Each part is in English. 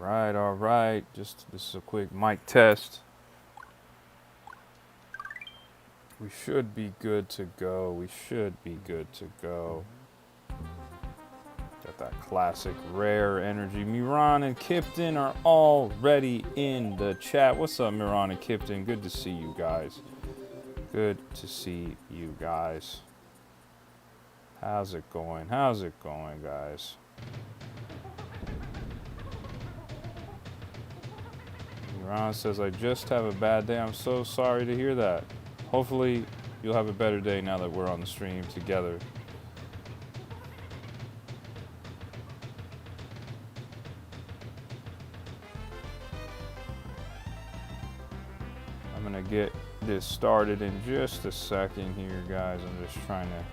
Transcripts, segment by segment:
All right. Just this is a quick mic test. We should be good to go. Got that classic rare energy. Miran and Kipton are already in the chat. What's up, Miran and Kipton? Good to see you guys. How's it going, guys? Ron says, I just have a bad day. I'm so sorry to hear that. Hopefully, you'll have a better day now that we're on the stream together. I'm going to get this started in just a second here, guys. I'm just trying to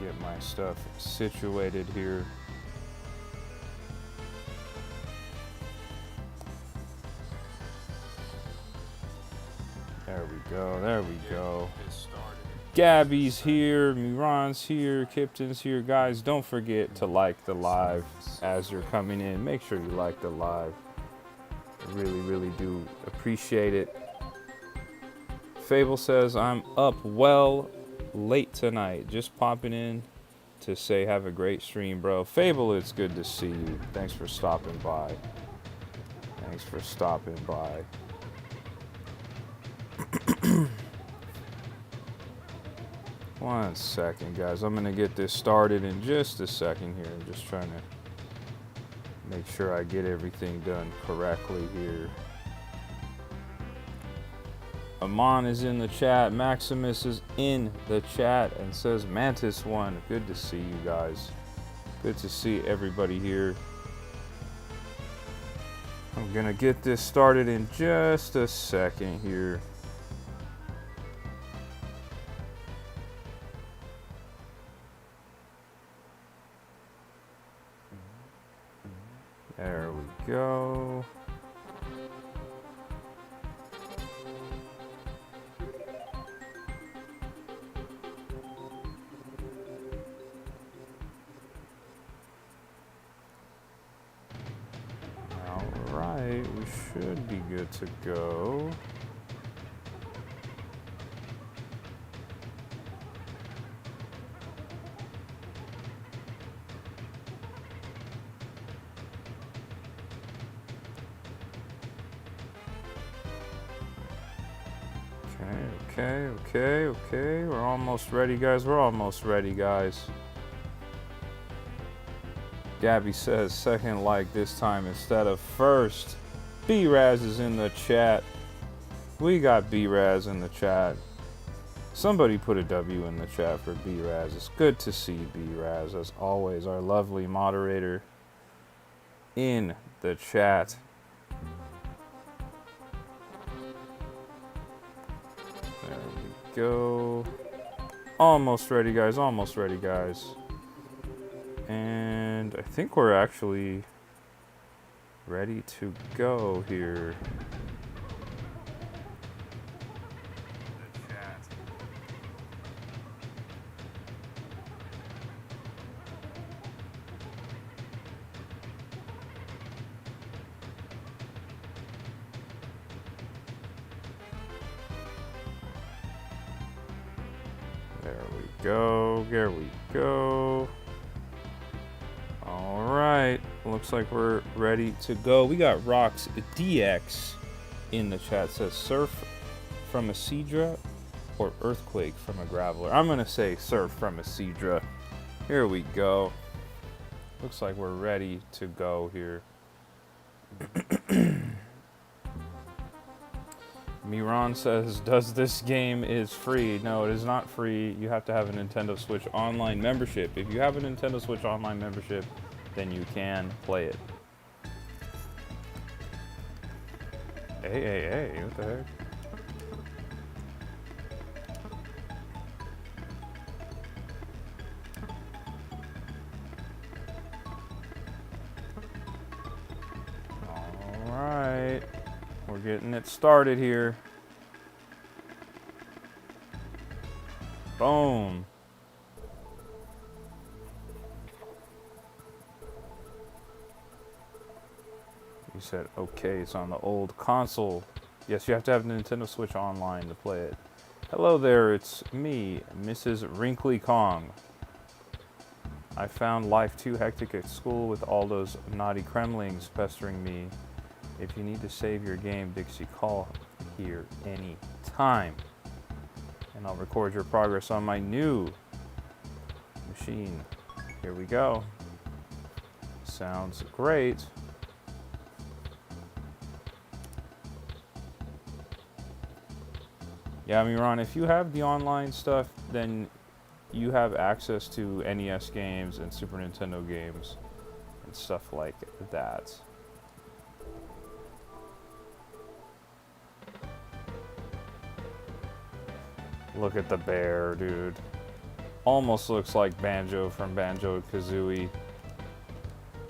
get my stuff situated here. There we go. Gabby's here, Miran's here, Kipton's here. Guys, don't forget to like the live as you're coming in. Make sure you like the live. I really do appreciate it. Fable says, I'm up well late tonight. Just popping in to say have a great stream, bro. Fable, it's good to see you. Thanks for stopping by. One second, guys. I'm going to get this started in just a second here. I'm just trying to make sure I get everything done correctly here. Amon is in the chat. Maximus is in the chat and says Mantis won. Good to see you guys. Good to see everybody here. I'm going to get this started in just a second here. There we go. All right, we should be good to go. Okay. We're almost ready, guys. Gabby says second like this time instead of first. B-Raz is in the chat. We got B-Raz in the chat. Somebody put a W in the chat for B-Raz. It's good to see B-Raz, as always, our lovely moderator in the chat. There we go. Almost ready, guys. And I think we're actually ready to go here. There we go. All right, looks like we're ready to go. We got Rox DX in the chat. Says surf from a Seadra or earthquake from a graveler. I'm gonna say surf from a Seadra. Here we go. Looks like we're ready to go here. Miran says, does this game is free? No, it is not free. You have to have a Nintendo Switch Online membership. If you have a Nintendo Switch Online membership, then you can play it. Hey, what the heck? All right. We're getting it started here. Boom. said, okay, it's on the old console. Yes, you have to have Nintendo Switch Online to play it. Hello there, it's me, Mrs. Wrinkly Kong. I found life too hectic at school with all those naughty Kremlings pestering me. If you need to save your game, Dixie, call here any time. And I'll record your progress on my new machine. Here we go. Sounds great. Yeah, I mean, Ron, if you have the online stuff, then you have access to NES games and Super Nintendo games and stuff like that. Look at the bear, dude. Almost looks like Banjo from Banjo-Kazooie.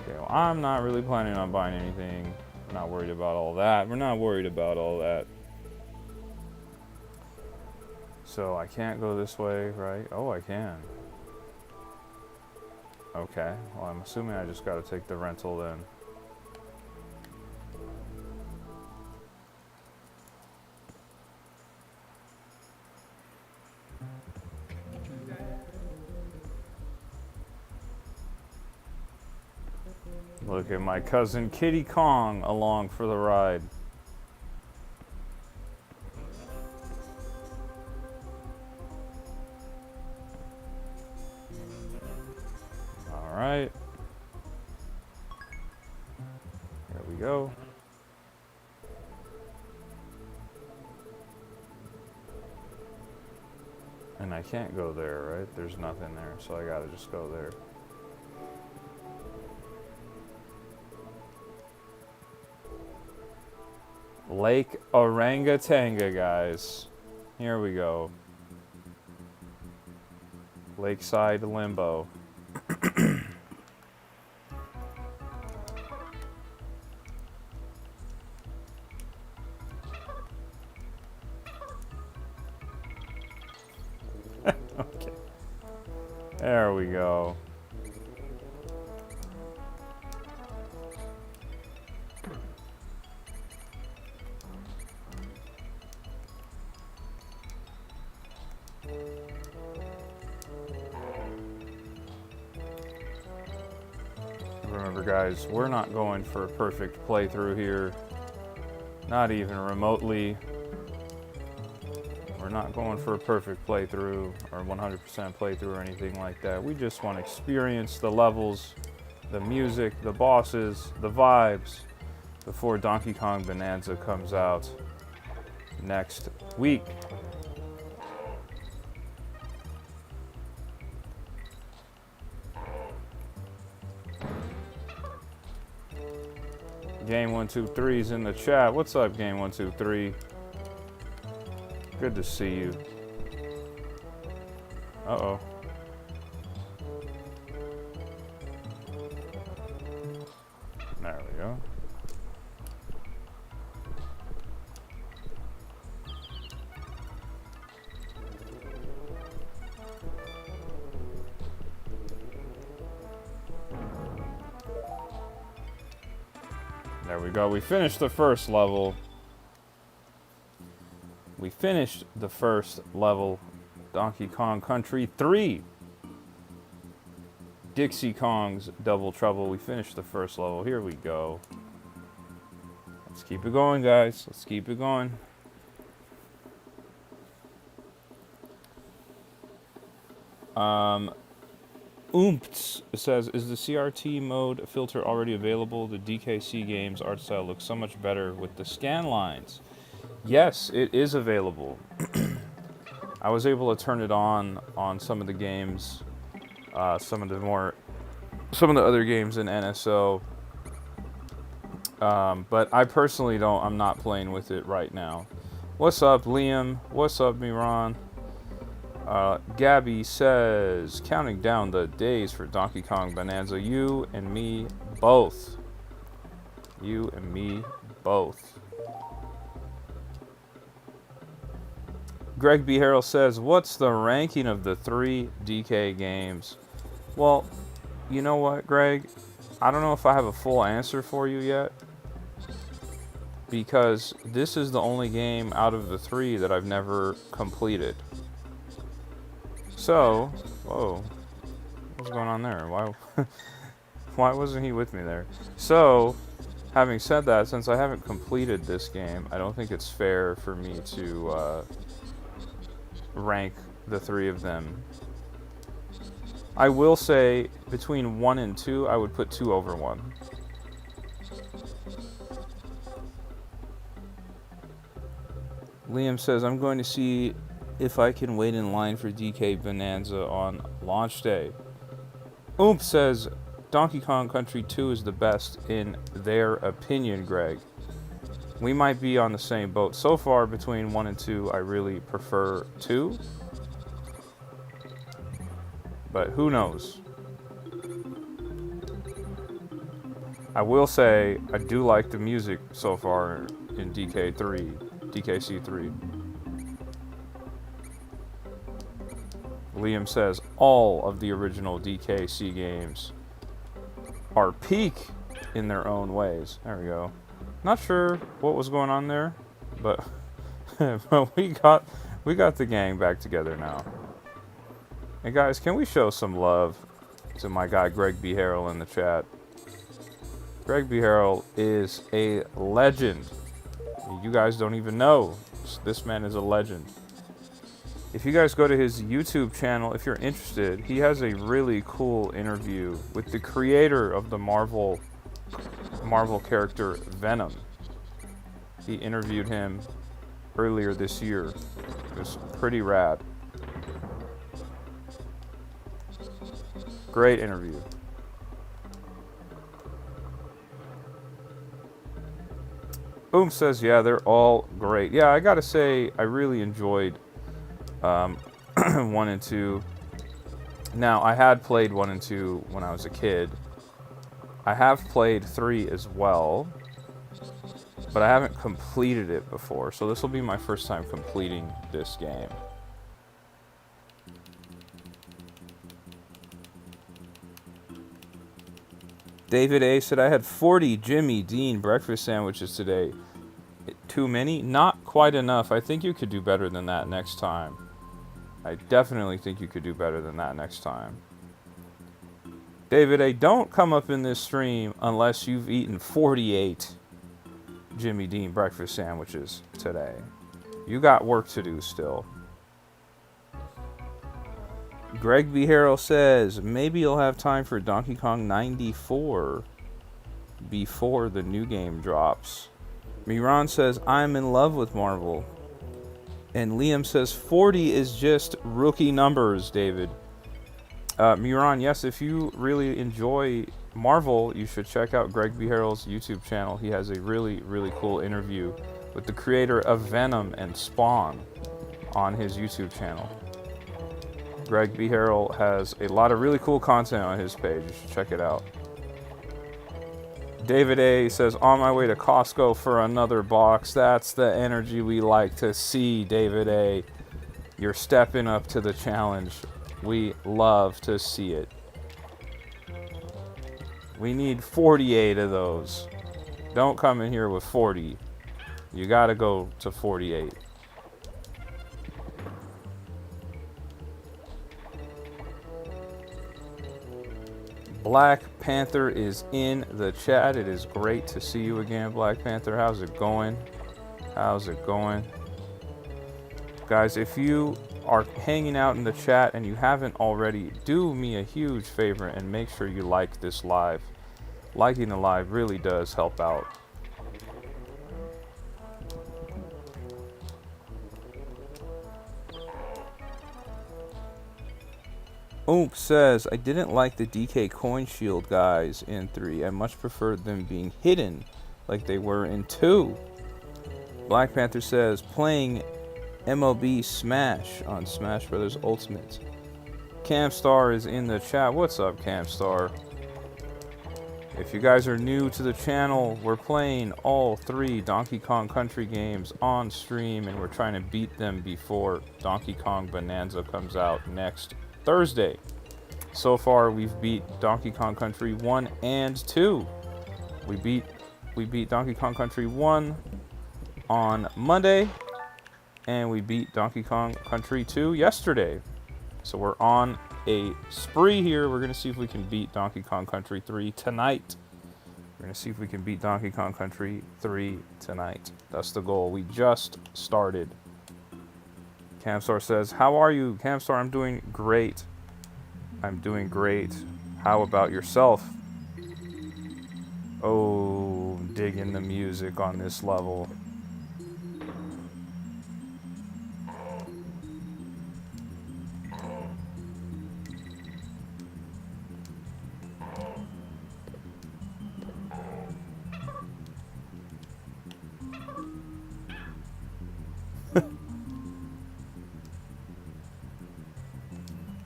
Okay, well, I'm not really planning on buying anything. I'm not worried about all that. We're not worried about all that. So I can't go this way, right? Oh, I can. Okay, well, I'm assuming I just gotta take the rental then. Look at my cousin Kitty Kong along for the ride. All right. There we go. And I can't go there, right? There's nothing there, so I gotta just go there. Lake Orangatanga, guys. Here we go. Lakeside Limbo. Okay. There we go. Remember, guys, we're not going for a perfect playthrough here. Not even remotely. We're not going for a perfect playthrough or 100% playthrough or anything like that. We just want to experience the levels, the music, the bosses, the vibes before Donkey Kong Bonanza comes out next week. Game123's in the chat. What's up, Game123? Good to see you. Uh-oh. There we go. There we go. We finished the first level. We finished the first level. Donkey Kong Country 3. Dixie Kong's Double Trouble. We finished the first level. Here we go. Let's keep it going, guys. Let's keep it going. Oomps says, is the CRT mode filter already available? The DKC game's art style looks so much better with the scan lines. Yes, it is available. I was able to turn it on some of the games, some of the other games in NSO. But I personally I'm not playing with it right now. What's up, Liam? What's up, Miran? Gabby says, counting down the days for Donkey Kong Bonanza. You and me both. You and me both. Greg B. Harrell says, what's the ranking of the 3 DK games? Well, you know what, Greg? I don't know if I have a full answer for you yet. because this is the only game out of the 3 that I've never completed. So, whoa, what's going on there? Why wasn't he with me there? So, having said that, since I haven't completed this game, I don't think it's fair for me to rank the 3 of them. I will say between 1 and 2, I would put 2 over 1. Liam says, I'm going to see if I can wait in line for DK Bonanza on launch day. Oomp says, Donkey Kong Country 2 is the best in their opinion, Greg. We might be on the same boat. So far, between 1 and 2, I really prefer 2. But who knows? I will say, I do like the music so far in DKC3. Liam says, all of the original DKC games are peak in their own ways. There we go. Not sure what was going on there, but but we got the gang back together now. And guys, can we show some love to my guy Greg B. Harrell in the chat? Greg B. Harrell is a legend. You guys don't even know. This man is a legend. If you guys go to his YouTube channel, if you're interested, he has a really cool interview with the creator of the Marvel character Venom. He interviewed him earlier this year. It was pretty rad. Great interview. Boom says, yeah, they're all great. Yeah, I gotta say, I really enjoyed 1 and 2. Now, I had played 1 and 2 when I was a kid. I have played 3 as well, but I haven't completed it before, so this will be my first time completing this game. David A. said, I had 40 Jimmy Dean breakfast sandwiches today. Too many? Not quite enough. I think you could do better than that next time. I definitely think you could do better than that next time. David A., don't come up in this stream unless you've eaten 48 Jimmy Dean breakfast sandwiches today. You got work to do still. Greg B. Harrell says, maybe you'll have time for Donkey Kong 94 before the new game drops. Miran says, I'm in love with Marvel. And Liam says, 40 is just rookie numbers, David. Miran, yes, if you really enjoy Marvel, you should check out Greg B. Harrell's YouTube channel. He has a really, really cool interview with the creator of Venom and Spawn on his YouTube channel. Greg B. Harrell has a lot of really cool content on his page. You should check it out. David A. says, on my way to Costco for another box. That's the energy we like to see, David A. You're stepping up to the challenge. We love to see it. We need 48 of those. Don't come in here with 40. You gotta go to 48. Black Panther is in the chat. It is great to see you again, Black Panther. How's it going? How's it going? Guys, if you are hanging out in the chat and you haven't already, do me a huge favor and make sure you like this live. Liking the live really does help out. Oomp says, I didn't like the DK Coin Shield guys in 3. I much preferred them being hidden like they were in 2. Black Panther says, playing MLB Smash on Smash Bros. Ultimate. Camstar is in the chat. What's up, Camstar? If you guys are new to the channel, we're playing all 3 Donkey Kong Country games on stream, and we're trying to beat them before Donkey Kong Bonanza comes out next Thursday. So far, we've beat Donkey Kong Country 1 and 2. We beat Donkey Kong Country 1 on Monday, and we beat Donkey Kong Country 2 yesterday. So we're on a spree here. We're going to see if we can beat Donkey Kong Country 3 tonight. We're going to see if we can beat Donkey Kong Country 3 tonight. That's the goal. We just started. Camstar says, how are you? Camstar, I'm doing great. I'm doing great. How about yourself? Oh, digging the music on this level.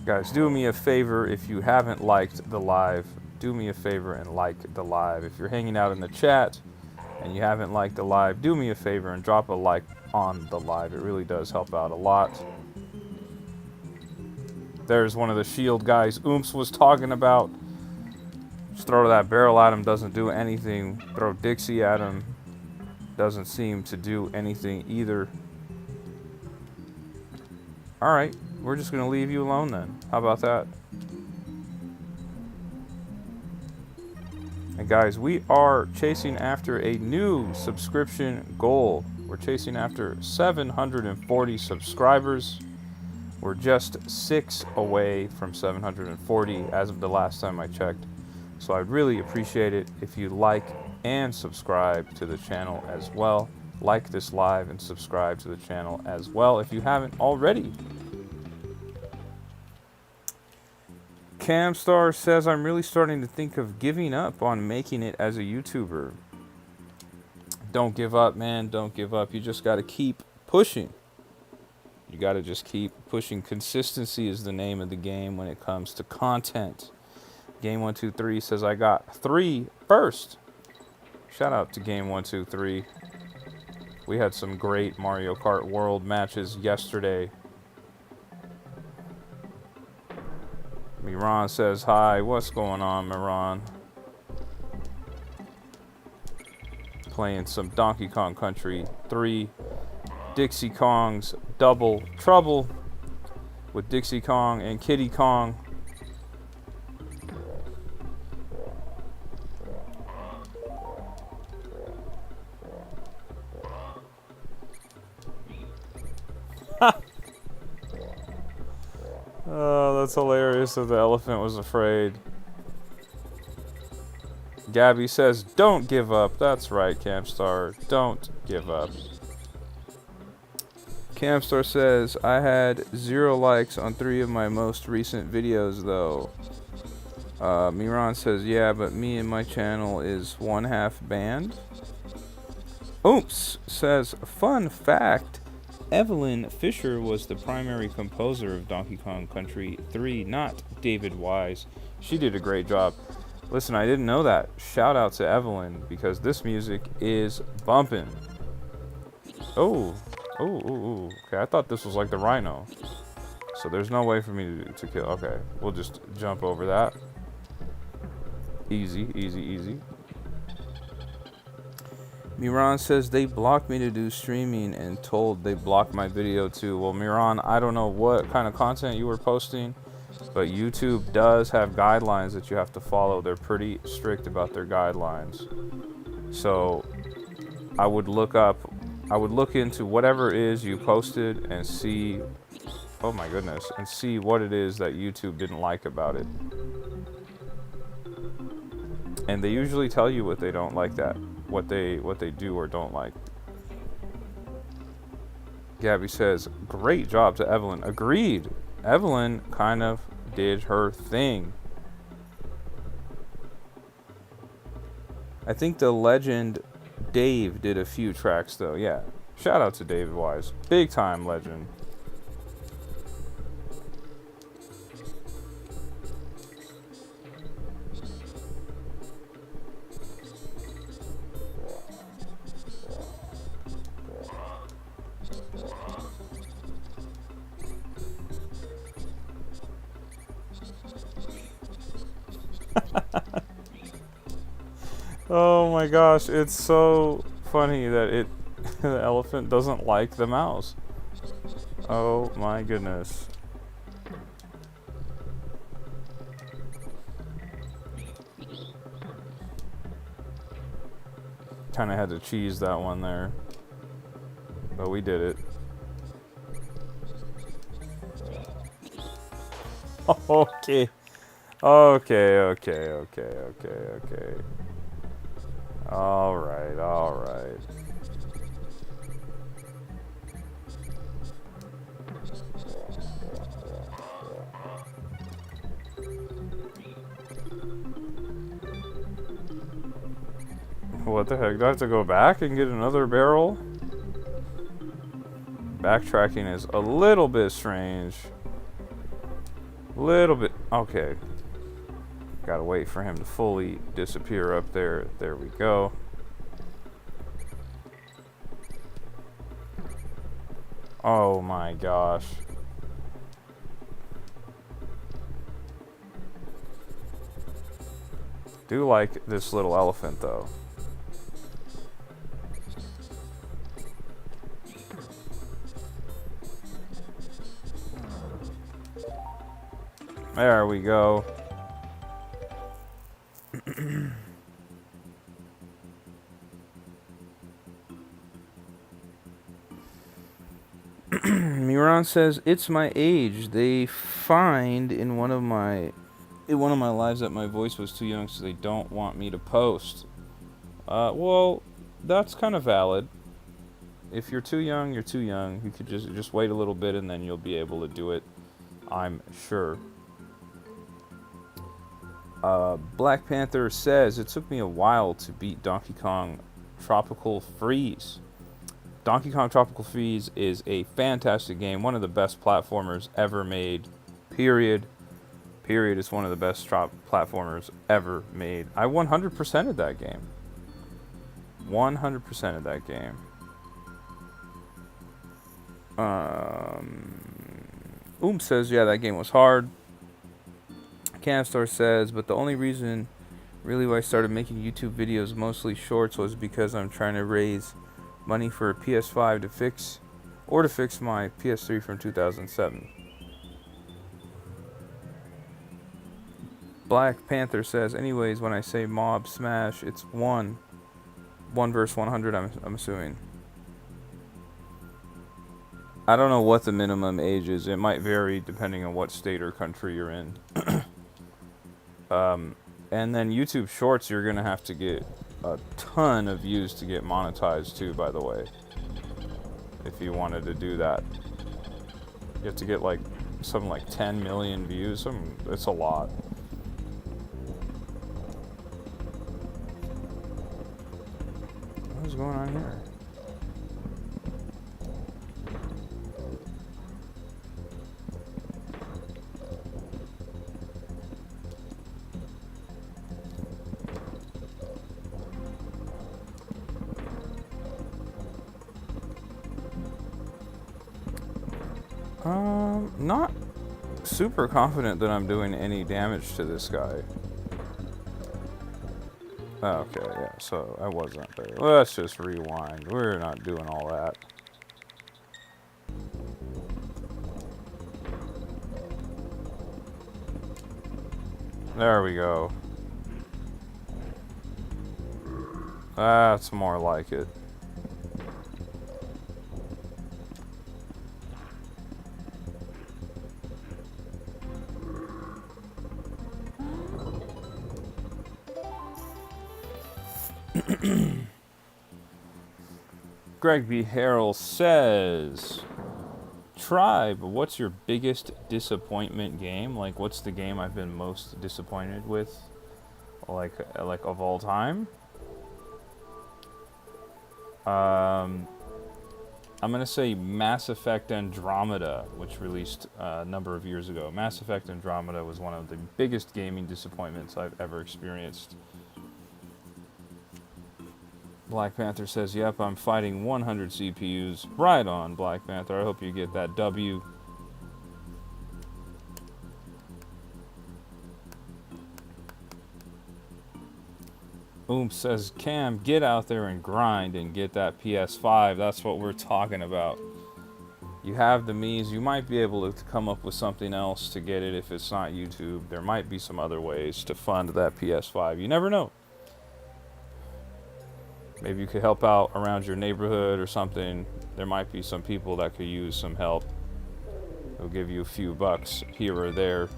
Guys, do me a favor if you haven't liked the live. Do me a favor and like the live. If you're hanging out in the chat and you haven't liked the live, do me a favor and drop a like on the live. It really does help out a lot. There's one of the shield guys Oomps was talking about. Just throw that barrel at him, doesn't do anything. Throw Dixie at him, doesn't seem to do anything either. Alright, we're just going to leave you alone then. How about that? And guys, we are chasing after a new subscription goal. We're chasing after 740 subscribers. We're just 6 away from 740 as of the last time I checked. So I'd really appreciate it if you like and subscribe to the channel as well. Like this live and subscribe to the channel as well if you haven't already. Camstar says, I'm really starting to think of giving up on making it as a YouTuber. Don't give up, man. Don't give up. You just got to keep pushing. You got to just keep pushing. Consistency is the name of the game when it comes to content. Game123 says, I got 3 first. Shout out to Game123. We had some great Mario Kart World matches yesterday. Miran says, hi, what's going on, Miran? Playing some Donkey Kong Country 3. Dixie Kong's Double Trouble with Dixie Kong and Kiddy Kong. Oh, that's hilarious if the elephant was afraid. Gabby says, don't give up. That's right, Camstar. Don't give up. Camstar says, I had 0 likes on 3 of my most recent videos, though. Miran says, yeah, but me and my channel is 1/2 banned. Oops says, fun fact. Evelyn Fisher was the primary composer of Donkey Kong Country 3, not David Wise. She did a great job. Listen, I didn't know that. Shout out to Evelyn, because this music is bumping. Oh. Okay, I thought this was like the Rhino. So there's no way for me to kill. Okay, we'll just jump over that. Easy, easy, easy. Miran says, they blocked me to do streaming and told they blocked my video too. Well, Miran, I don't know what kind of content you were posting, but YouTube does have guidelines that you have to follow. They're pretty strict about their guidelines. So I would look into whatever it is you posted and see, oh my goodness, and see what it is that YouTube didn't like about it. And they usually tell you what they don't like what they do or don't like. Gabby says, great job to Evelyn. Agreed. Evelyn kind of did her thing. I think the legend Dave did a few tracks though. Yeah. Shout out to David Wise. Big time legend. Oh my gosh, it's so funny that The elephant doesn't like the mouse. Oh my goodness. Kind of had to cheese that one there. But we did it. Okay. Okay. Alright. What the heck? Do I have to go back and get another barrel? Backtracking is a little bit strange. Little bit. Okay. Gotta wait for him to fully disappear up there. There we go. Oh my gosh. Do like this little elephant though. There we go. Miran says, it's my age. They find in one of my lives that my voice was too young, so they don't want me to post. Well, that's kind of valid. If you're too young, you're too young. You could just wait a little bit and then you'll be able to do it, I'm sure. Black Panther says, it took me a while to beat Donkey Kong Tropical Freeze. Donkey Kong Tropical Freeze is a fantastic game, one of the best platformers ever made, period. It's one of the best platformers ever made. I 100%ed that game. 100%ed that game. Says, yeah, that game was hard. Canstar says, but the only reason really why I started making YouTube videos, mostly shorts, was because I'm trying to raise money for a PS5 to fix my PS3 from 2007. Black Panther says, anyways, when I say mob smash, it's 1 verse 100, I'm assuming. I don't know what the minimum age is. It might vary depending on what state or country you're in. And then YouTube Shorts, you're going to have to get a ton of views to get monetized too, by the way. If you wanted to do that. You have to get like something like 10 million views. It's a lot. What is going on here? Not super confident that I'm doing any damage to this guy. Okay, yeah, so I wasn't there. Let's just rewind. We're not doing all that. There we go. That's more like it. Greg B. Harrell says, Tribe, what's your biggest disappointment game? Like, what's the game I've been most disappointed with? Like of all time? I'm going to say Mass Effect Andromeda, which released a number of years ago. Mass Effect Andromeda was one of the biggest gaming disappointments I've ever experienced. Black Panther says, yep, I'm fighting 100 CPUs. Right on, Black Panther. I hope you get that W. Says, Cam, get out there and grind and get that PS5. That's what we're talking about. You have the means. You might be able to come up with something else to get it if it's not YouTube. There might be some other ways to fund that PS5. You never know. Maybe you could help out around your neighborhood or something. There might be some people that could use some help. They'll give you a few bucks here or there.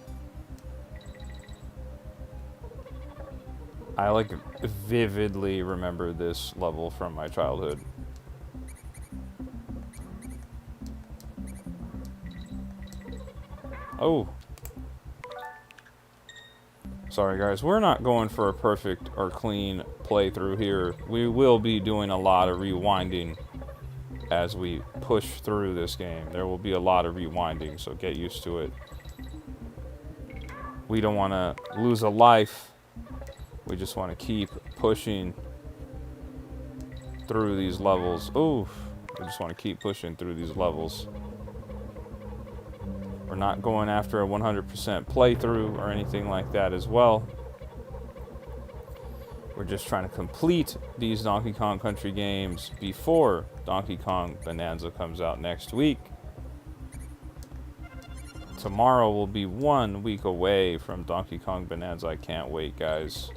I like vividly remember this level from my childhood. Oh. Sorry guys, we're not going for a perfect or clean playthrough here. We will be doing a lot of rewinding as we push through this game. There will be a lot of rewinding, so get used to it. We don't want to lose a life. We just want to keep pushing through these levels. Oof. We just want to keep pushing through these levels. We're not going after a 100% playthrough or anything like that as well. We're just trying to complete these Donkey Kong Country games before Donkey Kong Bonanza comes out next week. Tomorrow will be 1 week away from Donkey Kong Bonanza. I can't wait, guys.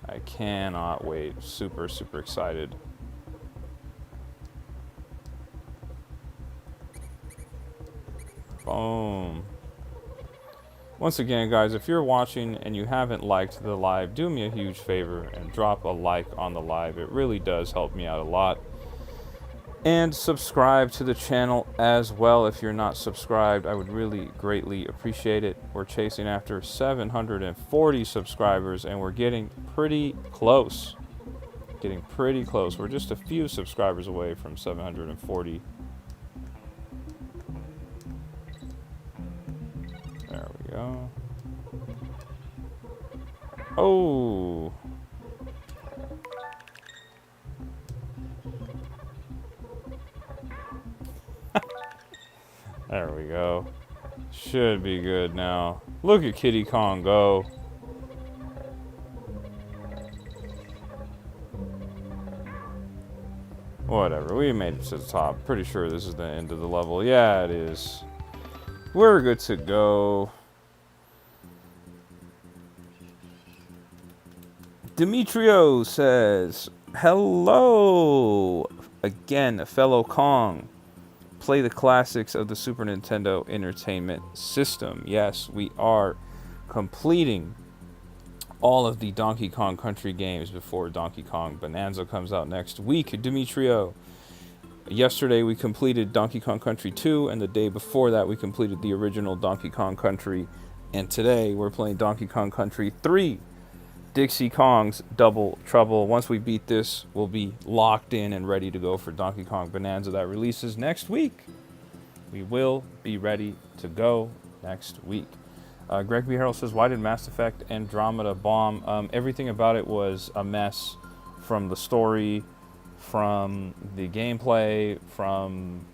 I cannot wait. Super, super excited. Boom. Once again, guys, if you're watching and you haven't liked the live, do me a huge favor and drop a like on the live. It really does help me out a lot. And subscribe to the channel as well if you're not subscribed. I would really greatly appreciate it. We're chasing after 740 subscribers and we're getting pretty close. We're just a few subscribers away from 740. There we go. Oh. There we go. Should be good now. Look at Kiddy Kong go. Whatever, we made it to the top. Pretty sure this is the end of the level. Yeah, it is. We're good to go. Demetrio says, hello again, fellow Kong. Play the classics of the Super Nintendo Entertainment System. Yes, we are completing all of the Donkey Kong Country games before Donkey Kong Bonanza comes out next week. Demetrio, yesterday we completed Donkey Kong Country 2, and the day before that we completed the original Donkey Kong Country, and today we're playing Donkey Kong Country 3, Dixie Kong's Double Trouble. Once we beat this, we'll be locked in and ready to go for Donkey Kong Bonanza that releases next week. We will be ready to go next week. Greg B. Harrell says, why did Mass Effect Andromeda bomb? Everything about it was a mess, from the story, from the gameplay, from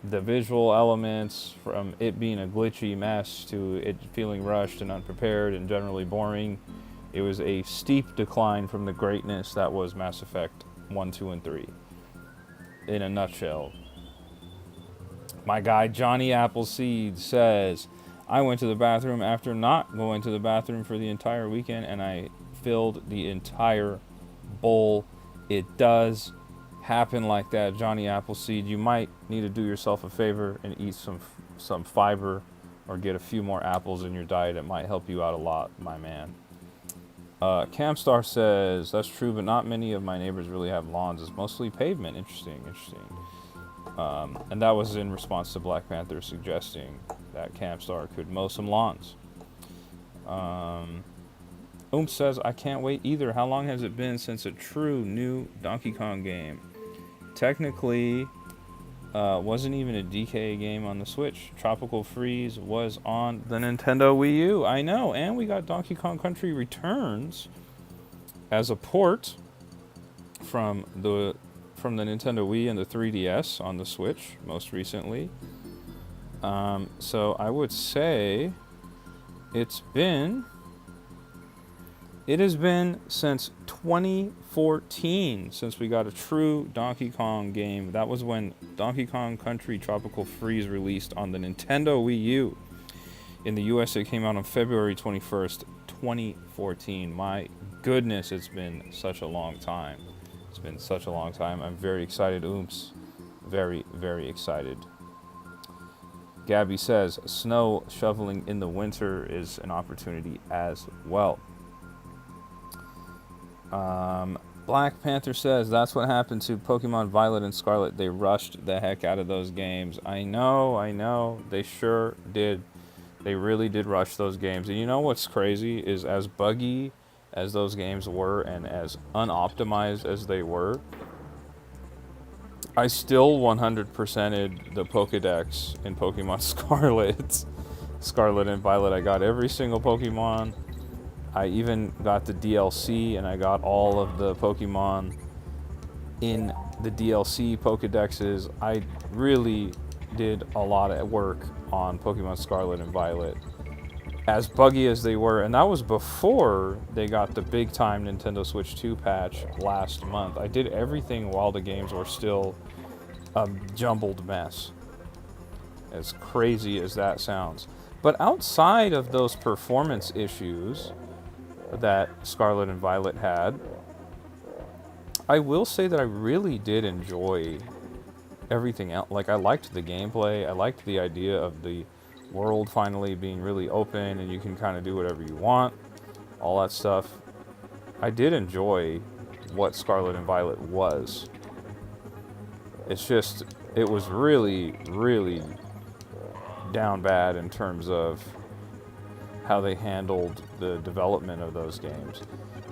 the visual elements, from it being a glitchy mess to it feeling rushed and unprepared and generally boring. It was a steep decline from the greatness that was Mass Effect 1, 2, and 3. In a nutshell. My guy Johnny Appleseed says, I went to the bathroom after not going to the bathroom for the entire weekend, and I filled the entire bowl. It does happen like that, Johnny Appleseed. You might need to do yourself a favor and eat some fiber or get a few more apples in your diet. It might help you out a lot, my man. Camstar says, that's true, but not many of my neighbors really have lawns. It's mostly pavement. Interesting. And that was in response to Black Panther suggesting that Camstar could mow some lawns. Says, I can't wait either. How long has it been since a true new Donkey Kong game? Technically, wasn't even a DK game on the Switch. Tropical Freeze was on the Nintendo Wii U. I know, and we got Donkey Kong Country Returns as a port from the Nintendo Wii and the 3DS on the Switch most recently. So I would say it's been It has been since 2014 since we got a true Donkey Kong game. That was when Donkey Kong Country Tropical Freeze released on the Nintendo Wii U. In the US, it came out on February 21st, 2014. My goodness, it's been such a long time. It's been such a long time. I'm very excited, Oomps. Very, very excited. Gabby says, snow shoveling in the winter is an opportunity as well. Black Panther says, that's what happened to Pokemon Violet and Scarlet. They rushed the heck out of those games. I know. They sure did. They really did rush those games. And you know what's crazy is as buggy as those games were and as unoptimized as they were, I still 100%ed the Pokedex in Pokemon Scarlet and Violet. I got every single Pokemon. I even got the DLC, and I got all of the Pokemon in the DLC Pokedexes. I really did a lot of work on Pokemon Scarlet and Violet, as buggy as they were, and that was before they got the big-time Nintendo Switch 2 patch last month. I did everything while the games were still a jumbled mess, as crazy as that sounds. But outside of those performance issues that Scarlet and Violet had, I will say that I really did enjoy everything else. Like, I liked the gameplay. I liked the idea of the world finally being really open and you can kind of do whatever you want. All that stuff. I did enjoy what Scarlet and Violet was. It's just, it was really, really down bad in terms of how they handled the development of those games.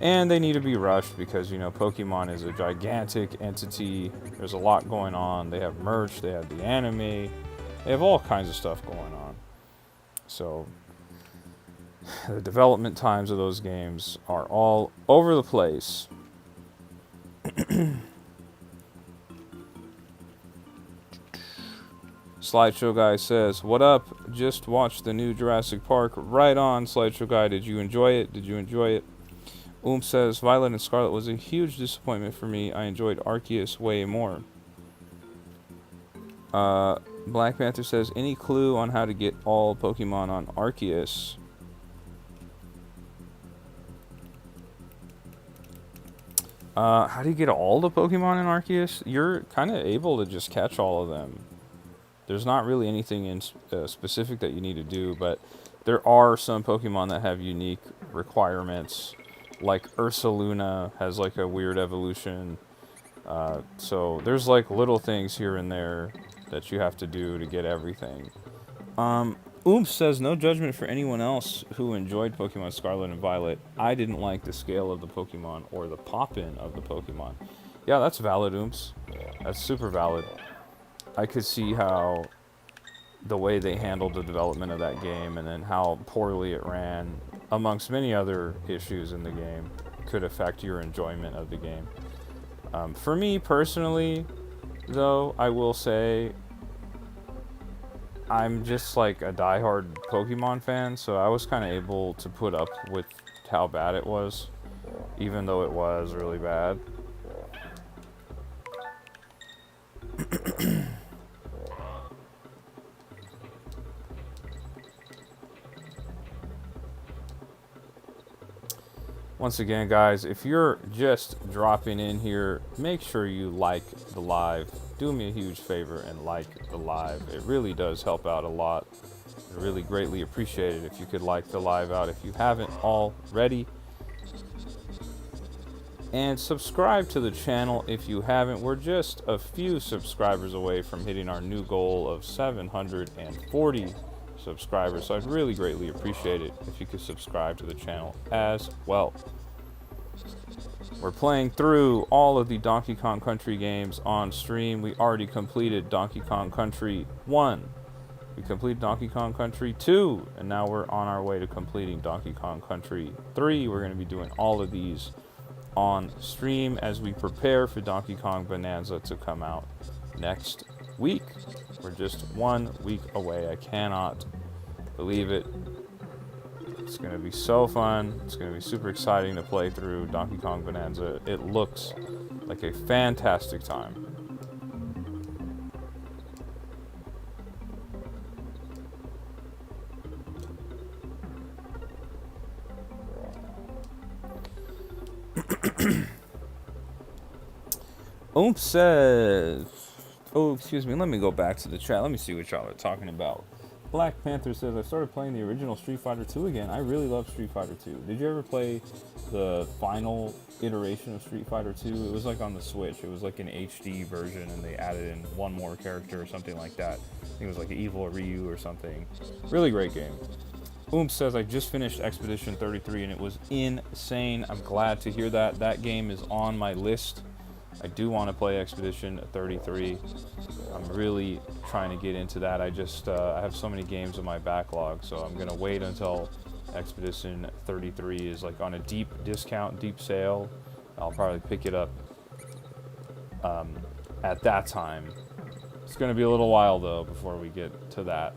And they need to be rushed because, you know, Pokemon is a gigantic entity. There's a lot going on. They have merch, they have the anime, they have all kinds of stuff going on. So, the development times of those games are all over the place. Slideshow Guy says, what up? Just watched the new Jurassic Park. Right on, Slideshow Guy. Did you enjoy it? Says, Violet and Scarlet was a huge disappointment for me. I enjoyed Arceus way more. Black Panther says, any clue on how to get all Pokemon on Arceus? How do you get all the Pokemon in Arceus? You're kind of able to just catch all of them. There's not really anything in specific that you need to do, but there are some Pokemon that have unique requirements. Like Ursaluna has like a weird evolution. So there's like little things here and there that you have to do to get everything. Says, no judgment for anyone else who enjoyed Pokemon Scarlet and Violet. I didn't like the scale of the Pokemon or the pop-in of the Pokemon. Yeah, that's valid, That's super valid. I could see how the way they handled the development of that game and then how poorly it ran, amongst many other issues in the game, could affect your enjoyment of the game. For me personally, though, I will say I'm just like a diehard Pokemon fan, so I was kind of able to put up with how bad it was, even though it was really bad. Once again, guys, if you're just dropping in here, make sure you like the live. Do me a huge favor and like the live. It really does help out a lot. I really greatly appreciate it if you could like the live out if you haven't already. And subscribe to the channel if you haven't. We're just a few subscribers away from hitting our new goal of 740 subscribers, so I'd really greatly appreciate it if you could subscribe to the channel as well. We're playing through all of the Donkey Kong Country games on stream. We already completed Donkey Kong Country 1. We completed Donkey Kong Country 2, and now we're on our way to completing Donkey Kong Country 3. We're going to be doing all of these on stream as we prepare for Donkey Kong Bonanza to come out next week. We're just 1 week away. I cannot believe it. It's going to be so fun. It's going to be super exciting to play through Donkey Kong Bonanza. It looks like a fantastic time. Oops says, oh, excuse me, let me go back to the chat. Let me see what y'all are talking about. Black Panther says, I started playing the original Street Fighter 2 again. I really love Street Fighter 2. Did you ever play the final iteration of Street Fighter 2? It was like on the Switch. It was like an HD version, and they added in one more character or something like that. I think it was like Evil Ryu or something. Really great game. Says, I just finished Expedition 33, and it was insane. I'm glad to hear that. That game is on my list. I do want to play Expedition 33. I'm really trying to get into that. I have so many games in my backlog, so I'm going to wait until Expedition 33 is like on a deep discount, deep sale. I'll probably pick it up at that time. It's going to be a little while, though, before we get to that.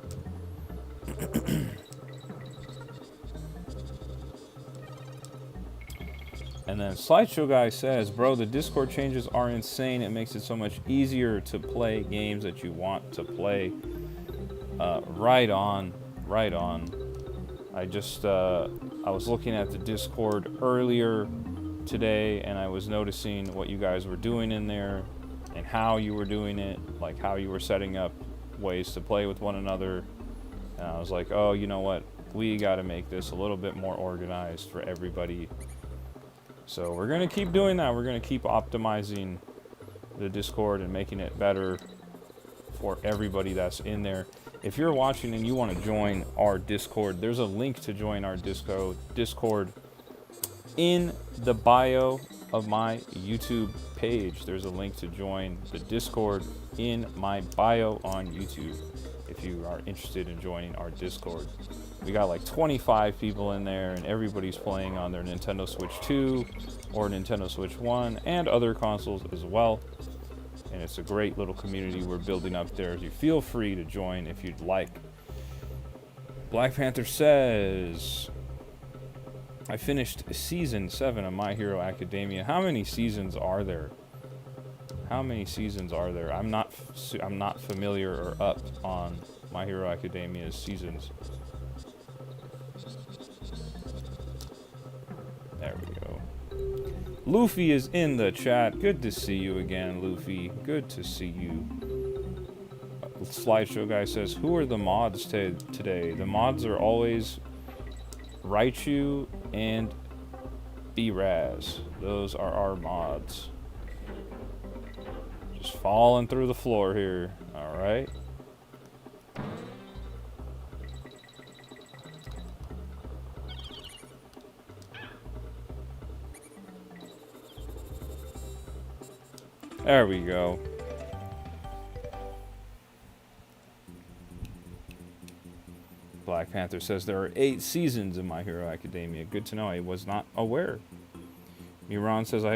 And then Slideshow Guy says, bro, the Discord changes are insane. It makes it so much easier to play games that you want to play. Right on, right on. I was looking at the Discord earlier today, and I was noticing what you guys were doing in there and how you were doing it, like how you were setting up ways to play with one another. And I was like, oh, you know what? We got to make this a little bit more organized for everybody. So we're going to keep doing that. We're going to keep optimizing the Discord and making it better for everybody that's in there. If you're watching and you want to join our Discord, there's a link to join our Discord in the bio of my YouTube page. There's a link to join the Discord in my bio on YouTube if you are interested in joining our Discord. We got like 25 people in there, and everybody's playing on their Nintendo Switch 2 or Nintendo Switch 1 and other consoles as well. And it's a great little community we're building up there. You feel free to join if you'd like. Black Panther says, I finished season 7 of My Hero Academia. How many seasons are there? How many seasons are there? I'm not familiar or up on My Hero Academia's seasons. There we go. Luffy is in the chat. Good to see you again, Luffy. Good to see you. Slideshow Guy says, who are the mods today? The mods are always Raichu and B-Raz. Those are our mods. Just falling through the floor here. Alright. There we go. Black Panther says there are 8 seasons in My Hero Academia. Good to know. I was not aware. Miran says I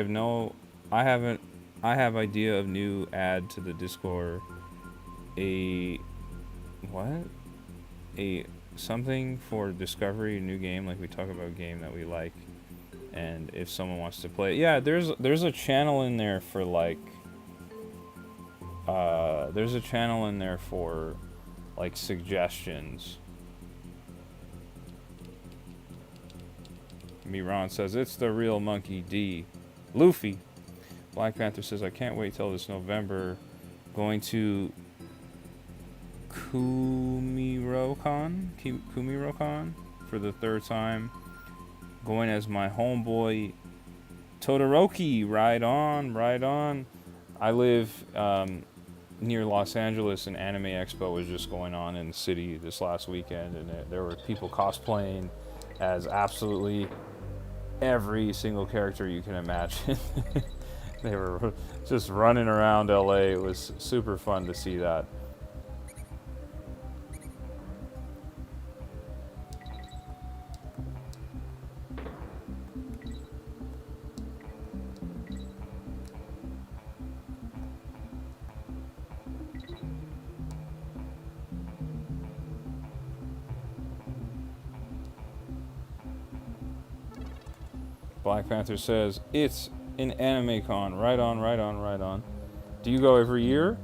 have idea of new add to the Discord. Something for discovery, new game, like we talk about a game that we like. And if someone wants to play, yeah, there's a channel in there for like suggestions. Miran says it's the real Monkey D. Luffy. Black Panther says I can't wait till this November. Going to Kumirocon for the 3rd time. Going as my homeboy Todoroki. Right on, right on. I live near Los Angeles, and Anime Expo was just going on in the city this last weekend, and there were people cosplaying as absolutely every single character you can imagine. They were just running around LA. It was super fun to see that. Black Panther says, it's an anime con. Right on, right on, right on. Do you go every year?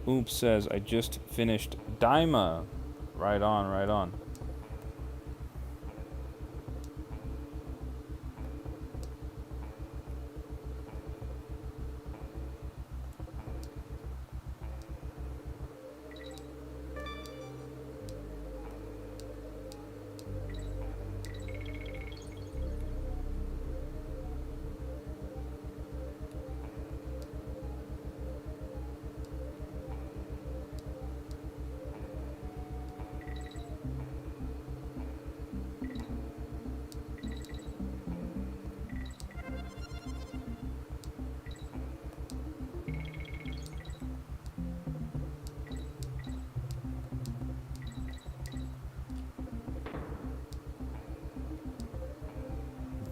Oops says, I just finished Daima. Right on, right on.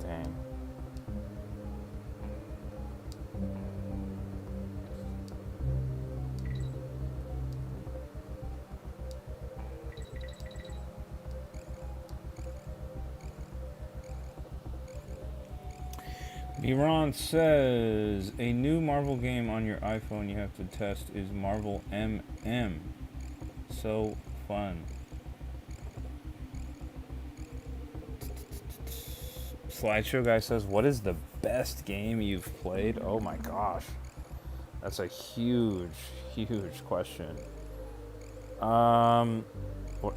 Dang. Iran says, a new Marvel game on your iPhone you have to test is Marvel MM. So fun. Slideshow guy says, what is the best game you've played? Oh my gosh. That's a huge, huge question. Well,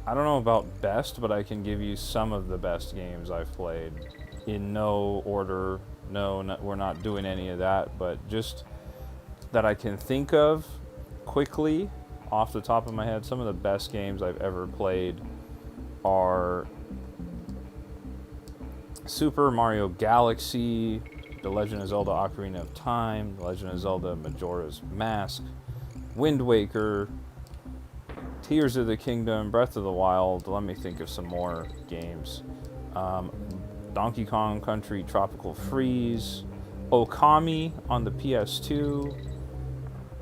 I don't know about best, but I can give you some of the best games I've played. In no order. No, we're not doing any of that, but just that I can think of quickly off the top of my head, some of the best games I've ever played are Super Mario Galaxy, The Legend of Zelda Ocarina of Time, The Legend of Zelda Majora's Mask, Wind Waker, Tears of the Kingdom, Breath of the Wild. Let me think of some more games. Donkey Kong Country Tropical Freeze, Okami on the PS2.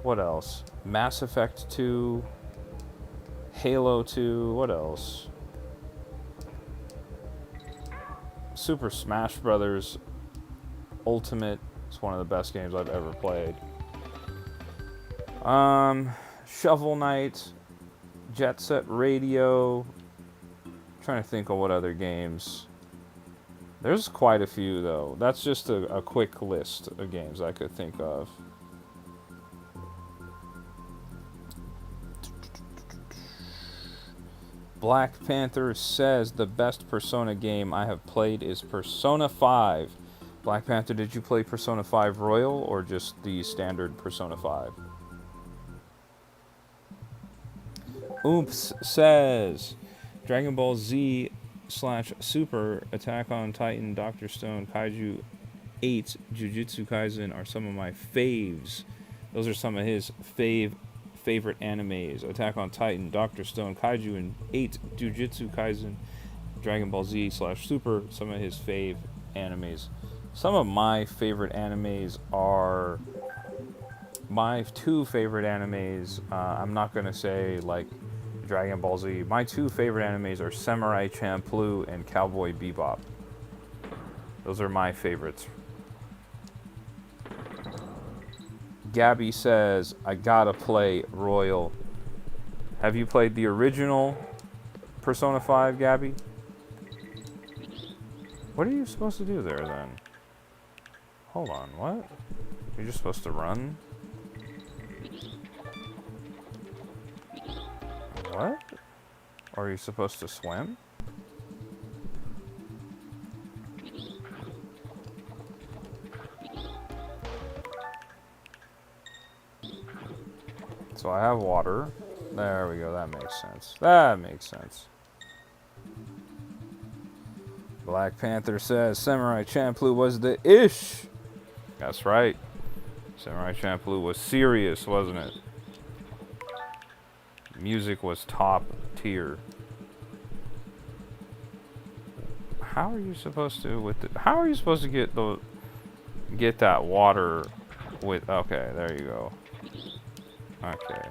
What else? Mass Effect 2, Halo 2. What else? Super Smash Brothers Ultimate. It's one of the best games I've ever played. Shovel Knight, Jet Set Radio. I'm trying to think of what other games. There's quite a few, though. That's just a quick list of games I could think of. Black Panther says the best Persona game I have played is Persona 5. Black Panther, did you play Persona 5 Royal or just the standard Persona 5? Oops says Dragon Ball Z / Super, Attack on Titan, Dr. Stone, Kaiju 8, Jujutsu Kaisen are some of my faves. Those are some of his favorite animes. Attack on Titan, Dr. Stone, Kaiju, and 8, Jujutsu Kaisen, Dragon Ball Z / Super, some of his fave animes. Some of my favorite animes are my two favorite animes. I'm not going to say like Dragon Ball Z. My two favorite animes are Samurai Champloo and Cowboy Bebop. Those are my favorites. Gabby says, I gotta play Royal. Have you played the original Persona 5, Gabby? What are you supposed to do there, then? Hold on, what? You're just supposed to run? What? Or are you supposed to swim? So I have water. There we go, that makes sense. That makes sense. Black Panther says Samurai Champloo was the ish. That's right. Samurai Champloo was serious, wasn't it? Music was top tier. How are you supposed to how are you supposed to get that water with? Okay, there you go. Okay.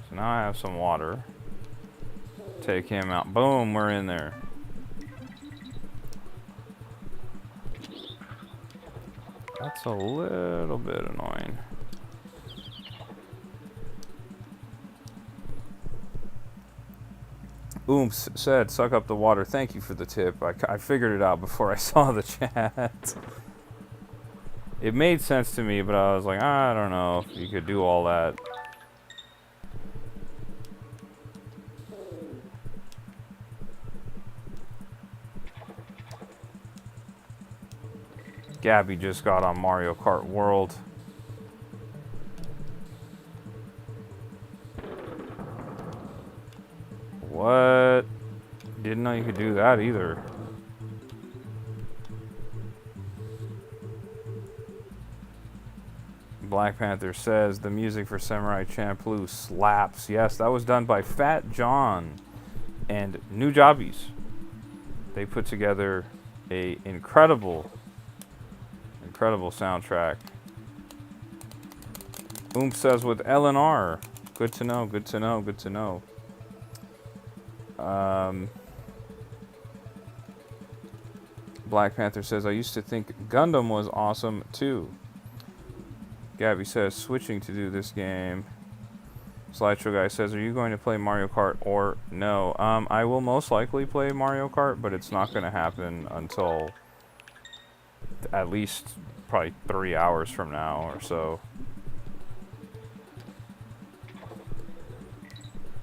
So now I have some water. Take him out. Boom, we're in there. That's a little bit annoying. Ooms said, suck up the water. Thank you for the tip. I figured it out before I saw the chat. It made sense to me, but I was like, I don't know if you could do all that. Gabby just got on Mario Kart World. What? Didn't know you could do that either. Black Panther says the music for Samurai Champloo slaps. Yes, that was done by Fat John and Nujabes. They put together a incredible soundtrack. Says with LNR. Good to know, good to know, good to know. Black Panther says, I used to think Gundam was awesome too. Gabby says, switching to do this game. Slideshow Guy says, are you going to play Mario Kart or no? I will most likely play Mario Kart, but it's not going to happen until at least probably 3 hours from now or so.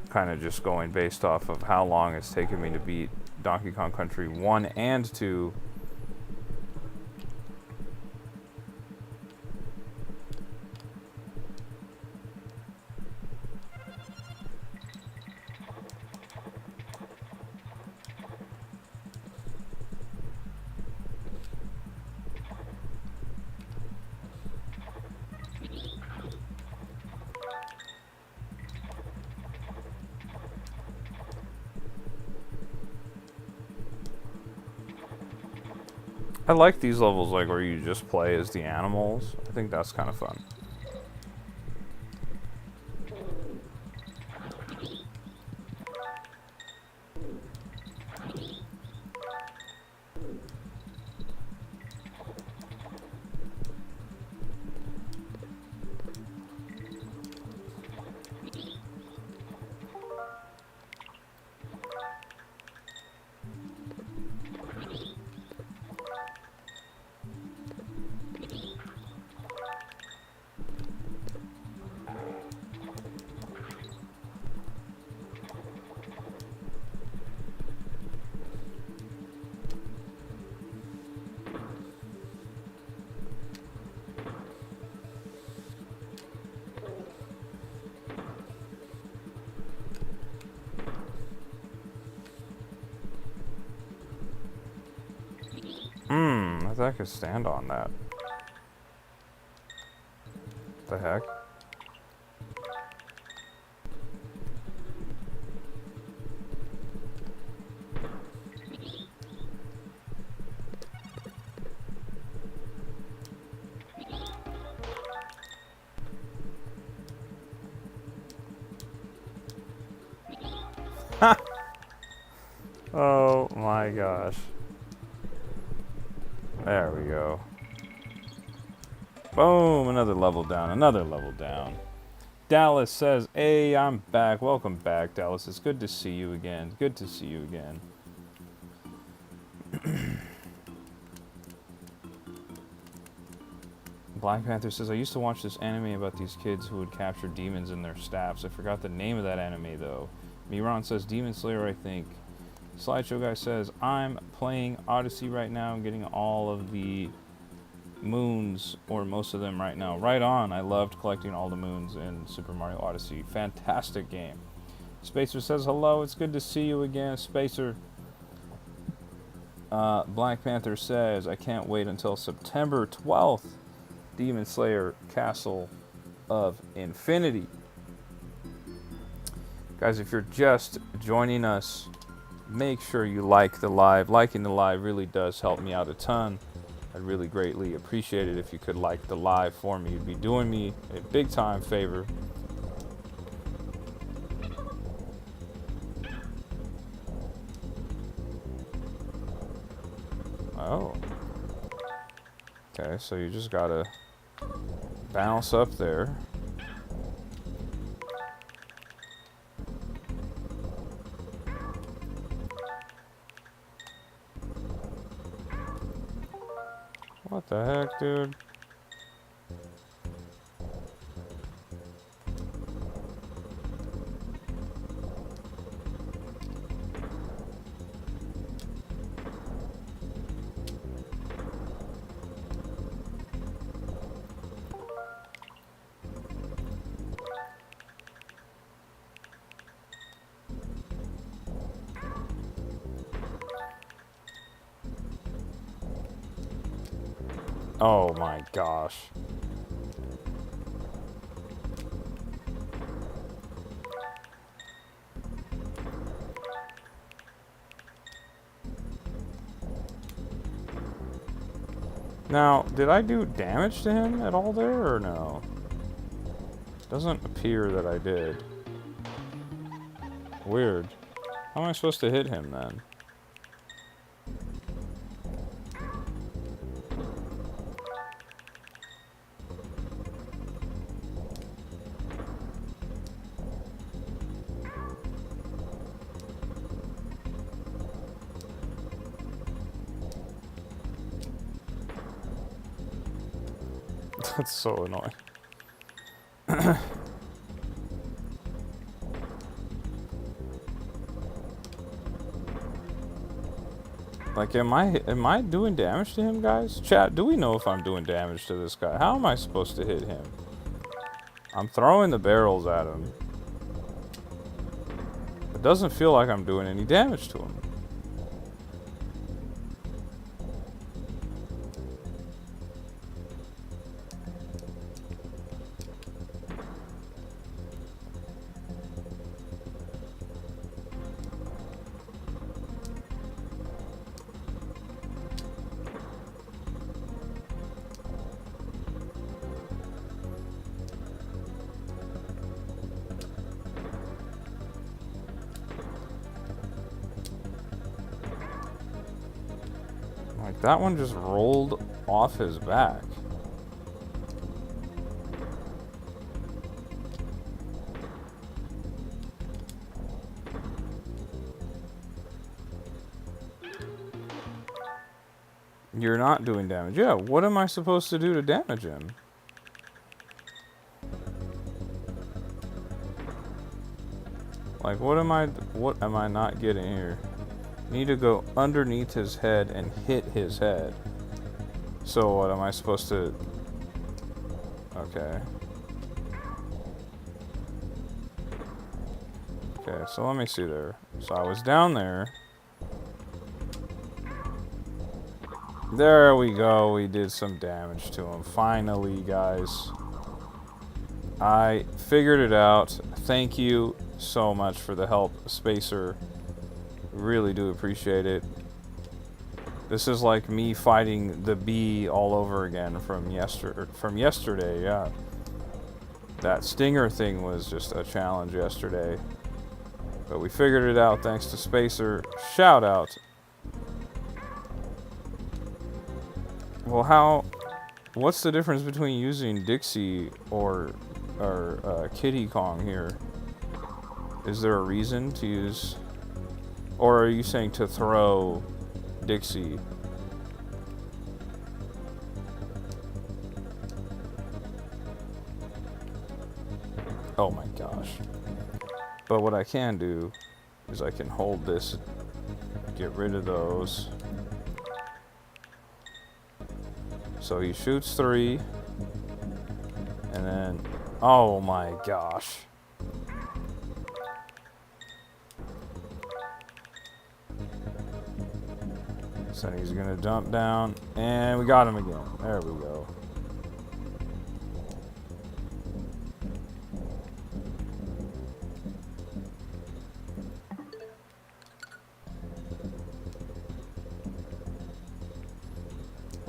Kind of just going based off of how long it's taken me to beat Donkey Kong Country 1 and 2. I like these levels, like where you just play as the animals. I think that's kind of fun. I thought I could stand on that. The heck? Oh my gosh. There we go. Boom, another level down, another level down. Dallas says, hey, I'm back. Welcome back, Dallas. It's good to see you again. Good to see you again. Black Panther says, I used to watch this anime about these kids who would capture demons in their staffs. I forgot the name of that anime, though. Miran says, Demon Slayer, I think. Slideshow Guy says, I'm playing Odyssey right now. I'm getting all of the moons, or most of them right now. Right on. I loved collecting all the moons in Super Mario Odyssey. Fantastic game. Spacer says, hello. It's good to see you again, Spacer. Black Panther says, I can't wait until September 12th. Demon Slayer Castle of Infinity. Guys, if you're just joining us, make sure you like the live. Liking the live really does help me out a ton. I'd really greatly appreciate it if you could like the live for me. You'd be doing me a big time favor. Oh. Okay, so you just gotta bounce up there. What the heck, dude? Oh my gosh. Now, did I do damage to him at all there or no? Doesn't appear that I did. Weird. How am I supposed to hit him then? That's so annoying. Like, am I doing damage to him, guys? Chat, do we know if I'm doing damage to this guy? How am I supposed to hit him? I'm throwing the barrels at him. It doesn't feel like I'm doing any damage to him. Like, that one just rolled off his back. You're not doing damage. Yeah, what am I supposed to do to damage him? Like, what am I not getting here? Need to go underneath his head and hit his head. So what am I supposed to... Okay. Okay, so let me see there. So I was down there. There we go. We did some damage to him. Finally, guys. I figured it out. Thank you so much for the help, Spacer. Really do appreciate it. This is like me fighting the bee all over again from yesterday, yeah. That stinger thing was just a challenge yesterday. But we figured it out thanks to Spacer. Shout out. Well, what's the difference between using Dixie or Kiddy Kong here? Is there a reason to use... Or are you saying to throw Dixie? Oh my gosh. But what I can do is I can hold this, get rid of those. So he shoots 3. And then... Oh my gosh. So he's gonna dump down, and we got him again. There we go.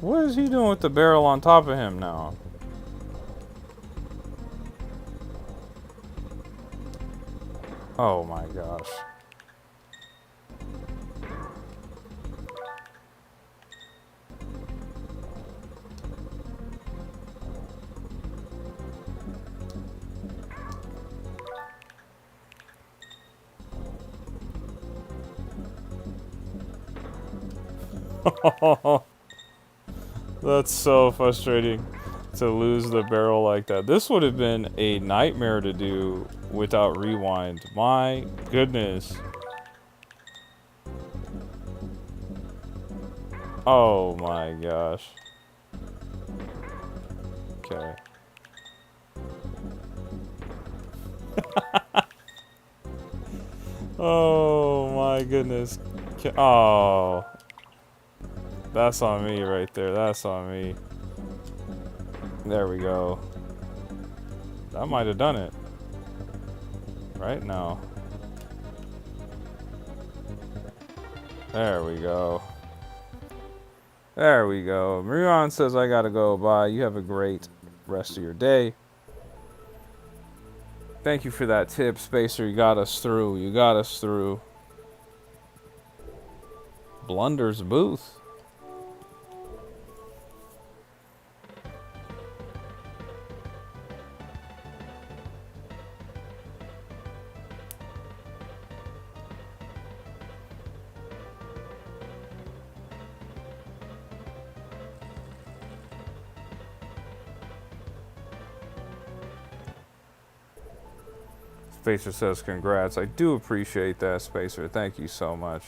What is he doing with the barrel on top of him now? Oh my gosh. That's so frustrating to lose the barrel like that. This would have been a nightmare to do without rewind. My goodness. Oh my gosh. Okay. Oh my goodness. Oh. That's on me right there. That's on me. There we go. That might have done it. Right now. There we go. There we go. Marion says I gotta go. Bye. You have a great rest of your day. Thank you for that tip, Spacer. You got us through. You got us through. Blunder's Booth. Spacer says congrats. I do appreciate that, Spacer. Thank you so much.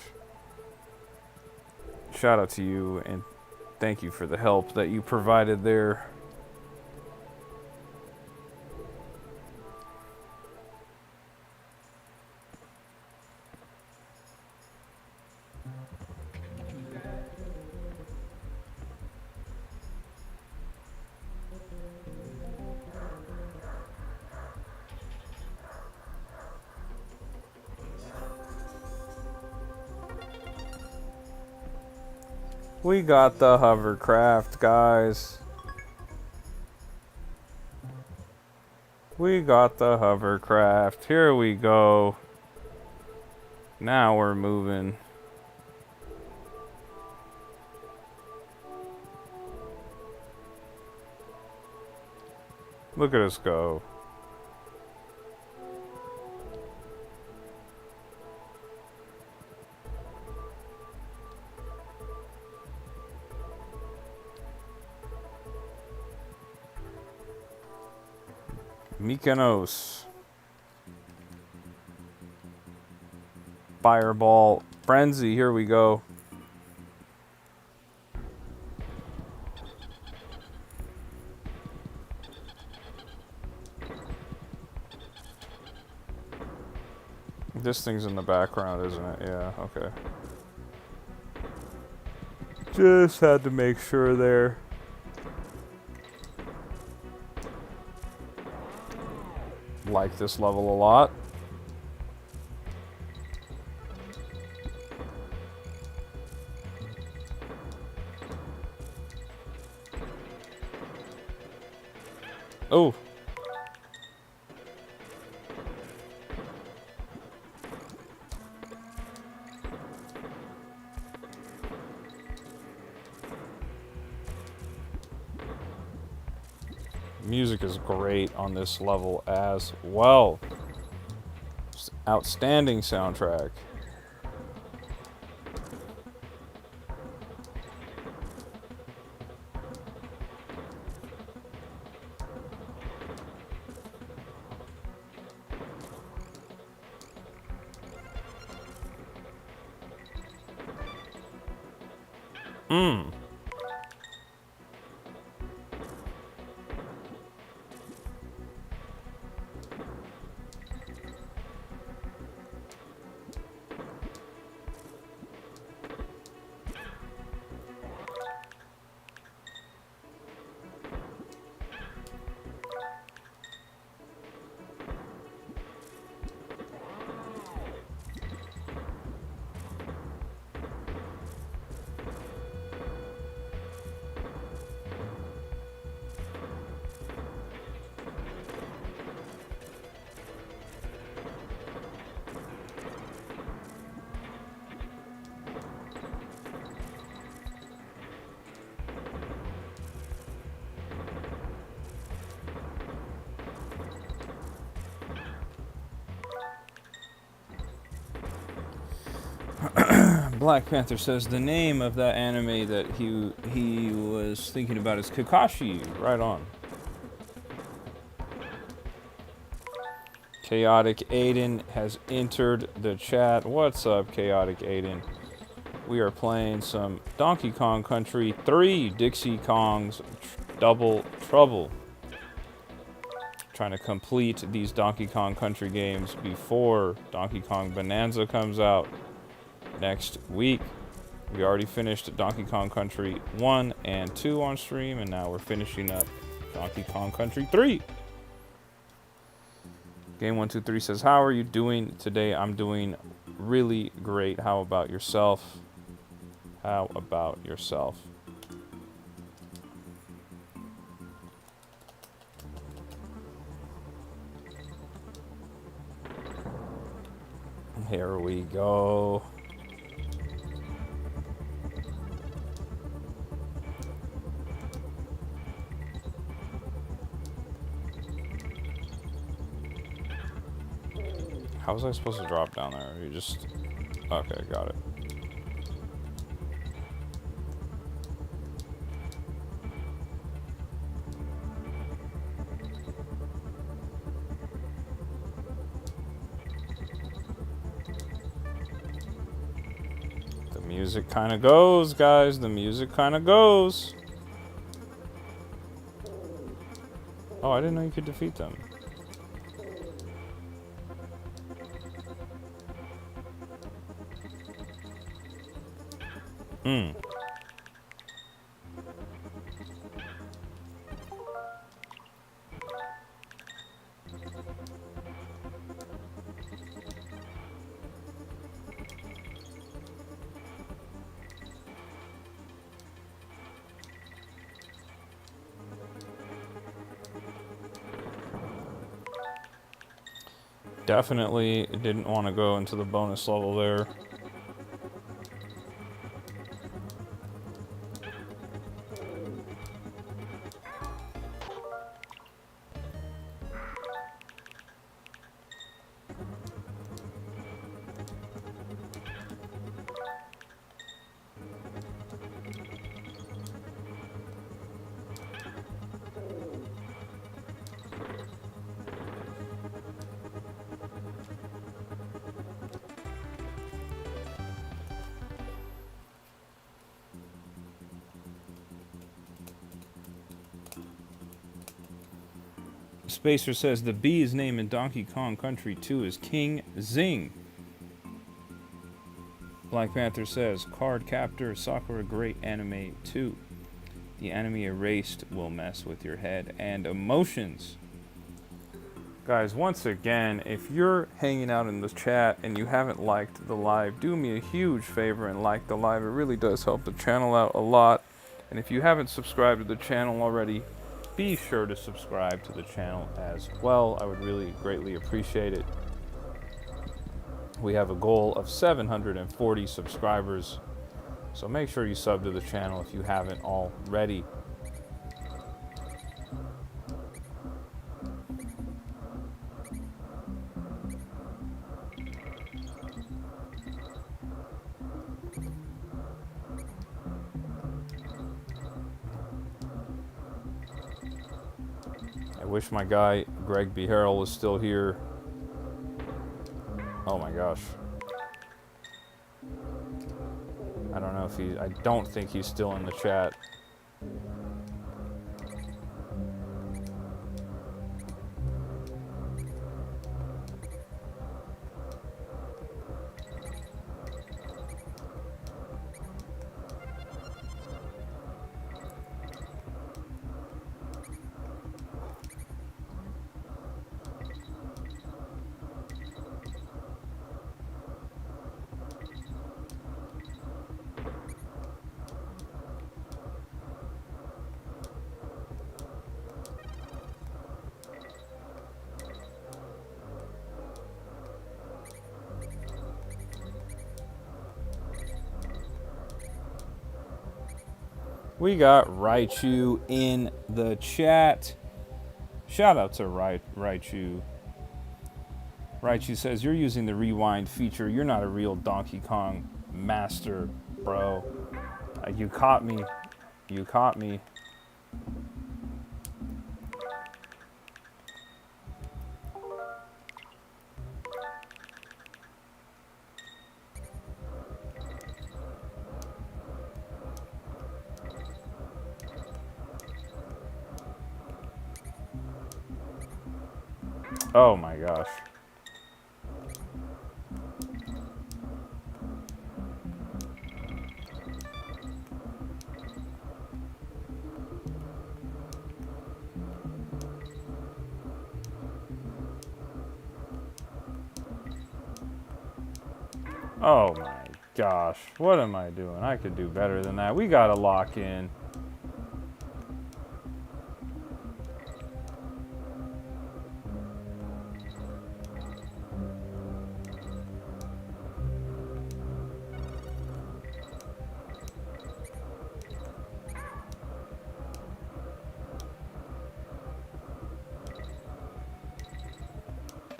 Shout out to you and thank you for the help that you provided there. We got the hovercraft, guys. We got the hovercraft. Here we go. Now we're moving. Look at us go. Mykonos. Fireball Frenzy, here we go. This thing's in the background, isn't it? Yeah, okay. Just had to make sure there. Like this level a lot. Oh. Music is great on this level as well. Just outstanding soundtrack. Black Panther says the name of that anime that he was thinking about is Kakashi. Right on. Chaotic Aiden has entered the chat. What's up, Chaotic Aiden? We are playing some Donkey Kong Country 3 Dixie Kong's Double Trouble. Trying to complete these Donkey Kong Country games before Donkey Kong Bonanza comes out next week. We already finished Donkey Kong Country 1 and 2 on stream, and now we're finishing up Donkey Kong Country 3. Game123 says, how are you doing today? I'm doing really great. How about yourself? How about yourself? Here we go. How was I supposed to drop down there? You just... Okay, got it. The music kind of goes, guys. The music kind of goes. Oh, I didn't know you could defeat them. Definitely didn't want to go into the bonus level there. Spacer says the B's name in Donkey Kong Country 2 is King Zing. Black Panther says Card Captor Sakura great anime 2. The anime erased will mess with your head and emotions. Guys, once again, if you're hanging out in the chat and you haven't liked the live, do me a huge favor and like the live. It really does help the channel out a lot. And if you haven't subscribed to the channel already, be sure to subscribe to the channel as well. I would really greatly appreciate it. We have a goal of 740 subscribers, so make sure you sub to the channel if you haven't already. I wish my guy Greg B. Harrell was still here. Oh my gosh. I don't know if I don't think he's still in the chat. We got Raichu in the chat. Shout out to Raichu. Raichu says, you're using the rewind feature. You're not a real Donkey Kong master, bro. You caught me. You caught me. Oh my gosh. Oh my gosh. What am I doing? I could do better than that. We gotta lock in.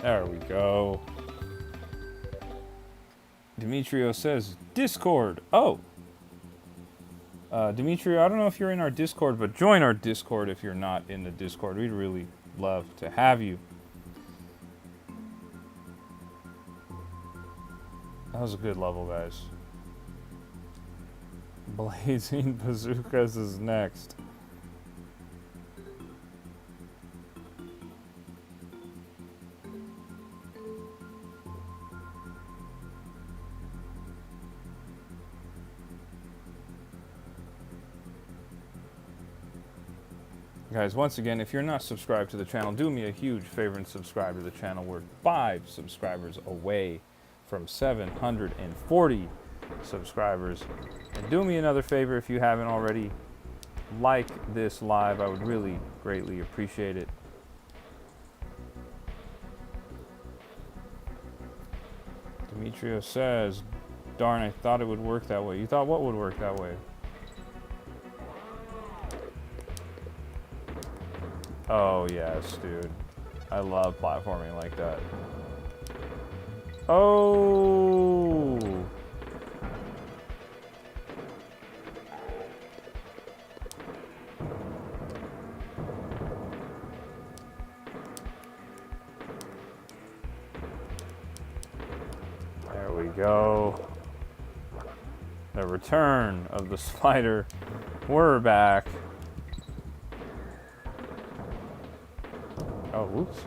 There we go. Demetrio says, Discord. Oh. Demetrio, I don't know if you're in our Discord, but join our Discord if you're not in the Discord. We'd really love to have you. That was a good level, guys. Blazing Bazookas is next. Guys, once again, if you're not subscribed to the channel, do me a huge favor and subscribe to the channel. We're 5 subscribers away from 740 subscribers. And do me another favor if you haven't already. Like this live. I would really greatly appreciate it. Demetrio says, darn, I thought it would work that way. You thought what would work that way? Oh, yes, dude. I love platforming like that. Oh! There we go. The return of the spider. We're back. Oh, whoops.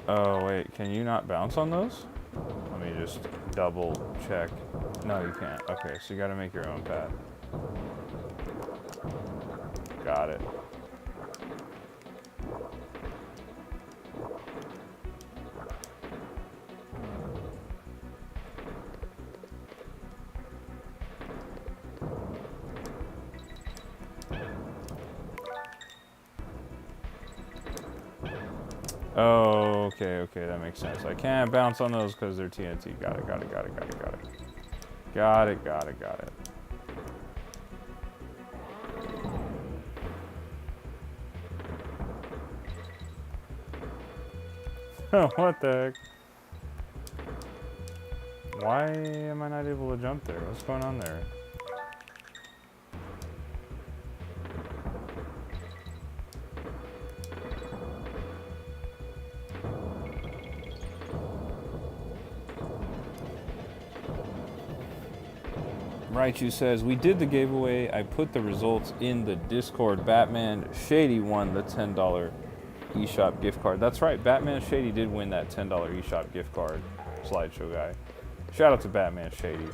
Oh, wait, can you not bounce on those? Let me just double check. No, you can't. Okay, so you gotta make your own path. Got it. Oh, okay, that makes sense. I can't bounce on those because they're TNT. Got it. Got it. What the heck? Why am I not able to jump there? What's going on there? Raichu says, we did the giveaway. I put the results in the Discord. Batman Shady won the $10 eShop gift card. That's right, Batman Shady did win that $10 eShop gift card, slideshow guy. Shout out to Batman Shady.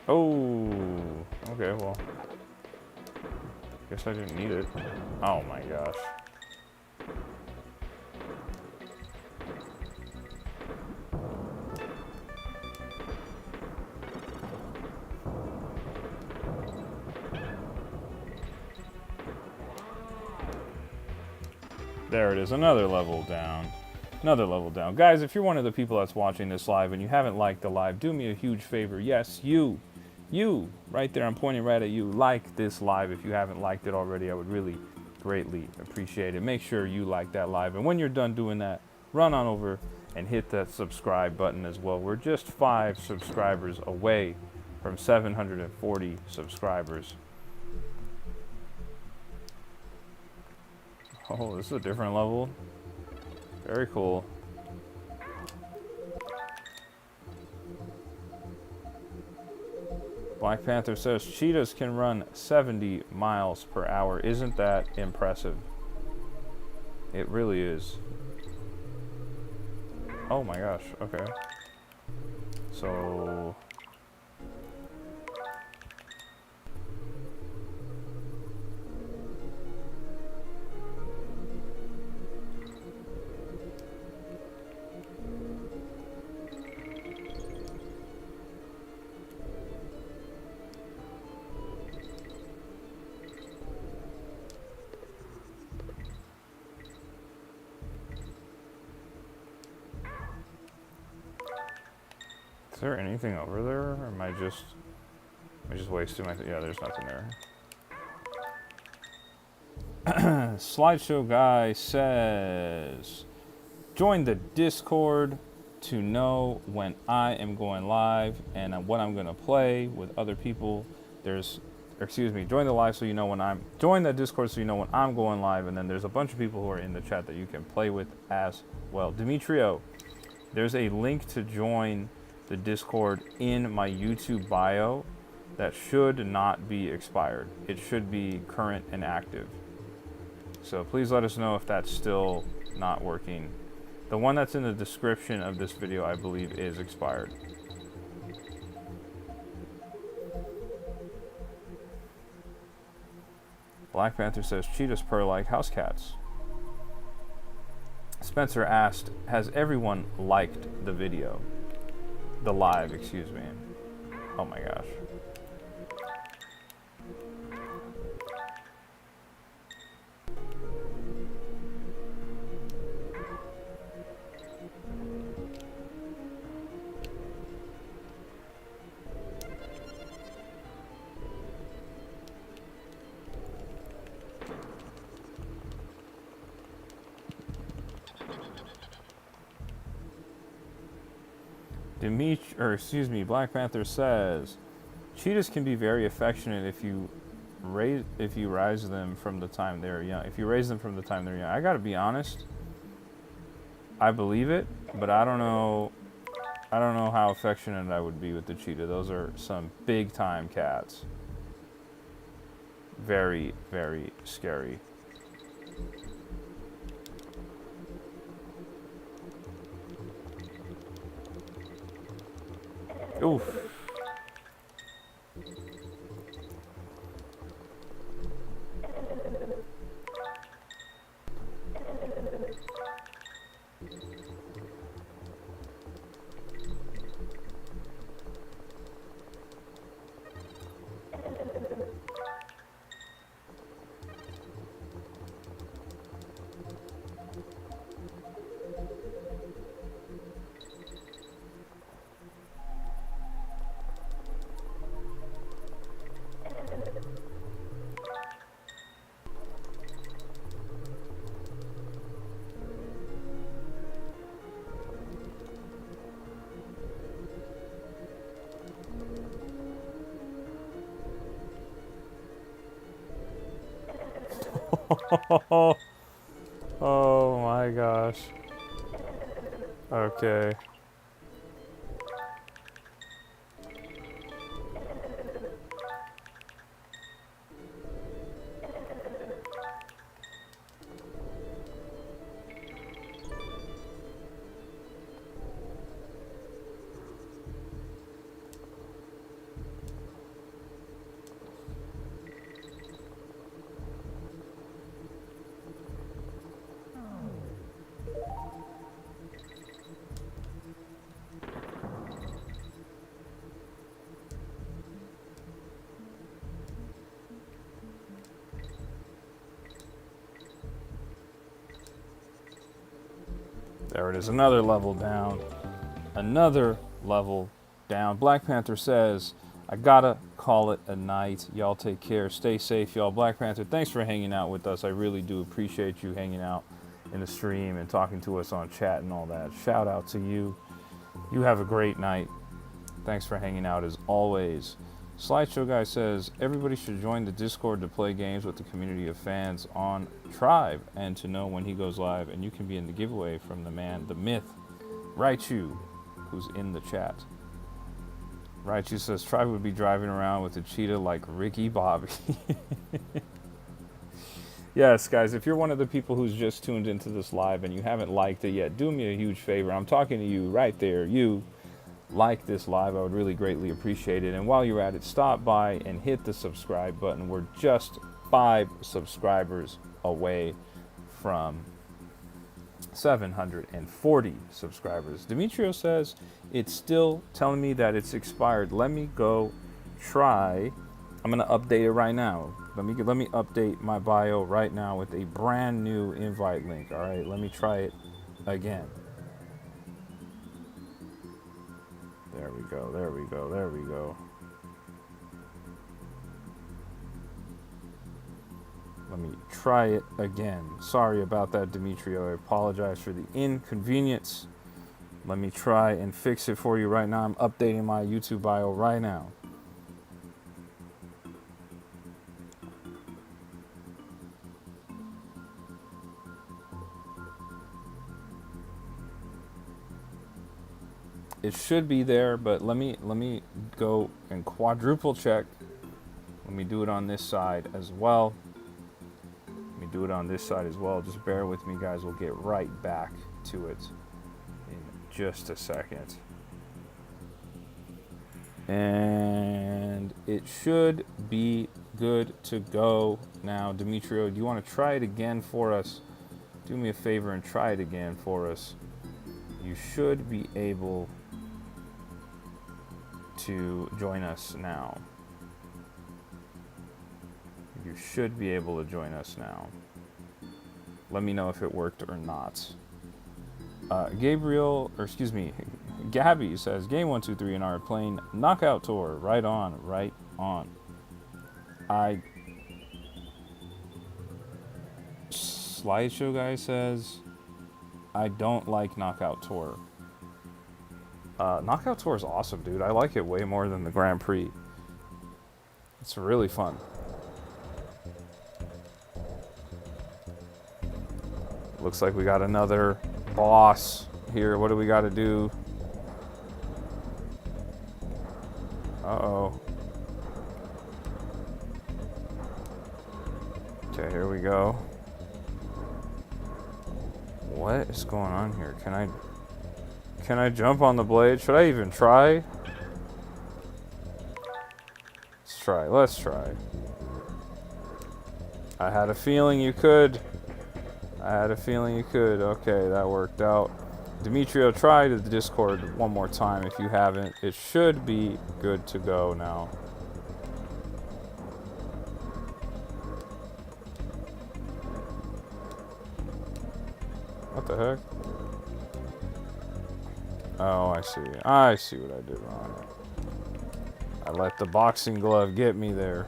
Oh, okay, well, guess I didn't need it. Oh my gosh. There it is, another level down. Another level down. Guys, if you're one of the people that's watching this live and you haven't liked the live, do me a huge favor. Yes, you, right there, I'm pointing right at you. Like this live if you haven't liked it already. I would really greatly appreciate it. Make sure you like that live. And when you're done doing that, run on over and hit that subscribe button as well. We're just 5 subscribers away from 740 subscribers. Oh, this is a different level. Very cool. Black Panther says cheetahs can run 70 miles per hour. Isn't that impressive? It really is. Oh my gosh, okay. So... is there anything over there, or am I just wasting my... Yeah, there's nothing there. Slideshow guy says, join the Discord to know when I am going live and what I'm going to play with other people. Join the live so you know when I'm... Join the Discord so you know when I'm going live, and then there's a bunch of people who are in the chat that you can play with as well. Demetrio, there's a link to join the Discord in my YouTube bio that should not be expired. It should be current and active. So please let us know if that's still not working. The one that's in the description of this video, I believe, is expired. Black Panther says cheetahs purr like house cats. Spencer asked, has everyone liked the video? The live, excuse me. Oh my gosh. Black Panther says, cheetahs can be very affectionate if you raise them from the time they're young. If you raise them from the time they're young, I gotta be honest. I believe it, but I don't know how affectionate I would be with the cheetah. Those are some big time cats. Very, very scary. Oof. Oh my gosh. Okay. There it is, another level down. Another level down. Black Panther says, I gotta call it a night. Y'all take care. Stay safe, y'all. Black Panther, thanks for hanging out with us. I really do appreciate you hanging out in the stream and talking to us on chat and all that. Shout out to you. You have a great night. Thanks for hanging out as always. Slideshow Guy says, everybody should join the Discord to play games with the community of fans on Tribe and to know when he goes live. And you can be in the giveaway from the man, the myth, Raichu, who's in the chat. Raichu says, Tribe would be driving around with a cheetah like Ricky Bobby. Yes, guys, if you're one of the people who's just tuned into this live and you haven't liked it yet, do me a huge favor. I'm talking to you right there. You like this live. I would really greatly appreciate it. And while you're at it, stop by and hit the subscribe button. We're just 5 subscribers away from 740 subscribers. Demetrio says, it's still telling me that it's expired. Let me go try. I'm going to update it right now. Let me update my bio right now with a brand new invite link. All right, let me try it again. There we go, there we go, there we go. Let me try it again. Sorry about that, Demetrio. I apologize for the inconvenience. Let me try and fix it for you right now. I'm updating my YouTube bio right now. It should be there, but let me go and quadruple check. Let me do it on this side as well. Let me do it on this side as well. Just bear with me, guys. We'll get right back to it in just a second. And it should be good to go now. Demetrio, do you want to try it again for us? Do me a favor and try it again for us. You should be able to join us now. You should be able to join us now. Let me know if it worked or not. Gabby says, Game 1, 2, 3 and I are playing Knockout Tour. Right on, right on. Slideshow Guy says, I don't like Knockout Tour. Knockout Tour is awesome, dude. I like it way more than the Grand Prix. It's really fun. Looks like we got another boss here. What do we got to do? Uh-oh. Okay, here we go. What is going on here? Can I jump on the blade? Should I even try? Let's try. I had a feeling you could. Okay, that worked out. Demetrio, try the Discord one more time if you haven't. It should be good to go now. What the heck? Oh, I see. I see what I did wrong. I let the boxing glove get me there.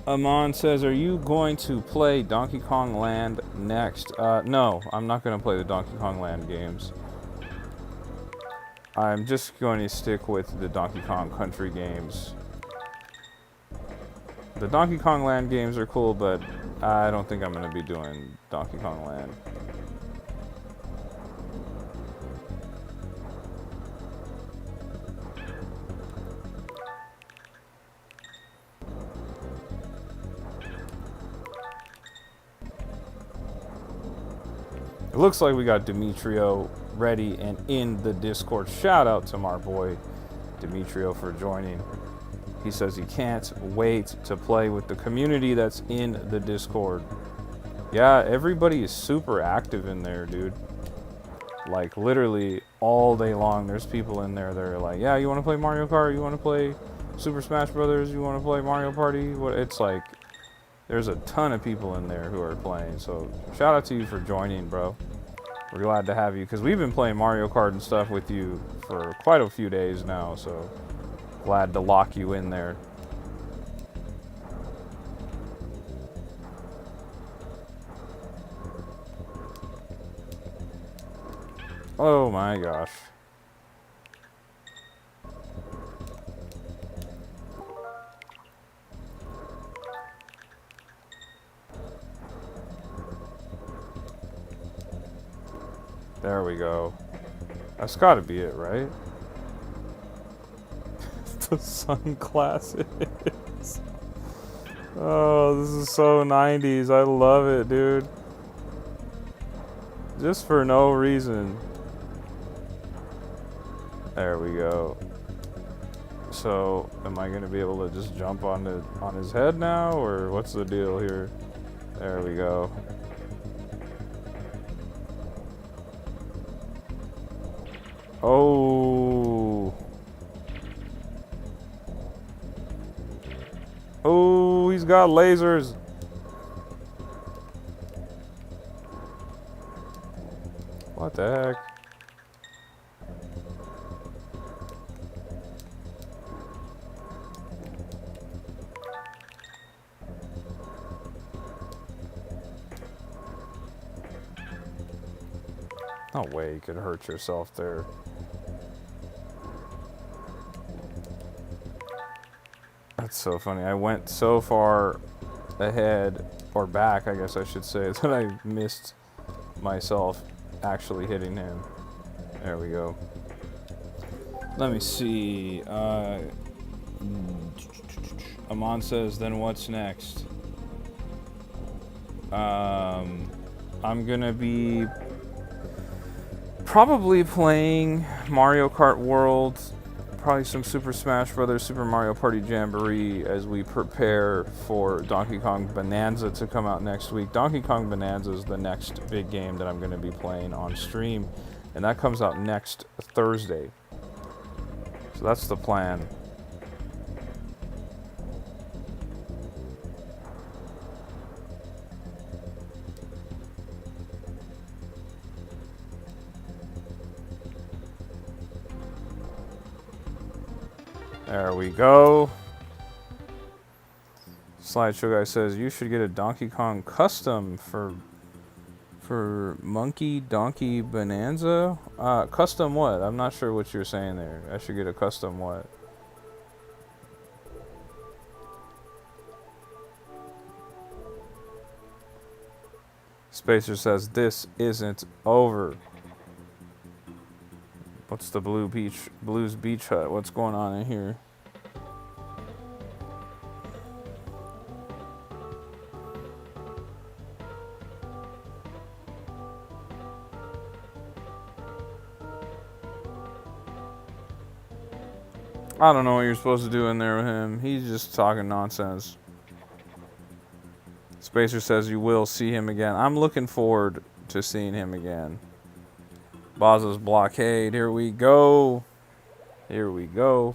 Amon says, are you going to play Donkey Kong Land next? No, I'm not going to play the Donkey Kong Land games. I'm just going to stick with the Donkey Kong Country games. The Donkey Kong Land games are cool, but I don't think I'm going to be doing Donkey Kong Land. It looks like we got Demetrio ready and in the Discord. Shout out to my boy Demetrio for joining. He says he can't wait to play with the community that's in the Discord. Yeah, everybody is super active in there, dude. Like, literally all day long, there's people in there that are like, yeah, you want to play Mario Kart? You want to play Super Smash Brothers? You want to play Mario Party? What? It's like, There's a ton of people in there who are playing, so shout out to you for joining, bro. We're glad to have you, because we've been playing Mario Kart and stuff with you for quite a few days now, so glad to lock you in there. Oh my gosh. There we go. That's gotta be it, right? The sunglasses. Oh, this is so 90s. I love it, dude. Just for no reason. There we go. So, am I gonna be able to just jump on his head now, or what's the deal here? There we go. Oh. Oh, he's got lasers. What the heck? No way you could hurt yourself there. That's so funny. I went so far ahead, or back, I guess I should say, that I missed myself actually hitting him. There we go. Let me see. Amon says, then what's next? I'm gonna be probably playing Mario Kart World, probably some Super Smash Bros. Super Mario Party Jamboree as we prepare for Donkey Kong Bonanza to come out next week. Donkey Kong Bonanza is the next big game that I'm going to be playing on stream, and that comes out next Thursday. So that's the plan. There we go. Slideshow guy says you should get a Donkey Kong custom for Monkey Donkey Bonanza. Custom what? I'm not sure what you're saying there. I should get a custom what? Spacer says this isn't over. What's the Blues Beach Hut? What's going on in here? I don't know what you're supposed to do in there with him. He's just talking nonsense. Spacer says you will see him again. I'm looking forward to seeing him again. Baza's Blockade. Here we go. Here we go.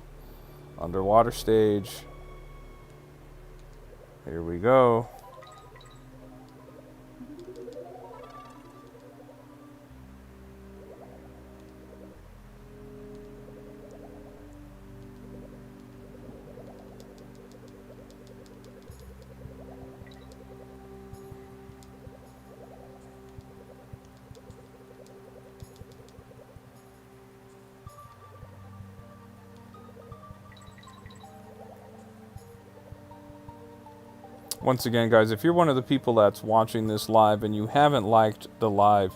Underwater stage. Here we go. Once again, guys, if you're one of the people that's watching this live and you haven't liked the live,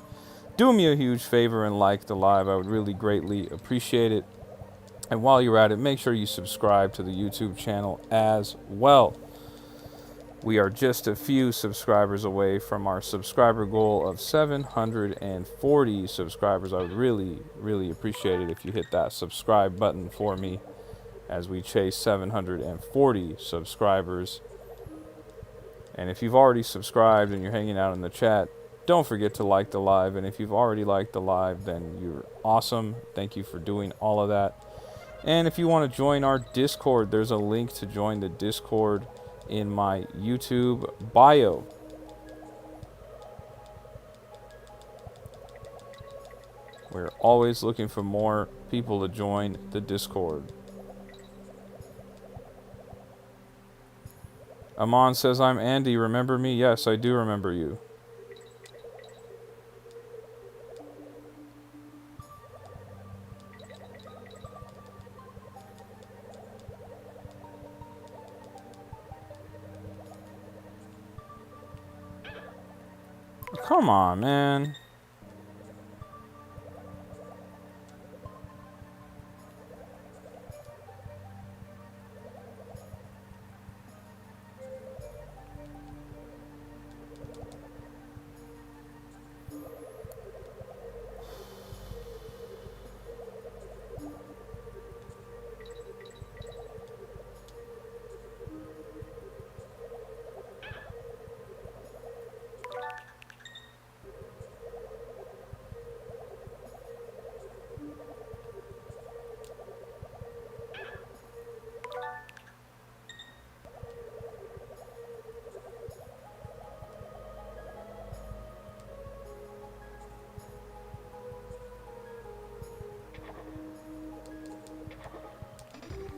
do me a huge favor and like the live. I would really greatly appreciate it. And while you're at it, make sure you subscribe to the YouTube channel as well. We are just a few subscribers away from our subscriber goal of 740 subscribers. I would really, really appreciate it if you hit that subscribe button for me as we chase 740 subscribers. And if you've already subscribed and you're hanging out in the chat, don't forget to like the live. And if you've already liked the live, then you're awesome. Thank you for doing all of that. And if you want to join our Discord, there's a link to join the Discord in my YouTube bio. We're always looking for more people to join the Discord. Amon says, I'm Andy. Remember me? Yes, I do remember you. Come on, man.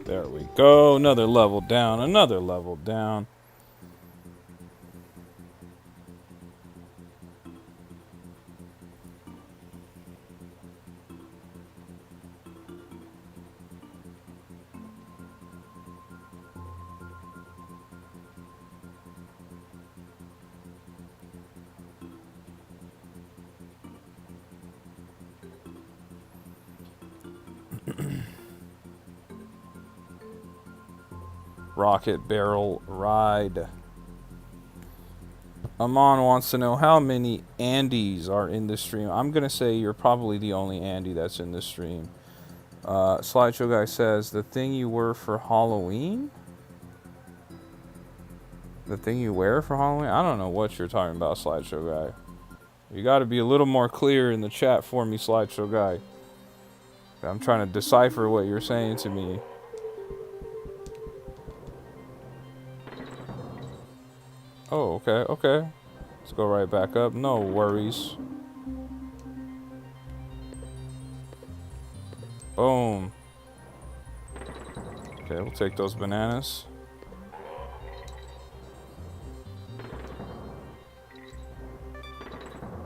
There we go. Another level down. Another level down. Rocket Barrel Ride. Amon wants to know how many Andys are in this stream. I'm going to say you're probably the only Andy that's in this stream. Slideshow Guy says, the thing you were for Halloween? The thing you wear for Halloween? I don't know what you're talking about, Slideshow Guy. You got to be a little more clear in the chat for me, Slideshow Guy. I'm trying to decipher what you're saying to me. Oh, okay, okay. Let's go right back up. No worries. Boom. Okay, we'll take those bananas.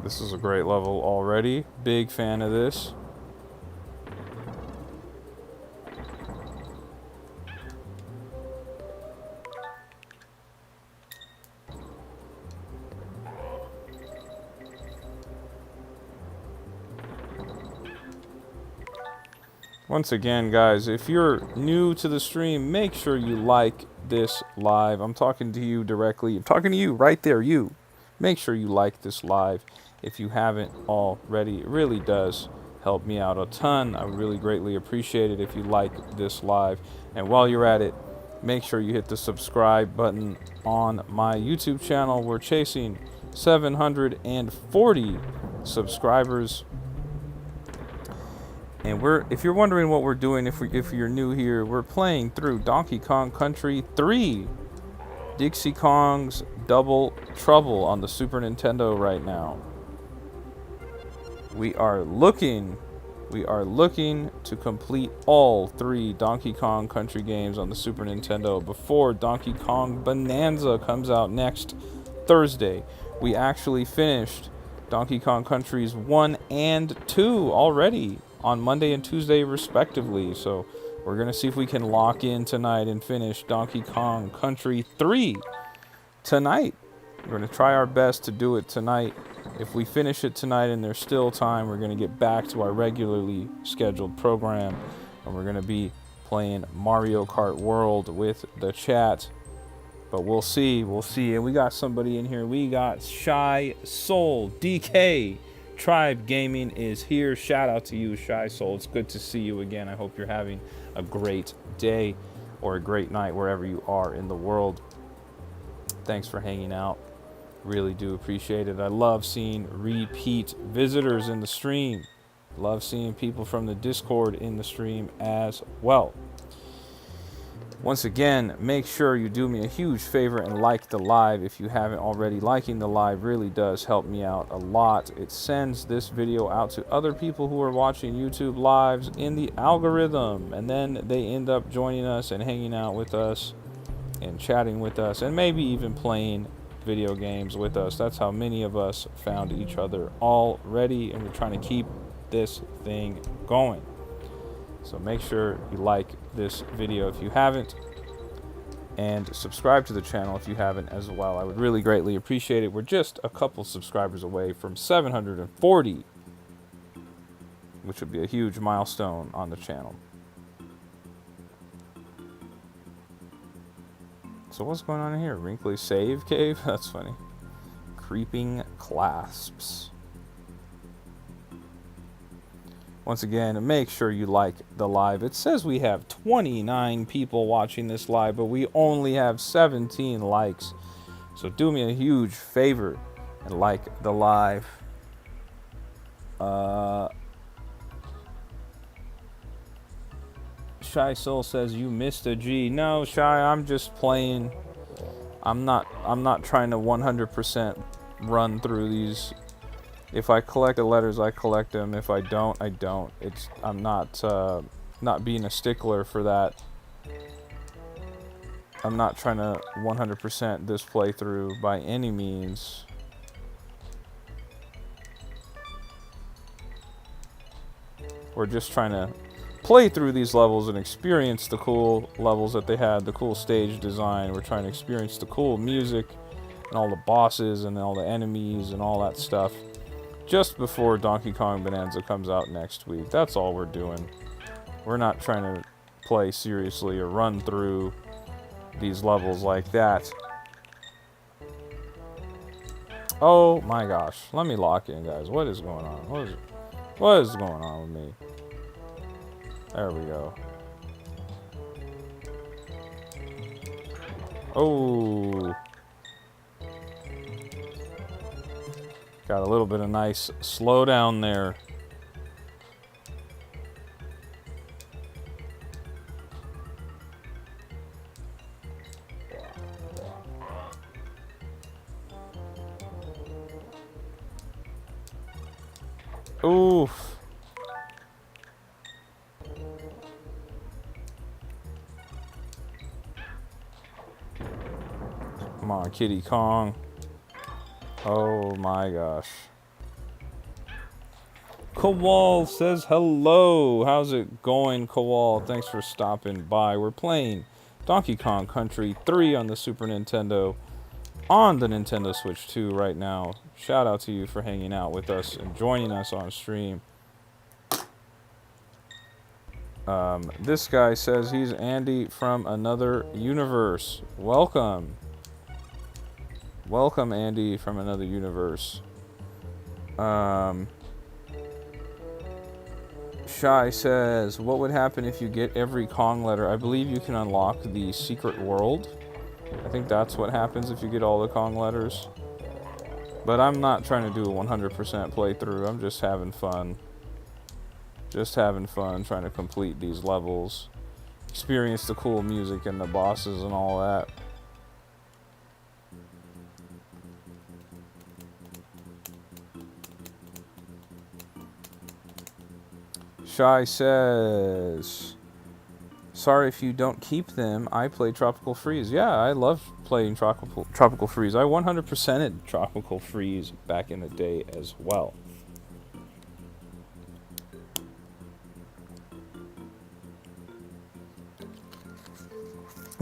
This is a great level already. Big fan of this. Once again, guys, if you're new to the stream, make sure you like this live. I'm talking to you directly. I'm talking to you right there, you. Make sure you like this live if you haven't already. It really does help me out a ton. I really greatly appreciate it if you like this live. And while you're at it, make sure you hit the subscribe button on my YouTube channel. We're chasing 740 subscribers. And if you're wondering what we're doing, if you're new here, we're playing through Donkey Kong Country 3, Dixie Kong's Double Trouble on the Super Nintendo right now. We are looking to complete all 3 Donkey Kong Country games on the Super Nintendo before Donkey Kong Bonanza comes out next Thursday. We actually finished Donkey Kong Countries 1 and 2 already on Monday and Tuesday respectively, so we're gonna see if we can lock in tonight and finish Donkey Kong Country 3 tonight. We're gonna try our best to do it tonight. If we finish it tonight and there's still time, we're gonna get back to our regularly scheduled program, and we're gonna be playing Mario Kart World with the chat. But we'll see. And we got somebody in here. We got Shy Soul DK. Tribe Gaming is here. Shout out to you, Shy Soul. It's good to see you again. I hope you're having a great day or a great night wherever you are in the world. Thanks for hanging out. Really do appreciate it. I love seeing repeat visitors in the stream. Love seeing people from the Discord in the stream as well. Once again, make sure you do me a huge favor and like the live if you haven't already. Liking the live really does help me out a lot. It sends this video out to other people who are watching YouTube lives in the algorithm, and then they end up joining us and hanging out with us and chatting with us and maybe even playing video games with us. That's how many of us found each other already, and we're trying to keep this thing going. So make sure you like this video if you haven't, and subscribe to the channel if you haven't as well. I would really greatly appreciate it. We're just a couple subscribers away from 740, which would be a huge milestone on the channel. So what's going on in here? Wrinkly save cave? That's funny. Creeping clasps. Once again, make sure you like the live. It says we have 29 people watching this live, but we only have 17 likes. So do me a huge favor and like the live. Shy Soul says you missed a G. No, Shy, I'm just playing. I'm not trying to 100% run through these. If I collect the letters, I collect them. If I don't, I don't. I'm not being a stickler for that. I'm not trying to 100% this playthrough by any means. We're just trying to play through these levels and experience the cool levels that they had, the cool stage design. We're trying to experience the cool music and all the bosses and all the enemies and all that stuff just before Donkey Kong Bonanza comes out next week. That's all we're doing. We're not trying to play seriously or run through these levels like that. Oh my gosh. Let me lock in, guys. What is going on? What is going on with me? There we go. Oh. Got a little bit of nice slowdown there. Oof. Come on, Kitty Kong. Oh my gosh. Kowal says hello. How's it going, Kowal? Thanks for stopping by. We're playing Donkey Kong Country 3 on the Super Nintendo on the Nintendo Switch 2 right now. Shout out to you for hanging out with us and joining us on stream. This guy says he's Andy from another universe. Welcome. Welcome, Andy, from another universe. Shy says, what would happen if you get every Kong letter? I believe you can unlock the secret world. I think that's what happens if you get all the Kong letters. But I'm not trying to do a 100% playthrough. I'm just having fun. Just having fun trying to complete these levels. Experience the cool music and the bosses and all that. Shy says, sorry if you don't keep them. I play Tropical Freeze. Yeah, I love playing Tropical Freeze. I 100%ed Tropical Freeze back in the day as well.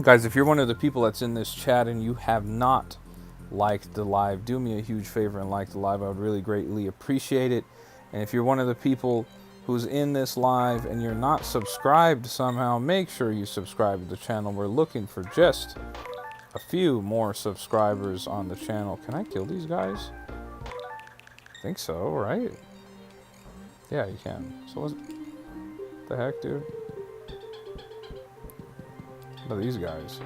Guys, if you're one of the people that's in this chat and you have not liked the live, do me a huge favor and like the live. I would really greatly appreciate it. And if you're one of the people who's in this live and you're not subscribed somehow, make sure you subscribe to the channel. We're looking for just a few more subscribers on the channel. Can I kill these guys? I think so, right? Yeah, you can. So what the heck, dude? What are these guys?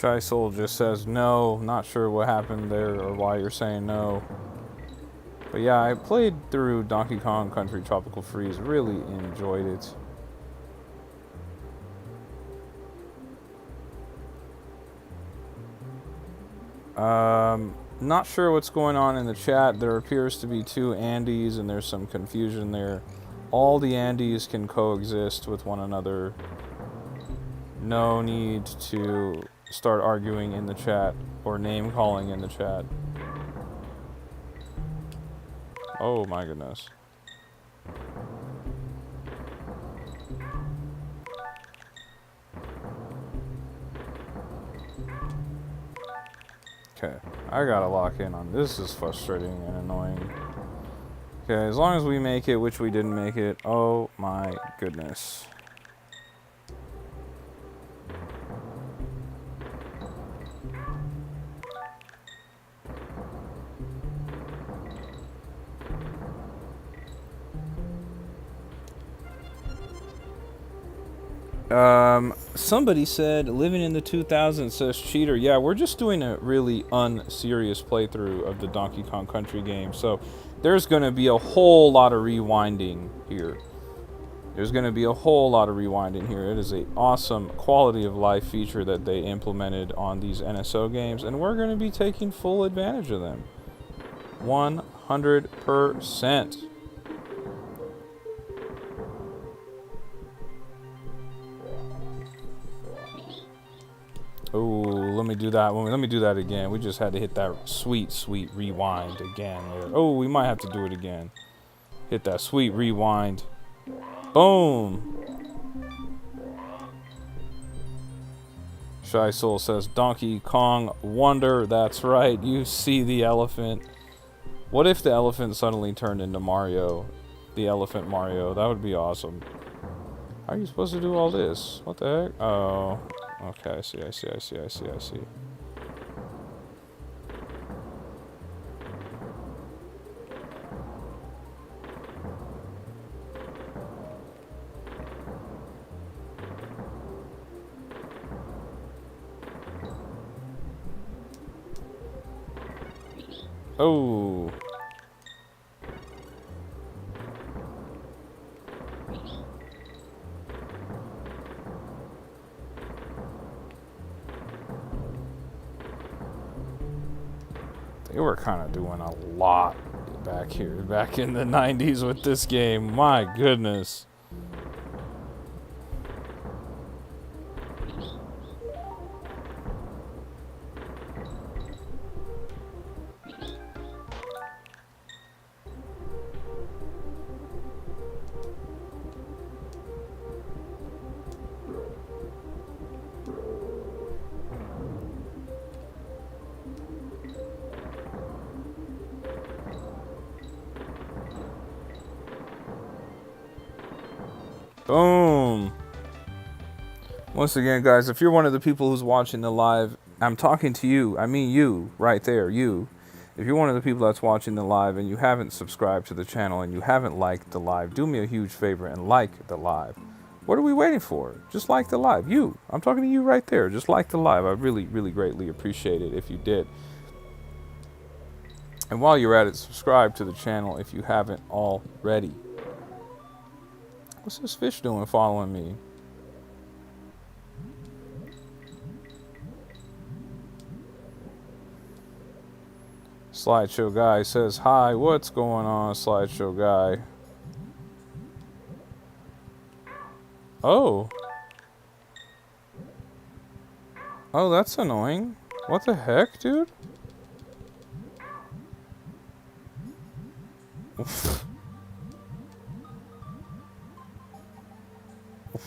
Shy Soul just says no. Not sure what happened there or why you're saying no. But yeah, I played through Donkey Kong Country Tropical Freeze. Really enjoyed it. Not sure what's going on in the chat. There appears to be two Andys and there's some confusion there. All the Andys can coexist with one another. No need to start arguing in the chat or name calling in the chat. Oh my goodness. Okay, I gotta lock in on this. Is frustrating and annoying. Okay, as long as we make it, which we didn't make it. Oh my goodness. Somebody said living in the 2000s says cheater. Yeah, we're just doing a really unserious playthrough of the Donkey Kong Country game. So there's going to be a whole lot of rewinding here. There's going to be a whole lot of rewinding here. It is an awesome quality of life feature that they implemented on these NSO games, and we're going to be taking full advantage of them. 100%. Oh, let me do that. Let me do that again. We just had to hit that sweet, sweet rewind again. Oh, we might have to do it again. Hit that sweet rewind. Boom. Shy Soul says Donkey Kong Wonder. That's right. You see the elephant. What if the elephant suddenly turned into Mario? The elephant Mario. That would be awesome. How are you supposed to do all this? What the heck? Oh. Okay, I see. Oh. They were kind of doing a lot back in the 90s with this game. My goodness. Boom. Once again, guys, if you're one of the people who's watching the live, I'm talking to you. I mean you, right there, you. If you're one of the people that's watching the live and you haven't subscribed to the channel and you haven't liked the live, do me a huge favor and like the live. What are we waiting for? Just like the live. You. I'm talking to you right there. Just like the live. I really, really greatly appreciate it if you did. And while you're at it, subscribe to the channel if you haven't already. What's this fish doing following me? Slideshow Guy says, hi, what's going on, Slideshow Guy? Oh. Oh, that's annoying. What the heck, dude?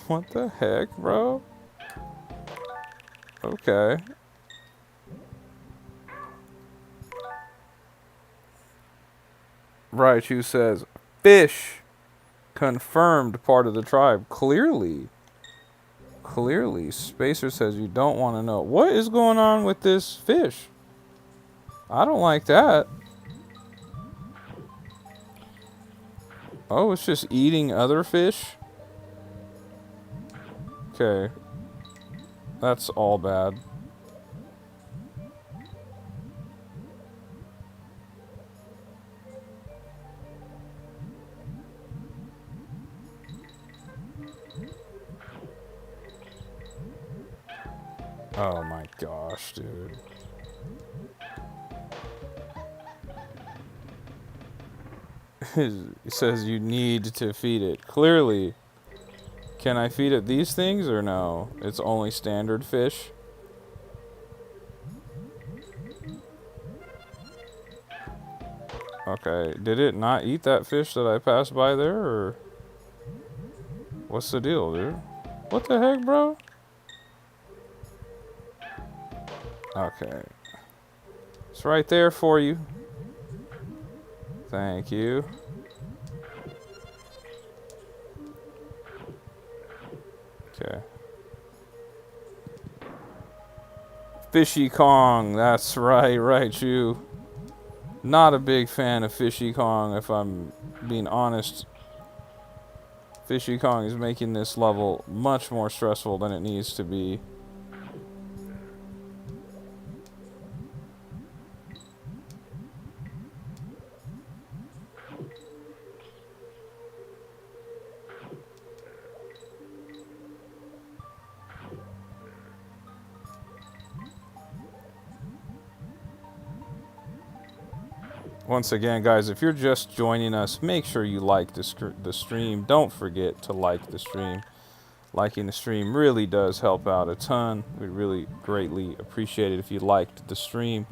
What the heck, bro? Okay. Raichu says, fish. Confirmed part of the tribe. Clearly. Clearly. Spacer says you don't want to know. What is going on with this fish? I don't like that. Oh, it's just eating other fish? Okay. That's all bad. Oh my gosh, dude. It says you need to feed it. Clearly. Can I feed it these things or no? It's only standard fish. Okay. Did it not eat that fish that I passed by there, or what's the deal, dude? What the heck, bro? Okay. It's right there for you. Thank you. Okay. Fishy Kong. That's right, you. Not a big fan of Fishy Kong, if I'm being honest. Fishy Kong is making this level much more stressful than it needs to be. Once again, guys, if you're just joining us, make sure you like the stream. Don't forget to like the stream. Liking the stream really does help out a ton. We'd really greatly appreciate it if you liked the stream.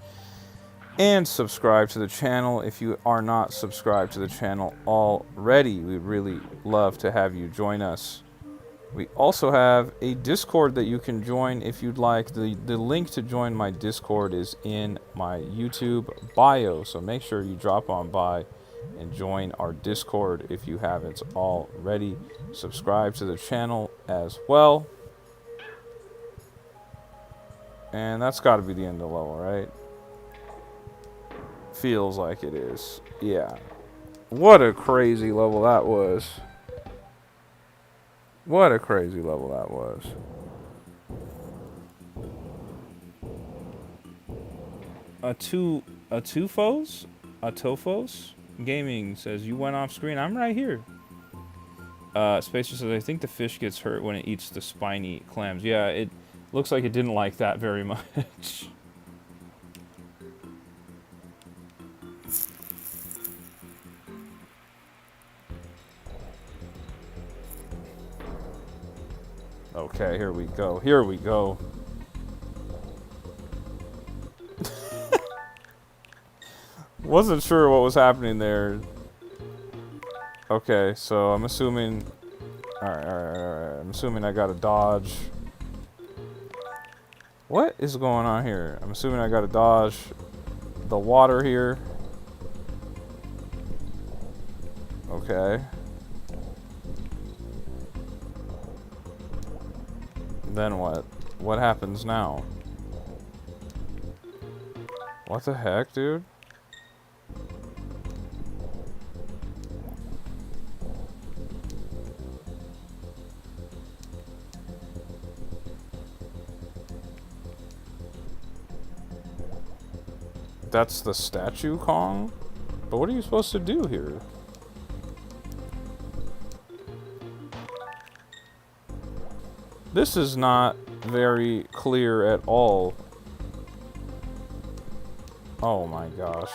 And subscribe to the channel if you are not subscribed to the channel already. We'd really love to have you join us. We also have a Discord that you can join if you'd like. The link to join my Discord is in my YouTube bio, so make sure you drop on by and join our Discord if you haven't already. Subscribe to the channel as well. And that's got to be the end of the level, right? Feels like it is. Yeah. What a crazy level that was. What a crazy level that was. A Tofos Gaming says you went off screen. I'm right here. Spacer says I think the fish gets hurt when it eats the spiny clams. Yeah, it looks like it didn't like that very much. Okay, here we go. Here we go. Wasn't sure what was happening there. Okay, so I'm assuming... Alright. I'm assuming I gotta dodge. What is going on here? I'm assuming I gotta dodge the water here. Okay. Then what? What happens now? What the heck, dude? That's the statue Kong? But what are you supposed to do here? This is not very clear at all. Oh my gosh.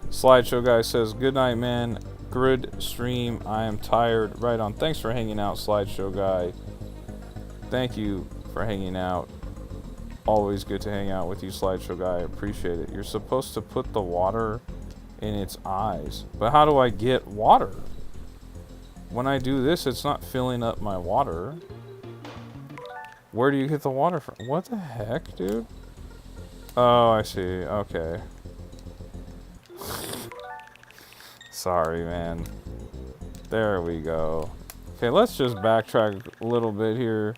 Slideshow guy says, good night, man. Good stream. I am tired. Right on. Thanks for hanging out, Slideshow guy. Thank you for hanging out. Always good to hang out with you, Slideshow guy. I appreciate it. You're supposed to put the water in its eyes. But how do I get water? When I do this, it's not filling up my water. Where do you get the water from? What the heck, dude? Oh, I see. Okay. Sorry, man. There we go. Okay, let's just backtrack a little bit here.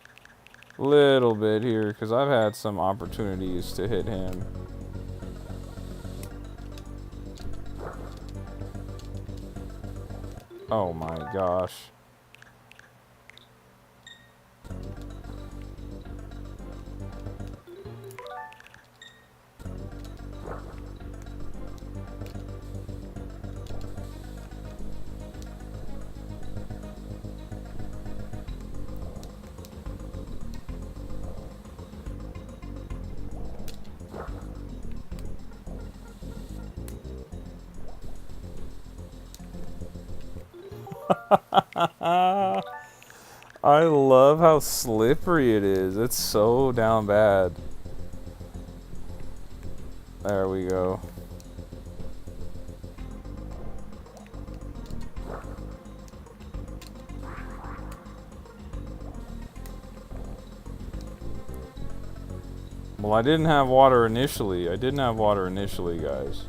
Because I've had some opportunities to hit him. Oh my gosh. I love how slippery it is. It's so down bad. There we go. Well, I didn't have water initially. I didn't have water initially, guys.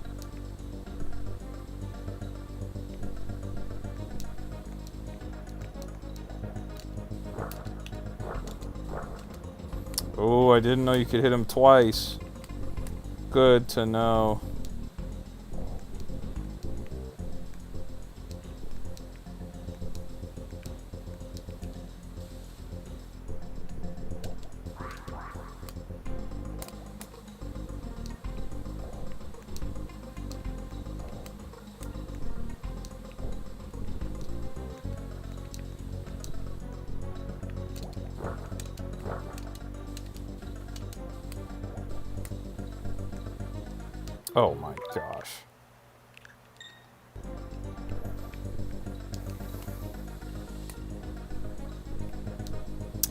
Oh, I didn't know you could hit him twice. Good to know. Oh my gosh.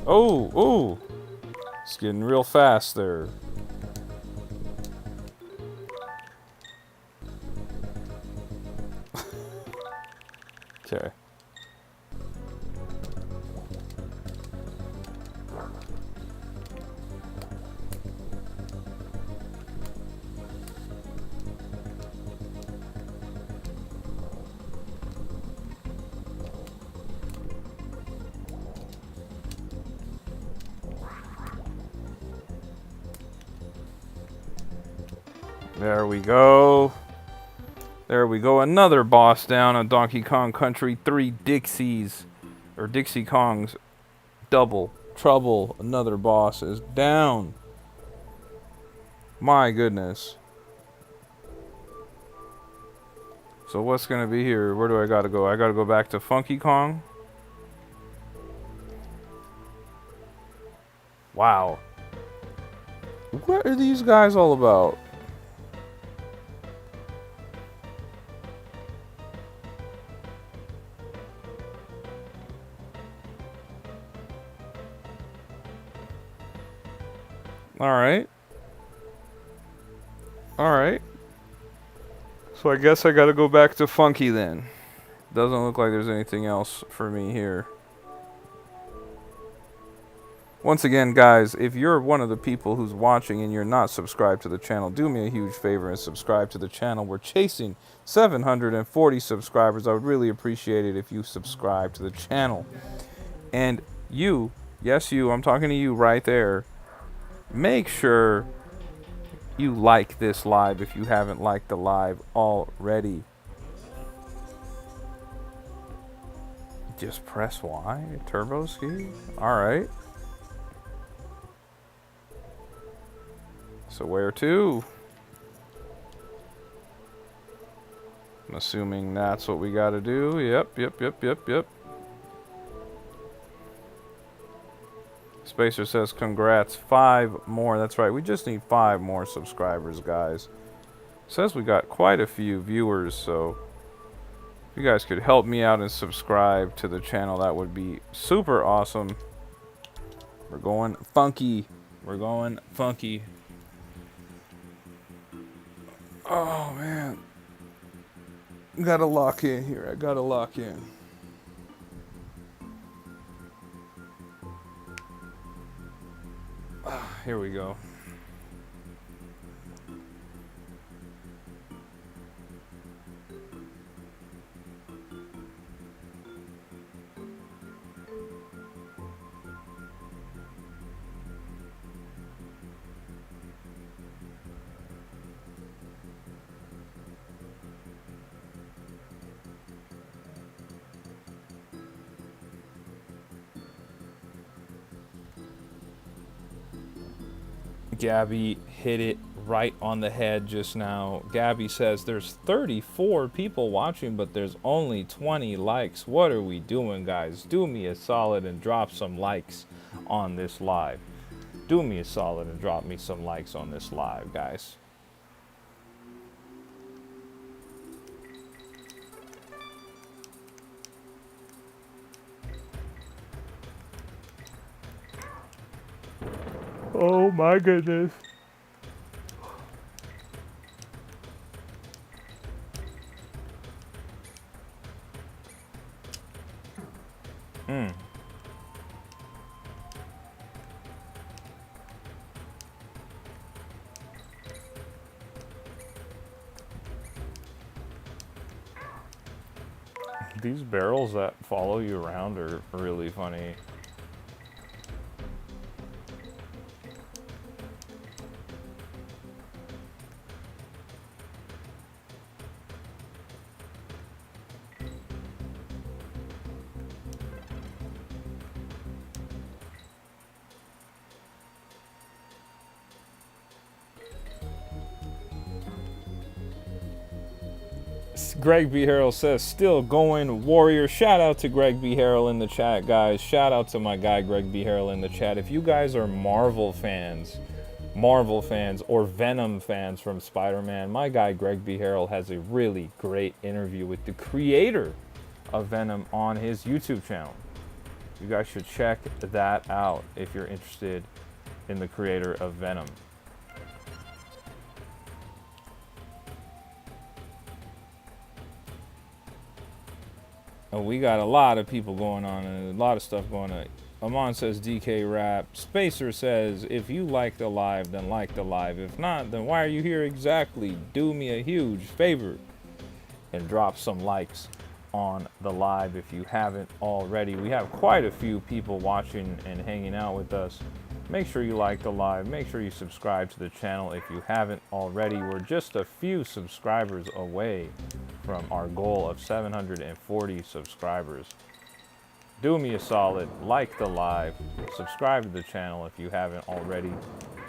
Oh, oh. It's getting real fast there. Okay. There we go. There we go. Another boss down on Donkey Kong Country 3 Dixies. Or Dixie Kongs. Double trouble. Another boss is down. My goodness. So what's going to be here? Where do I got to go? I got to go back to Funky Kong. Wow. What are these guys all about? Alright. Alright. So I guess I gotta go back to Funky then. Doesn't look like there's anything else for me here. Once again, guys, if you're one of the people who's watching and you're not subscribed to the channel, do me a huge favor and subscribe to the channel. We're chasing 740 subscribers. I would really appreciate it if you subscribe to the channel. And you, yes you, I'm talking to you right there. Make sure you like this live if you haven't liked the live already. Just press Y, turbo ski. Alright. So where to? I'm assuming that's what we gotta do. Yep. Spacer says congrats, 5 more. That's right, we just need 5 more subscribers, guys. Says we got quite a few viewers, so if you guys could help me out and subscribe to the channel, that would be super awesome. We're going funky. We're going funky. Oh man, gotta lock in here. I gotta lock in. Here we go. Gabby hit it right on the head just now. Gabby says there's 34 people watching, but there's only 20 likes. What are we doing, guys? Do me a solid and drop some likes on this live. Do me a solid and drop me some likes on this live, guys. Oh my goodness. Hmm. These barrels that follow you around are really funny. Greg B. Harrell says, still going, Warrior. Shout out to Greg B. Harrell in the chat, guys. Shout out to my guy, Greg B. Harrell in the chat. If you guys are Marvel fans, or Venom fans from Spider-Man, my guy, Greg B. Harrell, has a really great interview with the creator of Venom on his YouTube channel. You guys should check that out if you're interested in the creator of Venom. Oh, we got a lot of people going on and a lot of stuff going on. Amon says DK rap. Spacer says, if you like the live, then like the live. If not, then why are you here exactly? Do me a huge favor and drop some likes on the live if you haven't already. We have quite a few people watching and hanging out with us. Make sure you like the live. Make sure you subscribe to the channel if you haven't already. We're just a few subscribers away from our goal of 740 subscribers. Do me a solid, like the live, subscribe to the channel if you haven't already.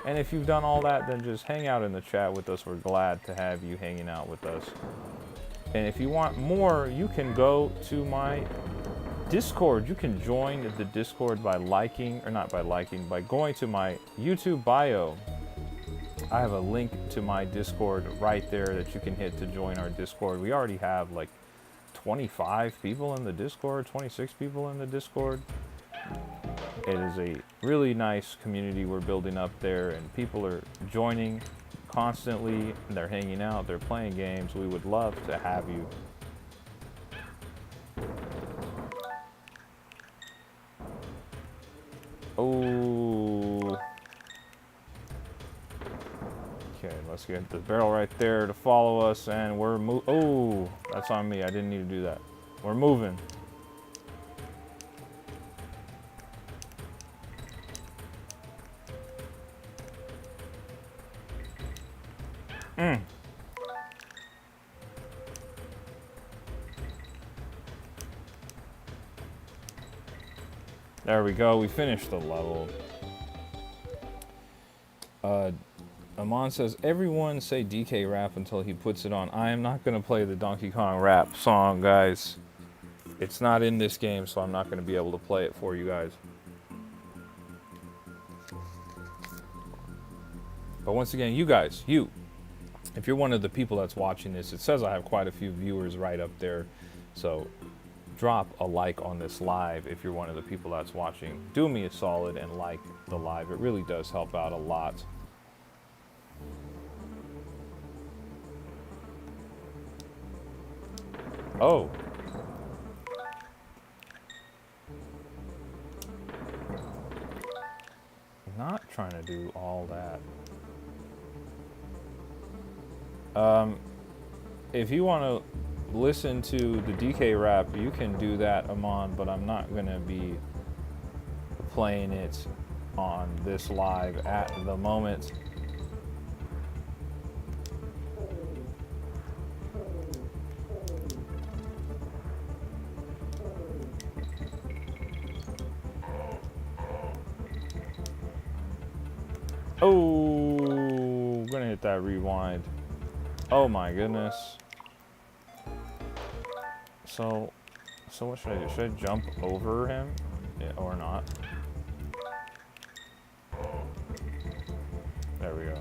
And if you've done all that, then just hang out in the chat with us. We're glad to have you hanging out with us. And if you want more, you can go to my Discord. You can join the Discord by liking, or not by liking, by going to my YouTube bio. I have a link to my Discord right there that you can hit to join our Discord. We already have like 25 people in the Discord, 26 people in the Discord. It is a really nice community we're building up there, and people are joining constantly. They're hanging out, they're playing games. We would love to have you. Oh. Okay, let's get the barrel right there to follow us, and we're oh, that's on me. I didn't need to do that. We're moving. There we go. We finished the level. Amon says, everyone say DK rap until he puts it on. I am not going to play the Donkey Kong rap song, guys. It's not in this game, so I'm not going to be able to play it for you guys. But once again, you guys, if you're one of the people that's watching this, it says I have quite a few viewers right up there. So drop a like on this live if you're one of the people that's watching. Do me a solid and like the live. It really does help out a lot. Oh. Not trying to do all that. If you want to listen to the DK rap, you can do that, Amon, but I'm not going to be playing it on this live at the moment. Oh, gonna hit that rewind. Oh my goodness. So what should I do? Should I jump over him or not? There we go.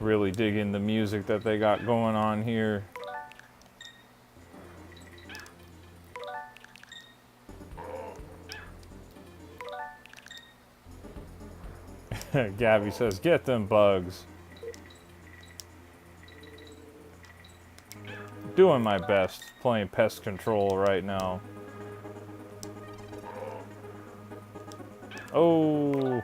Really digging the music that they got going on here. Gabby says, get them bugs. Doing my best playing pest control right now. Oh.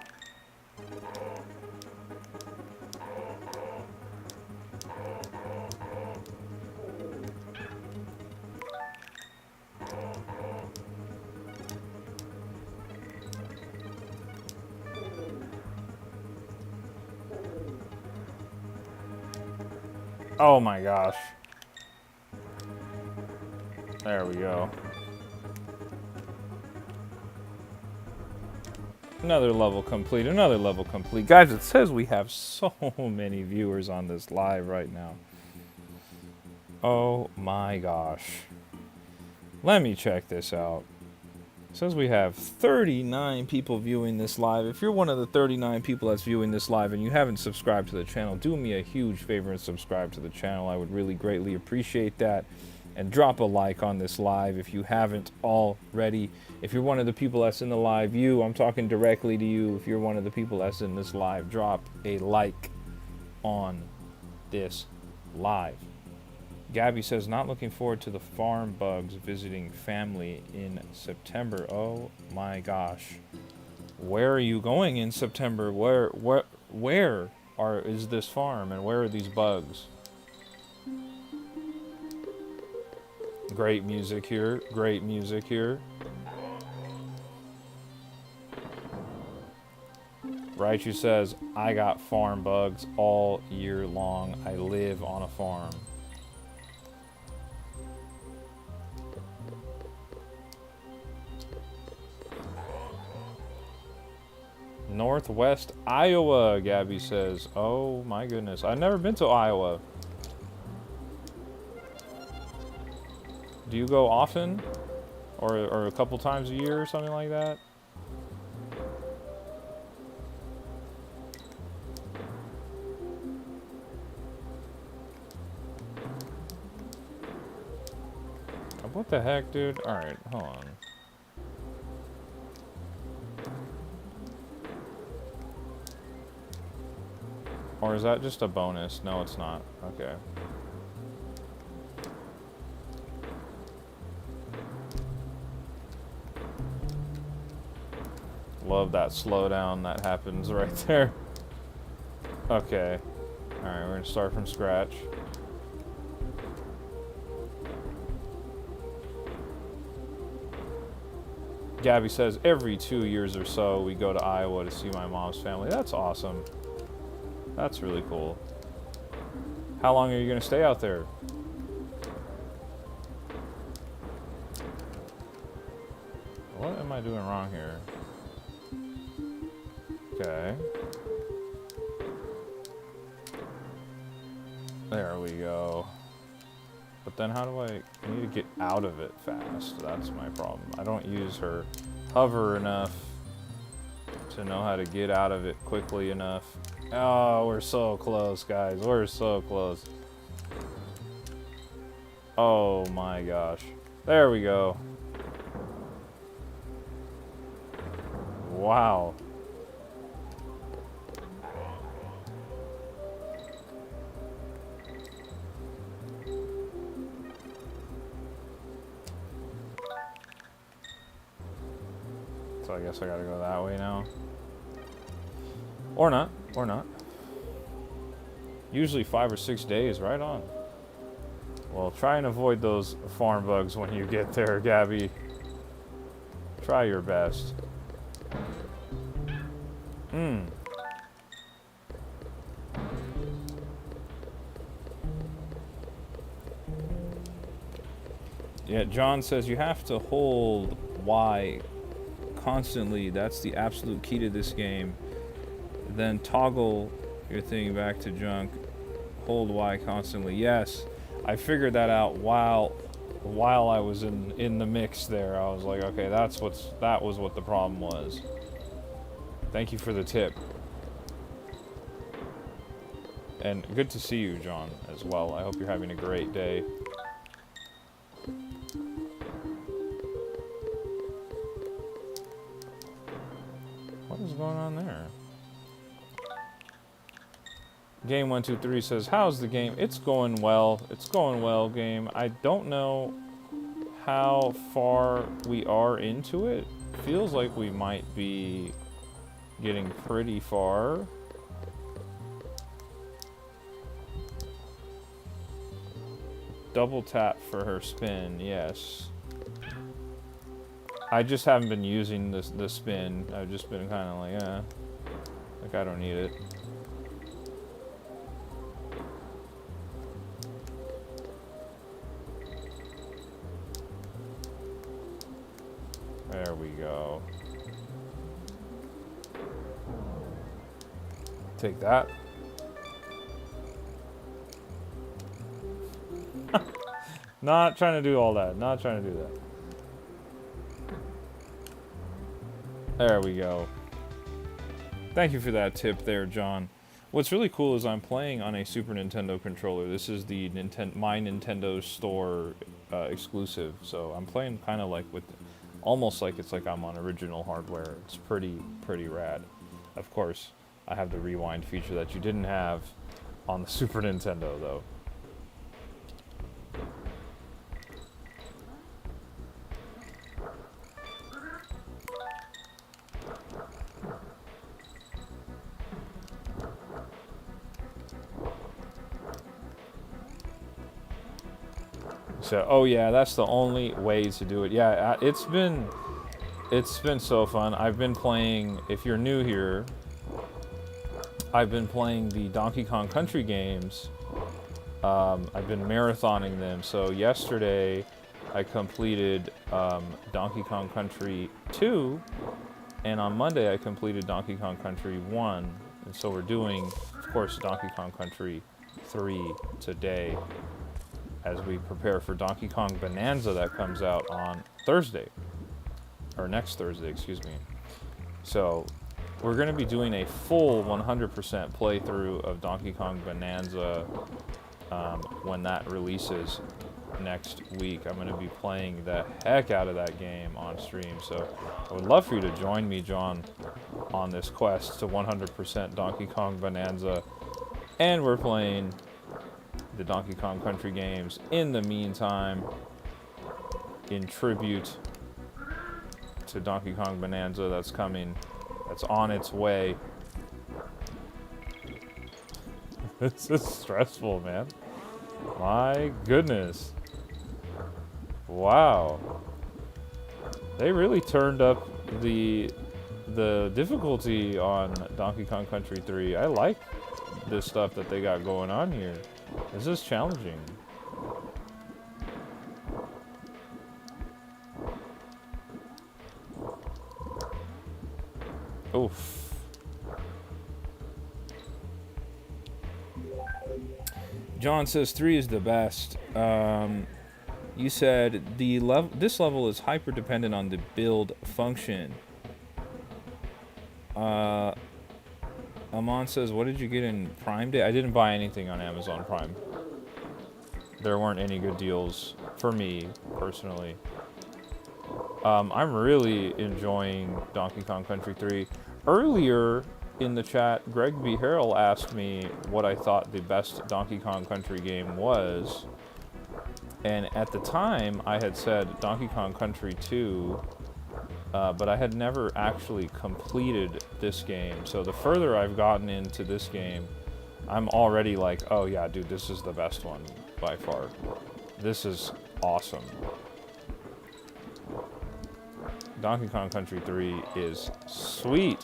Oh my gosh. There we go. Another level complete, another level complete. Guys, it says we have so many viewers on this live right now. Oh my gosh. Let me check this out. It says we have 39 people viewing this live. If you're one of the 39 people that's viewing this live and you haven't subscribed to the channel, do me a huge favor and subscribe to the channel. I would really greatly appreciate that. And drop a like on this live if you haven't already. If you're one of the people that's in the live, I'm talking directly to you. If you're one of the people that's in this live, drop a like on this live. Gabby says, not looking forward to the farm bugs visiting family in September. Oh my gosh. Where are you going in September? Where is this farm and where are these bugs? Great music here. Great music here. Raichu says, I got farm bugs all year long. I live on a farm. Northwest Iowa, Gabby says. Oh my goodness. I've never been to Iowa. Do you go often? Or a couple times a year or something like that? What the heck, dude? Alright, hold on. Or is that just a bonus? No, it's not. Okay. Love that slowdown that happens right there. Okay. Alright, we're gonna start from scratch. Gabby says, every 2 years or so we go to Iowa to see my mom's family. That's awesome. That's really cool. How long are you gonna stay out there? What am I doing wrong here? Okay. There we go. But then how do I need to get out of it fast? That's my problem. I don't use her hover enough to know how to get out of it quickly enough. Oh, we're so close, guys. We're so close. Oh my gosh. There we go. Wow. So I guess I gotta go that way now. Or not. Or not. Usually 5 or 6 days, right on. Well, try and avoid those farm bugs when you get there, Gabby. Try your best. Yeah, John says you have to hold Y constantly. That's the absolute key to this game. Then toggle your thing back to junk. Hold Y constantly. Yes, I figured that out while I was in the mix there. I was like, okay, that was what the problem was. Thank you for the tip. And good to see you, John, as well. I hope you're having a great day. What is going on there? Game 123 says, how's the game? It's going well. It's going well, game. I don't know how far we are into it. Feels like we might be getting pretty far. Double tap for her spin, yes. I just haven't been using the spin. I've just been kind of like I don't need it. There we go. Take that. Not trying to do all that. Not trying to do that. There we go. Thank you for that tip there, John. What's really cool is I'm playing on a Super Nintendo controller. This is the My Nintendo Store exclusive. So I'm playing kind of like with, almost like it's like I'm on original hardware. It's pretty rad. Of course, I have the rewind feature that you didn't have on the Super Nintendo, though. So, oh yeah, that's the only way to do it. Yeah, it's been so fun. I've been playing, if you're new here, I've been playing the Donkey Kong Country games. I've been marathoning them. So yesterday, I completed Donkey Kong Country 2, and on Monday I completed Donkey Kong Country 1. And so we're doing, of course, Donkey Kong Country 3 today, as we prepare for Donkey Kong Bonanza that comes out on Thursday, or next Thursday, excuse me. So we're going to be doing a full 100% playthrough of Donkey Kong Bonanza when that releases next week. I'm going to be playing the heck out of that game on stream, so I would love for you to join me, John, on this quest to 100% Donkey Kong Bonanza. And we're playing the Donkey Kong Country games in the meantime, in tribute to Donkey Kong Bonanza that's coming, that's on its way. This is stressful, man. My goodness. Wow. They really turned up the difficulty on Donkey Kong Country 3. I like this stuff that they got going on here. This is challenging. Oof. John says 3 is the best. You said this level is hyper dependent on the build function. Amon says, what did you get in Prime Day? I didn't buy anything on Amazon Prime. There weren't any good deals for me, personally. I'm really enjoying Donkey Kong Country 3. Earlier in the chat, Greg B. Harrell asked me what I thought the best Donkey Kong Country game was. And at the time, I had said Donkey Kong Country 2, but I had never actually completed this game. So the further I've gotten into this game, I'm already like, oh yeah, dude, this is the best one by far. This is awesome. Donkey Kong Country 3 is sweet.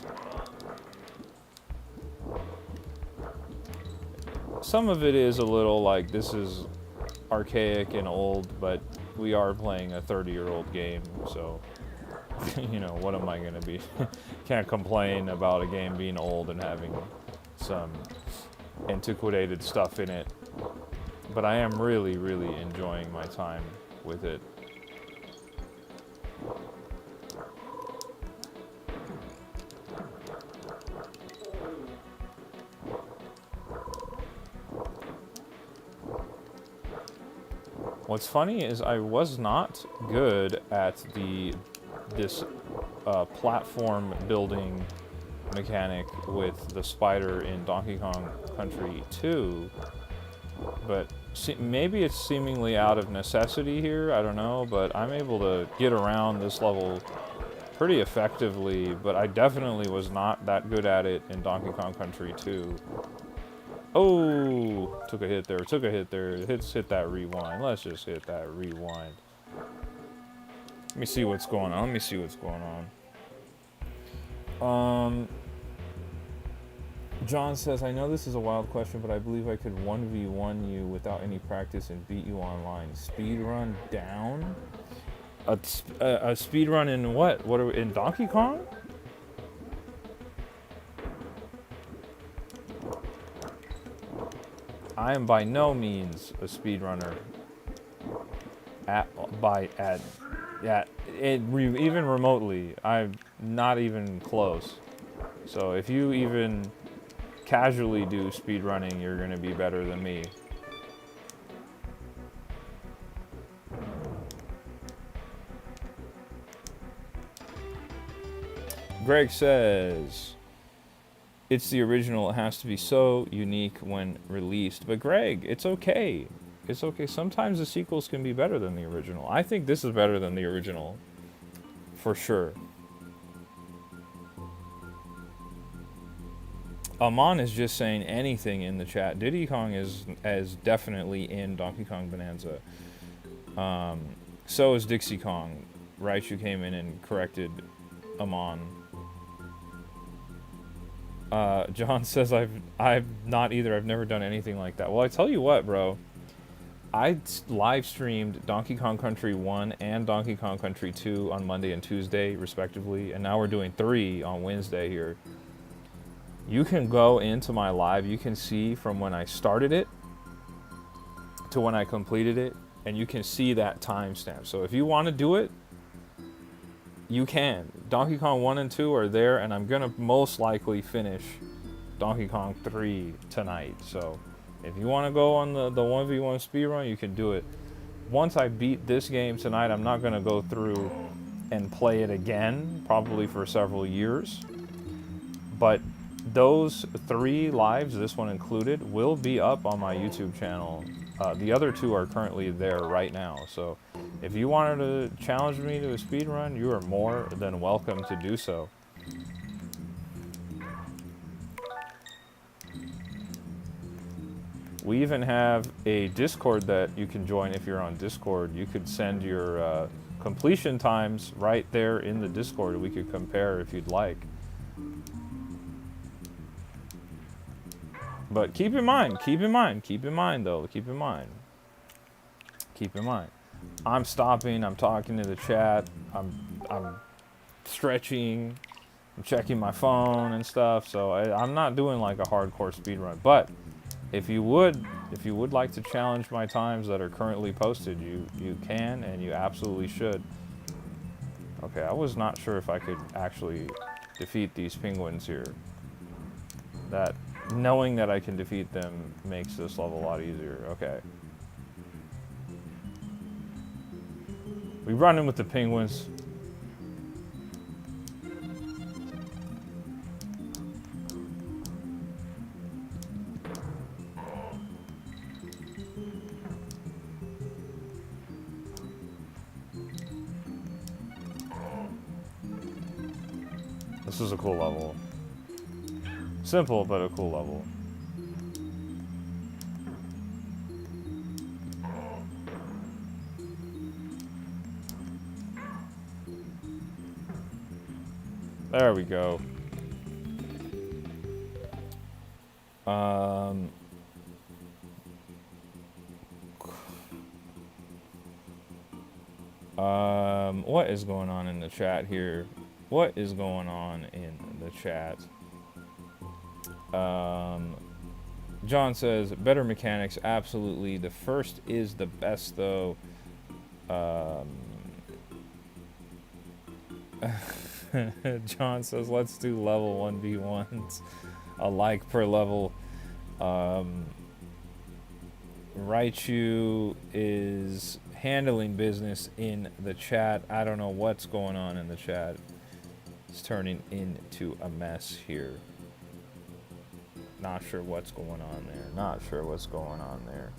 Some of it is a little like, this is archaic and old, but we are playing a 30-year-old game, so you know, what am I gonna be? Can't complain about a game being old and having some antiquated stuff in it. But I am really, really enjoying my time with it. What's funny is I was not good at this platform building mechanic with the spider in Donkey Kong Country 2, but maybe it's seemingly out of necessity here, I don't know, but I'm able to get around this level pretty effectively, but I definitely was not that good at it in Donkey Kong Country 2. Oh, took a hit there, Let's hit that rewind. Let's just hit that rewind. Let me see what's going on. John says, I know this is a wild question, but I believe I could 1v1 you without any practice and beat you online. Speedrun down? A speedrun in what? What are we, in Donkey Kong? I am by no means a speedrunner. Even remotely, I'm not even close. So if you even casually do speedrunning, you're gonna be better than me. Greg says, it's the original, it has to be so unique when released. But Greg, it's okay. It's okay. Sometimes the sequels can be better than the original. I think this is better than the original. For sure. Amon is just saying anything in the chat. Diddy Kong is definitely in Donkey Kong Bonanza. So is Dixie Kong. Raichu came in and corrected Amon. John says I've not either. I've never done anything like that. Well, I tell you what, bro. I live streamed Donkey Kong Country 1 and Donkey Kong Country 2 on Monday and Tuesday, respectively, and now we're doing 3 on Wednesday here. You can go into my live, you can see from when I started it to when I completed it, and you can see that timestamp. So if you want to do it, you can. Donkey Kong 1 and 2 are there, and I'm going to most likely finish Donkey Kong 3 tonight. So if you want to go on the 1v1 speedrun, you can do it. Once I beat this game tonight, I'm not going to go through and play it again, probably for several years. But those 3 lives, this one included, will be up on my YouTube channel. The other 2 are currently there right now. So if you wanted to challenge me to a speedrun, you are more than welcome to do so. We even have a Discord that you can join if you're on Discord. You could send your completion times right there in the Discord. We could compare if you'd like. But keep in mind though, keep in mind. I'm stopping, I'm talking to the chat, I'm stretching, I'm checking my phone and stuff, so I'm not doing like a hardcore speed run. But if you would like to challenge my times that are currently posted, you can and you absolutely should. Okay, I was not sure if I could actually defeat these penguins here. Knowing that I can defeat them makes this level a lot easier. Okay. We run in with the penguins. This is a cool level. Simple, but a cool level. There we go. What is going on in the chat here? What is going on in the chat? John says, better mechanics, absolutely. The first is the best, though. John says, let's do level 1v1s, a like per level. Raichu is handling business in the chat. I don't know what's going on in the chat. It's turning into a mess here. Not sure what's going on there. Not sure what's going on there.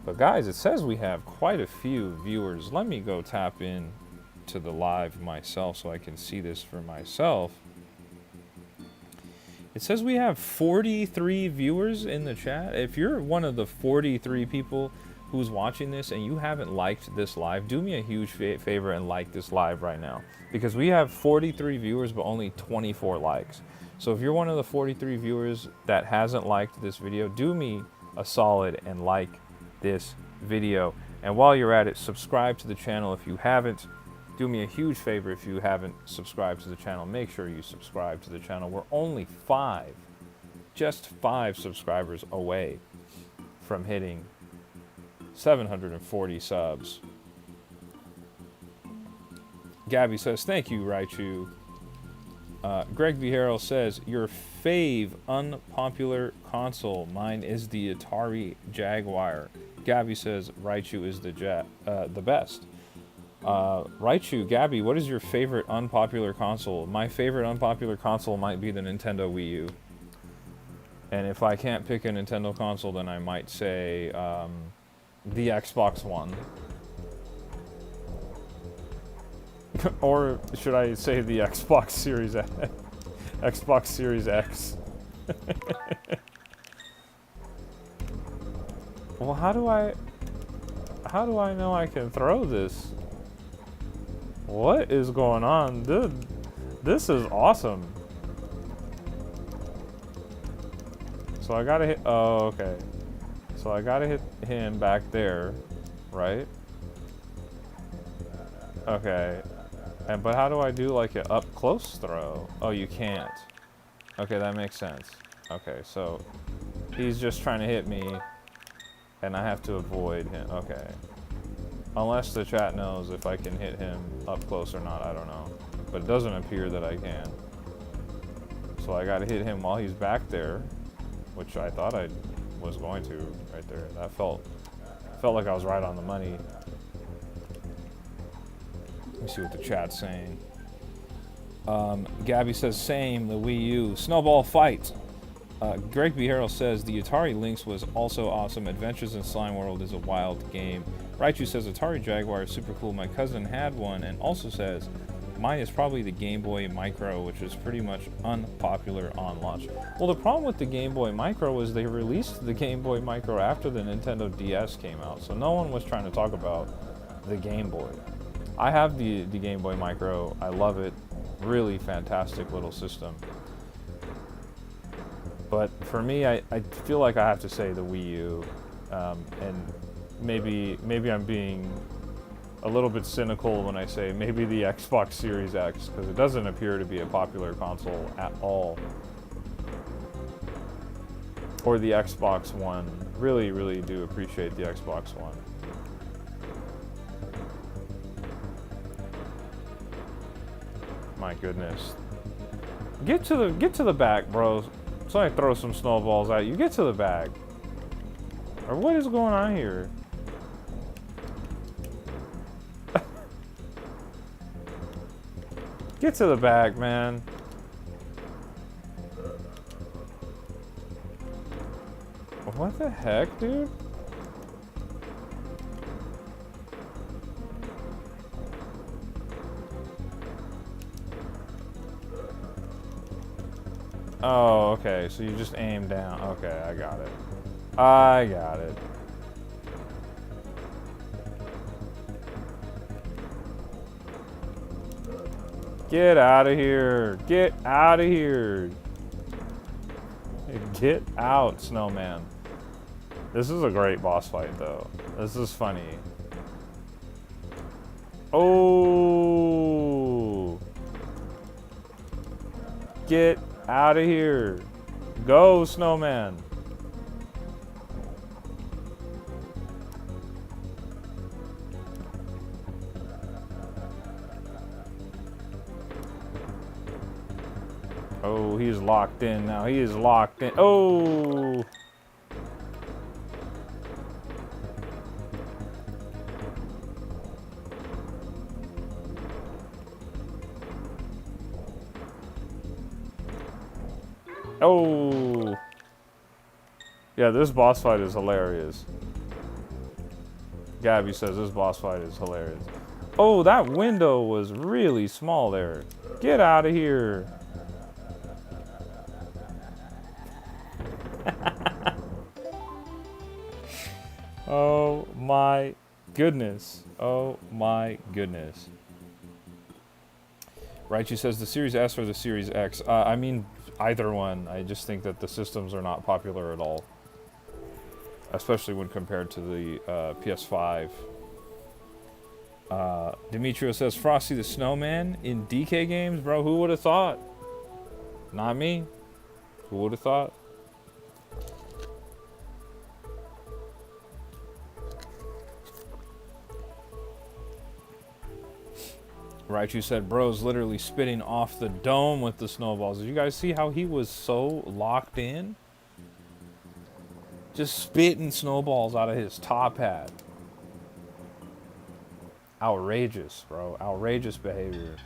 But guys, it says we have quite a few viewers. Let me go tap in to the live myself so I can see this for myself. It says we have 43 viewers in the chat. If you're one of the 43 people who's watching this and you haven't liked this live, do me a huge favor and like this live right now. Because we have 43 viewers but only 24 likes. So if you're one of the 43 viewers that hasn't liked this video, do me a solid and like this video. And while you're at it, subscribe to the channel if you haven't. Do me a huge favor if you haven't subscribed to the channel. Make sure you subscribe to the channel. We're only just 5 subscribers away from hitting 740 subs. Gabby says, thank you, Raichu. Greg Vieiro says, your fave unpopular console. Mine is the Atari Jaguar. Gabby says, Raichu is the best. Raichu, Gabby, what is your favorite unpopular console? My favorite unpopular console might be the Nintendo Wii U. And if I can't pick a Nintendo console, then I might say the Xbox One. Or should I say the Xbox Series X? Xbox Series X. Well, how do I know I can throw this? What is going on? Dude, this is awesome. So I gotta hit, oh, okay. So I gotta hit him back there, right? Okay. But how do I do like an up close throw? Oh, you can't. Okay, that makes sense. Okay, so he's just trying to hit me and I have to avoid him. Okay. Unless the chat knows if I can hit him up close or not, I don't know. But it doesn't appear that I can. So I gotta hit him while he's back there, which I thought I was going to right there. That felt like I was right on the money. Let me see what the chat's saying. Gabby says, same, the Wii U. Snowball Fight. Greg Vieiro says, the Atari Lynx was also awesome. Adventures in Slime World is a wild game. Raichu says, Atari Jaguar is super cool. My cousin had one, and also says, mine is probably the Game Boy Micro, which is pretty much unpopular on launch. Well, the problem with the Game Boy Micro was they released the Game Boy Micro after the Nintendo DS came out, so no one was trying to talk about the Game Boy. I have the Game Boy Micro. I love it. Really fantastic little system. But for me, I feel like I have to say the Wii U, and maybe I'm being a little bit cynical when I say maybe the Xbox Series X, because it doesn't appear to be a popular console at all. Or the Xbox One. Really, really do appreciate the Xbox One. My goodness. Get to the back, bro. So I throw some snowballs at you. Get to the back. Or what is going on here? Get to the back, man. What the heck, dude? Oh, okay, so you just aim down. Okay, I got it. I got it. Get out of here. Get out of here. Get out, Snowman. This is a great boss fight, though. This is funny. Oh. Get out of here. Go, Snowman. Oh, he's locked in now. He is locked in. Oh. Oh. Yeah, this boss fight is hilarious. Gabby says this boss fight is hilarious. Oh, that window was really small there. Get out of here. Oh my goodness. Oh my goodness. Raichu says the Series S or the Series X. I mean, either one. I just think that the systems are not popular at all. Especially when compared to the PS5. Demetrio says Frosty the Snowman in DK games? Bro, who would have thought? Not me. Who would have thought? Raichu said, bro's literally spitting off the dome with the snowballs. Did you guys see how he was so locked in? Just spitting snowballs out of his top hat. Outrageous, bro. Outrageous behavior.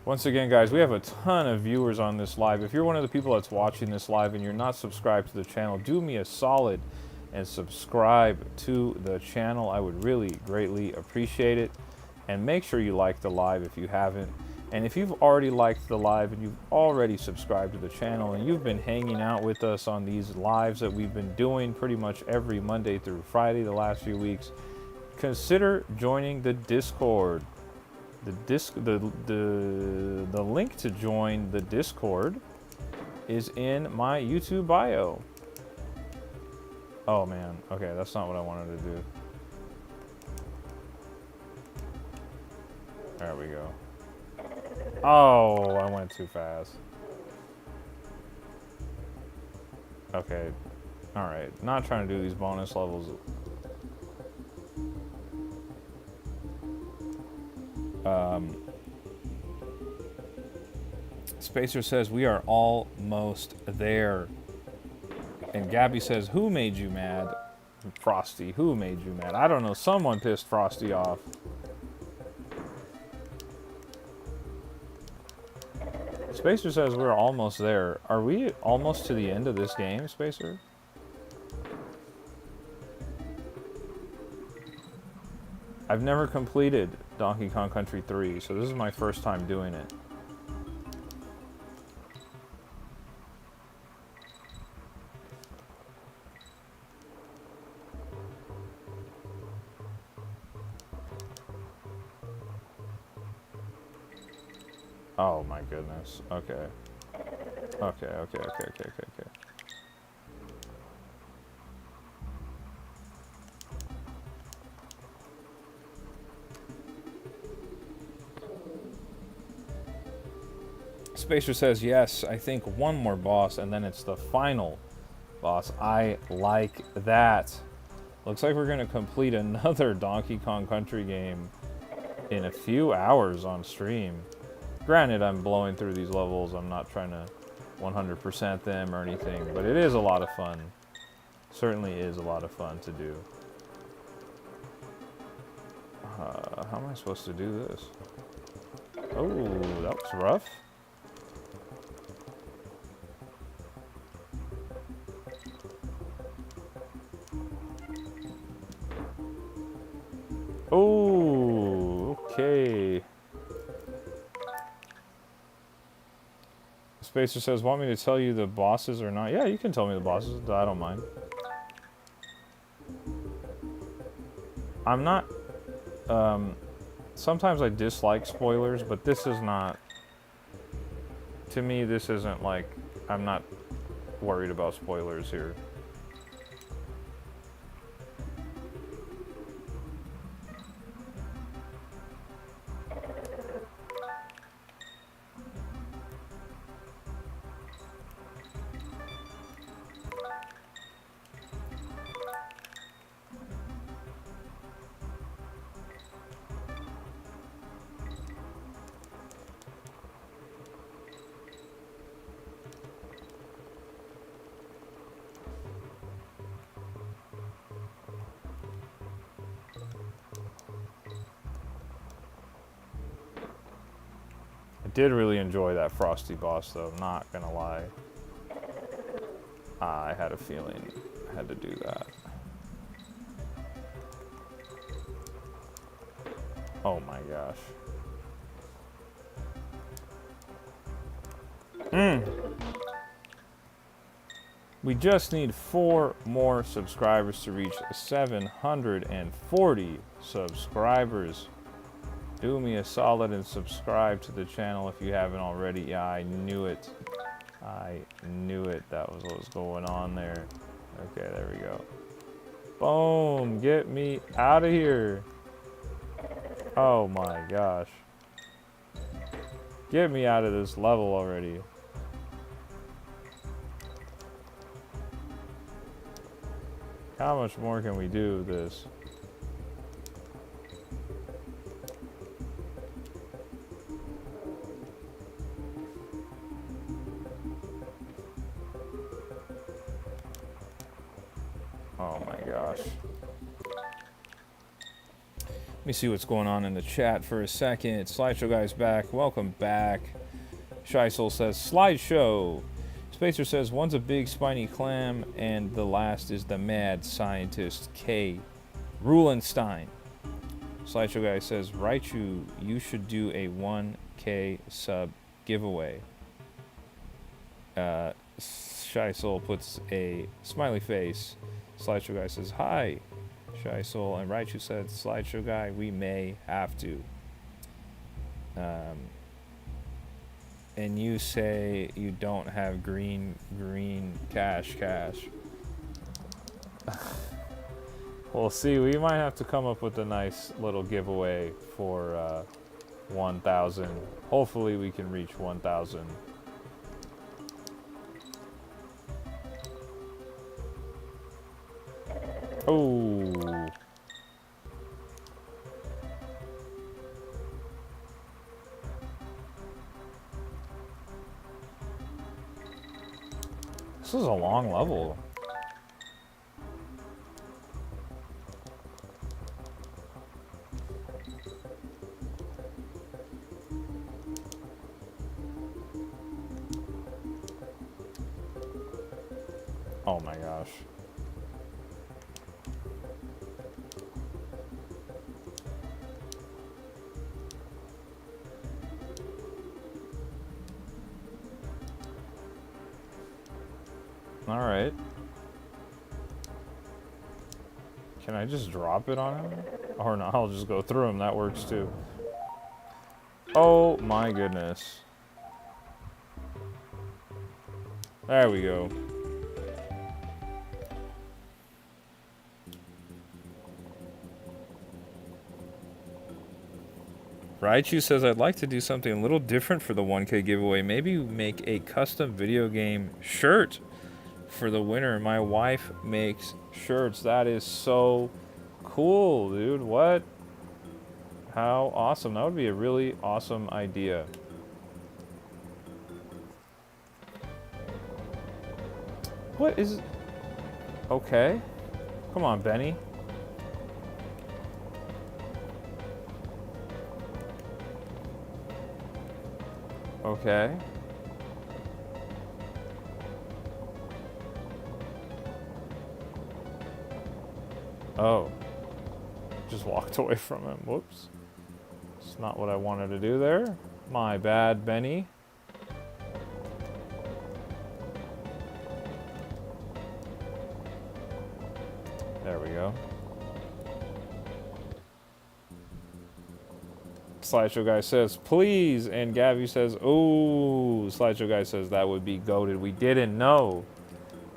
Once again, guys, we have a ton of viewers on this live. If you're one of the people that's watching this live and you're not subscribed to the channel, do me a solid and subscribe to the channel. I would really greatly appreciate it. And make sure you like the live if you haven't. And if you've already liked the live and you've already subscribed to the channel and you've been hanging out with us on these lives that we've been doing pretty much every Monday through Friday the last few weeks, consider joining the Discord. The link to join the Discord is in my YouTube bio. Oh man, okay, that's not what I wanted to do. There we go. Oh, I went too fast. Okay, alright, not trying to do these bonus levels. Spacer says, we are almost there. And Gabby says, who made you mad? Frosty, who made you mad? I don't know, someone pissed Frosty off. Spacer says we're almost there. Are we almost to the end of this game, Spacer? I've never completed Donkey Kong Country 3, so this is my first time doing it. Oh my goodness. Okay. Okay. Spacer says, yes, I think one more boss and then it's the final boss. I like that. Looks like we're going to complete another Donkey Kong Country game in a few hours on stream. Granted, I'm blowing through these levels. I'm not trying to 100% them or anything, but it is a lot of fun. Certainly is a lot of fun to do. How am I supposed to do this? Oh, that was rough. Oh, okay. Spacer says, want me to tell you the bosses or not? Yeah, you can tell me the bosses. I don't mind. I'm not... sometimes I dislike spoilers, but this is not... To me, this isn't like... I'm not worried about spoilers here. I did really enjoy that Frosty boss, though. Not gonna lie. I had a feeling I had to do that. Oh my gosh. We just need 4 more subscribers to reach 740 subscribers. Do me a solid and subscribe to the channel if you haven't already. Yeah, I knew it. I knew it. That was what was going on there. Okay, there we go. Boom! Get me out of here. Oh my gosh. Get me out of this level already. How much more can we do this? Oh my gosh. Let me see what's going on in the chat for a second. Slideshow Guy's back. Welcome back. Shy Soul says, Slideshow. Spacer says, one's a big spiny clam, and the last is the mad scientist K. Rulenstein. Slideshow Guy says, Raichu, you should do a 1K sub giveaway. Shy Soul puts a smiley face. Slideshow Guy says, hi. Shy Soul and Raichu said, Slideshow Guy, we may have to. And you say you don't have green cash. We'll see. We might have to come up with a nice little giveaway for 1,000. Hopefully we can reach 1,000. Oh. This is a long level. Oh my gosh. All right. Can I just drop it on him? Or no, I'll just go through him. That works too. Oh my goodness. There we go. Raichu says, I'd like to do something a little different for the 1K giveaway. Maybe make a custom video game shirt for the winner. My wife makes shirts. That is so cool, dude. What? How awesome. That would be a really awesome idea. What is... Okay. Come on, Benny. Okay. Oh. Just walked away from him. Whoops. It's not what I wanted to do there. My bad, Benny. There we go. Slideshow Guy says, please. And Gabby says, oh. Slideshow Guy says, that would be goated. We didn't know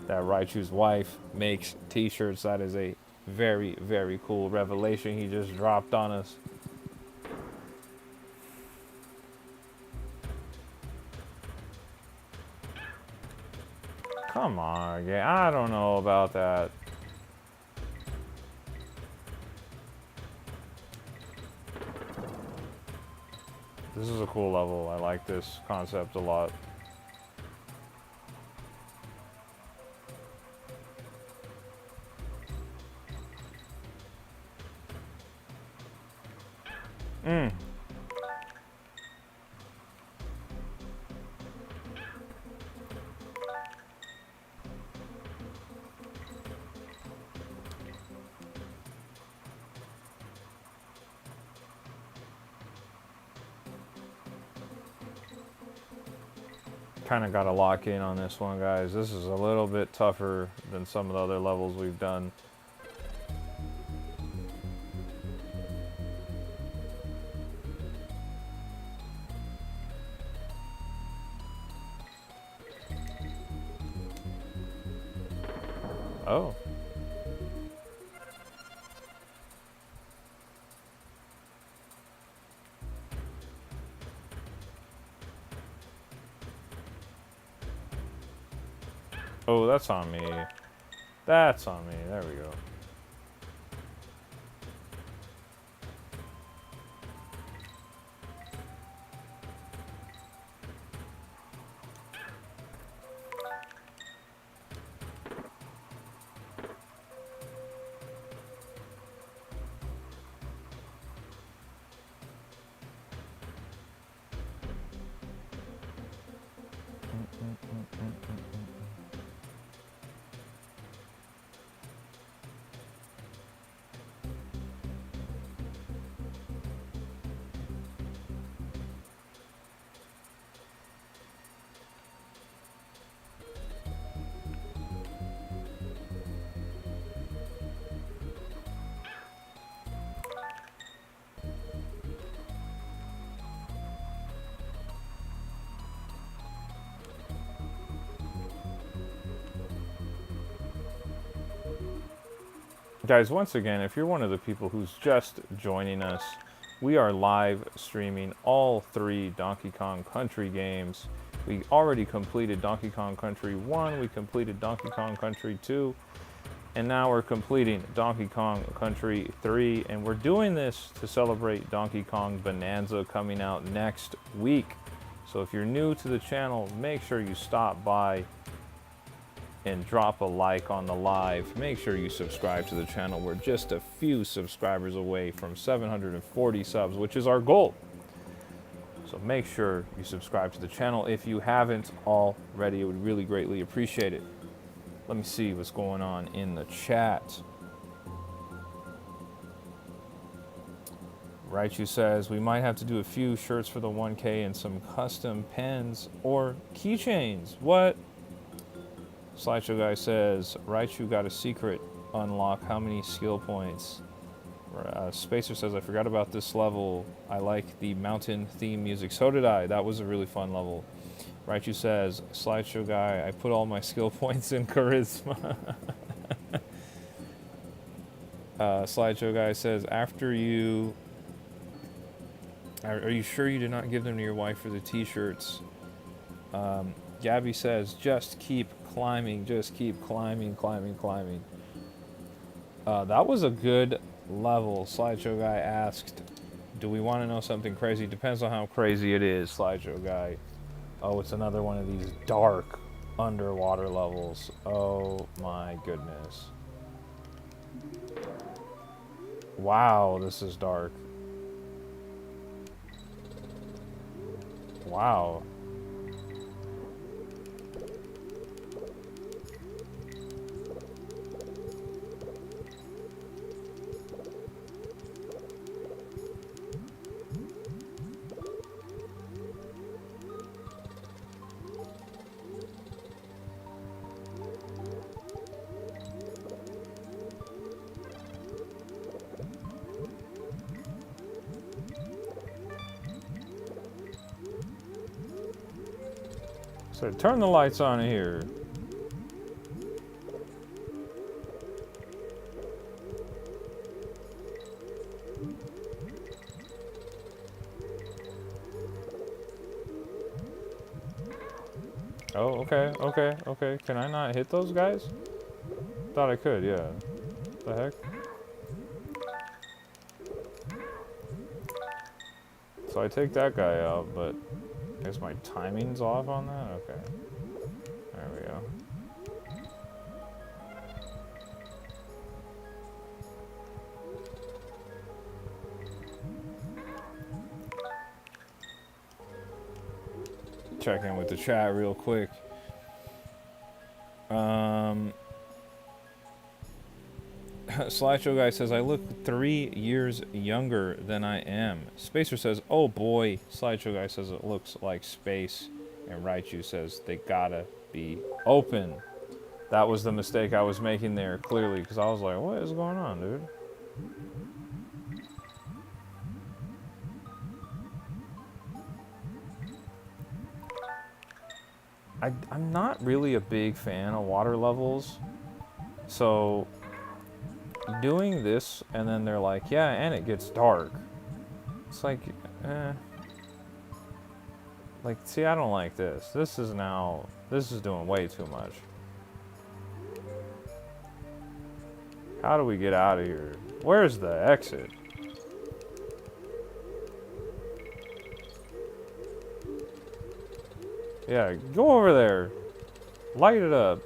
that Raichu's wife makes t-shirts. That is a very, very cool revelation he just dropped on us. Come on, yeah, I don't know about that. This is a cool level. I like this concept a lot. kind of got to lock in on this one, guys. This is a little bit tougher than some of the other levels we've done. Oh. Oh, that's on me. That's on me. There we go. Guys, once again, if you're one of the people who's just joining us, we are live streaming all 3 Donkey Kong Country games. We already completed Donkey Kong Country 1, we completed Donkey Kong Country 2, and now we're completing Donkey Kong Country 3, and we're doing this to celebrate Donkey Kong Bonanza coming out next week. So if you're new to the channel, make sure you stop by and drop a like on the live. Make sure you subscribe to the channel. We're just a few subscribers away from 740 subs, which is our goal. So make sure you subscribe to the channel if you haven't already. It would really greatly appreciate it. Let me see what's going on in the chat. Raichu says, we might have to do a few shirts for the 1K and some custom pens or keychains. What? Slideshow Guy says, Raichu got a secret unlock. How many skill points? Spacer says, I forgot about this level. I like the mountain theme music. So did I. That was a really fun level. Raichu says, Slideshow Guy, I put all my skill points in charisma. Slideshow Guy says, after you... Are you sure you did not give them to your wife for the t-shirts? Gabby says, just keep climbing, just keep climbing, climbing, climbing. That was a good level. Slideshow Guy asked, do we want to know something crazy? Depends on how crazy it is, Slideshow Guy. Oh, it's another one of these dark underwater levels. Oh my goodness. Wow, this is dark. Wow. So turn the lights on here. Oh, okay, okay, okay. Can I not hit those guys? Thought I could, yeah. The heck? So I take that guy out, but I guess my timing's off on that? Okay. There we go. Check in with the chat real quick. Slideshow Guy says, I look 3 years younger than I am. Spacer says, oh boy. Slideshow Guy says it looks like space. And Raichu says they gotta be open. That was the mistake I was making there, clearly, because I was like, what is going on, dude? I'm not really a big fan of water levels. So, doing this, and then they're like, yeah, and it gets dark. It's like, Like, see, I don't like this. This is doing way too much. How do we get out of here? Where's the exit? Yeah, go over there. Light it up.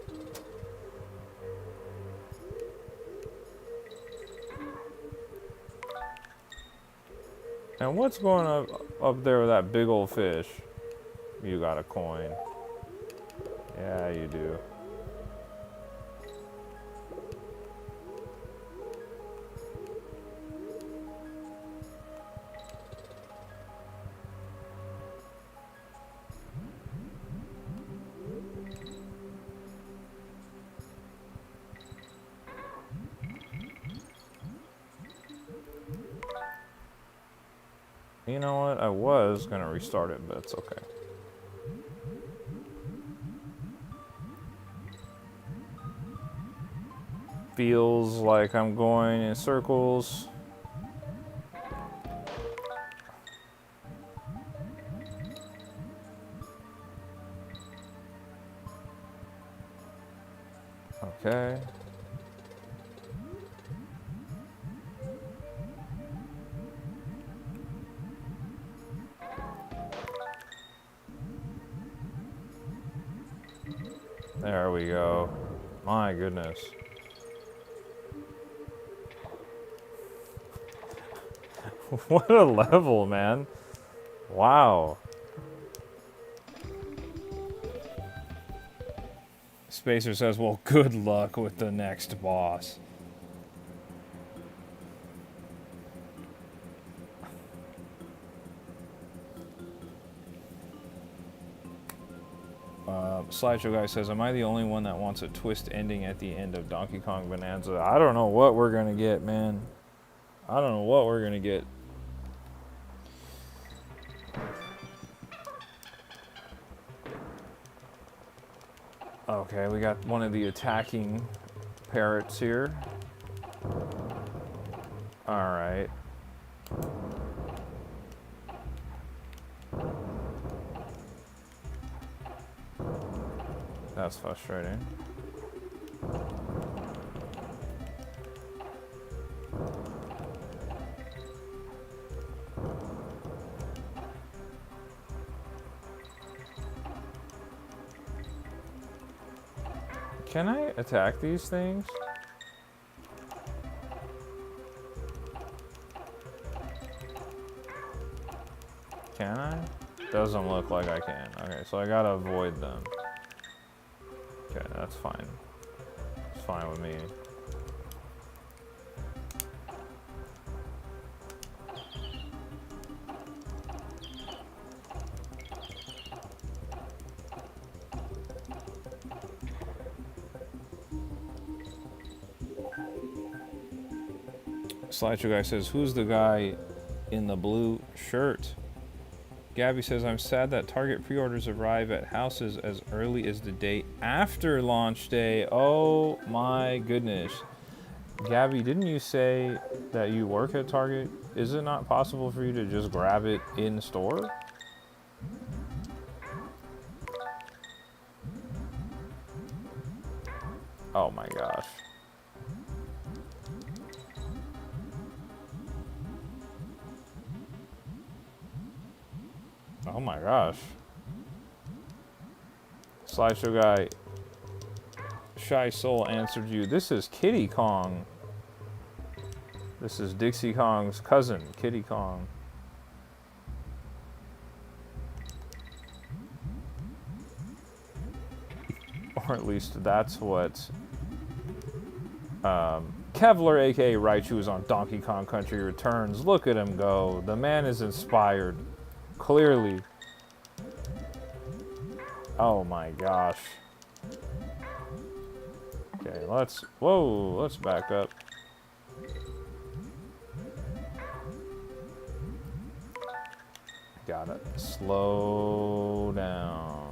And what's going up there with that big old fish? You got a coin. Yeah, you do. You know what? I was gonna restart it, but it's okay. Feels like I'm going in circles. Okay. There we go. My goodness. What a level, man. Wow. Spacer says, well, good luck with the next boss. Slideshow Guy says, am I the only one that wants a twist ending at the end of Donkey Kong Bonanza? I don't know what we're gonna get, man. I don't know what we're gonna get. Okay, we got one of the attacking parrots here. Alright. That's frustrating. Can I attack these things? Can I? Doesn't look like I can. Okay, so I gotta avoid them. Okay, that's fine. It's fine with me. Slideshow Guy says, who's the guy in the blue shirt? Gabby says, I'm sad that Target pre-orders arrive at houses as early as the day after launch day. Oh my goodness. Gabby, didn't you say that you work at Target? Is it not possible for you to just grab it in store? Oh my gosh. Oh my gosh. Slideshow Guy, Shy Soul answered you. This is Kiddy Kong. This is Dixie Kong's cousin, Kiddy Kong. Or at least that's what Kevlar, aka Raichu, is on Donkey Kong Country Returns. Look at him go. The man is inspired. Clearly. Oh my gosh. Okay, let's back up. Gotta slow down.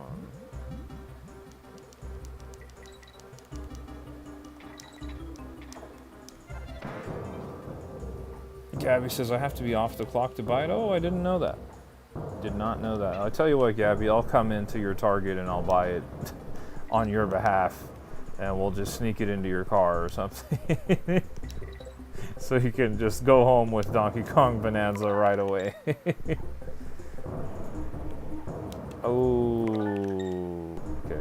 Gabby says, I have to be off the clock to buy it. Oh, I didn't know that. Did not know that. I'll tell you what, Gabby, I'll come into your Target and I'll buy it on your behalf. And we'll just sneak it into your car or something. So you can just go home with Donkey Kong Bonanza right away. Oh, okay.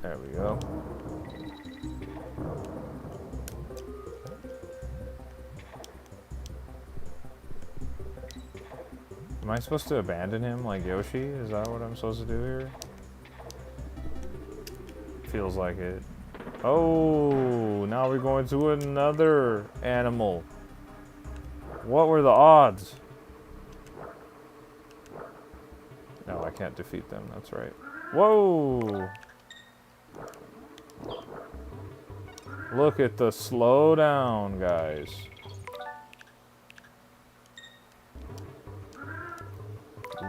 There we go. Am I supposed to abandon him like Yoshi? Is that what I'm supposed to do here? Feels like it. Oh, now we're going to another animal. What were the odds? No, I can't defeat them, that's right. Whoa! Look at the slowdown, guys.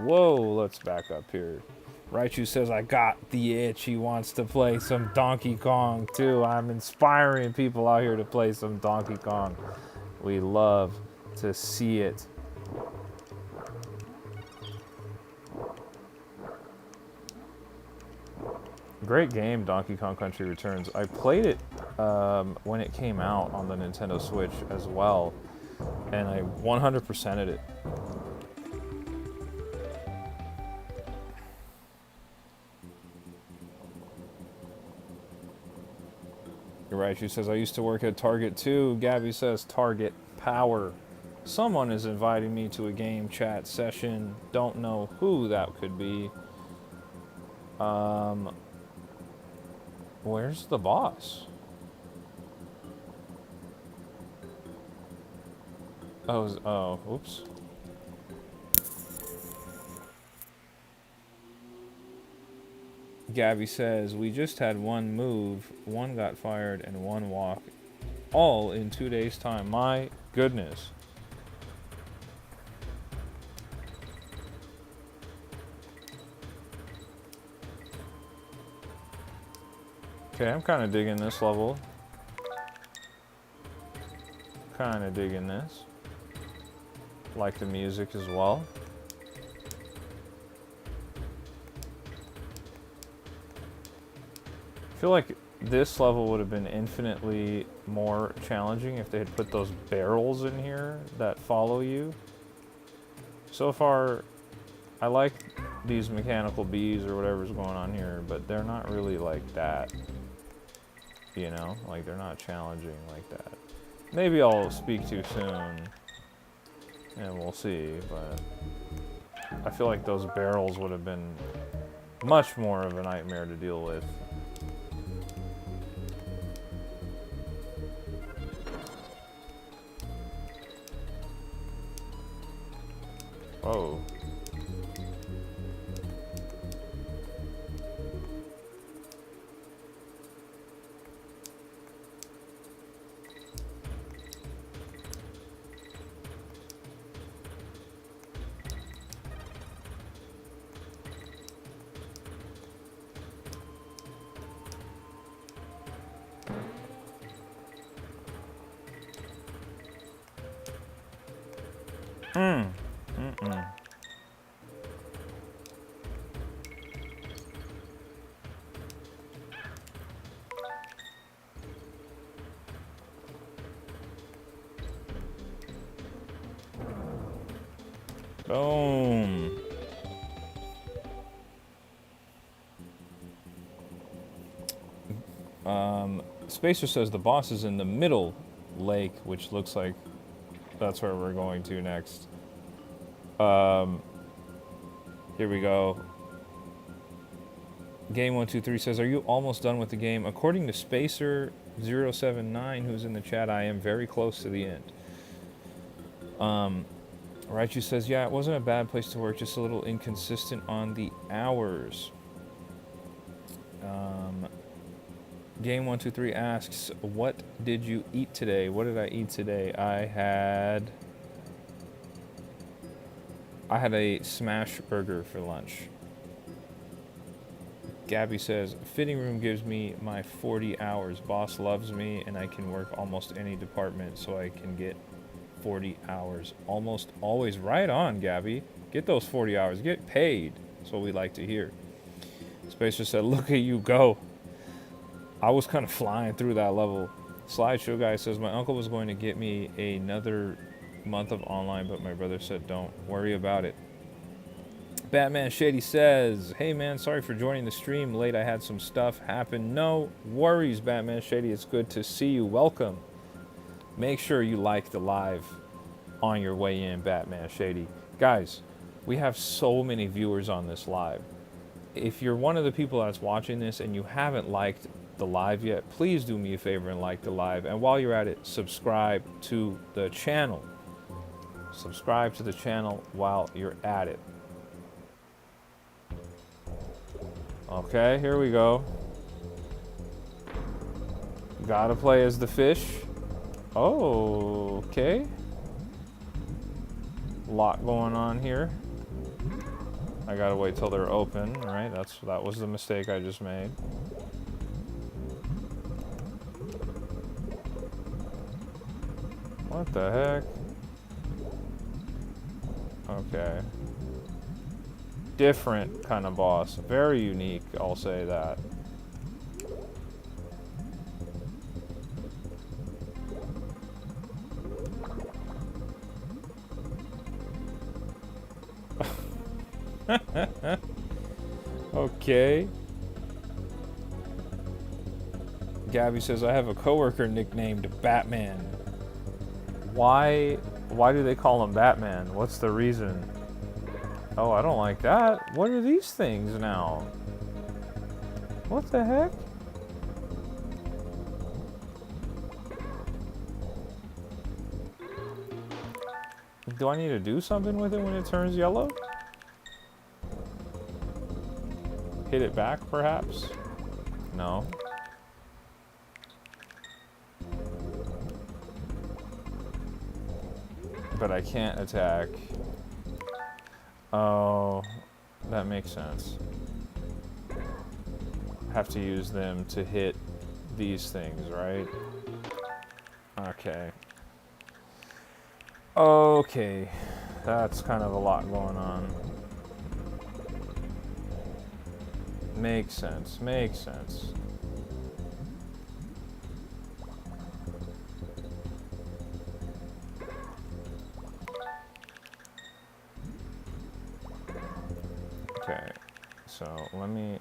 Whoa, let's back up here. Raichu says, I got the itch. He wants to play some Donkey Kong, too. I'm inspiring people out here to play some Donkey Kong. We love to see it. Great game, Donkey Kong Country Returns. I played it when it came out on the Nintendo Switch as well, and I 100%ed it. You're right, she says, I used to work at Target too. Gabby says, Target Power. Someone is inviting me to a game chat session. Don't know who that could be. Where's the boss? Oh, oops. Gabby says, we just had one move, one got fired, and one walk. All in 2 days' time. My goodness. Okay, I'm kind of digging this level. Kind of digging this. Like the music as well. I feel like this level would have been infinitely more challenging if they had put those barrels in here that follow you. So far, I like these mechanical bees or whatever's going on here, but they're not really like that. You know, like they're not challenging like that. Maybe I'll speak too soon, and we'll see, but I feel like those barrels would have been much more of a nightmare to deal with. Whoa. Boom. Spacer says the boss is in the middle lake, which looks like that's where we're going to next. Here we go. Game123 says, are you almost done with the game? According to Spacer079, who's in the chat, I am very close to the end. Raichu says, yeah, it wasn't a bad place to work, just a little inconsistent on the hours. Game123 asks, what did you eat today? What did I eat today? I had a smash burger for lunch. Gabby says, fitting room gives me my 40 hours. Boss loves me and I can work almost any department, so I can get 40 hours almost always. Right on, Gabby. Get those 40 hours. Get paid. That's what we like to hear. Spacer said, look at you go. I was kind of flying through that level. Slideshow guy says, my uncle was going to get me another month of online, but my brother said, don't worry about it. Batman Shady says, hey man, sorry for joining the stream late. I had some stuff happen. No worries, Batman Shady. It's good to see you. Welcome. Make sure you like the live on your way in, Batman Shady. Guys, we have so many viewers on this live. If you're one of the people that's watching this and you haven't liked the live yet, please do me a favor and like the live. And while you're at it, subscribe to the channel. Subscribe to the channel while you're at it. Okay, here we go. Gotta play as the fish. Oh, okay. Lot going on here. I gotta wait till they're open, right? That was the mistake I just made. What the heck? Okay. Different kind of boss. Very unique, I'll say that. Okay. Gabby says, I have a coworker nicknamed Batman. Why do they call him Batman? What's the reason? Oh, I don't like that. What are these things now? What the heck? Do I need to do something with it when it turns yellow? Hit it back, perhaps? No. But I can't attack. Oh, that makes sense. Have to use them to hit these things, right? Okay. Okay. That's kind of a lot going on. Makes sense. Makes sense. Okay, so let me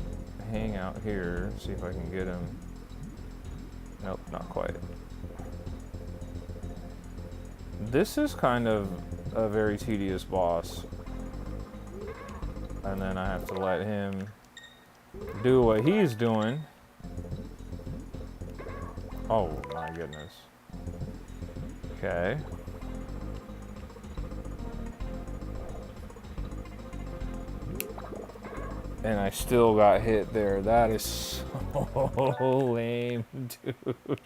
hang out here, see if I can get him. Nope, not quite. This is kind of a very tedious boss. And then I have to let him do what he's doing. Oh my goodness. Okay. And I still got hit there. That is so lame, dude.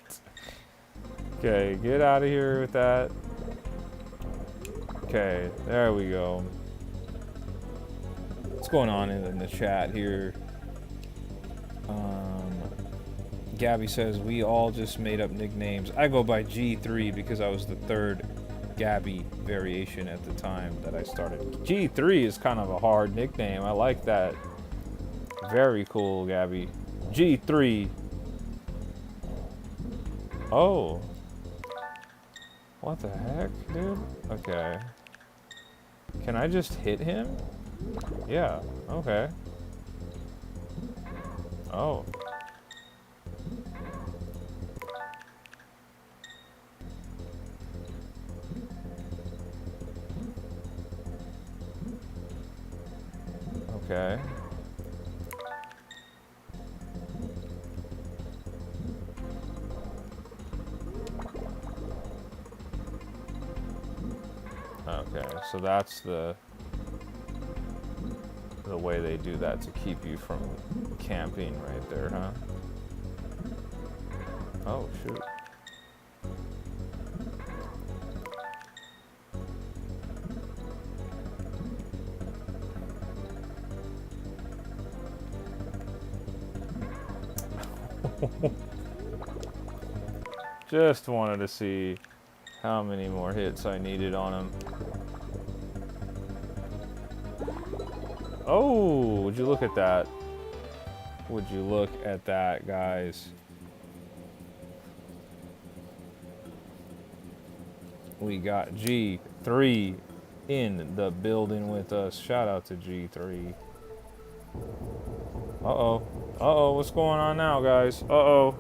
Okay, get out of here with that. Okay, there we go. What's going on in the chat here? Gabby says, we all just made up nicknames. I go by G3 because I was the third Gabby variation at the time that I started. G3 is kind of a hard nickname. I like that. Very cool, Gabby. G3. Oh. What the heck, dude? Okay. Can I just hit him? Yeah, okay. Oh. Okay. Okay, so that's the... the way they do that to keep you from camping right there, huh? Oh, shoot. Just wanted to see how many more hits I needed on him. Oh, would you look at that? Would you look at that, guys? We got G3 in the building with us. Shout out to G3. Uh-oh. Uh-oh, what's going on now, guys? Uh-oh.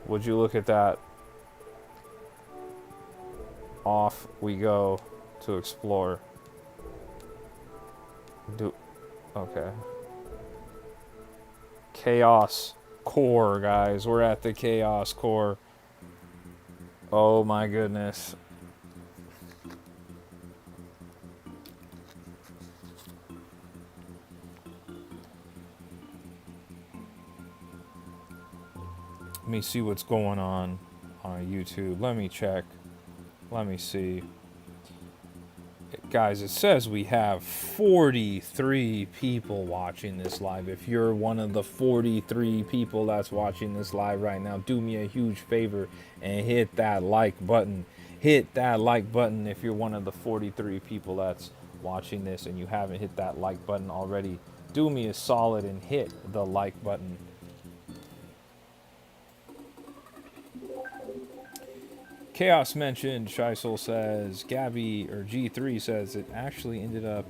Would you look at that? Off we go to explore. Okay. Chaos Core, guys. We're at the Chaos Core. Oh my goodness. Let me see what's going on YouTube. Let me check. Let me see. Guys, it says we have 43 people watching this live. If you're one of the 43 people that's watching this live right now, do me a huge favor and hit that like button. Hit that like button if you're one of the 43 people that's watching this and you haven't hit that like button already. Do me a solid and hit the like button. Chaos mentioned, Shysoul says, Gabby, or G3 says, it actually ended up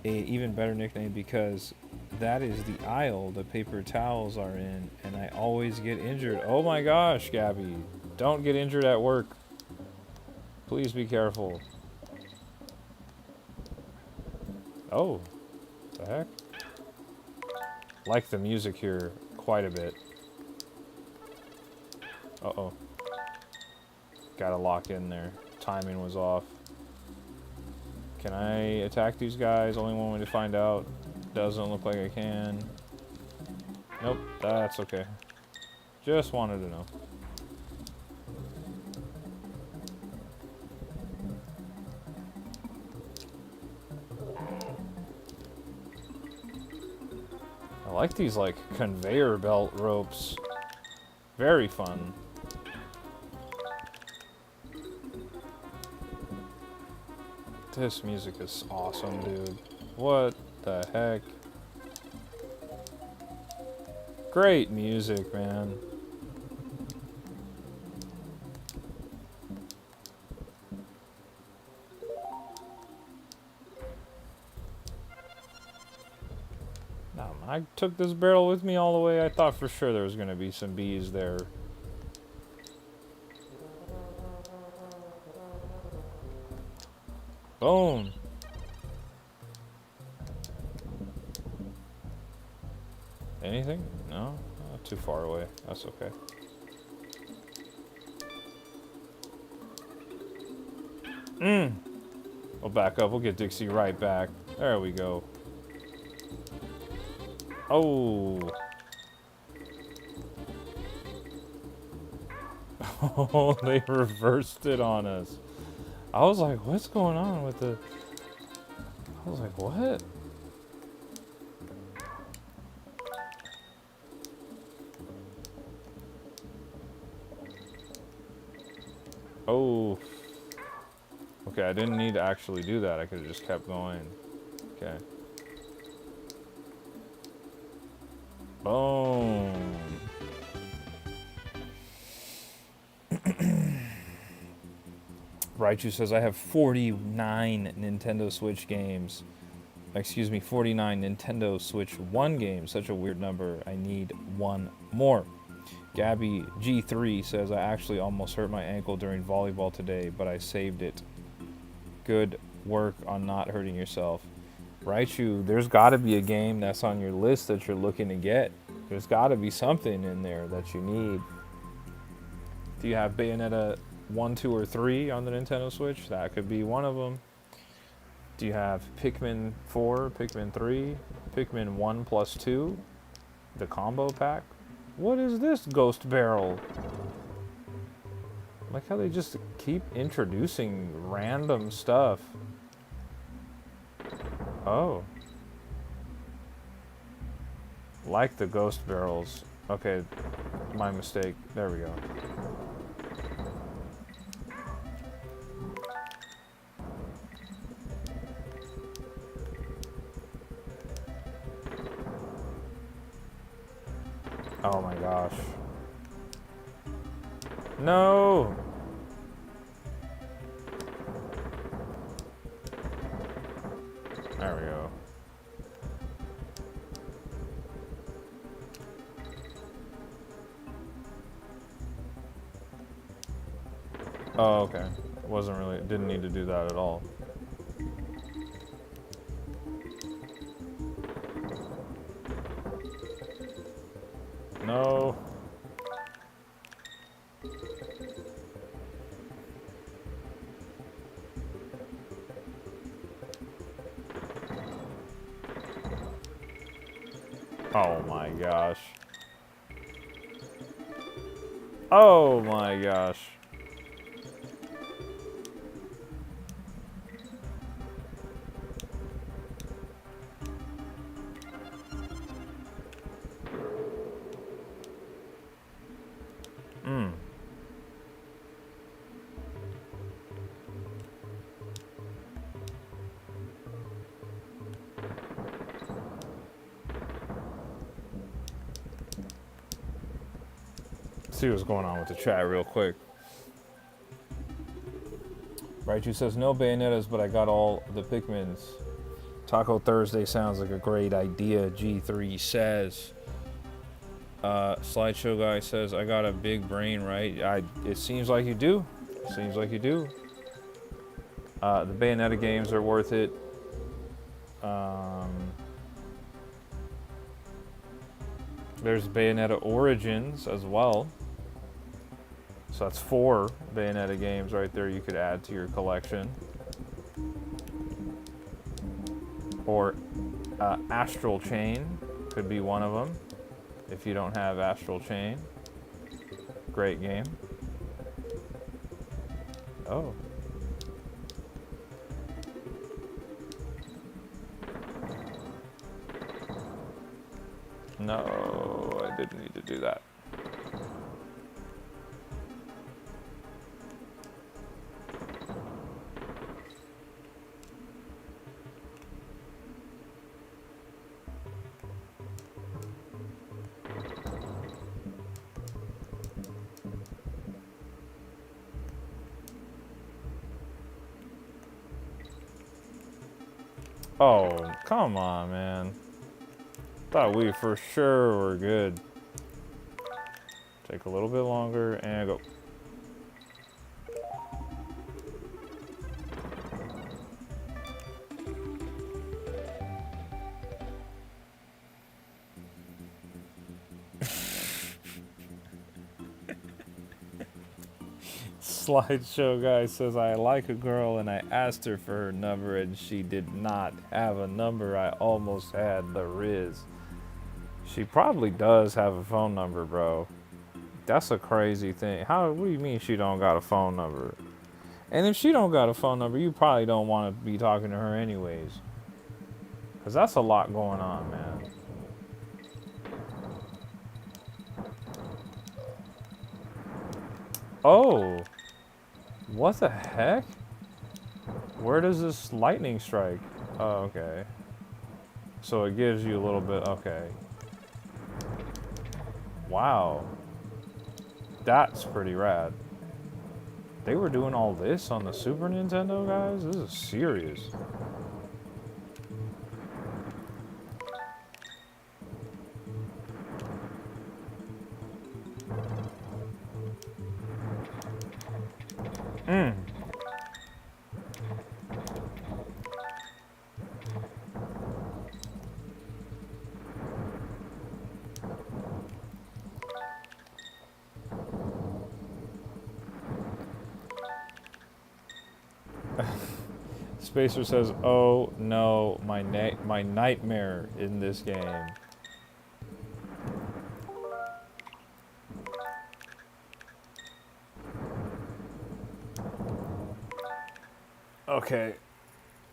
a even better nickname because that is the aisle the paper towels are in, and I always get injured. Oh my gosh, Gabby. Don't get injured at work. Please be careful. Oh, the heck? Like the music here quite a bit. Uh-oh. Gotta lock in there. Timing was off. Can I attack these guys? Only one way to find out. Doesn't look like I can. Nope, that's okay. Just wanted to know. I like these like conveyor belt ropes. Very fun. This music is awesome, dude. What the heck? Great music, man. I took this barrel with me all the way. I thought for sure there was going to be some bees there. Boom. Anything? No? Not too far away. That's okay. We'll back up. We'll get Dixie right back. There we go. Oh. Oh, they reversed it on us. I was like, what's going on with the... I was like, what? Oh. Okay, I didn't need to actually do that. I could have just kept going. Okay. Boom. Raichu says, I have 49 Nintendo Switch games. Excuse me, 49 Nintendo Switch 1 games. Such a weird number. I need one more. Gabby G3 says, I actually almost hurt my ankle during volleyball today, but I saved it. Good work on not hurting yourself. Raichu, there's got to be a game that's on your list that you're looking to get. There's got to be something in there that you need. Do you have Bayonetta 1, 2, or 3 on the Nintendo Switch? That could be one of them. Do you have Pikmin 4, Pikmin 3, Pikmin 1 plus 2, the combo pack? What is this ghost barrel? Like how they just keep introducing random stuff. Oh. Like the ghost barrels. Okay, my mistake. There we go. Oh my gosh. No! There we go. Oh, okay. Wasn't really, didn't need to do that at all. No. Oh my gosh. Oh my gosh. See what's going on with the chat real quick. Raichu says no Bayonetas, but I got all the Pikmins. Taco Thursday sounds like a great idea, G3 says. Slideshow guy says I got a big brain, right? It seems like you do. Seems like you do. The Bayonetta games are worth it. There's Bayonetta Origins as well. So that's 4 Bayonetta games right there you could add to your collection. Or Astral Chain could be one of them if you don't have Astral Chain. Great game. Oh. No, I didn't need to do that. Oh, come on, man. Thought we for sure were good. Take a little bit longer and go. Slideshow guy says I like a girl and I asked her for her number and she did not have a number. I almost had the Riz. She probably does have a phone number, bro. That's a crazy thing. What do you mean she don't got a phone number? And if she don't got a phone number, you probably don't want to be talking to her anyways. Cause that's a lot going on, man. Oh. What the heck? Where does this lightning strike? Oh, okay. So it gives you a little bit, okay. Wow. That's pretty rad. They were doing all this on the Super Nintendo, guys? This is serious. Spacer says, "Oh no, my nightmare in this game." Okay.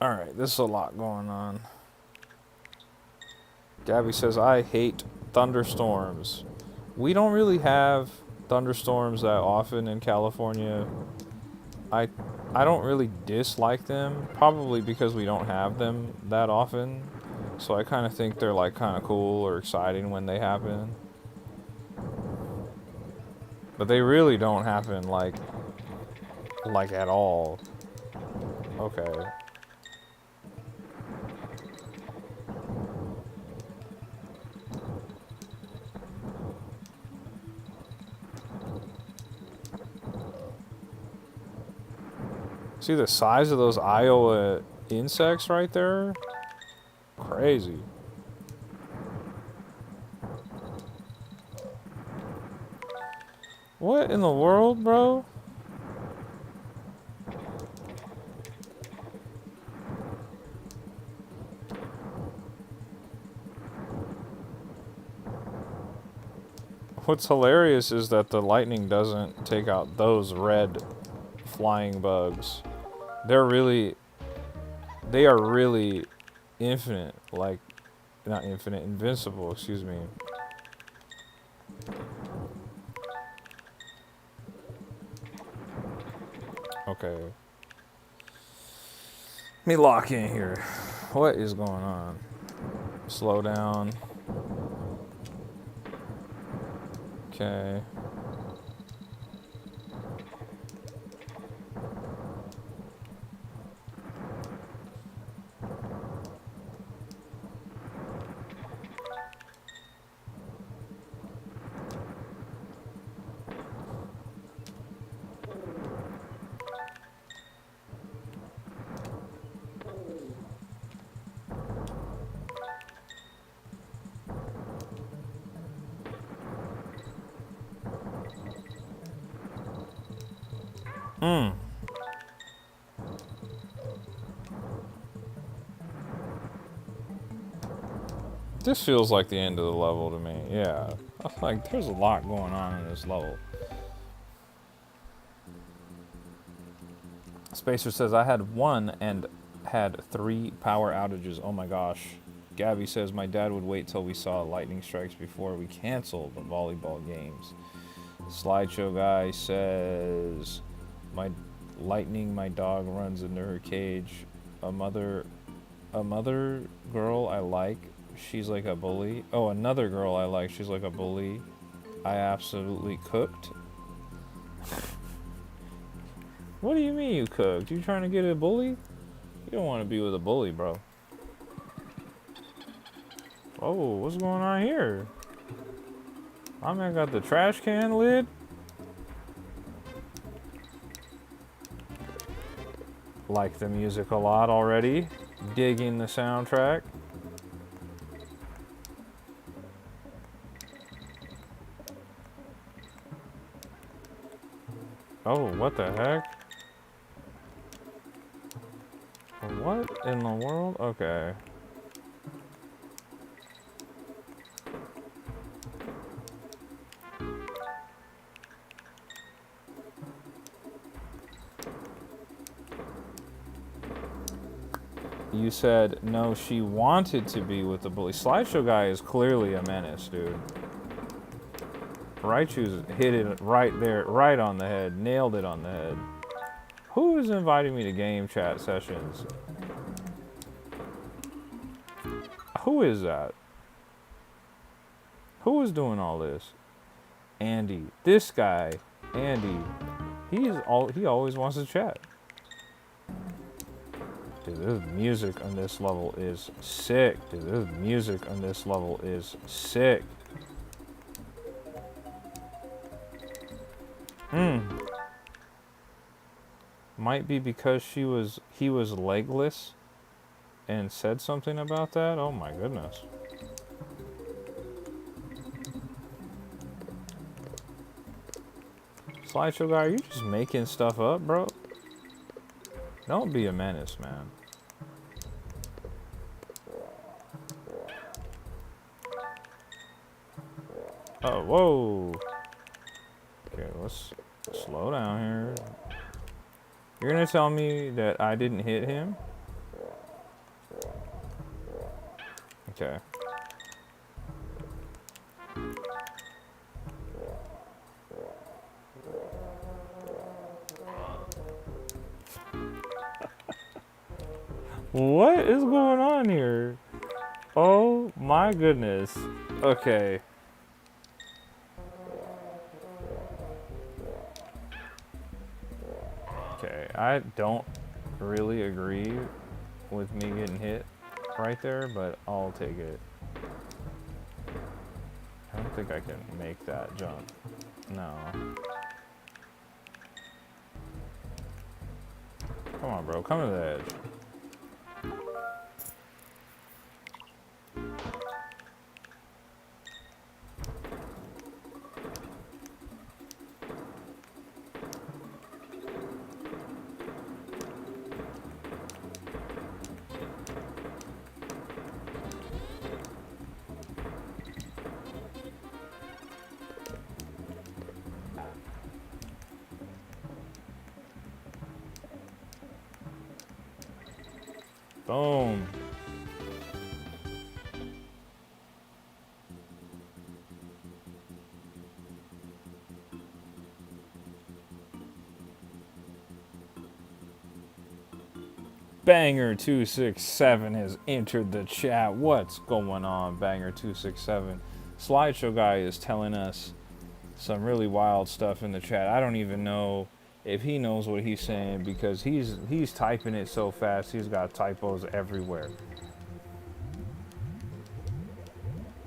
All right, this is a lot going on. Gabby says, "I hate thunderstorms." We don't really have thunderstorms that often in California. I I don't really dislike them, probably because we don't have them that often. So I kind of think they're like kind of cool or exciting when they happen. But they really don't happen like at all. Okay. See the size of those Iowa insects right there? Crazy. What in the world, bro? What's hilarious is that the lightning doesn't take out those red flying bugs. They are really infinite, like, not infinite, invincible, excuse me. Okay. Let me lock in here. What is going on? Slow down. Okay. This feels like the end of the level to me, yeah. Like, there's a lot going on in this level. Spacer says, I had one and had 3 power outages. Oh my gosh. Gabby says, my dad would wait till we saw lightning strikes before we canceled the volleyball games. Slideshow guy says, my dog runs into her cage. A mother girl I like, she's like a bully. Oh, another girl I like, she's like a bully. I absolutely cooked. What do you mean you cooked? You trying to get a bully? You don't want to be with a bully, bro. Oh, what's going on here? My man got the trash can lid. Like the music a lot already. Digging the soundtrack. Oh, what the heck? What in the world? Okay. You said, no, she wanted to be with the bully. Slideshow guy is clearly a menace, dude. Raichu's hit it right there, right on the head. Nailed it on the head. Who is inviting me to game chat sessions? Who is that? Who is doing all this? Andy. This guy, Andy. He always wants to chat. Dude, this music on this level is sick. Dude, this music on this level is sick. Might be because he was legless and said something about that. Oh my goodness. Slideshow guy, are you just making stuff up, bro? Don't be a menace, man. Oh, whoa. Okay, let's slow down here. You're gonna tell me that I didn't hit him? Okay. What is going on here? Oh my goodness. Okay. Okay, I don't really agree with me getting hit right there, but I'll take it. I don't think I can make that jump. No. Come on, bro. Come to the edge. Boom. Banger267 has entered the chat. What's going on, Banger267? Slideshow guy is telling us some really wild stuff in the chat. I don't even know if he knows what he's saying because he's typing it so fast. He's got typos everywhere.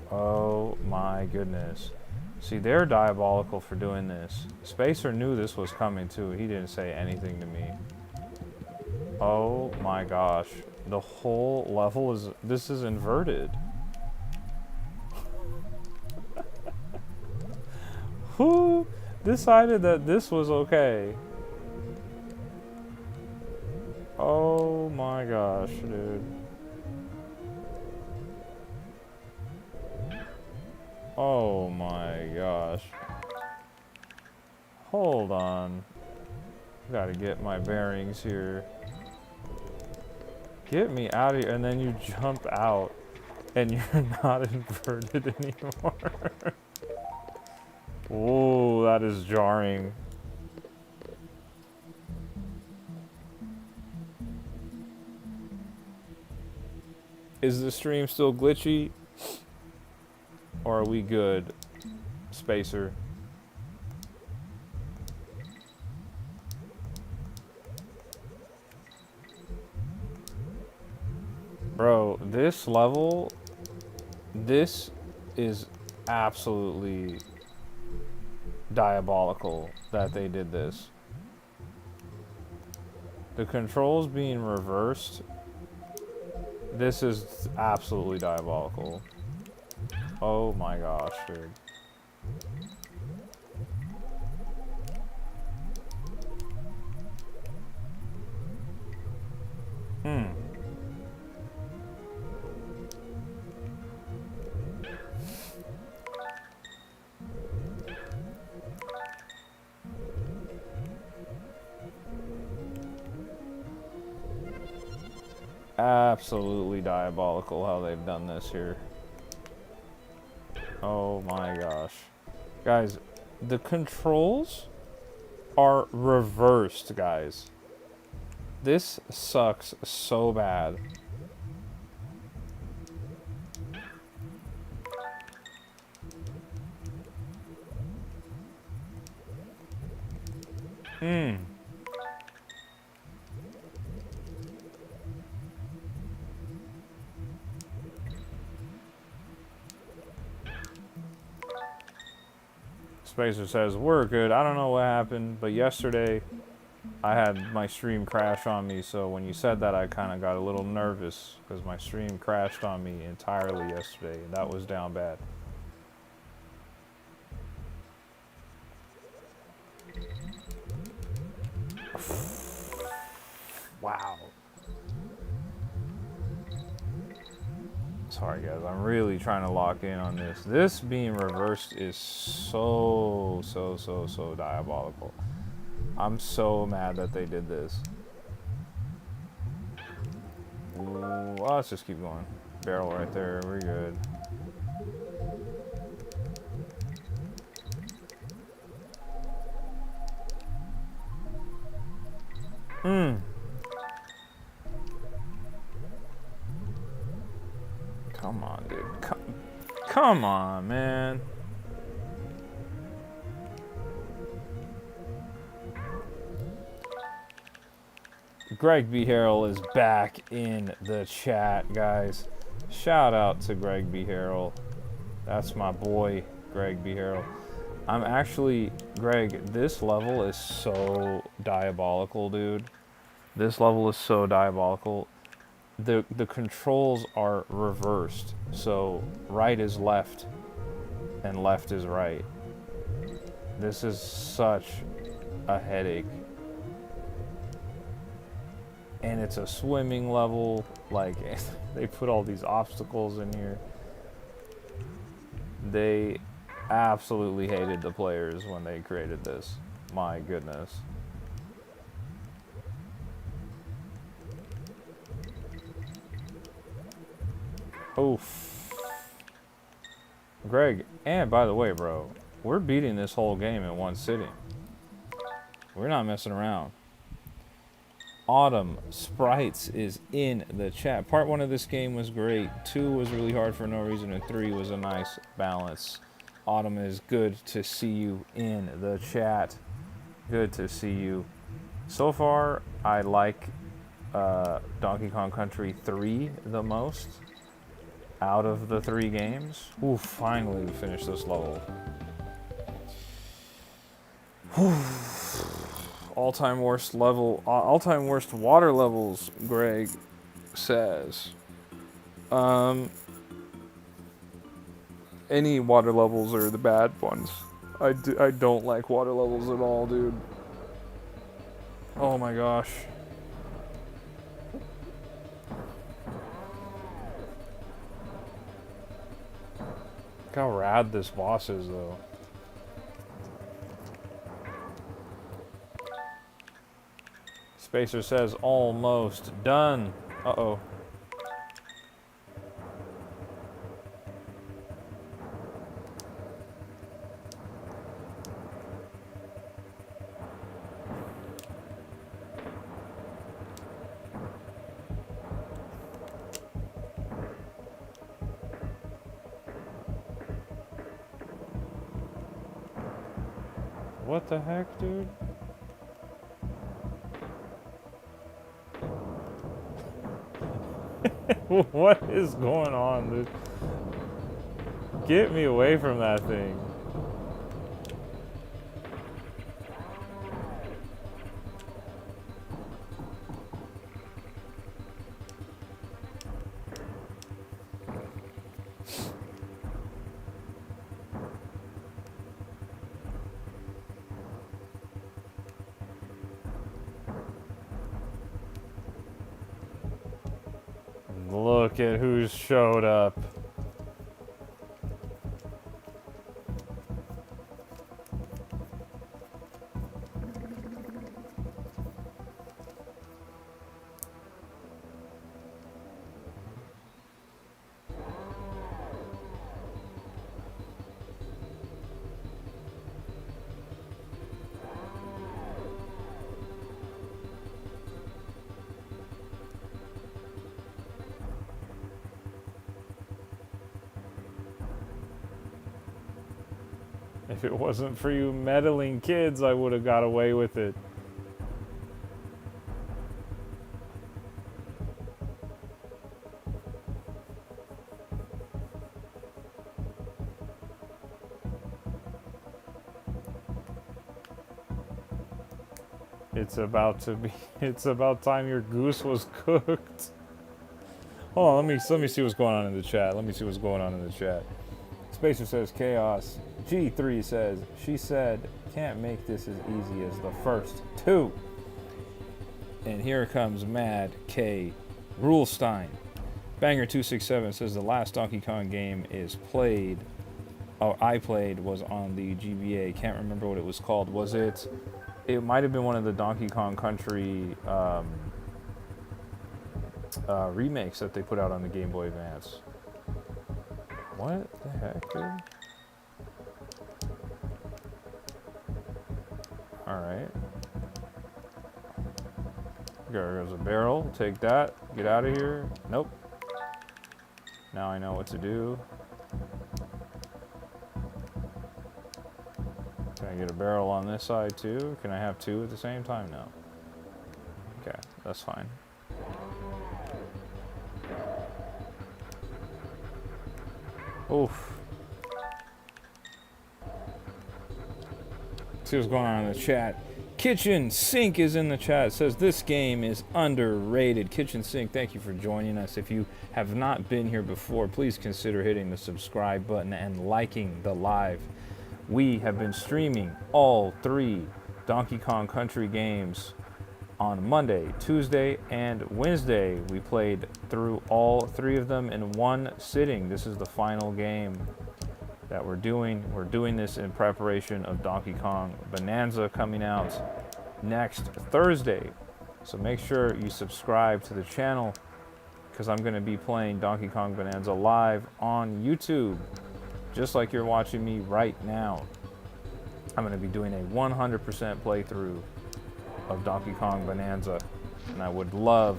Oh my goodness. See, they're diabolical for doing this. Spacer knew this was coming too. He didn't say anything to me. Oh my gosh. The whole level is, this is inverted. Who decided that this was okay? Oh my gosh, dude. Oh my gosh. Hold on. Gotta get my bearings here. Get me out of here, and then you jump out, and you're not inverted anymore. Whoa, that is jarring. Is the stream still glitchy? Or are we good, Spacer? Bro, this level, this is absolutely diabolical that they did this. The controls being reversed, this is absolutely diabolical. Oh my gosh, dude. Absolutely diabolical how they've done this here. Oh my gosh. Guys, the controls are reversed, guys. This sucks so bad. Spacer says, we're good. I don't know what happened, but yesterday I had my stream crash on me, so when you said that, I kind of got a little nervous because my stream crashed on me entirely yesterday, and that was down bad. Wow. Sorry guys, I'm really trying to lock in on this. This being reversed is so diabolical. I'm so mad that they did this. Ooh, well, let's just keep going. Barrel right there, we're good. Come on, dude. Come on, man. Greg B. Harrell is back in the chat, guys. Shout out to Greg B. Harrell. That's my boy, Greg B. Harrell. I'm actually, Greg, this level is so diabolical, dude. This level is so diabolical. The controls are reversed. So right is left and left is right. This is such a headache. And it's a swimming level. Like, they put all these obstacles in here. They absolutely hated the players when they created this. My goodness. Oof. Greg, and by the way, bro, we're beating this whole game in one sitting. We're not messing around. Autumn Sprites is in the chat. Part 1 of this game was great. 2 was really hard for no reason, and 3 was a nice balance. Autumn, is good to see you in the chat. Good to see you. So far, I like Donkey Kong Country 3 the most out of the 3 games. Ooh, finally we finished this level. All-time worst level, all-time worst water levels, Greg says. Any water levels are the bad ones. I don't like water levels at all, dude. Oh my gosh. Look how rad this boss is, though. Spacer says almost done. Uh-oh. What the heck, dude? What is going on, dude? Get me away from that thing. Look at who showed up. If it wasn't for you meddling kids, I would have got away with it. It's about time your goose was cooked. Hold on, let me see what's going on in the chat. Spacer says chaos. G3 says, she said, can't make this as easy as the first 2. And here comes Mad K Rulestein. Banger267 says the last Donkey Kong game is played. Oh, I played was on the GBA. Can't remember what it was called. Was it? It might have been one of the Donkey Kong Country remakes that they put out on the Game Boy Advance. What the heck, dude? Alright. There goes a barrel. Take that. Get out of here. Nope. Now I know what to do. Can I get a barrel on this side too? Can I have two at the same time? No. Okay, that's fine. Oof. See what's going on in the chat. Kitchen Sink is in the chat. It says this game is underrated. Kitchen Sink, thank you for joining us. If you have not been here before, please consider hitting the subscribe button and liking the live. We have been streaming all 3 Donkey Kong Country games on Monday, Tuesday, and Wednesday. We played through all 3 of them in one sitting. This is the final game that we're doing. We're doing this in preparation of Donkey Kong Bonanza coming out next Thursday. So make sure you subscribe to the channel because I'm going to be playing Donkey Kong Bonanza live on YouTube, just like you're watching me right now. I'm going to be doing a 100% playthrough of Donkey Kong Bonanza, and I would love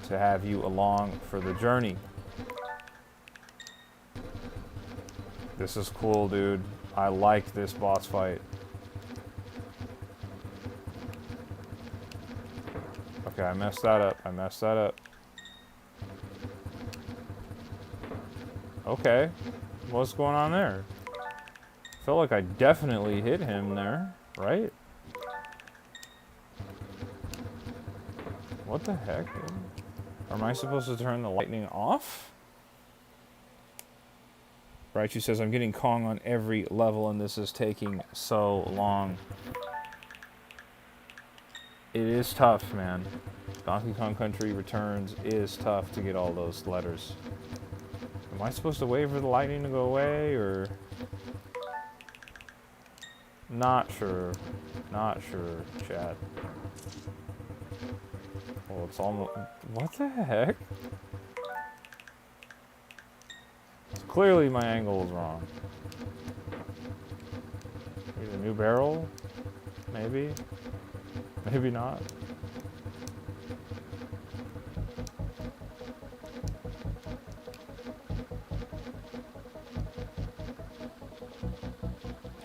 to have you along for the journey. This is cool, dude. I like this boss fight. Okay, I messed that up. I messed that up. Okay. What's going on there? I felt like I definitely hit him there, right? What the heck, dude? Am I supposed to turn the lightning off? Raichu says, I'm getting Kong on every level and this is taking so long. It is tough, man. Donkey Kong Country Returns is tough to get all those letters. Am I supposed to wait for the lightning to go away, or? Not sure. Not sure, chat. Well, it's almost... What the heck? Clearly my angle is wrong. Need a new barrel? Maybe? Maybe not.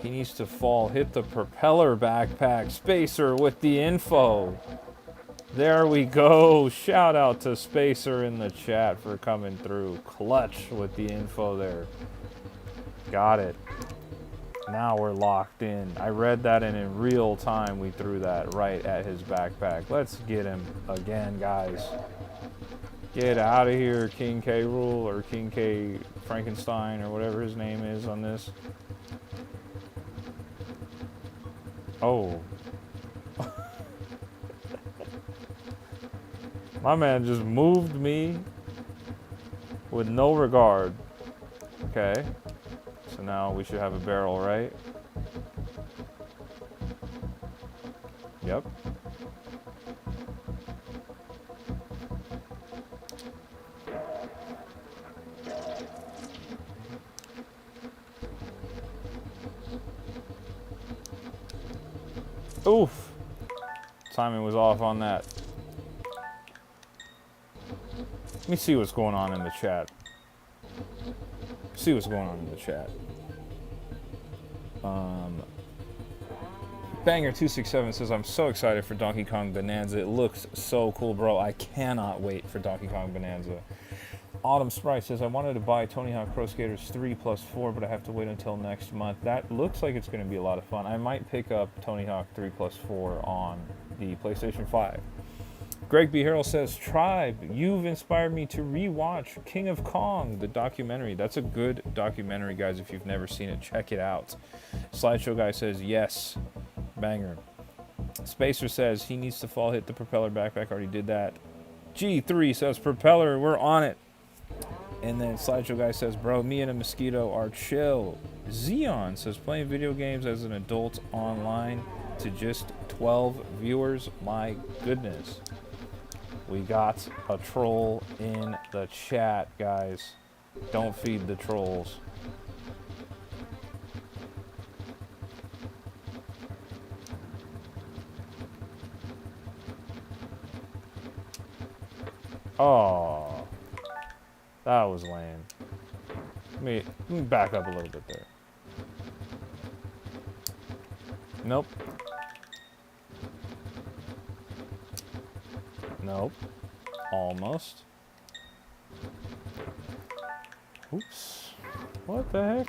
He needs to fall, hit the propeller backpack. Spacer with the info. There we go. Shout out to Spacer in the chat for coming through. Clutch with the info there. Got it. Now we're locked in. I read that, and in real time we threw that right at his backpack. Let's get him again, guys. Get out of here, King K. Rool, or King K. Frankenstein, or whatever his name is on this. Oh. My man just moved me with no regard. Okay. So now we should have a barrel, right? Yep. Oof. Timing was off on that. Let me see what's going on in the chat. See what's going on in the chat. Banger267 says, I'm so excited for Donkey Kong Bonanza. It looks so cool, bro. I cannot wait for Donkey Kong Bonanza. Autumn Sprite says, I wanted to buy Tony Hawk Pro Skaters 3+4, but I have to wait until next month. That looks like it's going to be a lot of fun. I might pick up Tony Hawk 3+4 on the PlayStation 5. Greg B. Harrell says, Tribe, you've inspired me to rewatch King of Kong, the documentary. That's a good documentary, guys. If you've never seen it, check it out. Slideshow Guy says, yes. Banger. Spacer says, he needs to fall, hit the propeller backpack. Already did that. G3 says Propeller, we're on it. And then Slideshow Guy says, bro, me and a mosquito are chill. Xeon says, playing video games as an adult online to just 12 viewers. My goodness. We got a troll in the chat, guys. Don't feed the trolls. Oh, that was lame. Let me back up a little bit there. Nope. Nope. Almost. Oops. What the heck?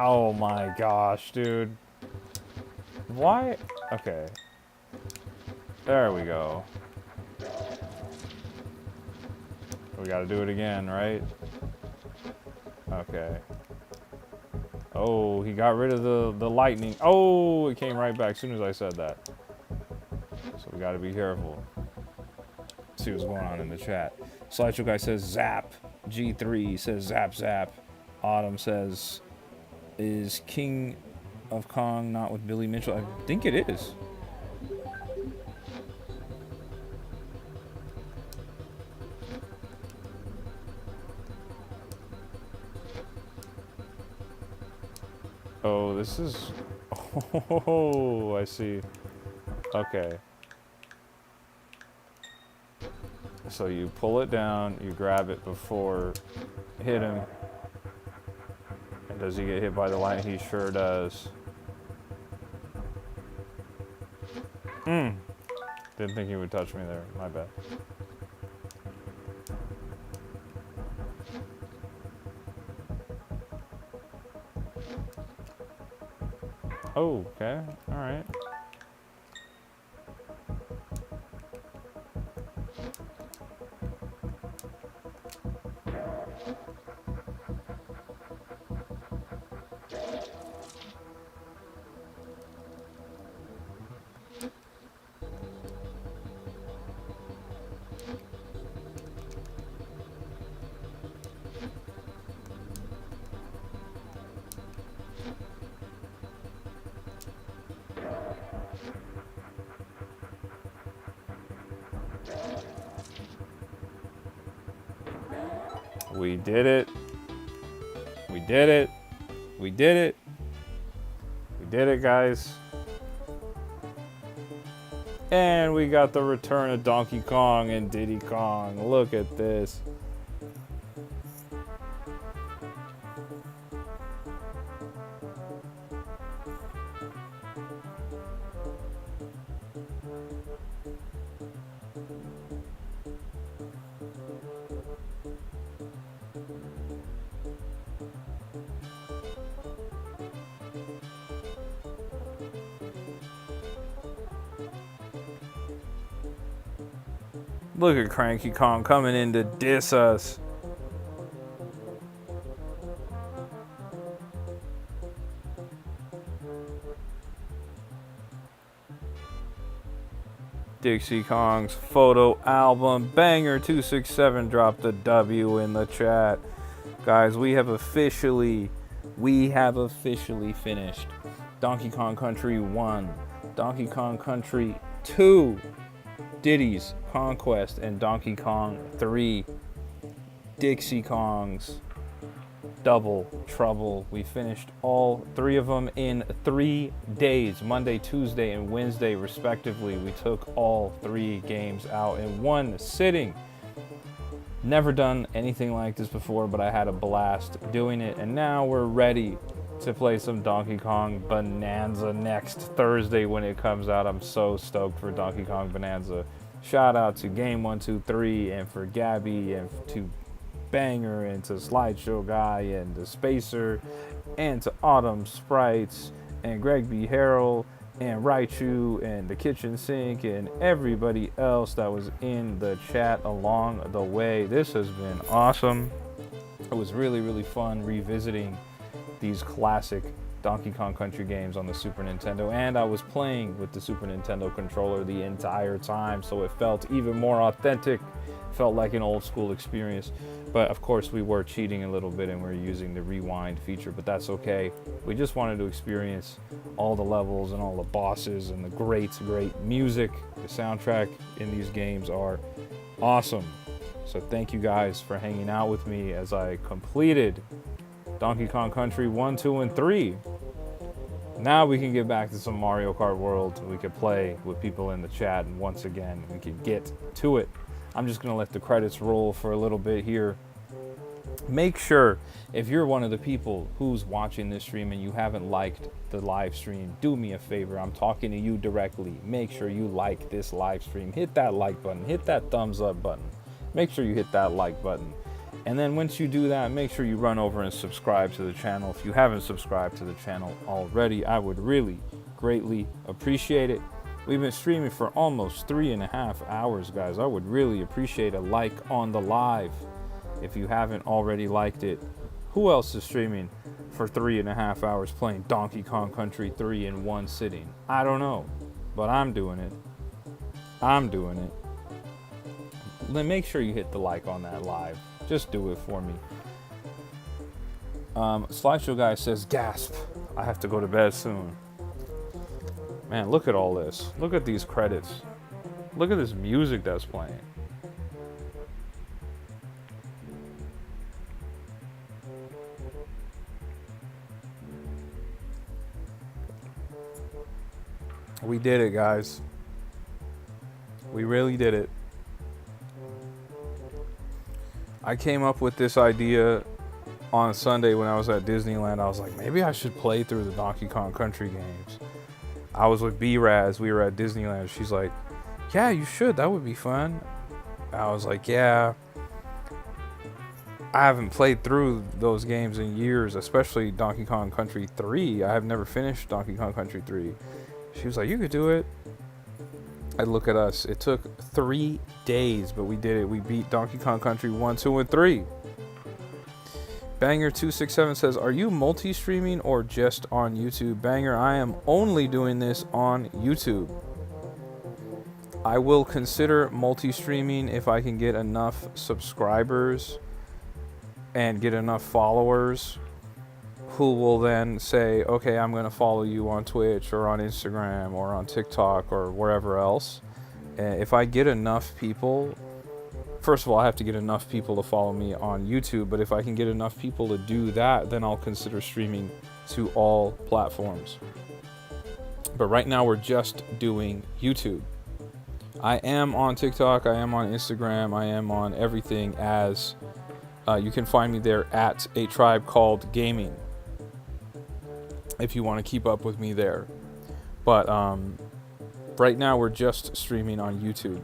Oh my gosh, dude. Why? Okay. There we go. We gotta do it again, right? Okay. Oh, he got rid of the lightning. Oh, it came right back as soon as I said that. So we gotta be careful. See what's going on in the chat. Slideshow Guy says zap. G3 says zap zap. Autumn says, is King of Kong not with Billy Mitchell? I think it is. Oh, this is... Oh, I see. Okay. So you pull it down, you grab it before hit him. And does he get hit by the light? He sure does. Didn't think he would touch me there. My bad. Oh, okay. All right. We did it. We did it. We did it. We did it, guys. And we got the return of Donkey Kong and Diddy Kong. Look at this. Look at Cranky Kong coming in to diss us. Dixie Kong's photo album banger 267 dropped a W in the chat. Guys, we have officially finished Donkey Kong Country 1, Donkey Kong Country 2, Diddy's Conquest, and Donkey Kong 3. Dixie Kong's Double Trouble. We finished all three of them in 3 days, Monday, Tuesday, and Wednesday respectively. We took all 3 games out in one sitting. Never done anything like this before, but I had a blast doing it, and now we're ready to play some Donkey Kong Bonanza next Thursday when it comes out. I'm so stoked for Donkey Kong Bonanza. Shout out to Game123 and for Gabby and to Banger and to Slideshow Guy and to Spacer and to Autumn Sprites and Greg B. Harrell and Raichu and the Kitchen Sink and everybody else that was in the chat along the way. This has been awesome. It was really, really fun revisiting these classic Donkey Kong Country games on the Super Nintendo, and I was playing with the Super Nintendo controller the entire time, so it felt even more authentic. Felt like an old school experience. But of course we were cheating a little bit and we're using the rewind feature, but that's okay. We just wanted to experience all the levels and all the bosses and the great music. The soundtrack in these games are awesome. So thank you guys for hanging out with me as I completed Donkey Kong Country 1, 2, and 3. Now we can get back to some Mario Kart World. We could play with people in the chat, and once again, we could get to it. I'm just gonna let the credits roll for a little bit here. Make sure, if you're one of the people who's watching this stream and you haven't liked the live stream, do me a favor. I'm talking to you directly. Make sure you like this live stream. Hit that like button. Hit that thumbs up button. Make sure you hit that like button. And then once you do that, make sure you run over and subscribe to the channel. If you haven't subscribed to the channel already, I would really greatly appreciate it. We've been streaming for almost 3.5 hours, guys. I would really appreciate a like on the live if you haven't already liked it. Who else is streaming for 3.5 hours playing Donkey Kong Country 3 in one sitting? I don't know, but I'm doing it. I'm doing it. Then make sure you hit the like on that live. Just do it for me. Slideshow guy says, gasp, I have to go to bed soon. Man, look at all this. Look at these credits. Look at this music that's playing. We did it, guys. We really did it. I came up with this idea on Sunday when I was at Disneyland. I was like, maybe I should play through the Donkey Kong Country games. I was with B-Raz. We were at Disneyland. She's like, yeah, you should. That would be fun. I was like, yeah. I haven't played through those games in years, especially Donkey Kong Country 3. I have never finished Donkey Kong Country 3. She was like, you could do it. I look at us. It took 3 days, but we did it. We beat Donkey Kong Country 1, 2, and 3. Banger267 says, are you multi-streaming or just on YouTube? Banger, I am only doing this on YouTube. I will consider multi-streaming if I can get enough subscribers and get enough followers who will then say, okay, I'm going to follow you on Twitch or on Instagram or on TikTok or wherever else. If I get enough people, first of all, I have to get enough people to follow me on YouTube, but if I can get enough people to do that, then I'll consider streaming to all platforms. But right now we're just doing YouTube. I am on TikTok, I am on Instagram, I am on everything as, you can find me there at A Tribe Called Gaming, if you want to keep up with me there. But right now we're just streaming on YouTube.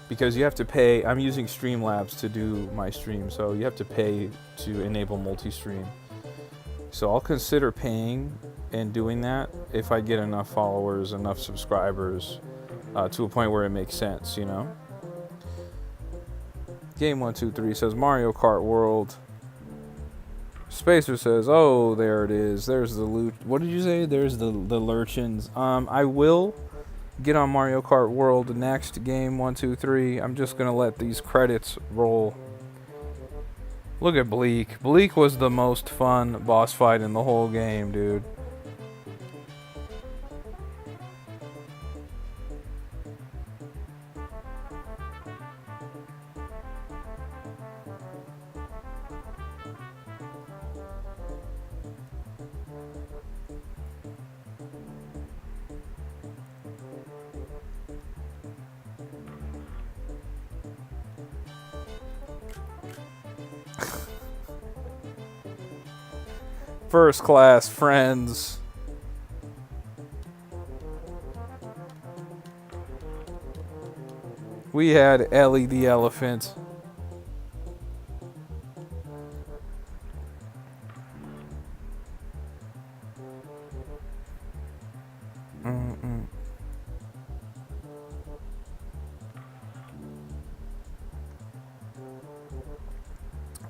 Because you have to pay, I'm using Streamlabs to do my stream, so you have to pay to enable multi-stream. So I'll consider paying and doing that if I get enough followers, enough subscribers, to a point where it makes sense, you know? Game123 says Mario Kart World. Spacer says, oh, there it is. There's the loot. What did you say? There's the Lurchins. I will get on Mario Kart World next. Game123. I'm just gonna let these credits roll. Look at Bleak. Bleak was the most fun boss fight in the whole game, dude. First class friends. We had Ellie the elephant. I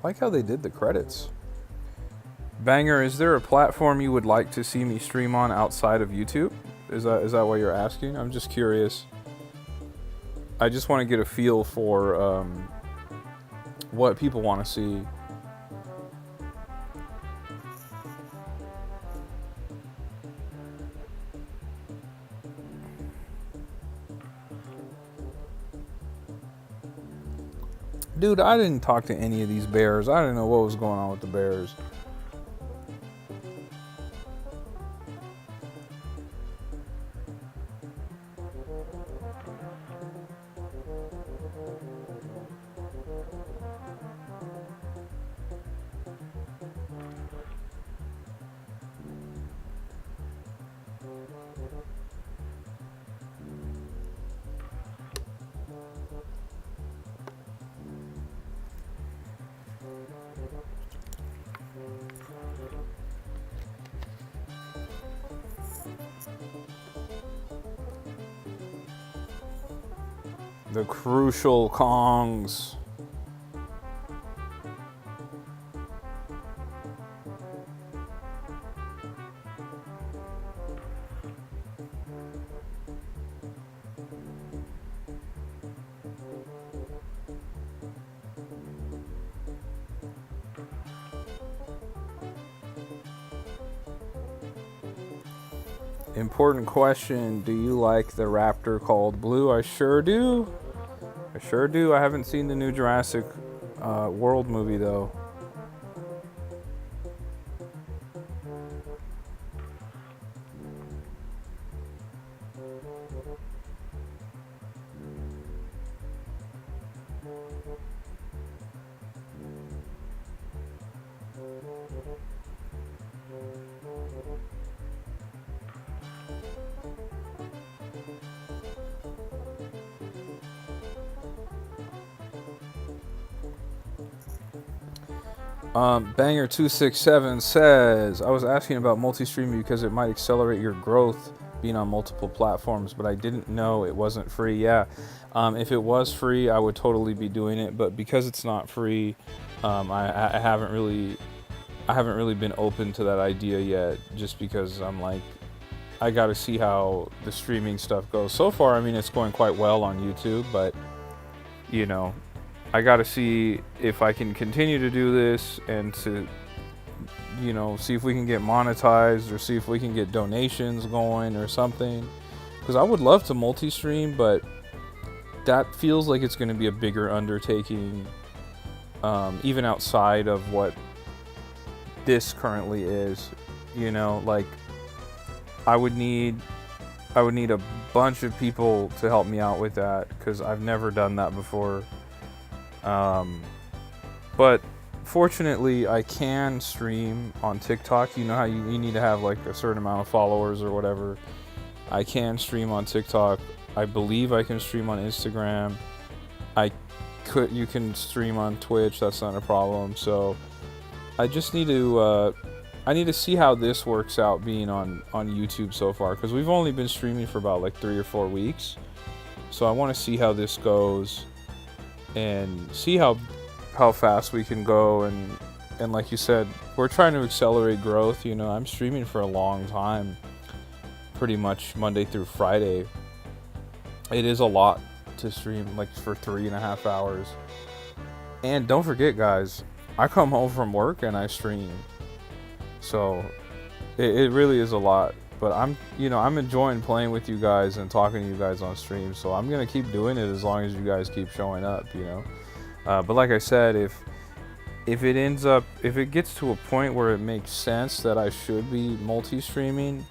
like how they did the credits. Banger, is there a platform you would like to see me stream on outside of YouTube? Is that what you're asking? I'm just curious. I just want to get a feel for what people want to see. Dude, I didn't talk to any of these bears. I didn't know what was going on with the bears. The crucial Kongs. Important question. Do you like the raptor called Blue? I sure do. I sure do. I haven't seen the new Jurassic World movie, though. Banger267 says, I was asking about multi-streaming because it might accelerate your growth being on multiple platforms, but I didn't know it wasn't free. Yeah, if it was free, I would totally be doing it, but because it's not free, I haven't really been open to that idea yet, just because I'm like, I got to see how the streaming stuff goes. So far, I mean, it's going quite well on YouTube, but you know, I got to see if I can continue to do this and to, you know, see if we can get monetized or see if we can get donations going or something. Because I would love to multi-stream, but that feels like it's going to be a bigger undertaking, even outside of what this currently is. You know, like I would need a bunch of people to help me out with that, because I've never done that before. But fortunately, I can stream on TikTok. You know how you need to have like a certain amount of followers or whatever. I can stream on TikTok. I believe I can stream on Instagram. You can stream on Twitch. That's not a problem. So I just need to I need to see how this works out being on YouTube so far, because we've only been streaming for about like 3 or 4 weeks. So I want to see how this goes and see how fast we can go, and like you said, we're trying to accelerate growth. You know, I'm streaming for a long time, pretty much Monday through Friday. It is a lot to stream like for 3.5 hours. And don't forget, guys, I come home from work and I stream, so it really is a lot. But I'm enjoying playing with you guys and talking to you guys on stream, so I'm gonna keep doing it as long as you guys keep showing up, you know. But like I said, if it gets to a point where it makes sense that I should be multi-streaming,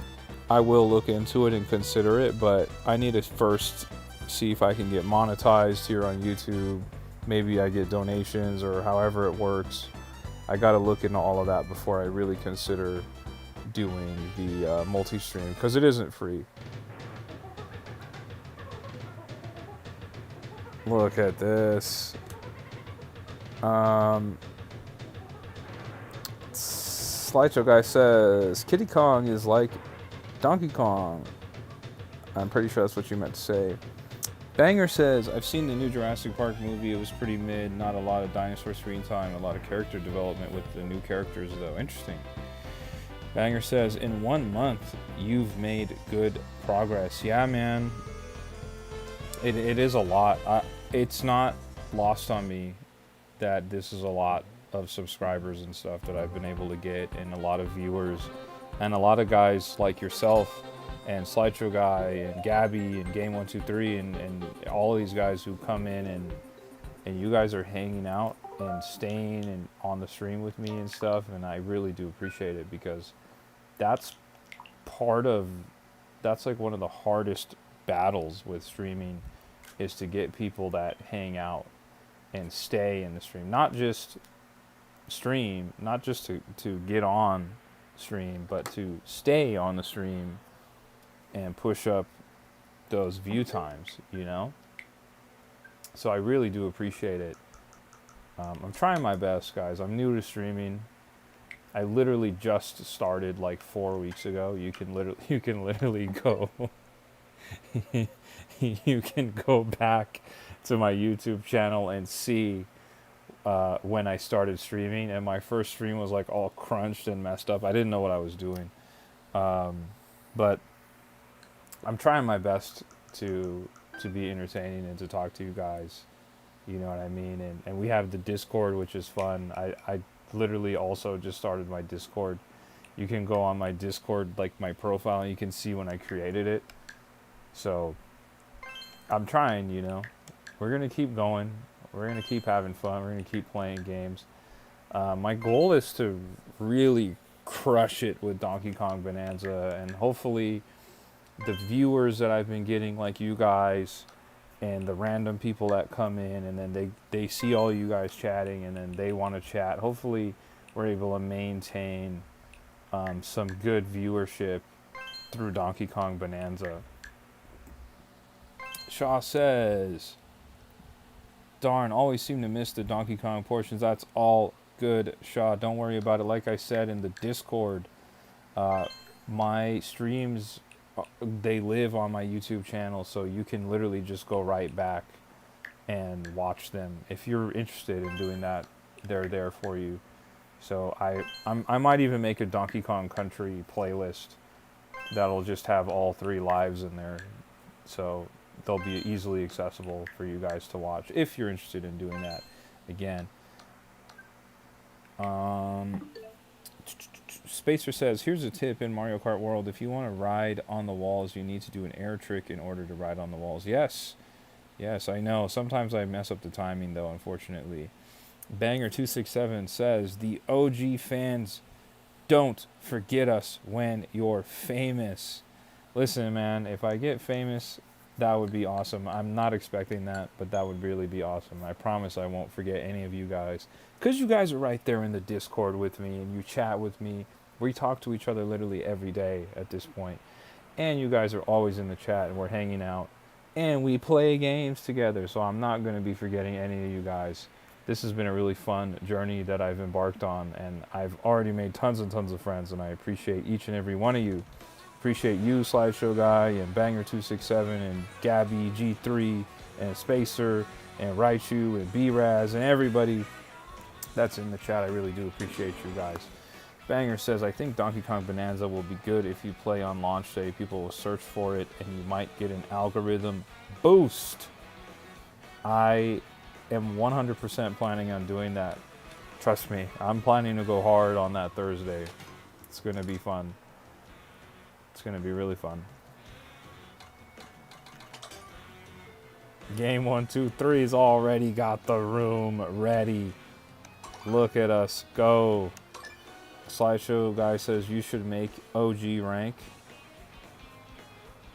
I will look into it and consider it. But I need to first see if I can get monetized here on YouTube. Maybe I get donations or however it works. I gotta look into all of that before I really consider doing the multi-stream, because it isn't free. Look at this. Slideshow guy says Kiddy Kong is like Donkey Kong. I'm pretty sure that's what you meant to say. Banger says, I've seen the new Jurassic Park movie. It was pretty mid. Not a lot of dinosaur screen time. A lot of character development with the new characters, though. Interesting. Banger says, in 1 month, you've made good progress. Yeah, man. It is a lot. It's not lost on me that this is a lot of subscribers and stuff that I've been able to get, and a lot of viewers, and a lot of guys like yourself and Slideshow Guy and Gabby and Game123 and all of these guys who come in and you guys are hanging out and staying and on the stream with me and stuff, and I really do appreciate it, because that's like one of the hardest battles with streaming, is to get people that hang out and stay in the stream. Not just stream, not just to get on stream, but to stay on the stream and push up those view times, you know? So I really do appreciate it. I'm trying my best, guys. I'm new to streaming. I literally just started like 4 weeks ago. You can literally go you can go back to my YouTube channel and see when I started streaming, and my first stream was like all crunched and messed up. I didn't know what I was doing, but I'm trying my best to be entertaining and to talk to you guys. You know what I mean? And we have the Discord, which is fun. I literally also just started my Discord. You can go on my Discord, like my profile, and you can see when I created it. So I'm trying, you know. We're going to keep going. We're going to keep having fun. We're going to keep playing games. My goal is to really crush it with Donkey Kong Bonanza, and hopefully the viewers that I've been getting, like you guys, and the random people that come in, and then they see all you guys chatting, and then they want to chat. Hopefully we're able to maintain some good viewership through Donkey Kong Bonanza. Shaw says, darn, always seem to miss the Donkey Kong portions. That's all good, Shaw. Don't worry about it. Like I said in the Discord, my streams, they live on my YouTube channel, so you can literally just go right back and watch them. If you're interested in doing that, they're there for you. So I might even make a Donkey Kong Country playlist that'll just have all 3 lives in there. So they'll be easily accessible for you guys to watch if you're interested in doing that. Again, Spacer says, here's a tip in Mario Kart World. If you want to ride on the walls, you need to do an air trick in order to ride on the walls. Yes, I know. Sometimes I mess up the timing, though, unfortunately. Banger267 says, the OG fans, don't forget us when you're famous. Listen, man, if I get famous, that would be awesome. I'm not expecting that, but that would really be awesome. I promise I won't forget any of you guys, because you guys are right there in the Discord with me, and you chat with me. We talk to each other literally every day at this point, and you guys are always in the chat, and we're hanging out, and we play games together, so I'm not going to be forgetting any of you guys. This has been a really fun journey that I've embarked on, and I've already made tons and tons of friends, and I appreciate each and every one of you. Appreciate you, Slideshow Guy, and Banger267, and Gabby, G3, and Spacer, and Raichu, and B-Raz, and everybody that's in the chat. I really do appreciate you guys. Banger says, I think Donkey Kong Bonanza will be good if you play on launch day. People will search for it, and you might get an algorithm boost. I am 100% planning on doing that. Trust me, I'm planning to go hard on that Thursday. It's going to be fun. It's going to be really fun. Game123's already got the room ready. Look at us go. Slideshow Guy says you should make OG rank.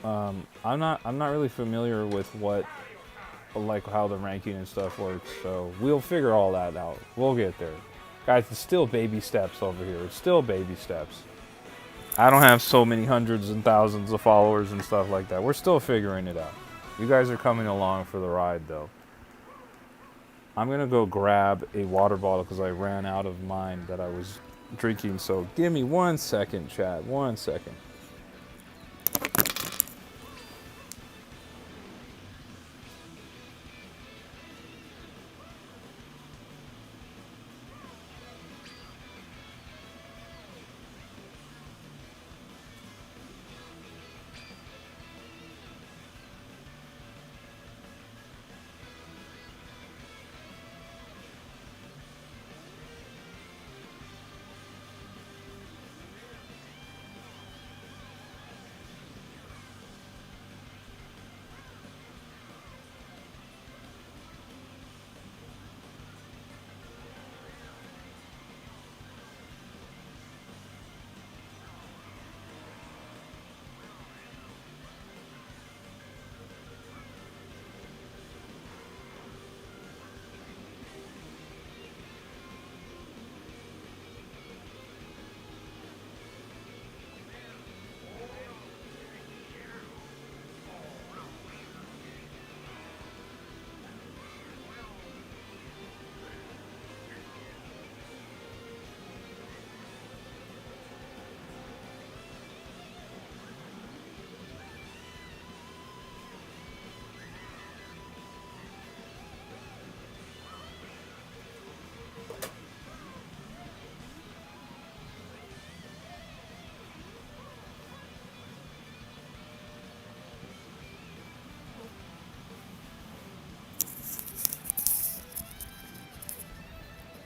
I'm not really familiar with how the ranking and stuff works, so we'll figure all that out. We'll get there. Guys, it's still baby steps over here. It's still baby steps. I don't have so many hundreds and thousands of followers and stuff like that. We're still figuring it out. You guys are coming along for the ride, though. I'm going to go grab a water bottle because I ran out of mine that I was drinking. So give me 1 second, chat. 1 second.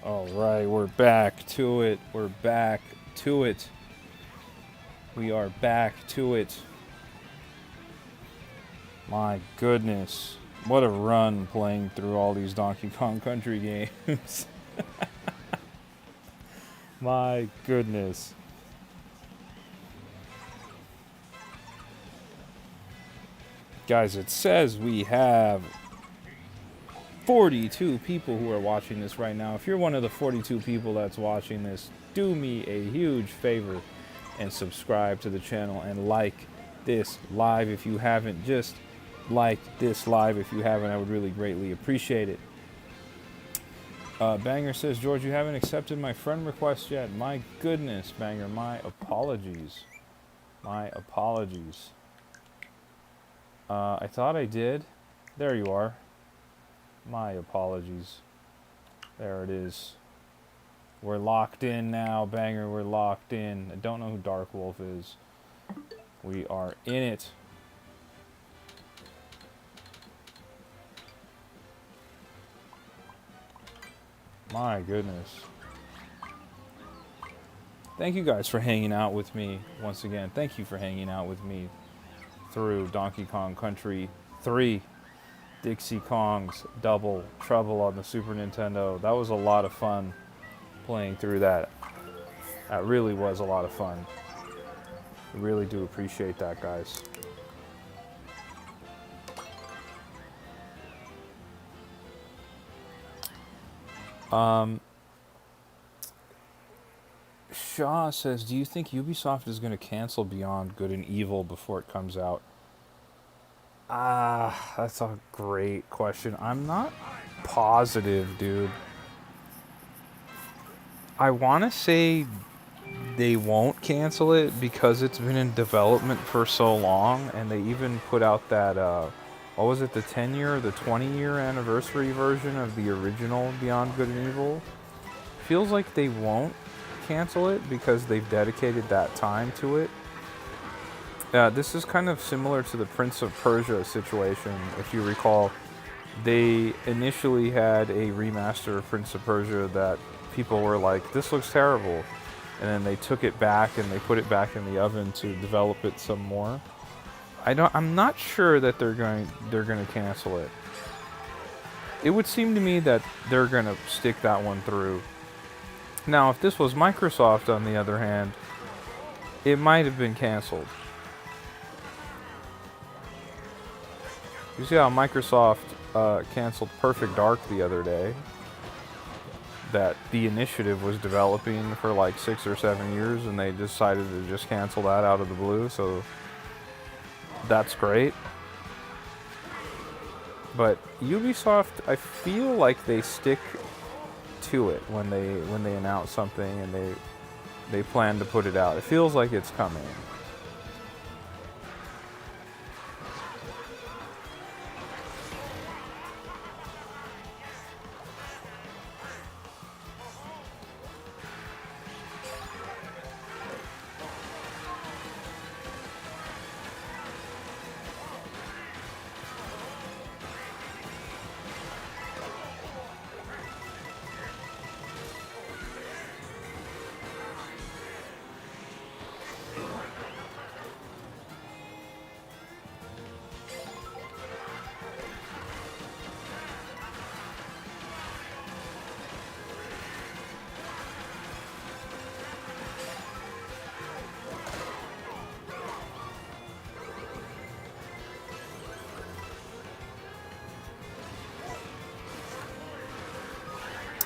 All right, we're back to it. We're back to it. We are back to it. My goodness. What a run playing through all these Donkey Kong Country games. My goodness. Guys, it says we have 42 people who are watching this right now. If you're one of the 42 people that's watching this, do me a huge favor and subscribe to the channel and like this live if you haven't. Just like this live if you haven't. I would really greatly appreciate it. Banger says, George, you haven't accepted my friend request yet. My goodness, Banger, my apologies. My apologies. I thought I did. There you are. My apologies. There it is. We're locked in now, Banger. We're locked in. I don't know who Dark Wolf is. We are in it. My goodness. Thank you guys for hanging out with me once again. Thank you for hanging out with me through Donkey Kong Country 3, Dixie Kong's Double Trouble on the Super Nintendo. That was a lot of fun playing through that. That really was a lot of fun. I really do appreciate that, guys. Shaw says, do you think Ubisoft is going to cancel Beyond Good and Evil before it comes out? That's a great question. I'm not positive, dude. I want to say they won't cancel it because it's been in development for so long, and they even put out that, what was it, the 10-year or the 20-year anniversary version of the original Beyond Good and Evil? Feels like they won't cancel it because they've dedicated that time to it. This is kind of similar to the Prince of Persia situation. If you recall, they initially had a remaster of Prince of Persia that people were like, this looks terrible. And then they took it back and they put it back in the oven to develop it some more. I'm not sure that they're going to cancel it. It would seem to me that they're going to stick that one through. Now, if this was Microsoft, on the other hand, it might have been canceled. You see how Microsoft canceled Perfect Dark the other day? That the initiative was developing for like 6 or 7 years, and they decided to just cancel that out of the blue, so that's great. But Ubisoft, I feel like they stick to it when they announce something and they plan to put it out. It feels like it's coming.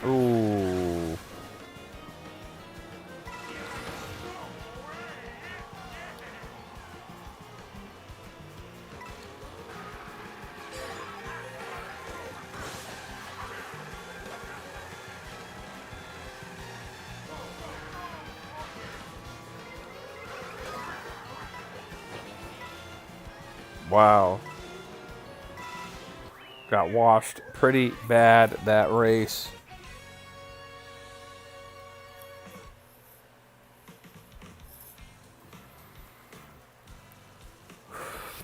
Ooh. Wow. Got washed pretty bad that race.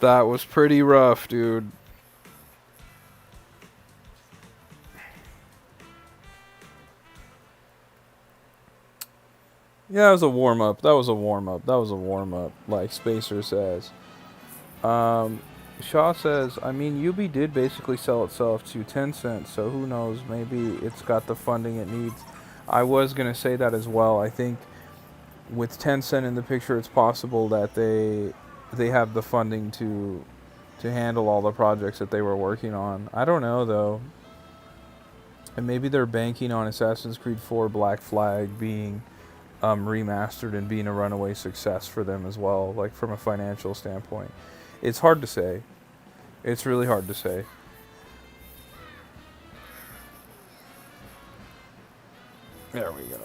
That was pretty rough, dude. Yeah, that was a warm up. That was a warm up. That was a warm up, like Spacer says. Um, Shaw says, I mean, Yubi did basically sell itself to Tencent, so who knows? Maybe it's got the funding it needs. I was gonna say that as well. I think with Tencent in the picture, it's possible that they have the funding to handle all the projects that they were working on. I don't know though. And maybe they're banking on Assassin's Creed 4 Black Flag being remastered and being a runaway success for them as well, like from a financial standpoint. It's hard to say. It's really hard to say. There we go.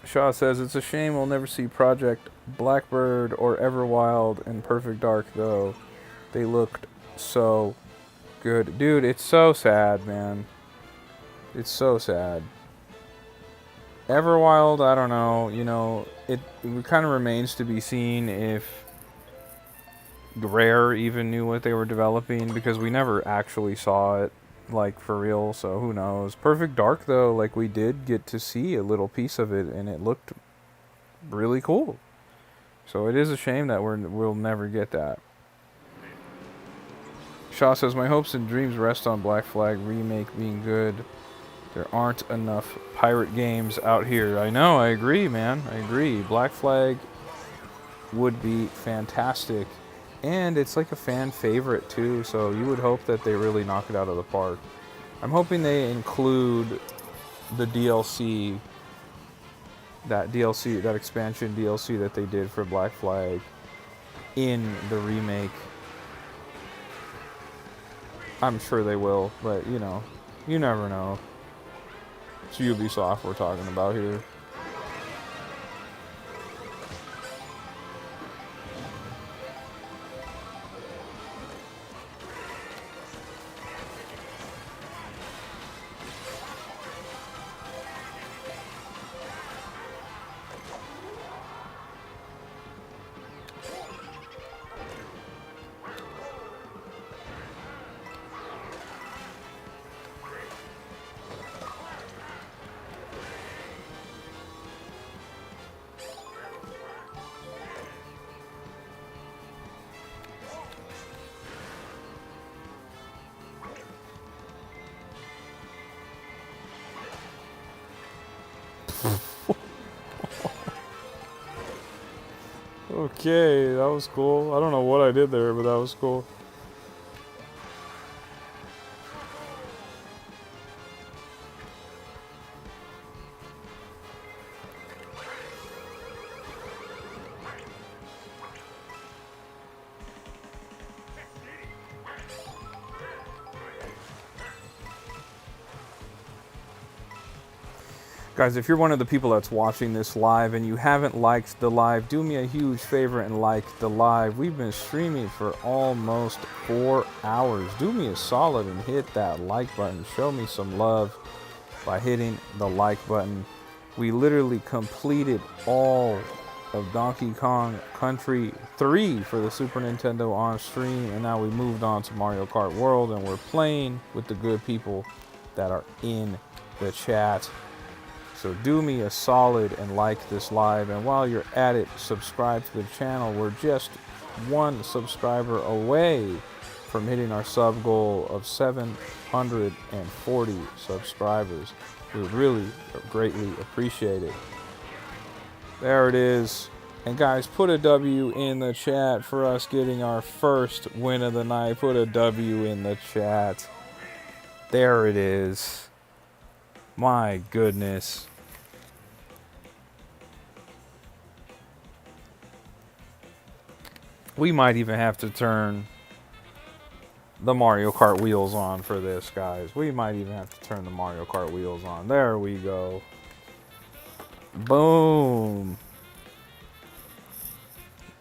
Shaw says, it's a shame we'll never see Project Blackbird or Everwild in Perfect Dark, though. They looked so good. Dude, it's so sad, man. It's so sad. Everwild, I don't know. You know, it kind of remains to be seen if Rare even knew what they were developing, because we never actually saw it, like, for real, so who knows. Perfect Dark, though, like, we did get to see a little piece of it, and it looked really cool. So it is a shame that we'll never get that. Shaw says, my hopes and dreams rest on Black Flag remake being good. There aren't enough pirate games out here. I know, I agree, man. I agree. Black Flag would be fantastic. And it's like a fan favorite, too, so you would hope that they really knock it out of the park. I'm hoping they include the DLC, that expansion DLC that they did for Black Flag in the remake. I'm sure they will, but, you know, you never know. It's Ubisoft we're talking about here. Okay, that was cool. I don't know what I did there, but that was cool. Guys, if you're one of the people that's watching this live and you haven't liked the live, do me a huge favor and like the live. We've been streaming for almost 4 hours. Do me a solid and hit that like button. Show me some love by hitting the like button. We literally completed all of Donkey Kong Country 3 for the Super Nintendo on stream, and now we moved on to Mario Kart World, and we're playing with the good people that are in the chat. So do me a solid and like this live, and while you're at it, subscribe to the channel. We're just one subscriber away from hitting our sub goal of 740 subscribers. We really greatly appreciate it. There it is. And guys, put a W in the chat for us getting our first win of the night. Put a W in the chat. There it is. My goodness. We might even have to turn the Mario Kart wheels on for this, guys. We might even have to turn the Mario Kart wheels on. There we go. Boom.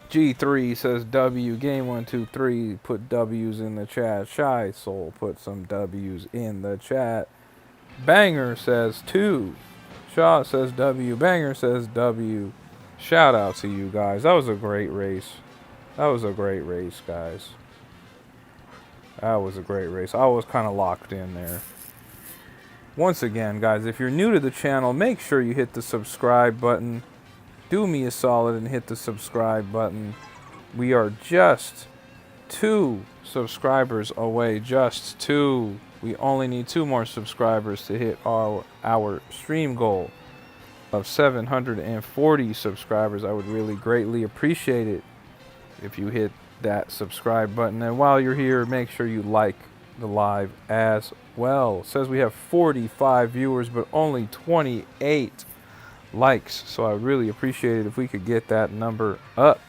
G3 says W. Game123 put W's in the chat. Shy Soul put some W's in the chat. Banger says 2. Shaw says W. Banger says W. Shout out to you guys. That was a great race. That was a great race, guys. That was a great race. I was kind of locked in there. Once again, guys, if you're new to the channel, make sure you hit the subscribe button. Do me a solid and hit the subscribe button. We are just 2 subscribers away. Just 2. We only need 2 more subscribers to hit our stream goal of 740 subscribers. I would really greatly appreciate it if you hit that subscribe button. And while you're here, make sure you like the live as well. It says we have 45 viewers, but only 28 likes. So I would really appreciate it if we could get that number up.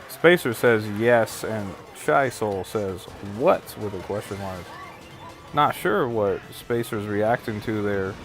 Spacer says yes, and Shy Soul says what with a question mark. Not sure what Spacer's reacting to there.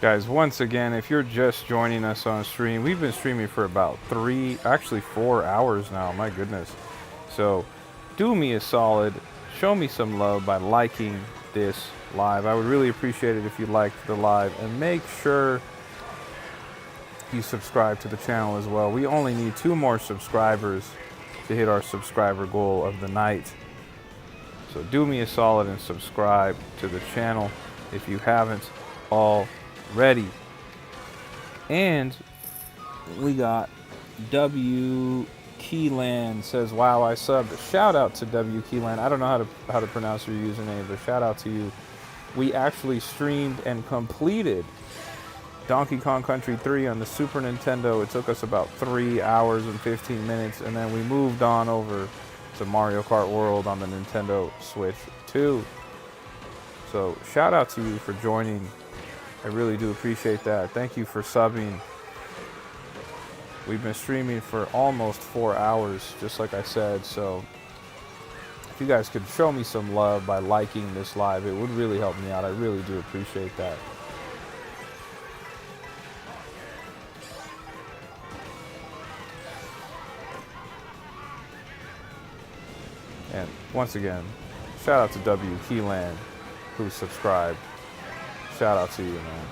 Guys, once again, if you're just joining us on stream, we've been streaming for about 4 hours now, my goodness. So do me a solid, show me some love by liking this live. I would really appreciate it if you liked the live, and make sure you subscribe to the channel as well. We only need 2 more subscribers to hit our subscriber goal of the night. So do me a solid and subscribe to the channel if you haven't already. And we got W Keyland says, wow, I subbed. Shout out to W Keyland. I don't know how to pronounce your username, but shout out to you. We actually streamed and completed Donkey Kong Country 3 on the Super Nintendo. It took us about 3 hours and 15 minutes, and then we moved on over to Mario Kart World on the Nintendo Switch 2. So shout out to you for joining. I really do appreciate that. Thank you for subbing. We've been streaming for almost 4 hours, just like I said. So if you guys could show me some love by liking this live, it would really help me out. I really do appreciate that. again, once again, shout out to W Keyland who subscribed. Shout out to you, man.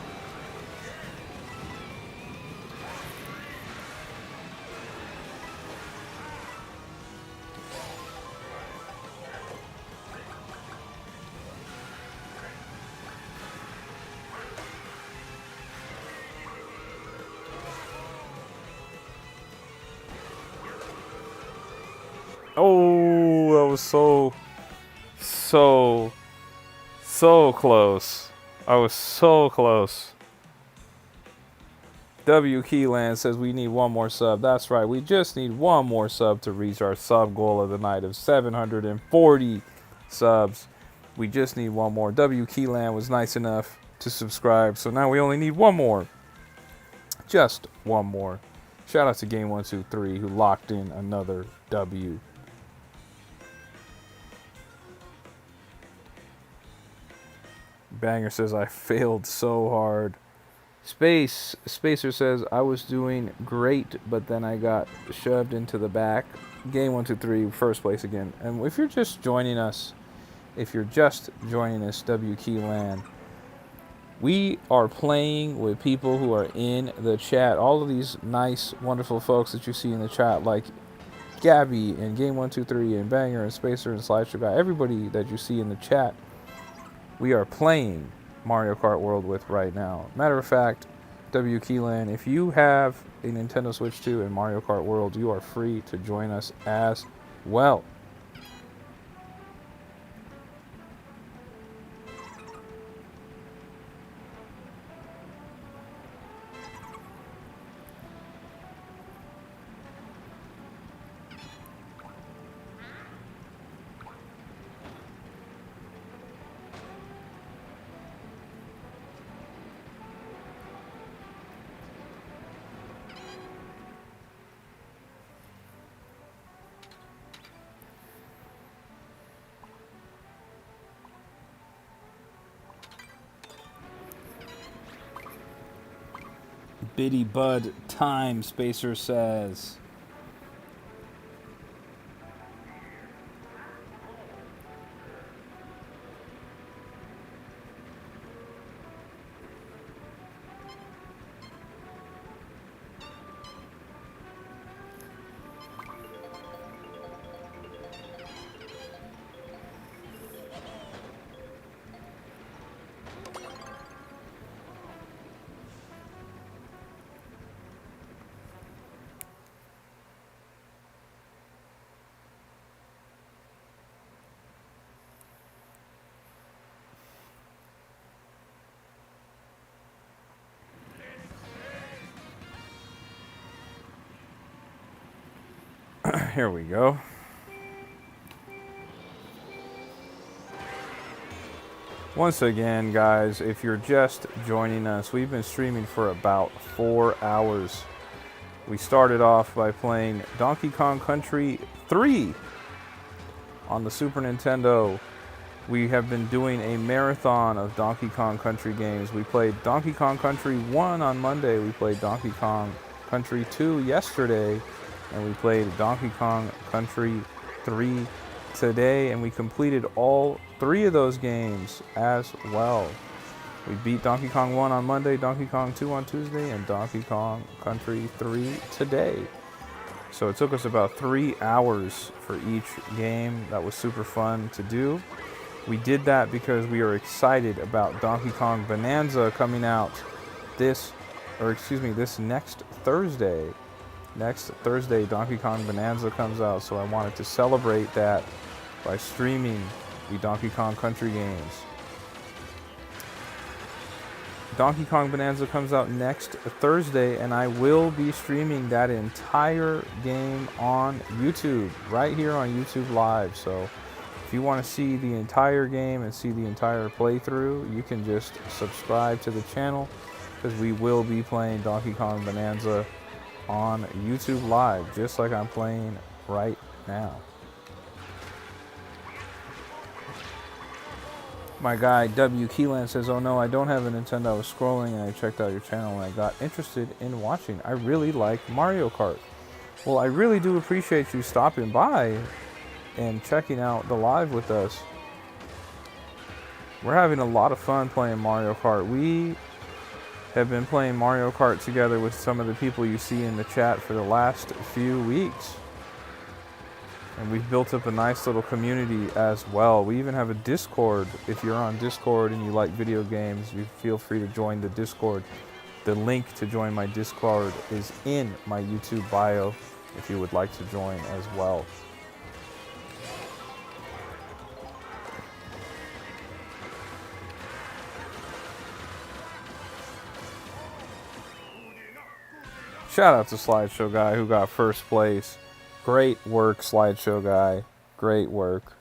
Oh, that was so close. I was so close. W Keyland says we need one more sub. That's right. We just need one more sub to reach our sub goal of the night of 740 subs. We just need one more. W Keyland was nice enough to subscribe, so now we only need one more. Just one more. Shout out to Game123 who locked in another W. Banger says I failed so hard. Spacer says I was doing great, but then I got shoved into the back. Game123 first place again. And if you're just joining us, W Keyland, we are playing with people who are in the chat. All of these nice, wonderful folks that you see in the chat, like Gabby and Game123 and Banger and Spacer and Slideshow Guy, everybody that you see in the chat, we are playing Mario Kart World with right now. Matter of fact, W Keyland, if you have a Nintendo Switch 2 and Mario Kart World, you are free to join us as well. Biddy Bud time, Spacer says. Here we go. Once again, guys, if you're just joining us, we've been streaming for about 4 hours. We started off by playing Donkey Kong Country 3 on the Super Nintendo. We have been doing a marathon of Donkey Kong Country games. We played Donkey Kong Country 1 on Monday. We played Donkey Kong Country 2 yesterday. And we played Donkey Kong Country 3 today. And we completed all 3 of those games as well. We beat Donkey Kong 1 on Monday, Donkey Kong 2 on Tuesday, and Donkey Kong Country 3 today. So it took us about 3 hours for each game. That was super fun to do. We did that because we are excited about Donkey Kong Bonanza coming out this next Thursday. Next Thursday, Donkey Kong Bonanza comes out, so I wanted to celebrate that by streaming the Donkey Kong Country games. Donkey Kong Bonanza comes out next Thursday, and I will be streaming that entire game on YouTube, right here on YouTube Live. So if you want to see the entire game and see the entire playthrough, you can just subscribe to the channel, because we will be playing Donkey Kong Bonanza on YouTube Live, just like I'm playing right now. My guy W Keyland says, "Oh no, I don't have a Nintendo. I was scrolling and I checked out your channel and I got interested in watching. I really like Mario Kart." Well, I really do appreciate you stopping by, and checking out the live with us. We're having a lot of fun playing Mario Kart. We have been playing Mario Kart together with some of the people you see in the chat for the last few weeks. And we've built up a nice little community as well. We even have a Discord. If you're on Discord and you like video games, you feel free to join the Discord. The link to join my Discord is in my YouTube bio if you would like to join as well. Shout out to Slideshow Guy who got first place. Great work, Slideshow Guy. Great work.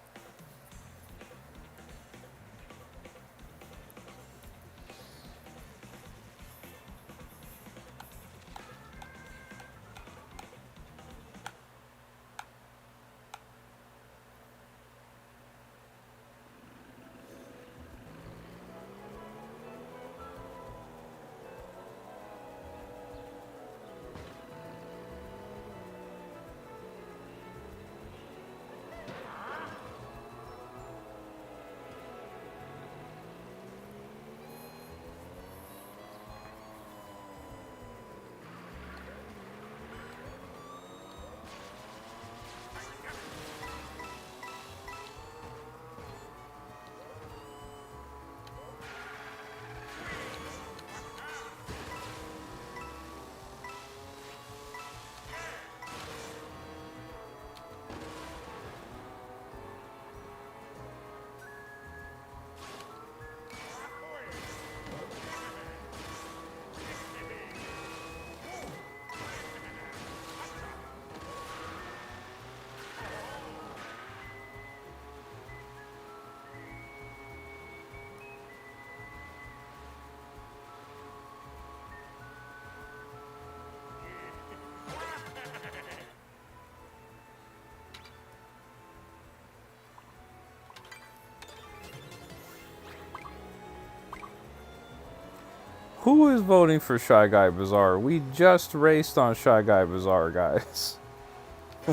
Who is voting for Shy Guy Bazaar? We just raced on Shy Guy Bazaar, guys.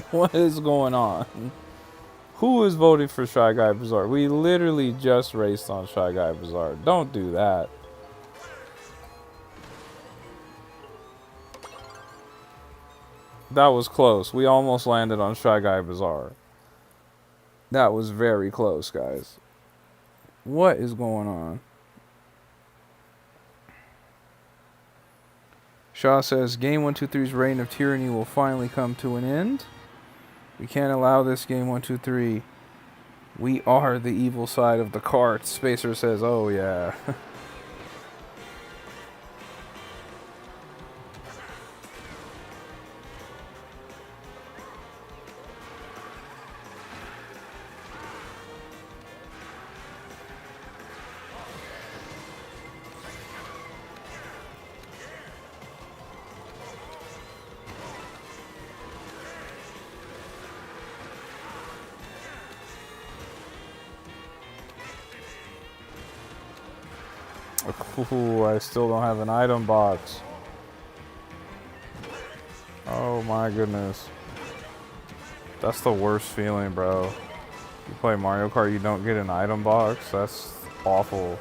What is going on? Who is voting for Shy Guy Bazaar? We literally just raced on Shy Guy Bazaar. Don't do that. That was close. We almost landed on Shy Guy Bazaar. That was very close, guys. What is going on? Shaw says, Game 123's reign of tyranny will finally come to an end. We can't allow this, Game 123. We are the evil side of the cart. Spacer says, oh yeah. Ooh, I still don't have an item box. Oh my goodness. That's the worst feeling, bro. You play Mario Kart, you don't get an item box? That's awful.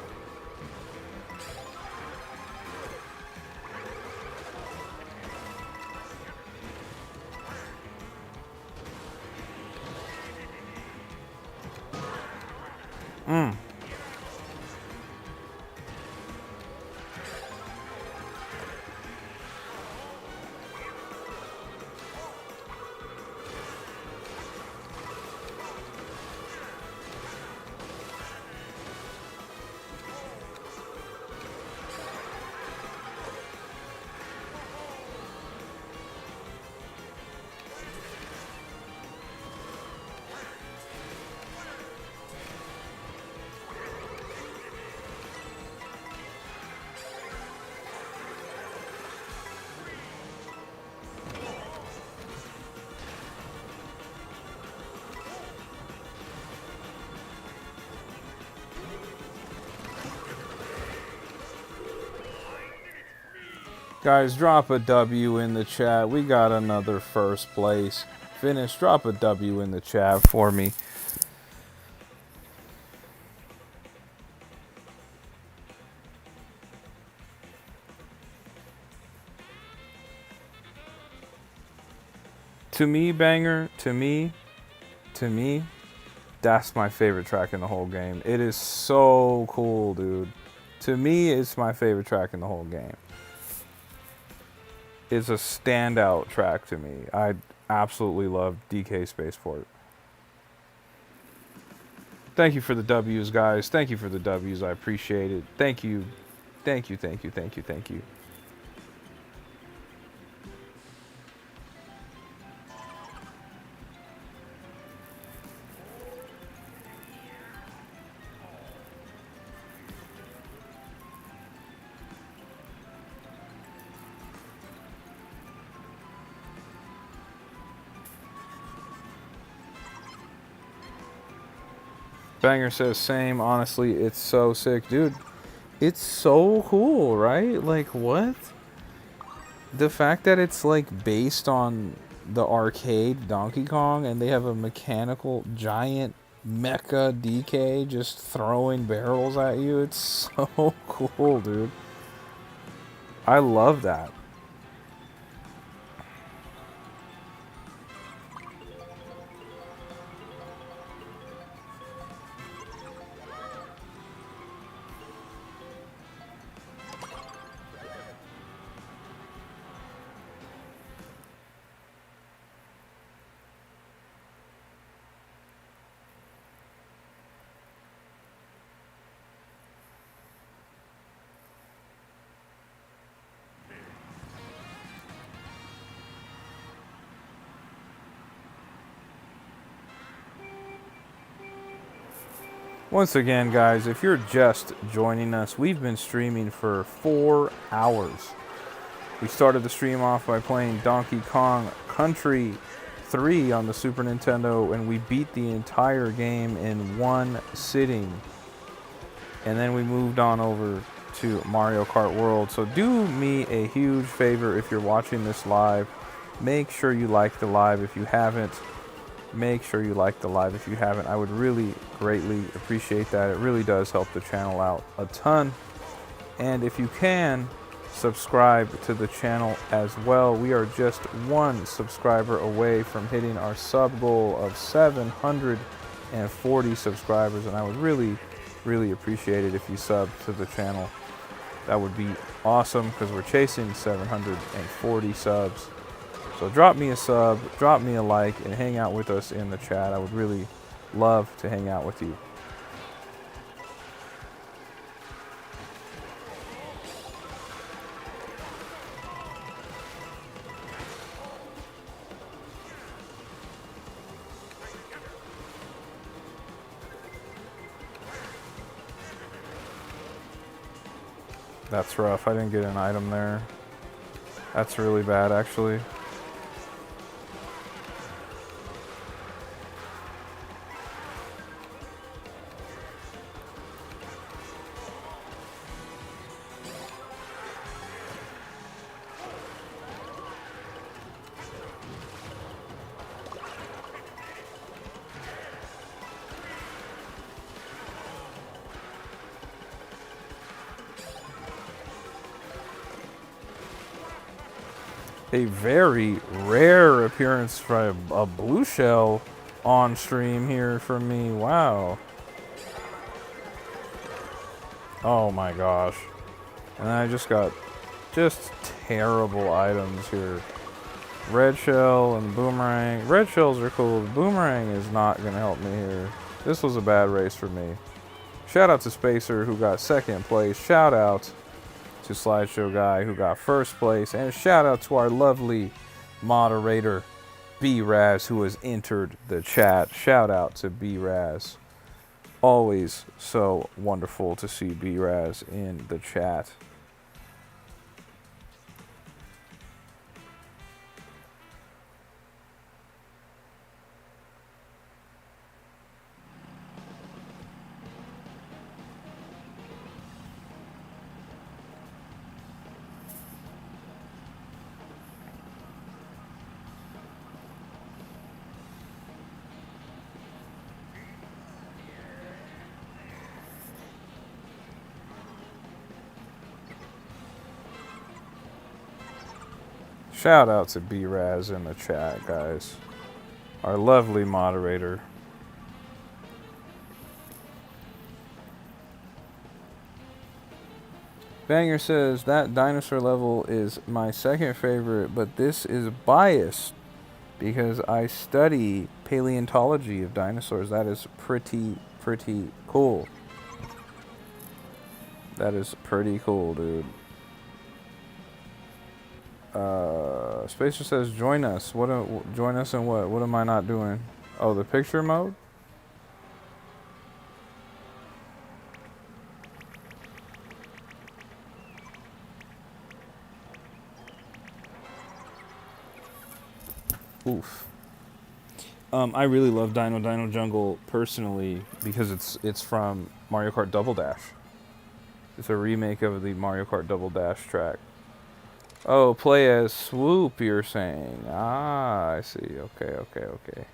Guys, drop a W in the chat. We got another first place. finish, drop a W in the chat for me. To me, Banger, to me, that's my favorite track in the whole game. It is so cool, dude. To me, it's my favorite track in the whole game. It's a standout track to me. I absolutely love DK Spaceport. Thank you for the W's, guys. Thank you for the W's. I appreciate it. Thank you. Thank you, thank you, thank you, thank you. Banger says same. Honestly, it's so sick, dude. It's so cool, right? Like, what? The fact that it's like based on the arcade Donkey Kong and they have a mechanical giant mecha DK just throwing barrels at you. It's so cool, dude. I love that. Once again, guys, if you're just joining us, we've been streaming for 4 hours. We started the stream off by playing Donkey Kong Country 3 on the Super Nintendo, and we beat the entire game in one sitting. And then we moved on over to Mario Kart World. So do me a huge favor if you're watching this live. Make sure you like the live if you haven't. Make sure you like the live if you haven't. I would really greatly appreciate that. It really does help the channel out a ton. And if you can, subscribe to the channel as well. We are just 1 subscriber away from hitting our sub goal of 740 subscribers, and I would really appreciate it if you sub to the channel. That would be awesome because we're chasing 740 subs. So drop me a sub, drop me a like, and hang out with us in the chat. I would really love to hang out with you. That's rough. I didn't get an item there. That's really bad, actually. A very rare appearance for a blue shell on stream here for me. Wow. Oh my gosh. And I just got just terrible items here. Red shell and boomerang. Red shells are cool. Boomerang is not going to help me here. This was a bad race for me. Shout out to Spacer who got 2nd place. Shout out to Slideshow Guy who got 1st place, and shout out to our lovely moderator B-Raz who has entered the chat. Shout out to B-Raz. Always so wonderful to see B-Raz in the chat. Shout out to B-Raz in the chat, guys. Our lovely moderator. Banger says, that dinosaur level is my second favorite, but this is biased because I study paleontology of dinosaurs. That is pretty cool. That is pretty cool, dude. Spacer says, join us. Join us in what? What am I not doing? Oh, the picture mode? Oof. I really love Dino Jungle personally because it's from Mario Kart Double Dash. It's a remake of the Mario Kart Double Dash track. Oh, play as Swoop, you're saying. Ah, I see. Okay.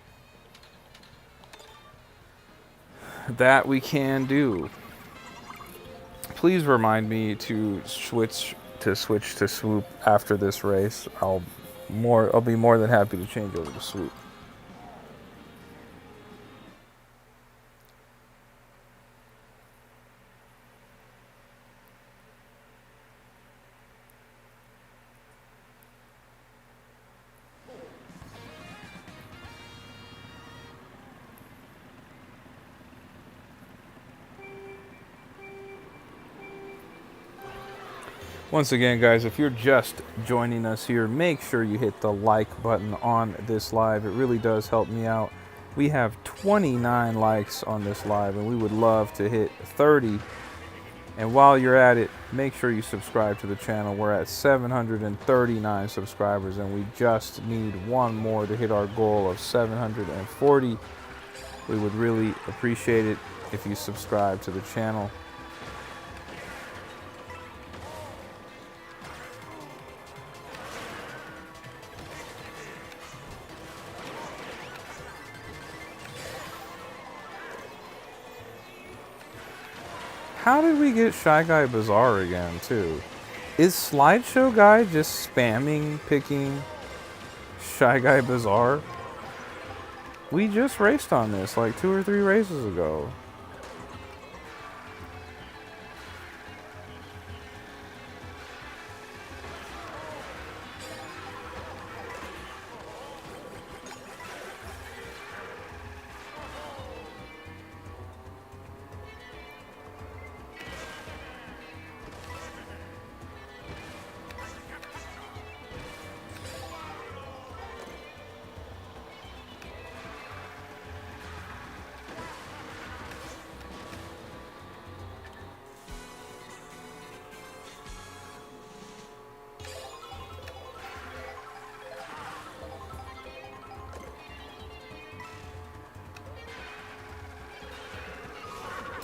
That we can do. Please remind me to switch to Swoop after this race. I'll be more than happy to change over to Swoop. Once again, guys, if you're just joining us here, make sure you hit the like button on this live. It really does help me out. We have 29 likes on this live, and we would love to hit 30. And while you're at it, make sure you subscribe to the channel. We're at 739 subscribers, and we just need one more to hit our goal of 740. We would really appreciate it if you subscribe to the channel. How did we get Shy Guy Bazaar again, too? Is Slideshow Guy just spamming picking Shy Guy Bazaar? We just raced on this like 2 or 3 races ago.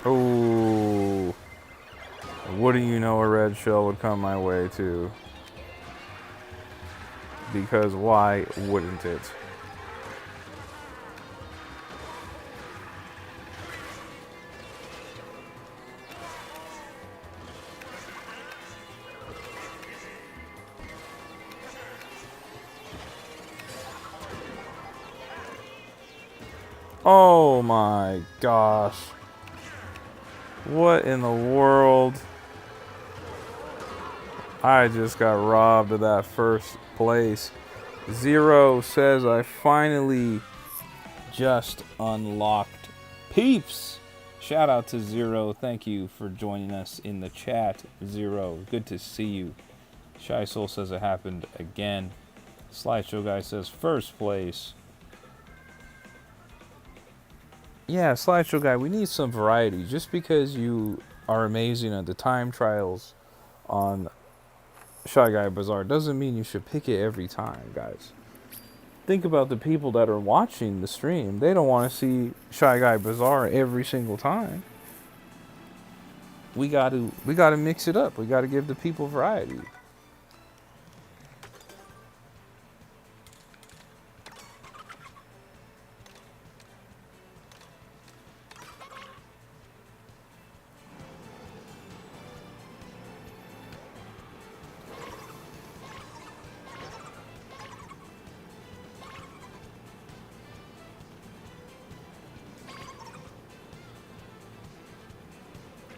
Oh, wouldn't you know, a red shell would come my way too. Because why wouldn't it? Oh my gosh. What in the world? I just got robbed of that first place. Zero says I finally just unlocked Peeps. Shout out to Zero. Thank you for joining us in the chat, Zero. Good to see you. Shy Soul says it happened again. Slideshow Guy says first place. Yeah, Slideshow Guy, we need some variety. Just because you are amazing at the time trials on Shy Guy Bazaar doesn't mean you should pick it every time, guys. Think about the people that are watching the stream. They don't want to see Shy Guy Bazaar every single time. We got to mix it up. We got to give the people variety.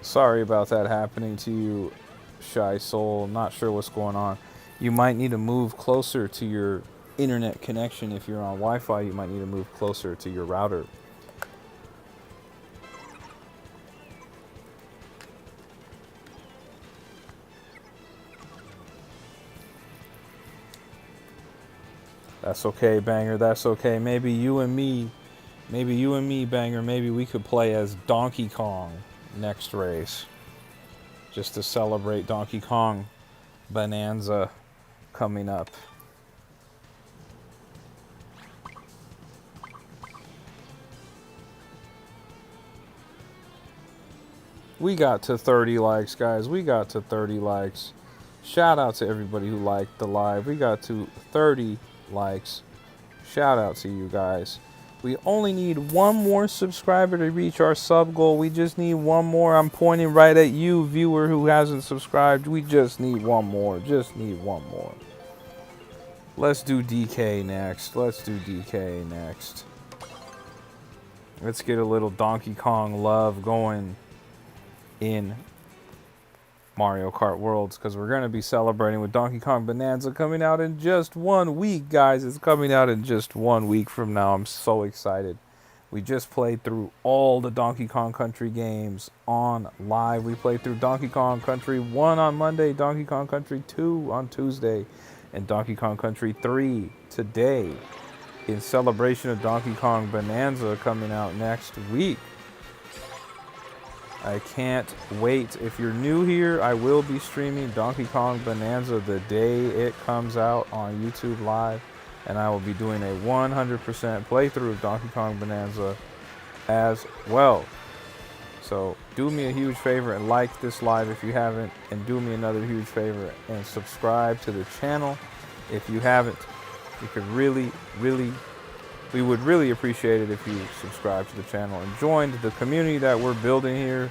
Sorry about that happening to you, Shy Soul. Not sure what's going on. You might need to move closer to your internet connection. If you're on Wi-Fi, you might need to move closer to your router. That's okay, Banger. That's okay. Maybe you and me, Banger, maybe we could play as Donkey Kong next race. Just to celebrate Donkey Kong Bonanza coming up. We got to 30 likes, guys. We got to 30 likes. Shout out to everybody who liked the live. We got to 30 likes. Shout out to you guys. We only need one more subscriber to reach our sub goal. We just need one more. I'm pointing right at you, viewer who hasn't subscribed. We just need one more. Just need one more. Let's do DK next. Let's do DK next. Let's get a little Donkey Kong love going in Mario Kart Worlds, because we're going to be celebrating with Donkey Kong Bonanza coming out in just 1 week, guys. It's coming out in just 1 week from now. I'm so excited. We just played through all the Donkey Kong Country games on live. We played through Donkey Kong Country 1 on Monday, Donkey Kong Country 2 on Tuesday, and Donkey Kong Country 3 today, in celebration of Donkey Kong Bonanza coming out next week. I can't wait. If you're new here, I will be streaming Donkey Kong Bonanza the day it comes out on YouTube Live, and I will be doing a 100% playthrough of Donkey Kong Bonanza as well. So do me a huge favor and like this live if you haven't, and do me another huge favor and subscribe to the channel if you haven't. You could we would really appreciate it if you subscribe to the channel and joined the community that we're building here.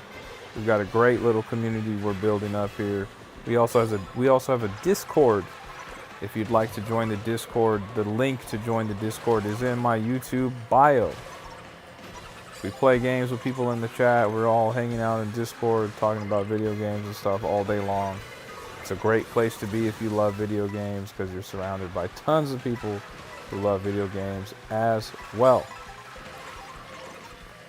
We've got a great little community we're building up here. We also have a Discord. If you'd like to join the Discord, the link to join the Discord is in my YouTube bio. We play games with people in the chat. We're all hanging out in Discord, talking about video games and stuff all day long. It's a great place to be if you love video games, because you're surrounded by tons of people who love video games as well.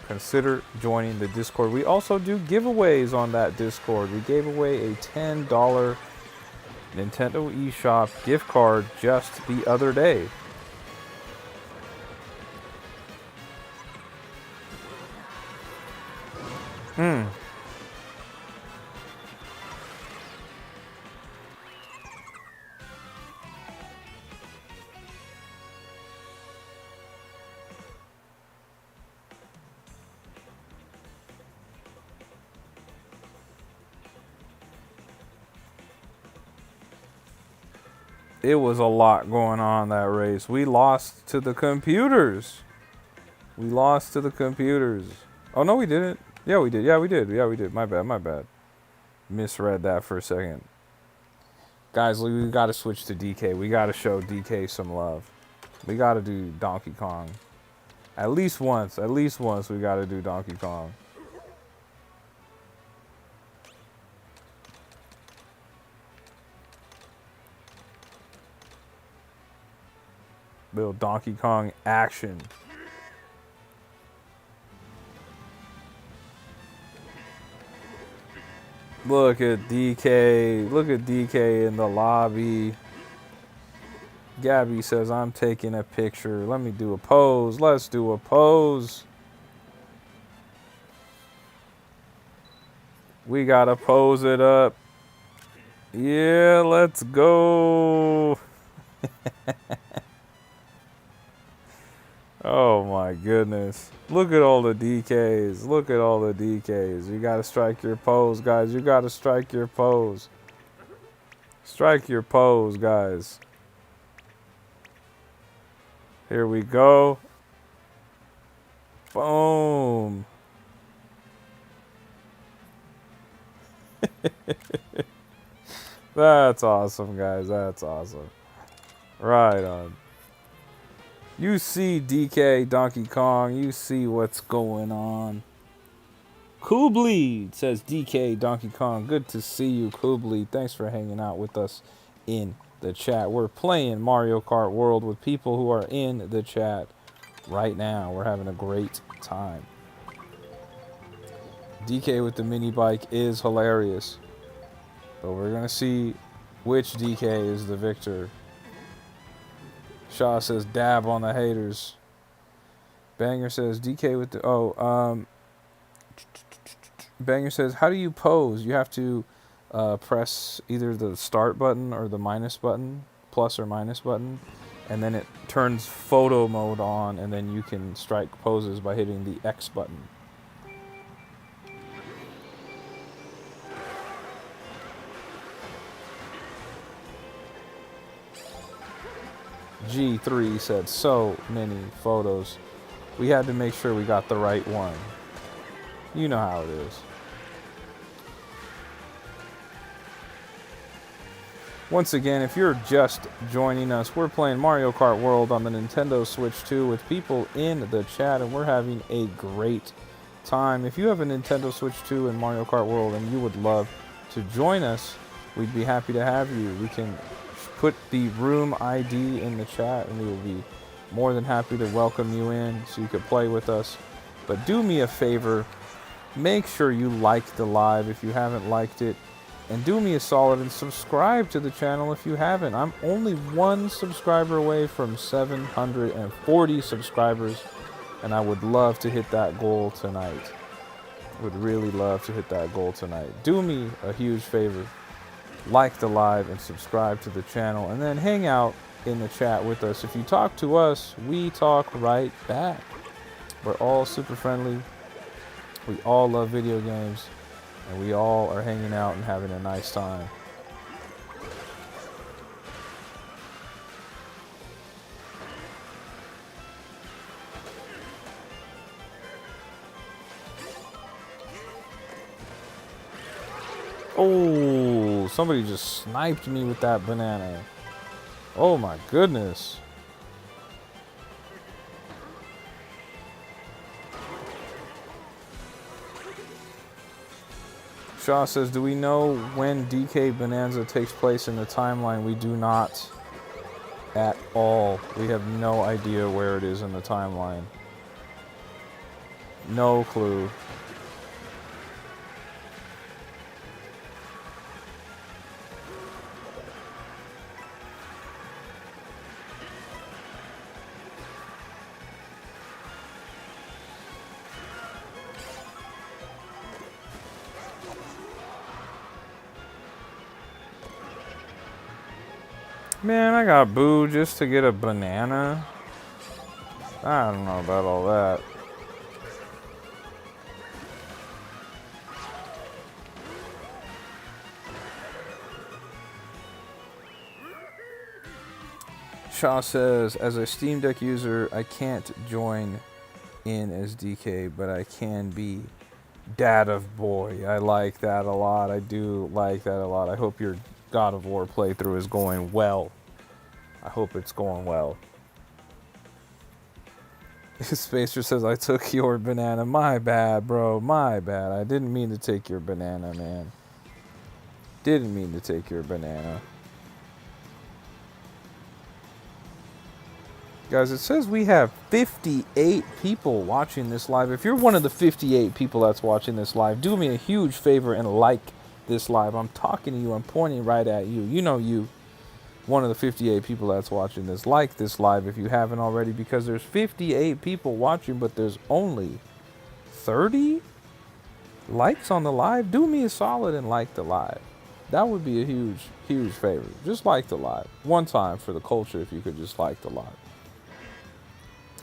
Consider joining the Discord. We also do giveaways on that Discord. We gave away a $10 Nintendo eShop gift card just the other day. It was a lot going on that race. We lost to the computers. We lost to the computers. Oh, no, we didn't. Yeah, we did. Yeah, we did. Yeah, we did. My bad. Misread that for a second. Guys, we got to switch to DK. We got to show DK some love. We got to do Donkey Kong. At least once we got to do Donkey Kong. Little Donkey Kong action. Look at DK. Look at DK in the lobby. Gabby says, I'm taking a picture. Let me do a pose. Let's do a pose. We gotta pose it up. Yeah, let's go. Oh my goodness. Look at all the DKs. Look at all the DKs. You gotta strike your pose, guys. You gotta strike your pose. Strike your pose, guys. Here we go. Boom. That's awesome, guys. That's awesome. Right on. You see DK Donkey Kong. You see what's going on. Kubli says DK Donkey Kong. Good to see you, Kubli. Thanks for hanging out with us in the chat. We're playing Mario Kart World with people who are in the chat right now. We're having a great time. DK with the mini bike is hilarious. But we're going to see which DK is the victor. Shaw says dab on the haters. Banger says DK with the... Banger says, how do you pose? You have to press either the start button or the minus button, plus or minus button, and then it turns photo mode on, and then you can strike poses by hitting the X button. G3 said, so many photos. We had to make sure we got the right one. You know how it is. Once again, if you're just joining us, we're playing Mario Kart World on the Nintendo Switch 2 with people in the chat, and we're having a great time. If you have a Nintendo Switch 2 in Mario Kart World and you would love to join us, we'd be happy to have you. We can put the room ID in the chat, and we will be more than happy to welcome you in so you could play with us. But do me a favor, make sure you like the live if you haven't liked it, and do me a solid and subscribe to the channel if you haven't. I'm only one subscriber away from 740 subscribers, and I would love to hit that goal tonight. Would really love to hit that goal tonight. Do me a huge favor, like the live and subscribe to the channel, and then hang out in the chat with us. If you talk to us, we talk right back. We're all super friendly. We all love video games, and we all are hanging out and having a nice time. Oh, somebody just sniped me with that banana. Oh my goodness. Shaw says, do we know when DK Bonanza takes place in the timeline? We do not at all. We have no idea where it is in the timeline. No clue. Man, I got booed just to get a banana. I don't know about all that. Shaw says, as a Steam Deck user, I can't join in as DK, but I can be Dad of Boy. I like that a lot. I do like that a lot. I hope your God of War playthrough is going well. I hope it's going well. Spacer says, I took your banana. My bad, bro. My bad. I didn't mean to take your banana, man. Didn't mean to take your banana. Guys, it says we have 58 people watching this live. If you're one of the 58 people that's watching this live, do me a huge favor and like this live. I'm talking to you. I'm pointing right at you. You know you. One of the 58 people that's watching this. Like this live if you haven't already, because there's 58 people watching, but there's only 30 likes on the live. Do me a solid and like the live. That would be a huge, huge favor. Just like the live. One time for the culture if you could just like the live.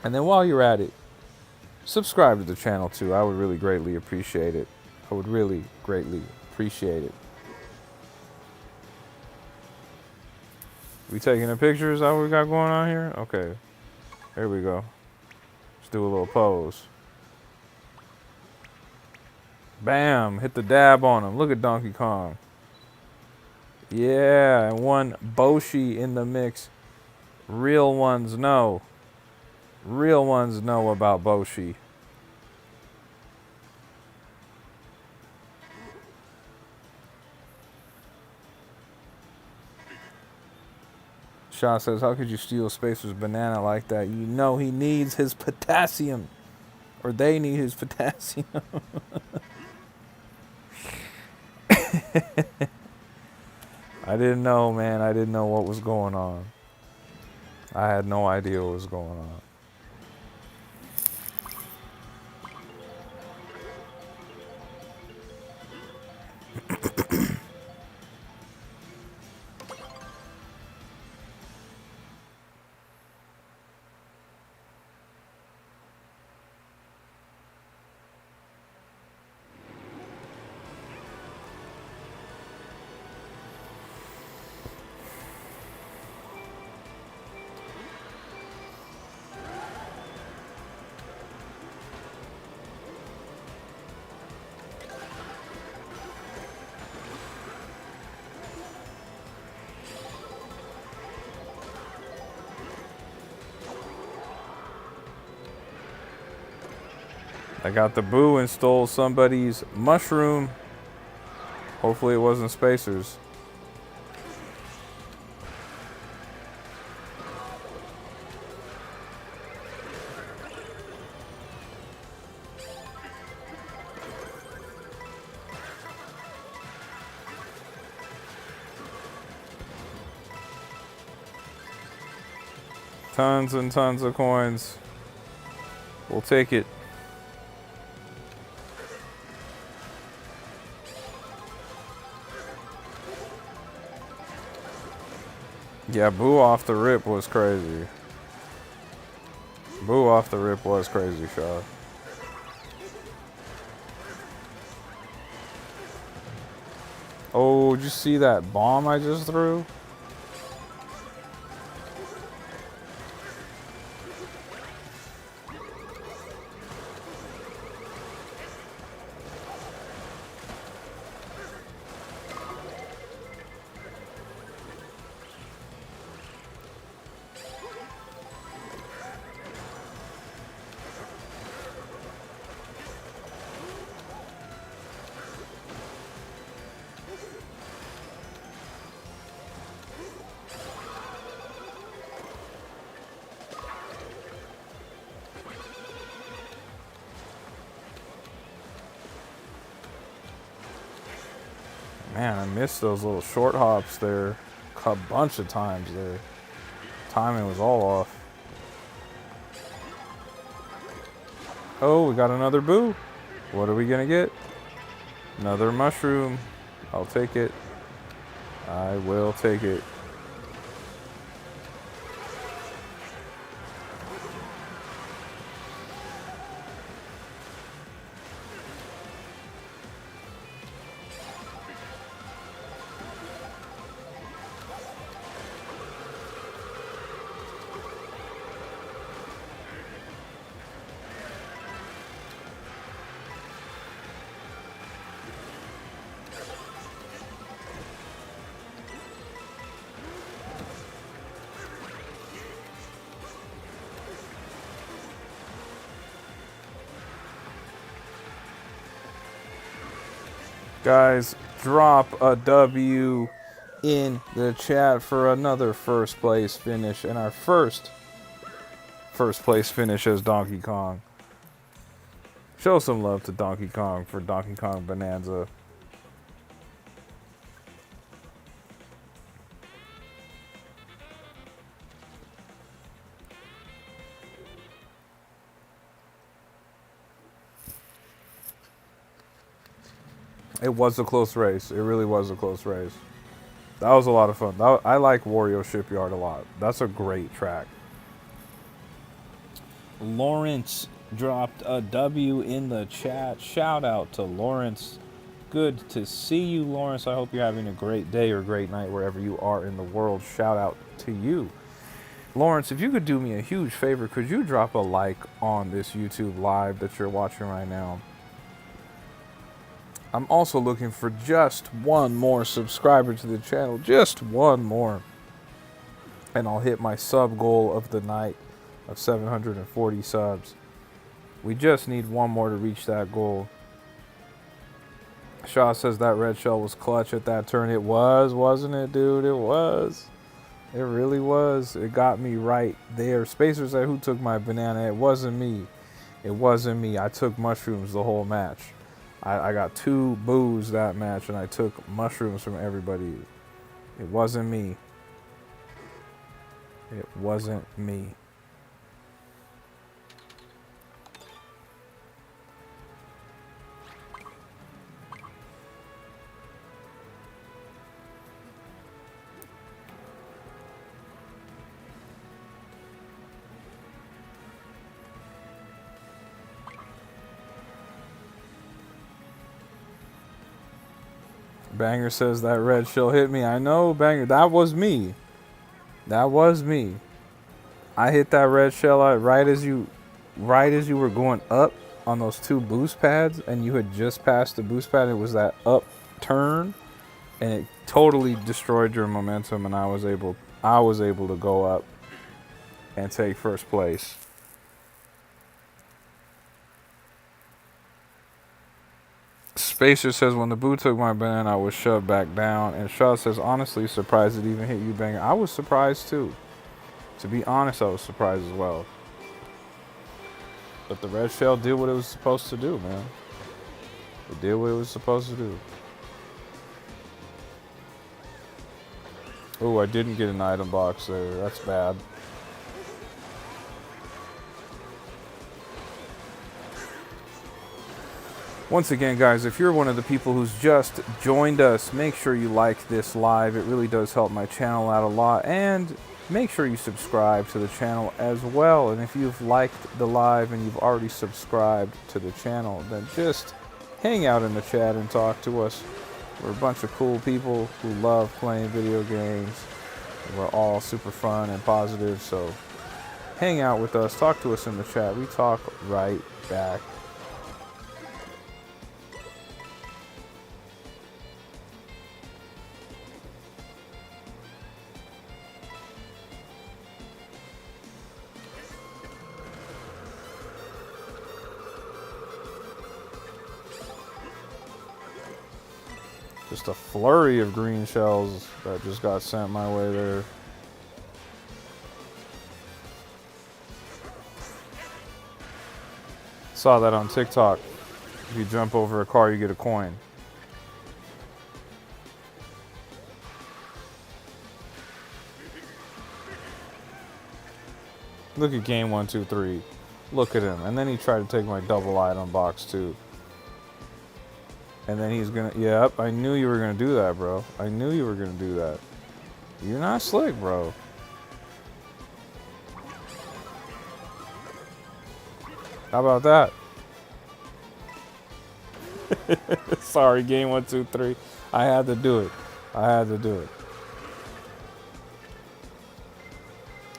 And then while you're at it, subscribe to the channel too. I would really greatly appreciate it. I would really greatly appreciate it. We taking a picture? Is that what we got going on here? Okay. Here we go. Let's do a little pose. Bam. Hit the dab on him. Look at Donkey Kong. Yeah. And one Boshi in the mix. Real ones know. Real ones know about Boshi. Shaw says, how could you steal Spacer's banana like that? You know he needs his potassium. Or they need his potassium. I didn't know, man. I didn't know what was going on. I had no idea what was going on. I got the boo and stole somebody's mushroom. Hopefully it wasn't Spacer's. Tons and tons of coins. We'll take it. Yeah, boo off the rip was crazy. Boo off the rip was crazy, Shaw. Oh, did you see that bomb I just threw? Man, I missed those little short hops there a bunch of times there. Timing was all off. Oh, we got another boo. What are we gonna get? Another mushroom. I'll take it. I will take it. Guys, drop a W in the chat for another first place finish, and our first place finish as Donkey Kong. Show some love to Donkey Kong for Donkey Kong Bonanza. It was a close race. It really was a close race. That was a lot of fun. I like Wario Shipyard a lot. That's a great track. Lawrence dropped a W in the chat. Shout out to Lawrence. Good to see you, Lawrence. I hope you're having a great day or great night wherever you are in the world. Shout out to you. Lawrence, if you could do me a huge favor, could you drop a like on this YouTube live that you're watching right now? I'm also looking for just one more subscriber to the channel. Just one more. And I'll hit my sub goal of the night of 740 subs. We just need one more to reach that goal. Shaw says that red shell was clutch at that turn. It was, wasn't it, dude? It was. It really was. It got me right there. Spacer said, who took my banana? It wasn't me. It wasn't me. I took mushrooms the whole match. I got 2 boos that match, and I took mushrooms from everybody. It wasn't me. It wasn't me. Banger says that red shell hit me. I know, Banger. That was me. That was me. I hit that red shell out right as you were going up on those 2 boost pads, and you had just passed the boost pad. It was that up turn, and it totally destroyed your momentum, and I was able to go up and take first place. Spacer says, when the boo took my banana, I was shoved back down. And Shaw says, honestly, surprised it even hit you, Banger. I was surprised too. To be honest, I was surprised as well. But the red shell did what it was supposed to do, man. It did what it was supposed to do. Oh, I didn't get an item box there. That's bad. Once again, guys, if you're one of the people who's just joined us, make sure you like this live. It really does help my channel out a lot. And make sure you subscribe to the channel as well. And if you've liked the live and you've already subscribed to the channel, then just hang out in the chat and talk to us. We're a bunch of cool people who love playing video games. We're all super fun and positive, so hang out with us. Talk to us in the chat. We talk right back. Just a flurry of green shells that just got sent my way there. Saw that on TikTok. If you jump over a car, you get a coin. Look at game 1, 2, 3. Look at him. And then he tried to take my double item box too. And then he's gonna, yep, I knew you were gonna do that, bro. I knew you were gonna do that. You're not slick, bro. How about that? Sorry, game 1, 2, 3. I had to do it. I had to do it.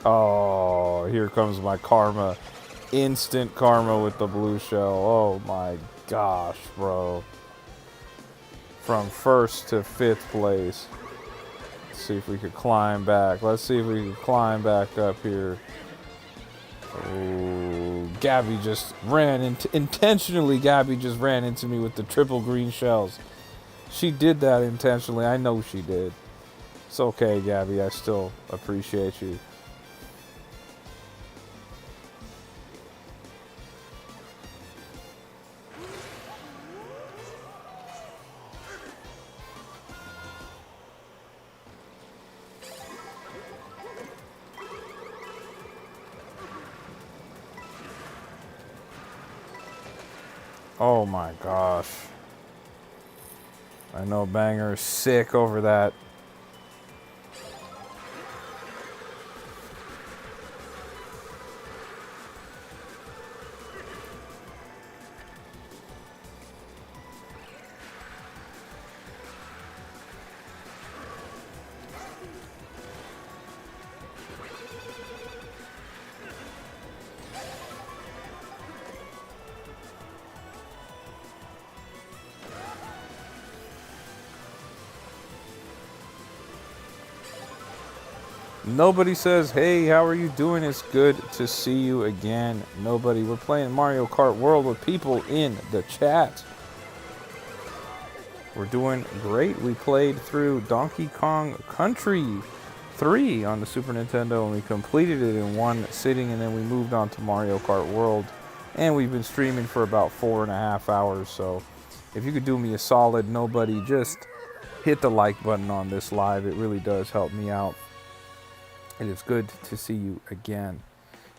Oh, here comes my karma. Instant karma with the blue shell. Oh my gosh, bro. From 1st to 5th place. Let's see if we could climb back. Let's see if we can climb back up here. Oh, Gabby just ran intentionally. Gabby just ran into me with the triple green shells. She did that intentionally. I know she did. It's okay, Gabby. I still appreciate you. Oh my gosh. I know Banger is sick over that. Nobody says, hey, how are you doing? It's good to see you again. Nobody. We're playing Mario Kart World with people in the chat. We're doing great. We played through Donkey Kong Country 3 on the Super Nintendo, and we completed it in one sitting, and then we moved on to Mario Kart World, and we've been streaming for about 4.5 hours. So if you could do me a solid, nobody, just hit the like button on this live. It really does help me out. It is good to see you again.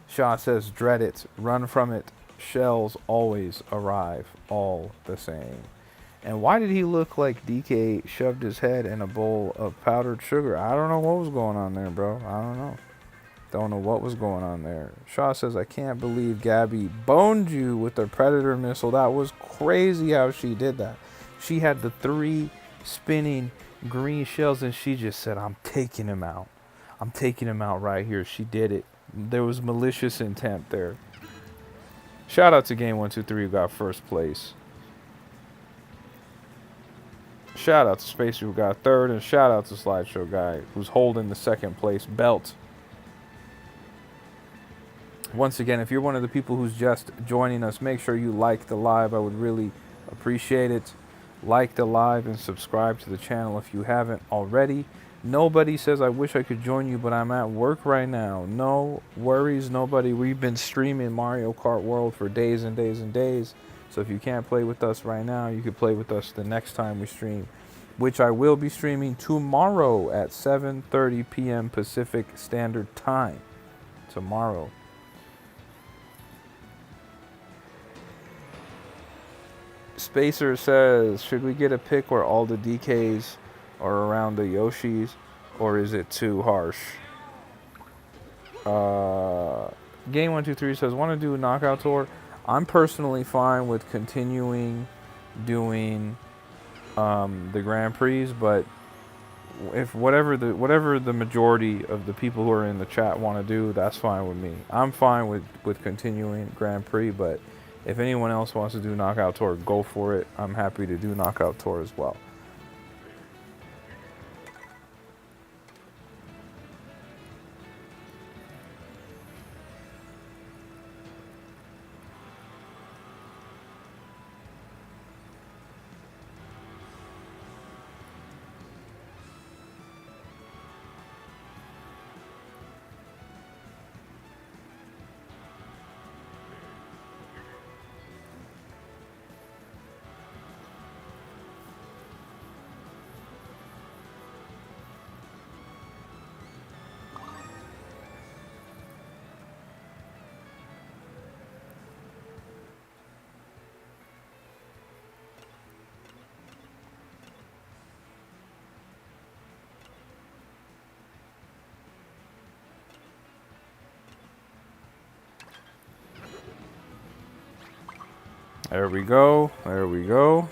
Shaw says, dread it, run from it, shells always arrive all the same. And why did he look like DK shoved his head in a bowl of powdered sugar? I don't know what was going on there, bro. I don't know. Don't know what was going on there. Shaw says, I can't believe Gabby boned you with the Predator missile. That was crazy how she did that. She had the 3 spinning green shells, and she just said, I'm taking him out. I'm taking him out right here. She did it. There was malicious intent there. Shout out to Game123 who got first place. Shout out to Spacer who got third, and shout out to Slideshow Guy who's holding the second place belt. Once again, if you're one of the people who's just joining us, make sure you like the live. I would really appreciate it. Like the live and subscribe to the channel if you haven't already. Nobody says, I wish I could join you, but I'm at work right now. No worries, nobody. We've been streaming Mario Kart World for days and days and days. So if you can't play with us right now, you can play with us the next time we stream, which I will be streaming tomorrow at 7:30 p.m. Pacific Standard Time. Tomorrow. Spacer says, should we get a pick where all the DKs are around the Yoshis, or is it too harsh? Game123 says, want to do a knockout tour? I'm personally fine with continuing doing the Grand Prix, but if whatever the majority of the people who are in the chat want to do, that's fine with me. I'm fine with continuing Grand Prix, but if anyone else wants to do Knockout Tour, go for it. I'm happy to do Knockout Tour as well. There we go. There we go.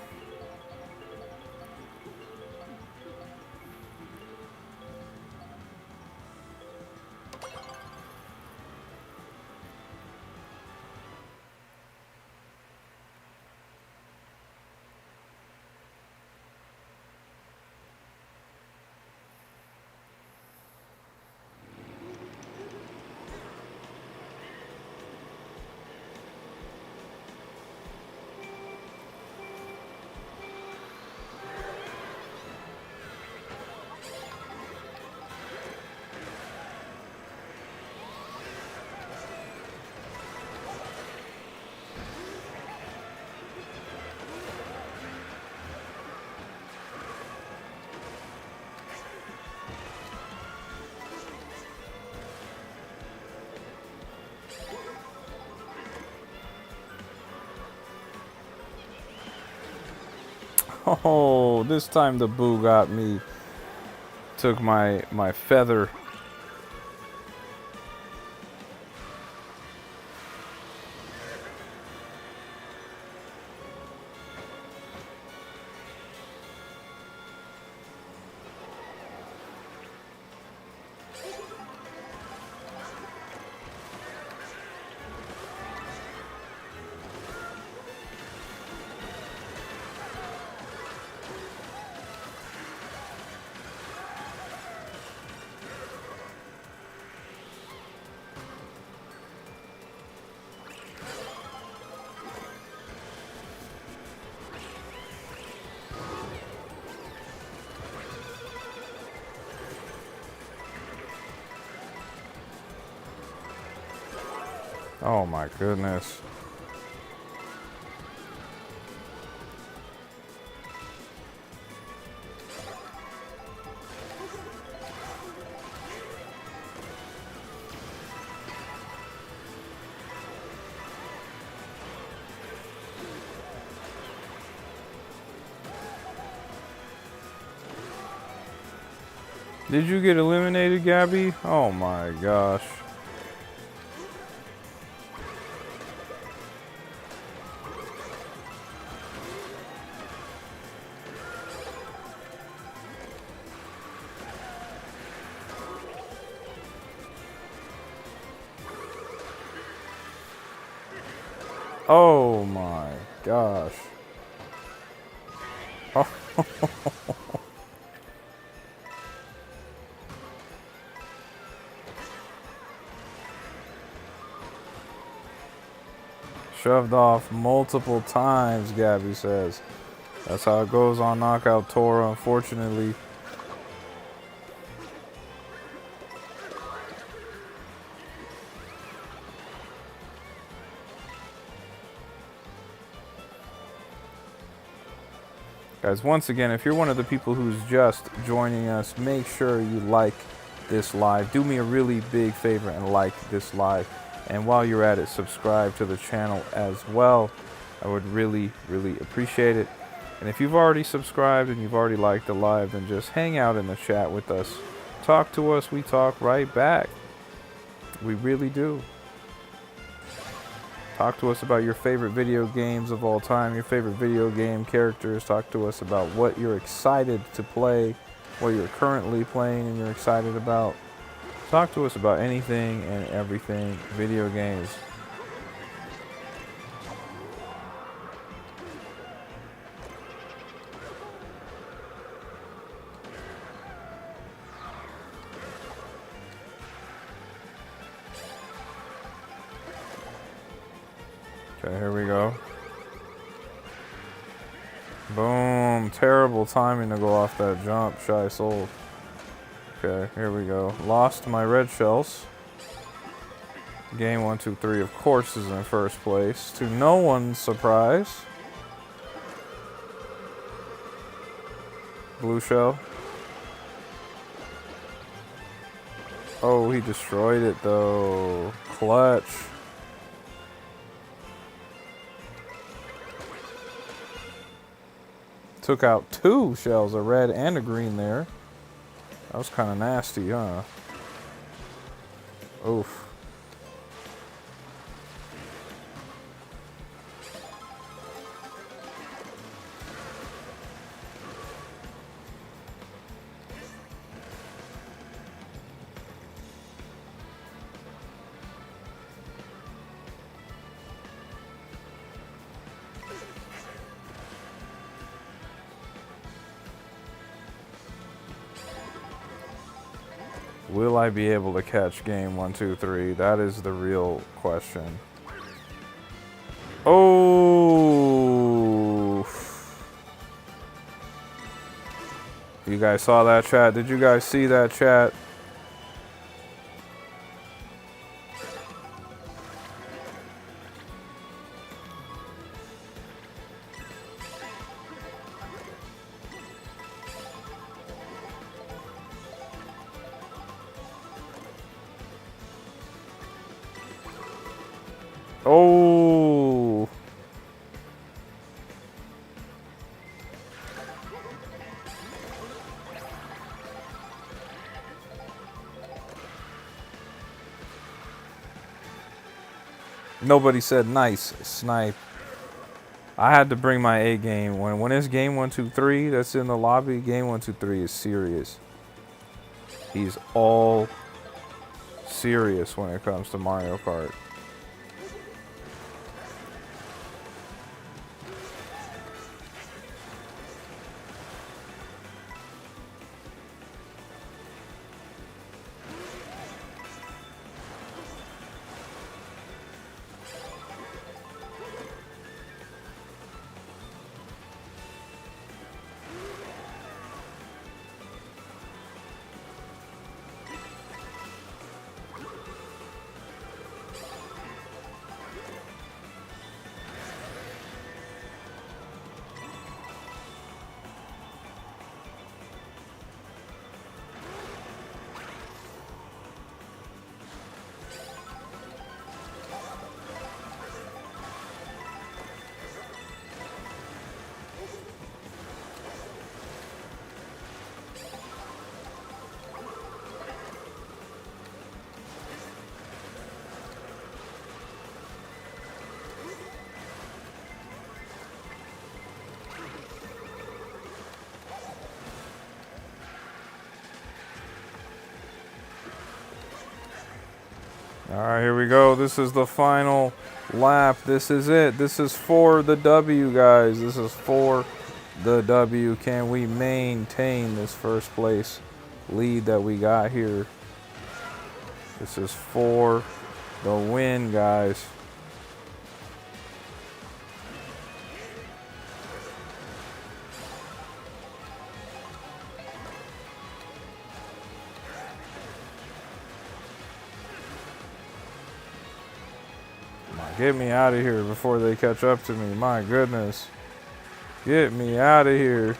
Oh, this time the boo got me. Took my feather. Oh my goodness. Did you get eliminated, Gabby? Oh my gosh. Oh my gosh. Shoved off multiple times, Gabby says. That's how it goes on Knockout Tour, unfortunately. Guys, once again, if you're one of the people who's just joining us, make sure you like this live. Do me a really big favor and like this live. And while you're at it, subscribe to the channel as well. I would really, really appreciate it. And if you've already subscribed and you've already liked the live, then just hang out in the chat with us. Talk to us. We talk right back. We really do. Talk to us about your favorite video games of all time, your favorite video game characters. Talk to us about what you're excited to play, what you're currently playing and you're excited about. Talk to us about anything and everything video games. Okay, here we go. Boom. Terrible timing to go off that jump, Shy Soul. Okay, here we go. Lost my red shells. Game 1, 2, 3, of course, is in first place. To no one's surprise. Blue shell. Oh, he destroyed it, though. Clutch. Took out 2 shells, a red and a green there. That was kind of nasty, huh? Oof. Will I be able to catch game 1, 2, 3? That is the real question. Oh! You guys saw that, chat? Did you guys see that, chat? Oh! Nobody said nice, snipe. I had to bring my A game. When it's game 1, 2, 3 that's in the lobby, game 1, 2, 3 is serious. He's all serious when it comes to Mario Kart. All right, here we go. This is the final lap. This is it. This is for the W, guys. This is for the W. Can we maintain this first place lead that we got here? This is for the win, guys. Get me out of here before they catch up to me. My goodness. Get me out of here.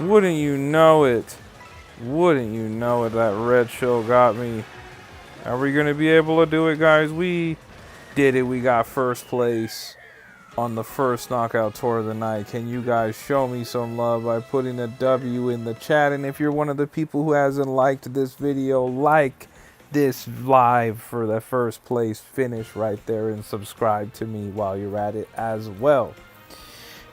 Wouldn't you know it? Wouldn't you know it? That red shell got me. Are we going to be able to do it, guys? We did it. We got first place on the first knockout tour of the night. Can you guys show me some love by putting a W in the chat? And if you're one of the people who hasn't liked this video, like this live for the first place finish right there, and subscribe to me while you're at it as well.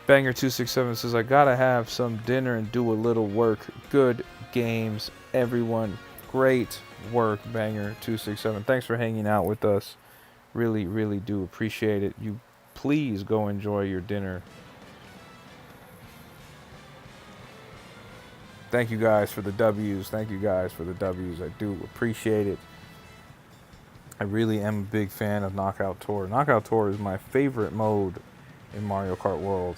Banger267 says, I gotta have some dinner and do a little work. Good games, everyone. Great work, Banger267. Thanks for hanging out with us. Really, really do appreciate it. You please go enjoy your dinner. Thank you guys for the W's. Thank you guys for the W's. I do appreciate it. I really am a big fan of Knockout Tour. Knockout Tour is my favorite mode in Mario Kart World.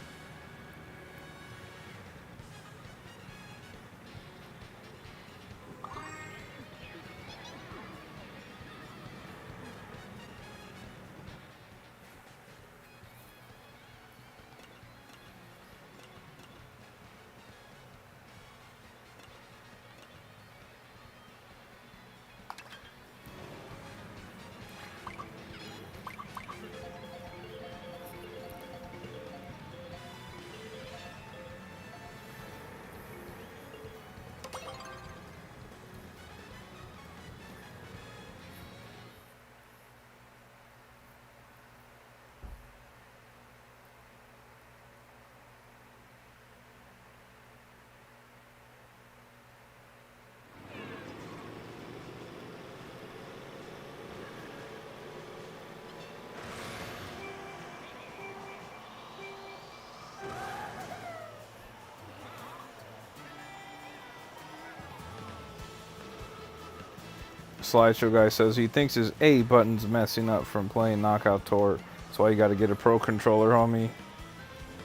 Slideshow guy says he thinks his A button's messing up from playing Knockout Tour. That's why you got to get a pro controller, homie.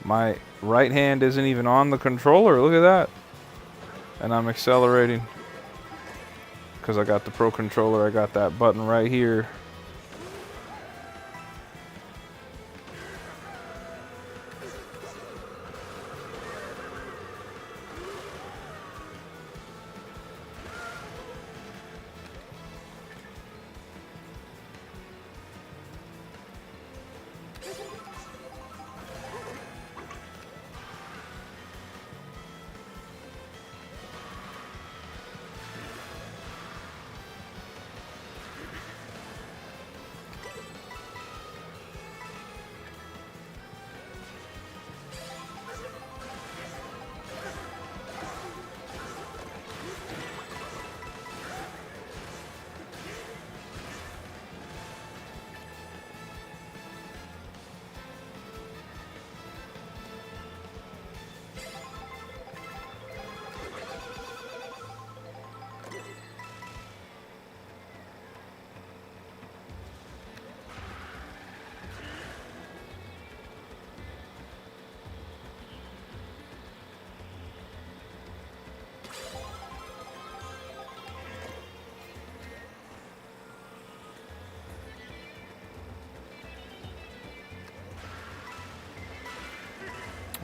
My right hand isn't even on the controller. Look at that. And I'm accelerating because I got the pro controller. I got that button right here.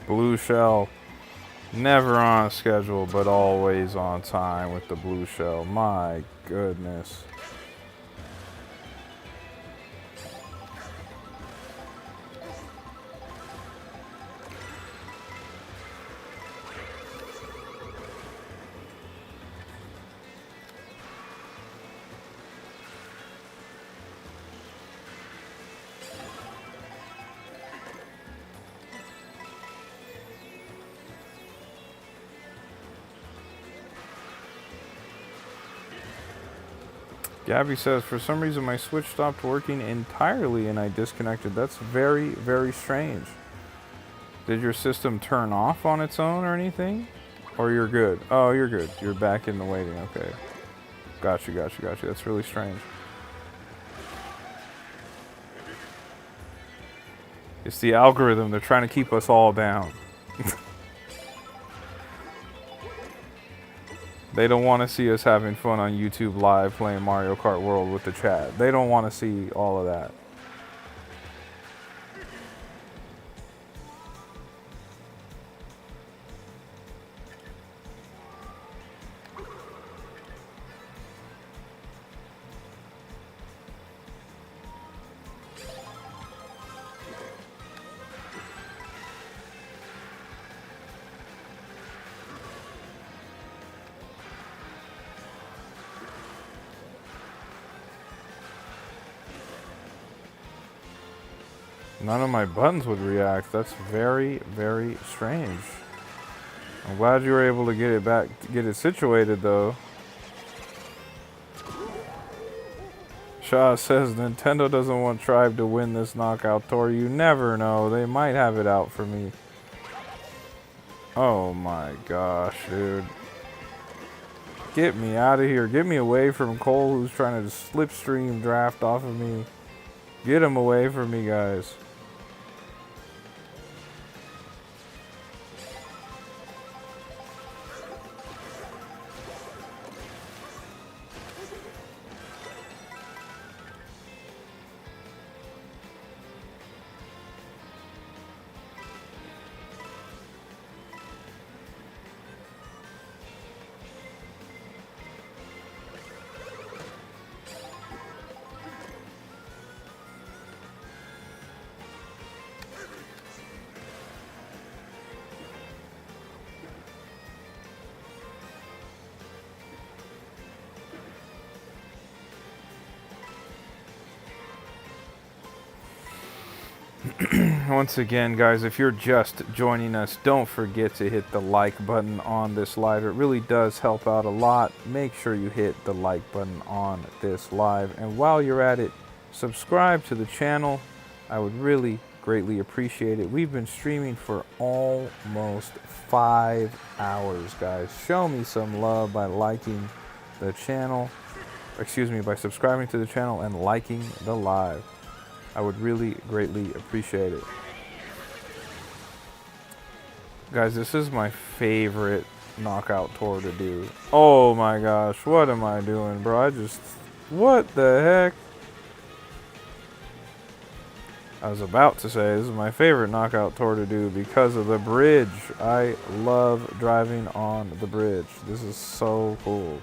Blue shell, never on schedule, but always on time with the blue shell. My goodness. Gabby says, for some reason my Switch stopped working entirely and I disconnected. That's very, very strange. Did your system turn off on its own or anything? Or you're good? Oh, you're good. You're back in the waiting. Okay. Gotcha. That's really strange. It's the algorithm. They're trying to keep us all down. They don't want to see us having fun on YouTube Live playing Mario Kart World with the chat. They don't want to see all of that. None of my buttons would react. That's very, very strange. I'm glad you were able to get it back, get it situated though. Shaw says Nintendo doesn't want Tribe to win this knockout tour. You never know. They might have it out for me. Oh my gosh, dude. Get me out of here. Get me away from Cole, who's trying to slipstream draft off of me. Get him away from me, guys. Once again, guys, if you're just joining us, don't forget to hit the like button on this live. It really does help out a lot. Make sure you hit the like button on this live. And while you're at it, subscribe to the channel. I would really greatly appreciate it. We've been streaming for almost 5 hours, guys. Show me some love by liking the channel. Excuse me, by subscribing to the channel and liking the live. I would really greatly appreciate it. Guys, this is my favorite knockout tour to do. Oh my gosh, what am I doing, bro? What the heck? I was about to say, this is my favorite knockout tour to do because of the bridge. I love driving on the bridge. This is so cool.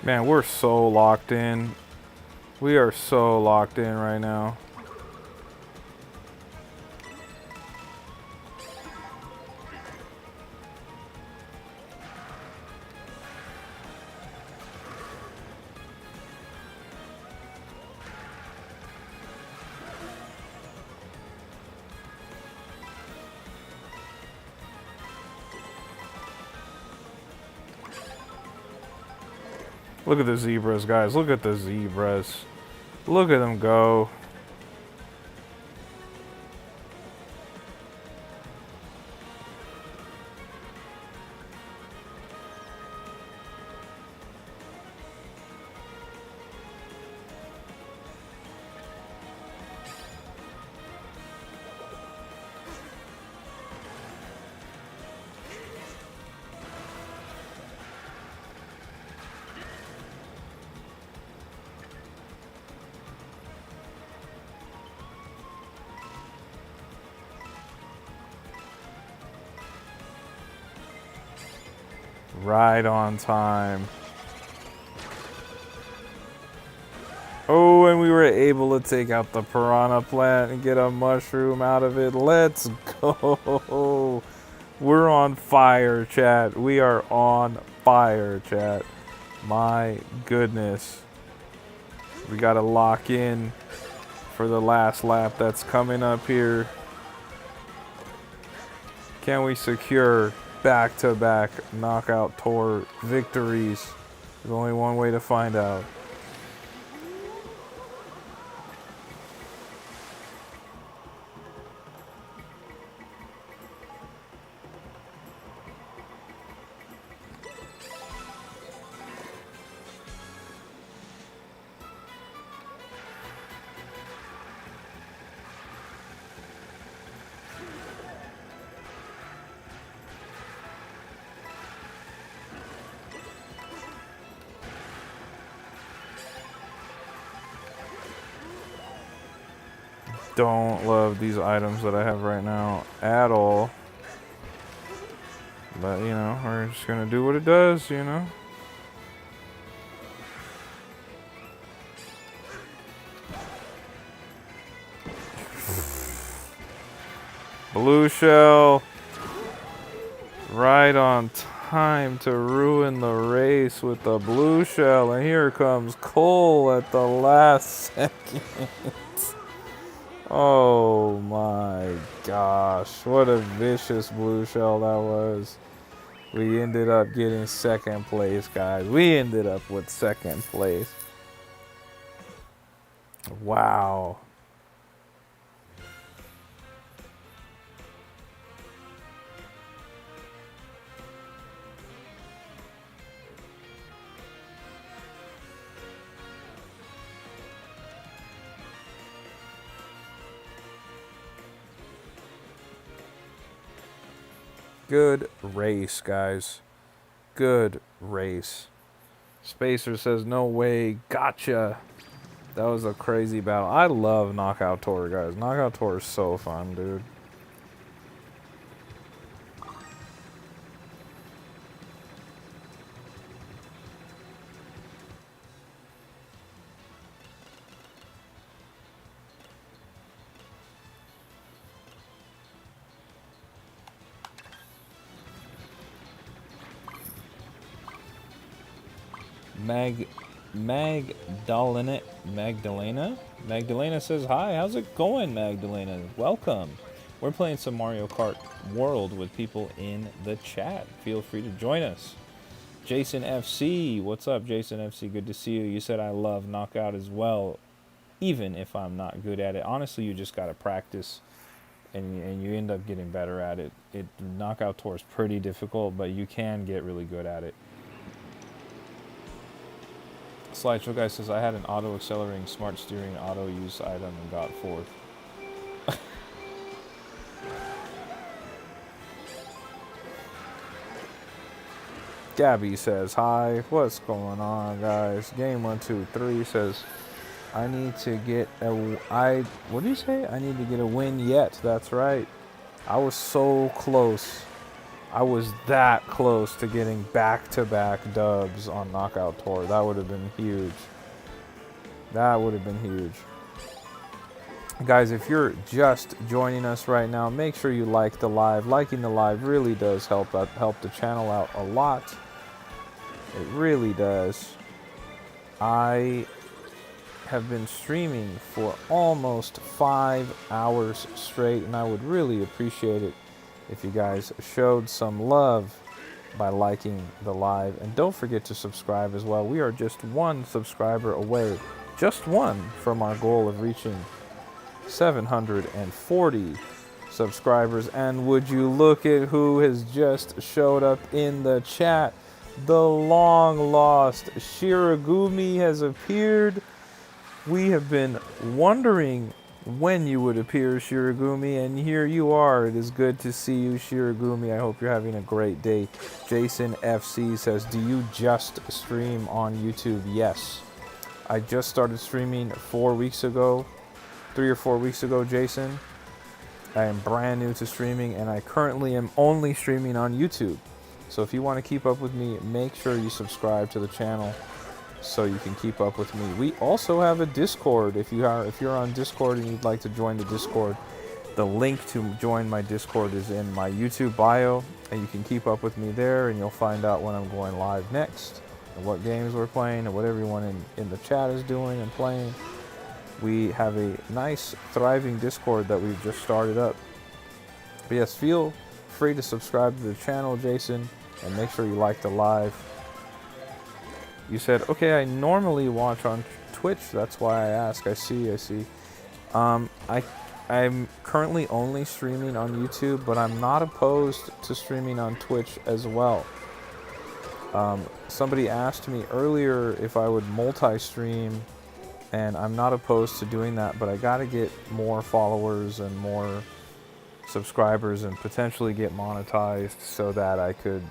Man, we're so locked in. We are so locked in right now. Look at the zebras, guys. Look at the zebras. Look at them go. Right on time. Oh, and we were able to take out the piranha plant and get a mushroom out of it. Let's go. We're on fire, chat. We are on fire, chat. My goodness. We got to lock in for the last lap that's coming up here. Can we secure back-to-back Knockout Tour victories? There's only one way to find out. Don't love these items that I have right now at all. But, you know, we're just going to do what it does, you know. Blue shell. Right on time to ruin the race with the blue shell. And here comes Cole at the last second. Oh my gosh, what a vicious blue shell that was. We ended up getting second place, guys. We ended up with second place. Wow. Good race, guys. Good race. Spacer says, no way. Gotcha. That was a crazy battle. I love Knockout Tour, guys. Knockout Tour is so fun, dude. Magdalena says, hi, how's it going, Magdalena? Welcome. We're playing some Mario Kart World with people in the chat. Feel free to join us. Jason FC, what's up, Jason FC? Good to see you. You said I love Knockout as well, even if I'm not good at it. Honestly, you just got to practice, and you end up getting better at it. Knockout Tour is pretty difficult, but you can get really good at it. Slideshow guy says, I had an auto accelerating smart steering auto use item and got fourth. Gabby says, hi, what's going on, guys? Game 123 says, I need to get what do you say? I need to get a win yet. That's right. I was so close. I was that close to getting back-to-back dubs on Knockout Tour. That would have been huge. That would have been huge. Guys, if you're just joining us right now, make sure you like the live. Liking the live really does help the channel out a lot. It really does. I have been streaming for almost 5 hours straight, and I would really appreciate it if you guys showed some love by liking the live. And don't forget to subscribe as well. We are just 1 subscriber away just one from our goal of reaching 740 subscribers. And would you look at who has just showed up in the chat? The long lost Shirogumi has appeared. We have been wondering when you would appear, Shirogumi, and here you are. It is good to see you, Shirogumi. I hope you're having a great day. Jason FC says, do you just stream on YouTube? Yes. I just started streaming 4 weeks ago, 3 or 4 weeks ago, Jason. I am brand new to streaming, and I currently am only streaming on YouTube. So if you want to keep up with me, make sure you subscribe to the channel so you can keep up with me. We also have a Discord. If you're on Discord and you'd like to join the Discord, the link to join my Discord is in my YouTube bio, and you can keep up with me there, and you'll find out when I'm going live next, and what games we're playing, and what everyone in the chat is doing and playing. We have a nice, thriving Discord that we've just started up. But yes, feel free to subscribe to the channel, Jason, and make sure you like the live. You said, okay, I normally watch on Twitch. That's why I ask. I see. I'm currently only streaming on YouTube, but I'm not opposed to streaming on Twitch as well. Somebody asked me earlier if I would multi-stream, and I'm not opposed to doing that, but I gotta get more followers and more subscribers and potentially get monetized so that I could,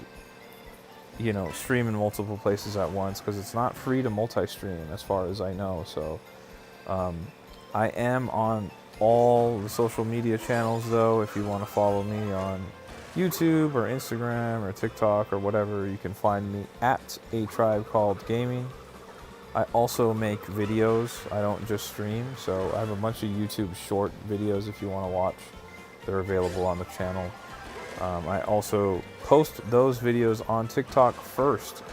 you know, stream in multiple places at once, because it's not free to multi-stream as far as I know. So I am on all the social media channels, though. If you want to follow me on YouTube or Instagram or TikTok or whatever, you can find me at A Tribe Called Gaming. I also make videos. I don't just stream, so I have a bunch of YouTube short videos if you want to watch. They're available on the channel. I also post those videos on TikTok first.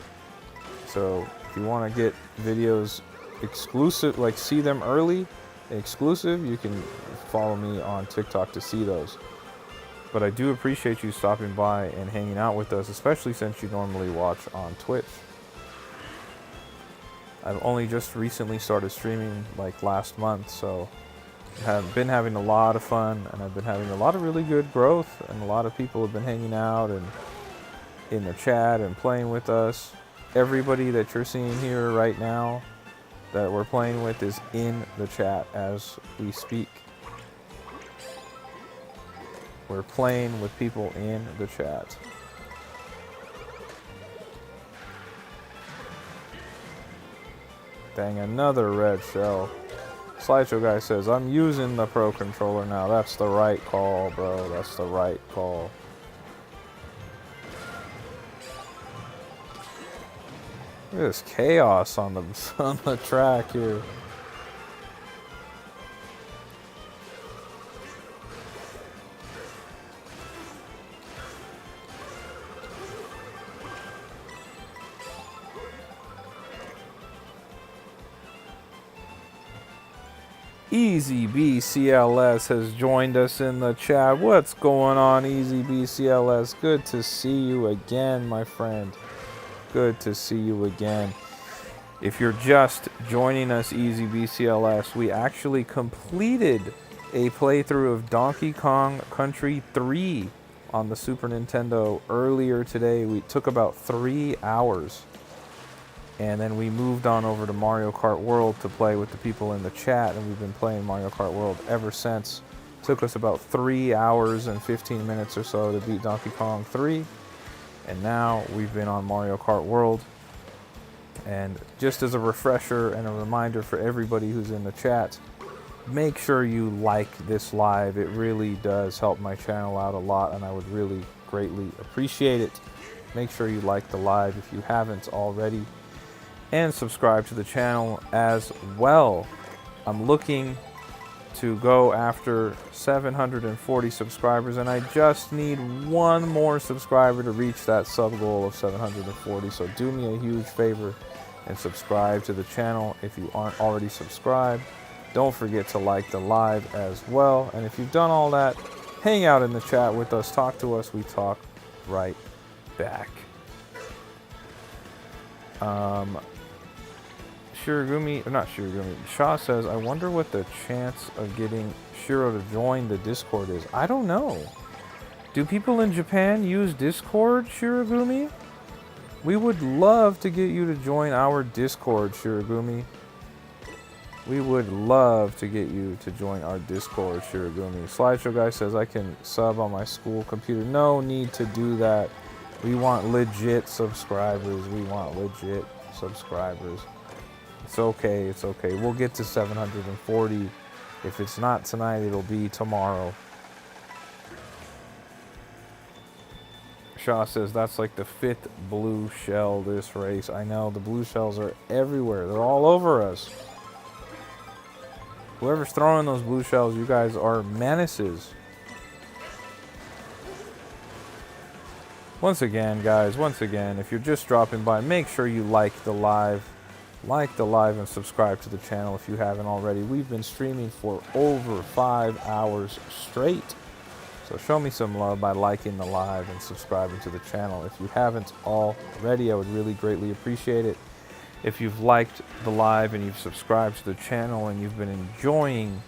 So if you want to get videos exclusive, like see them early, exclusive, you can follow me on TikTok to see those. But I do appreciate you stopping by and hanging out with us, especially since you normally watch on Twitch. I've only just recently started streaming like last month, so have been having a lot of fun, and I've been having a lot of really good growth, and a lot of people have been hanging out and in the chat and playing with us. Everybody that you're seeing here right now that we're playing with is in the chat as we speak. We're playing with people in the chat. Dang, another red shell. Slideshow guy says, I'm using the Pro Controller now. That's the right call, bro. That's the right call. Look at this chaos on the track here. Easy BCLS has joined us in the chat. What's going on, Easy BCLS? Good to see you again, my friend. Good to see you again. If you're just joining us, Easy BCLS, we actually completed a playthrough of Donkey Kong Country 3 on the Super Nintendo earlier today. We took about 3 hours. And then we moved on over to Mario Kart World to play with the people in the chat, and we've been playing Mario Kart World ever since. It took us about 3 hours and 15 minutes or so to beat Donkey Kong 3. And now we've been on Mario Kart World. And just as a refresher and a reminder for everybody who's in the chat, make sure you like this live. It really does help my channel out a lot, and I would really greatly appreciate it. Make sure you like the live if you haven't already. And subscribe to the channel as well. I'm looking to go after 740 subscribers, and I just need one more subscriber to reach that sub goal of 740. So do me a huge favor and subscribe to the channel if you aren't already subscribed. Don't forget to like the live as well. And if you've done all that, hang out in the chat with us, talk to us. We talk right Shirogumi, or not Shirogumi, Shaw says, I wonder what the chance of getting Shiro to join the Discord is. I don't know. Do people in Japan use Discord, Shirogumi? We would love to get you to join our Discord, Shirogumi. We would love to get you to join our Discord, Shirogumi. Slideshow Guy says, I can sub on my school computer. No need to do that. We want legit subscribers. We want legit subscribers. It's okay. It's okay. We'll get to 740. If it's not tonight, it'll be tomorrow. Shaw says, that's like the 5th blue shell this race. I know, the blue shells are everywhere. They're all over us. Whoever's throwing those blue shells, you guys are menaces. Once again, guys, if you're just dropping by, make sure you like the live. Like the live and subscribe to the channel if you haven't already. We've been streaming for over 5 hours straight. So show me some love by liking the live and subscribing to the channel. If you haven't already, I would really greatly appreciate it. If you've liked the live and you've subscribed to the channel and you've been enjoying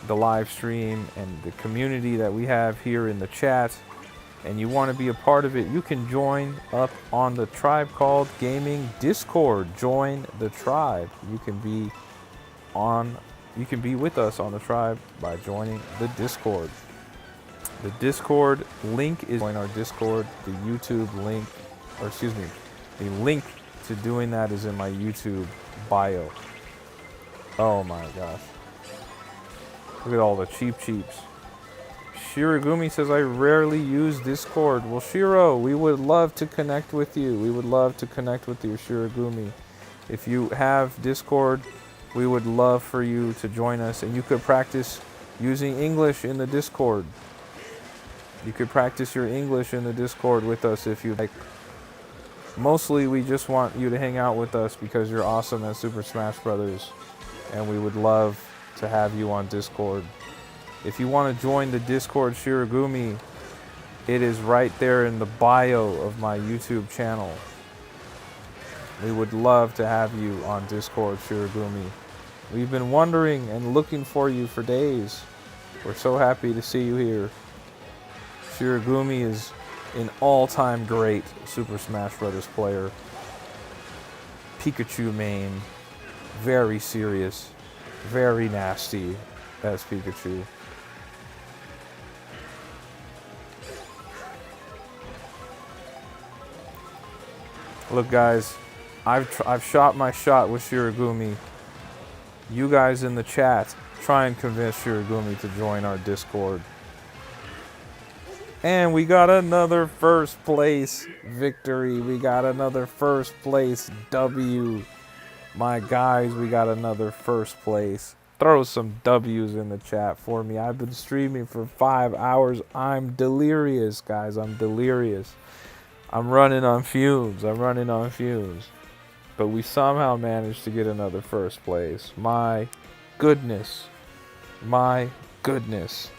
the live stream and the community that we have here in the chat, and you want to be a part of it, you can join up on the Tribe Called Gaming Discord. Join the tribe. You can be with us on the tribe by joining the Discord. The Discord link is join our Discord. The YouTube link, or excuse me, the link to doing that is in my YouTube bio. Oh my gosh. Look at all the cheaps. Shirogumi says, I rarely use Discord. Well, Shiro, we would love to connect with you. We would love to connect with you, Shirogumi. If you have Discord, we would love for you to join us. And you could practice using English in the Discord. You could practice your English in the Discord with us if you like. Mostly, we just want you to hang out with us because you're awesome at Super Smash Brothers. And we would love to have you on Discord. If you want to join the Discord, Shirogumi, it is right there in the bio of my YouTube channel. We would love to have you on Discord, Shirogumi. We've been wondering and looking for you for days. We're so happy to see you here. Shirogumi is an all-time great Super Smash Brothers player. Pikachu main. Very serious. Very nasty as Pikachu. Look, guys, I've shot my shot with Shirogumi. You guys in the chat, try and convince Shirogumi to join our Discord. And we got another first place victory. We got another first place W. My guys, we got another first place. Throw some W's in the chat for me. I've been streaming for 5 hours. I'm delirious, guys. I'm delirious. I'm running on fumes. But we somehow managed to get another first place. My goodness. My goodness.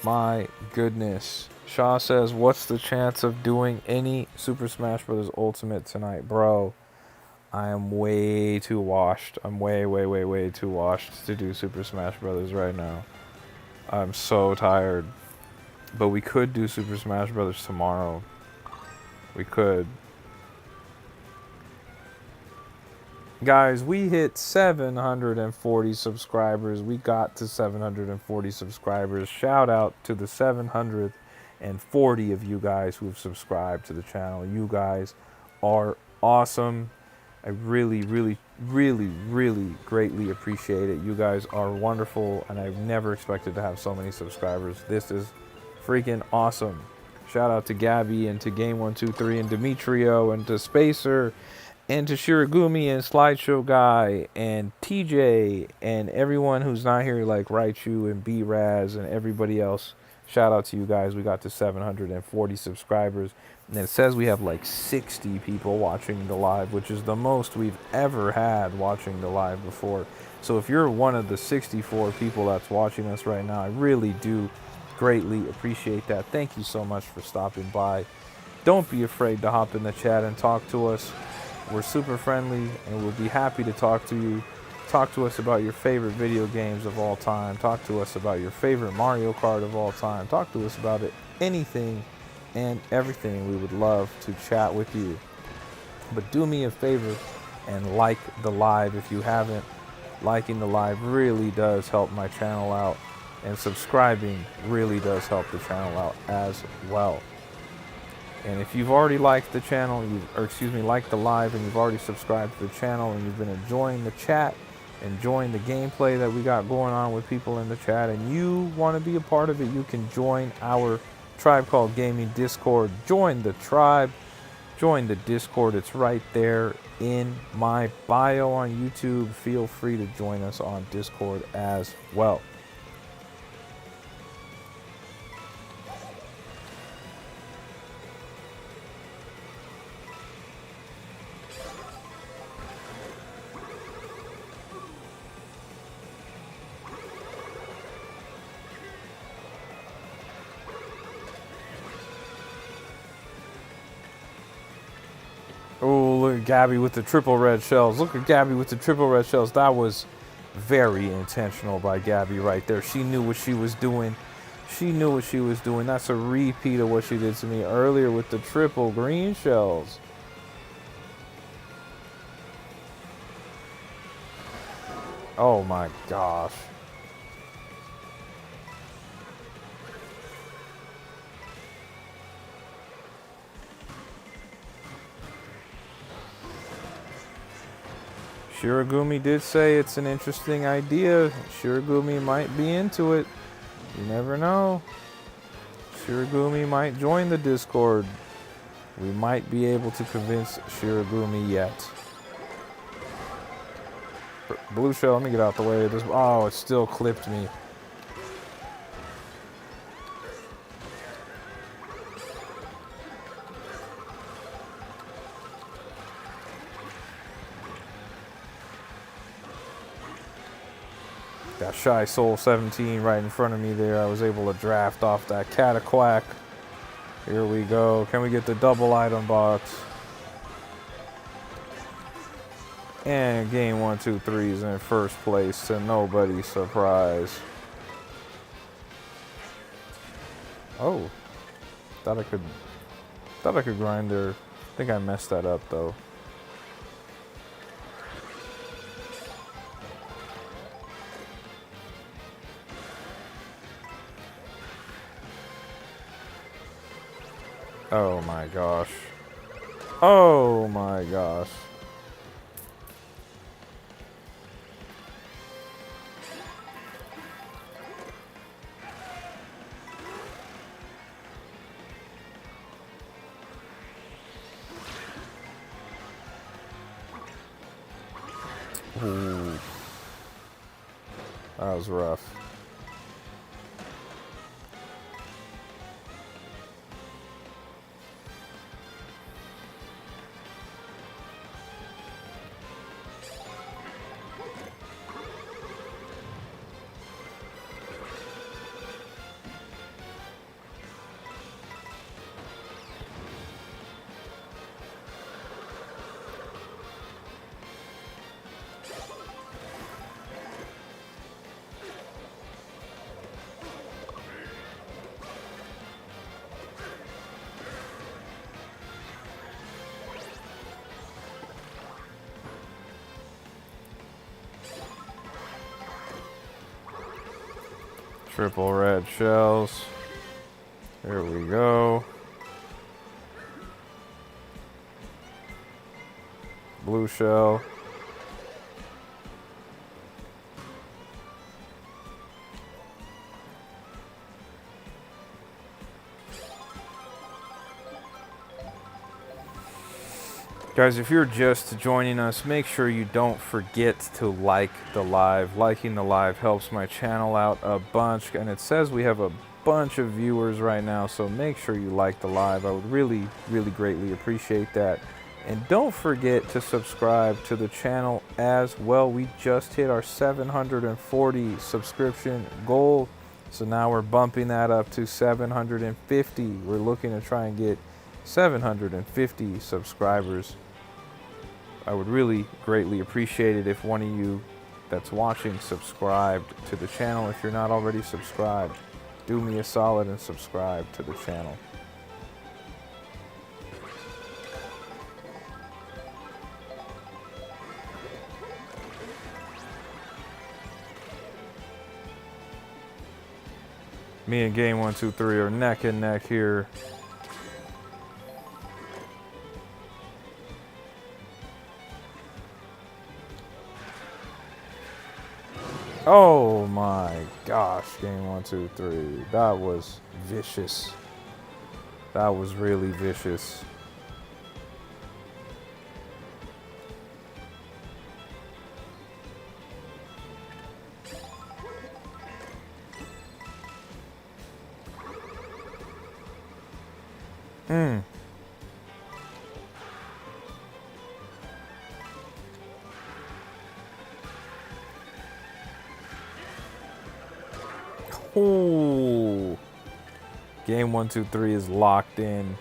My goodness. Shaw says, what's the chance of doing any Super Smash Bros. Ultimate tonight? Bro, I am way too washed. I'm way too washed to do Super Smash Bros. Right now. I'm so tired. But we could do Super Smash Bros. Tomorrow. We could. Guys, we hit 740 subscribers. We got to 740 subscribers. Shout out to the 740 of you guys who have subscribed to the channel. You guys are awesome. I really greatly appreciate it. You guys are wonderful, and I've never expected to have so many subscribers. This is freaking awesome. Shout out to Gabby and to Game123 and Demetrio and to Spacer and to Shirogumi and Slideshow Guy and TJ and everyone who's not here, like Raichu and B-Raz and everybody else. Shout out to you guys. We got to 740 subscribers. And it says we have like 60 people watching the live, which is the most we've ever had watching the live before. So if you're one of the 64 people that's watching us right now, I really do greatly appreciate that. Thank you so much for stopping by. Don't be afraid to hop in the chat and talk to us. We're super friendly, and we'll be happy to talk to you. Talk to us about your favorite video games of all time. Talk to us about your favorite Mario Kart of all time. Talk to us about anything and everything. We would love to chat with you. But do me a favor and like the live if you haven't. Liking the live really does help my channel out, and subscribing really does help the channel out as well. And if you've already liked the channel, liked the live, and you've already subscribed to the channel, and you've been enjoying the chat, enjoying the gameplay that we got going on with people in the chat, and you want to be a part of it, you can join our Tribe Called Gaming Discord. Join the tribe, join the Discord. It's right there in my bio on YouTube. Feel free to join us on Discord as well. Oh, look at Gabby with the triple red shells. Look at Gabby with the triple red shells. That was very intentional by Gabby right there. She knew what she was doing. She knew what she was doing. That's a repeat of what she did to me earlier with the triple green shells. Oh my gosh. Shirogumi did say it's an interesting idea. Shirogumi might be into it. You never know. Shirogumi might join the Discord. We might be able to convince Shirogumi yet. Blue shell, let me get out the way. Oh, it still clipped me. Got Shy Soul 17 right in front of me there. I was able to draft off that Cataquack. Here we go. Can we get the double item box? And game 1, 2, 3 is in first place to nobody's surprise. Oh, thought I could grind there. I think I messed that up though. Oh my gosh. Oh my gosh. Ooh. That was rough. Triple red shells. There we go. Blue shell. Guys, if you're just joining us, make sure you don't forget to like the live. Liking the live helps my channel out a bunch, and it says we have a bunch of viewers right now, so make sure you like the live. I would really, really greatly appreciate that. And don't forget to subscribe to the channel as well. We just hit our 740 subscription goal, so now we're bumping that up to 750. We're looking to try and get 750 subscribers. I would really greatly appreciate it if one of you that's watching subscribed to the channel. If you're not already subscribed, do me a solid and subscribe to the channel. Me and Game 123 are neck and neck here. Oh my gosh, Game 123. That was vicious. That was really vicious. Ooh. Game 123 is locked in.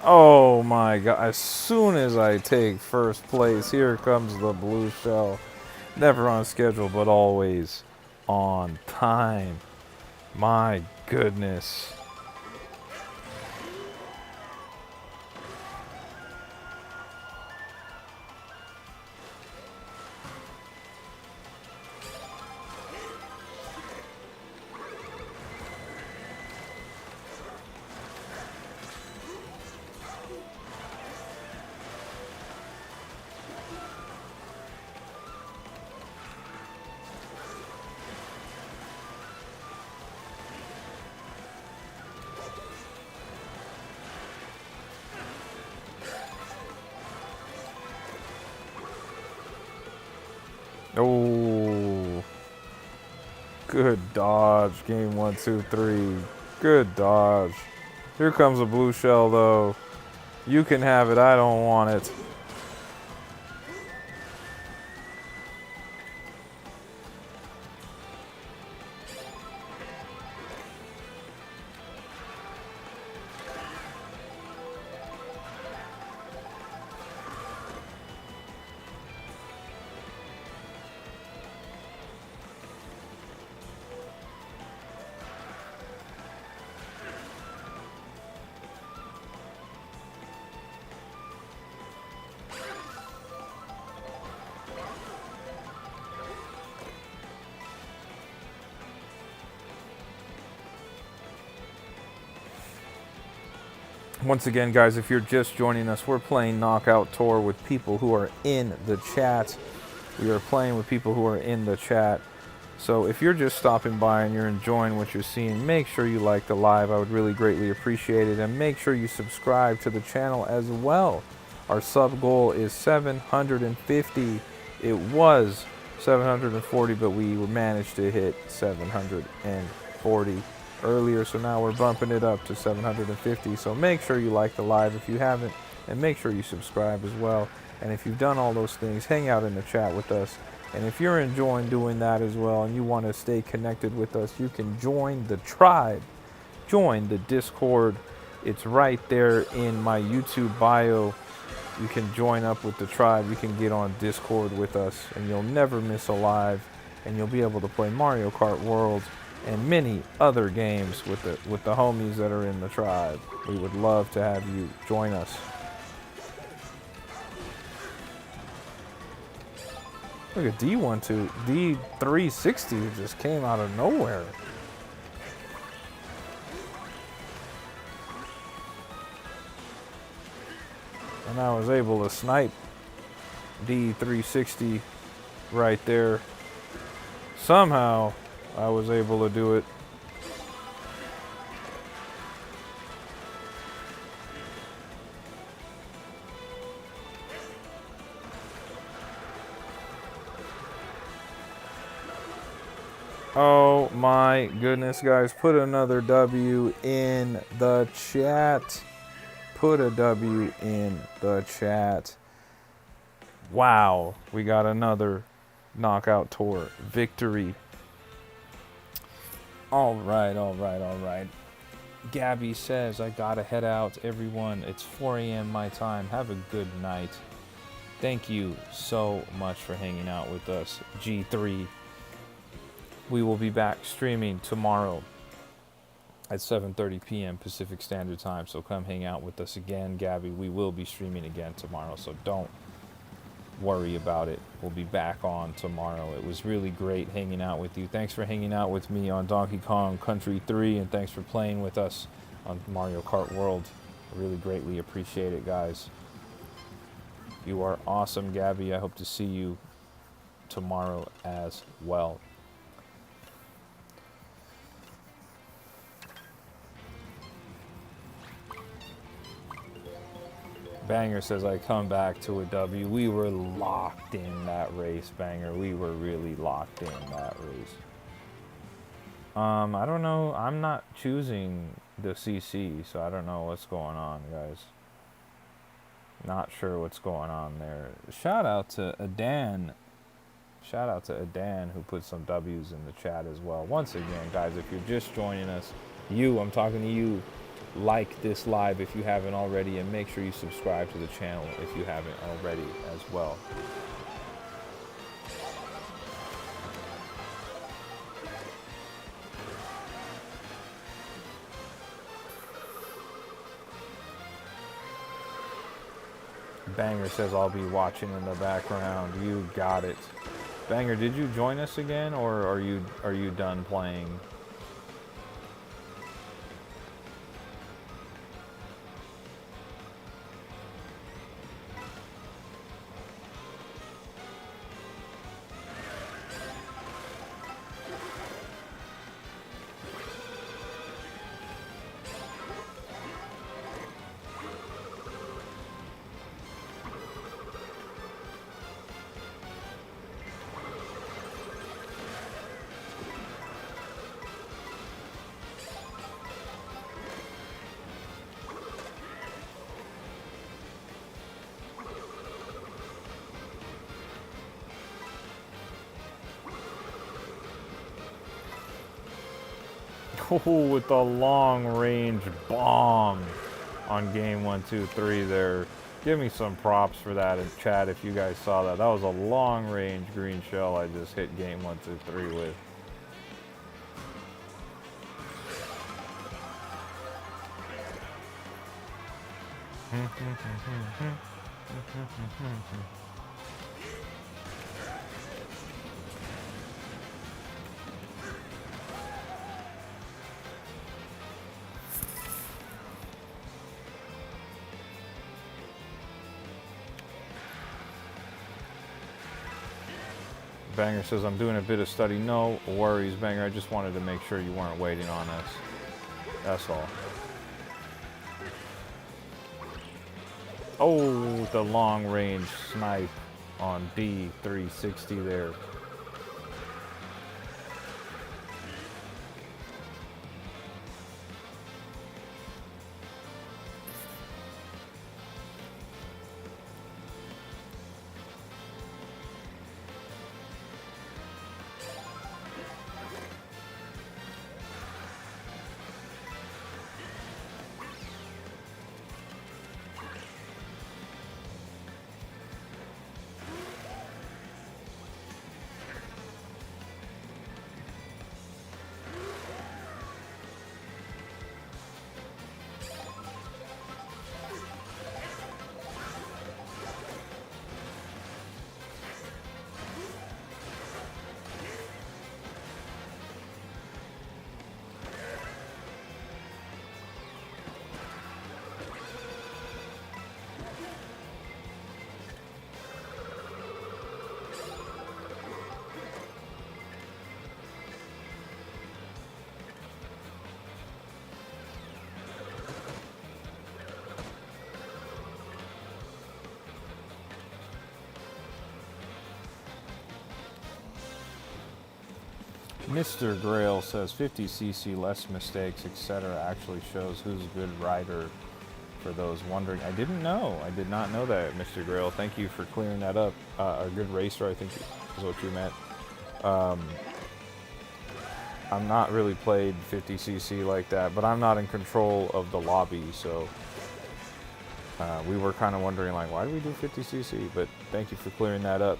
Oh my god, as soon as I take first place, here comes the blue shell. Never on schedule, but always on time. My goodness. Oh, good dodge, Game 123. Good dodge. Here comes a blue shell, though. You can have it. I don't want it. Once again, guys, if you're just joining us, we're playing Knockout Tour with people who are in the chat. We are playing with people who are in the chat. So if you're just stopping by and you're enjoying what you're seeing, make sure you like the live. I would really greatly appreciate it. And make sure you subscribe to the channel as well. Our sub goal is 750. It was 740, but we managed to hit 740 earlier, so now we're bumping it up to 750. So make sure you like the live if you haven't, and make sure you subscribe as well. And if you've done all those things, hang out in the chat with us. And if you're enjoying doing that as well and you want to stay connected with us, you can join the tribe, join the Discord It's right there in my YouTube bio. You can join up with the tribe. You can get on Discord with us, and you'll never miss a live. And you'll be able to play Mario Kart World and many other games with the homies that are in the tribe. We would love to have you join us. Look at D12, D360 just came out of nowhere. And I was able to snipe D360 right there. Somehow I was able to do it. Oh my goodness, guys. Put another W in the chat. Put a W in the chat. Wow, we got another Knockout Tour victory. All right. Gabby says, I gotta head out, everyone. It's 4 a.m. my time. Have a good night. Thank you so much for hanging out with us, G3. We will be back streaming tomorrow at 7:30 p.m. Pacific Standard Time. So come hang out with us again, Gabby. We will be streaming again tomorrow, so don't worry about it. We'll be back on tomorrow. It was really great hanging out with you. Thanks for hanging out with me on Donkey Kong Country 3, and thanks for playing with us on Mario Kart World. I really greatly appreciate it, guys. You are awesome, Gabby. I hope to see you tomorrow as well. Banger says, I come back to a W. We were locked in that race, Banger. We were really locked in that race. I don't know. I'm not choosing the CC, so I don't know what's going on, guys. Not sure what's going on there. Shout out to Adan. Shout out to Adan, who put some W's in the chat as well. Once again, guys, if you're just joining us, I'm talking to you. Like this live if you haven't already, and make sure you subscribe to the channel if you haven't already as well. Banger says, I'll be watching in the background. You got it. Banger, did you join us again, or are you done playing? Oh, with the long range bomb on game 1, 2, 3 there. Give me some props for that in chat if you guys saw that. That was a long range green shell I just hit game 1, 2, 3 with. Banger says, I'm doing a bit of study. No worries, Banger. I just wanted to make sure you weren't waiting on us. That's all. Oh, the long range snipe on D360 there. Mr. Grail says 50cc, less mistakes, etc. actually shows who's a good rider. For those wondering, I didn't know. I did not know that, Mr. Grail. Thank you for clearing that up. A good racer, I think, is what you meant. I'm not really played 50cc like that, but I'm not in control of the lobby, so we were kind of wondering, like, why do we do 50cc? But thank you for clearing that up.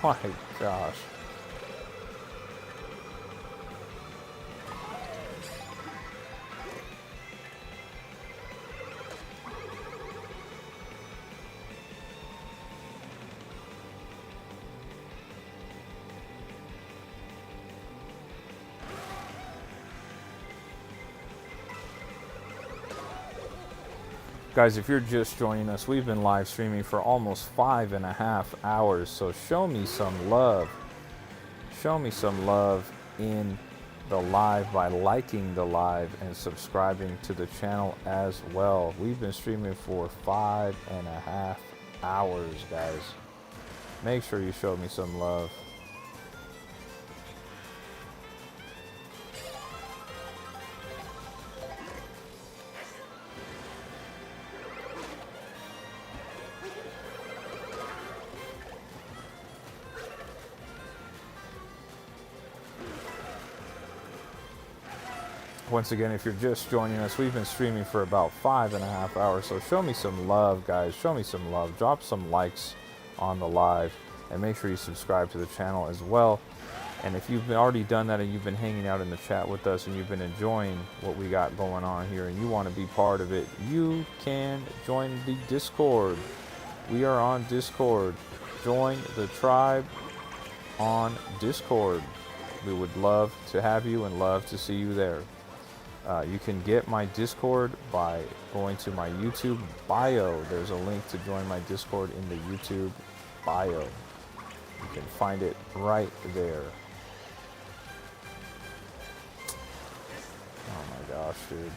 My gosh. Guys, if you're just joining us, we've been live streaming for almost 5.5 hours, so show me some love. Show me some love in the live by liking the live and subscribing to the channel as well. We've been streaming for 5.5 hours, guys. Make sure you show me some love. Once again, if you're just joining us, we've been streaming for about 5.5 hours, so show me some love, guys. Show me some love. Drop some likes on the live, and make sure you subscribe to the channel as well. And if you've already done that and you've been hanging out in the chat with us and you've been enjoying what we got going on here and you want to be part of it, you can join the Discord. We are on Discord. Join the tribe on Discord. We would love to have you and love to see you there. You can get my Discord by going to my YouTube bio. There's a link to join my Discord in the YouTube bio. You can find it right there. Oh my gosh, dude.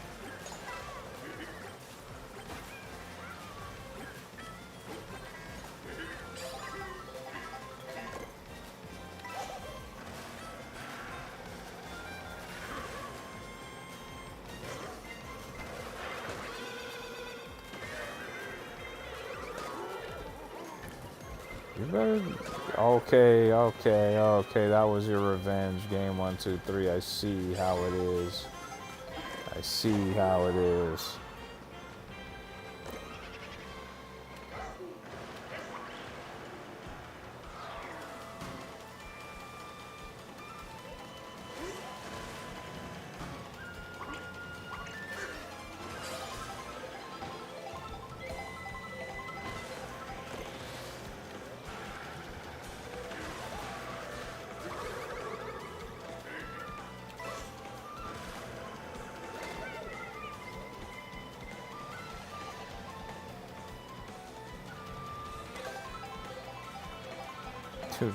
You better... Okay. That was your revenge. Game 1, 2, 3. I see how it is. I see how it is. Dude,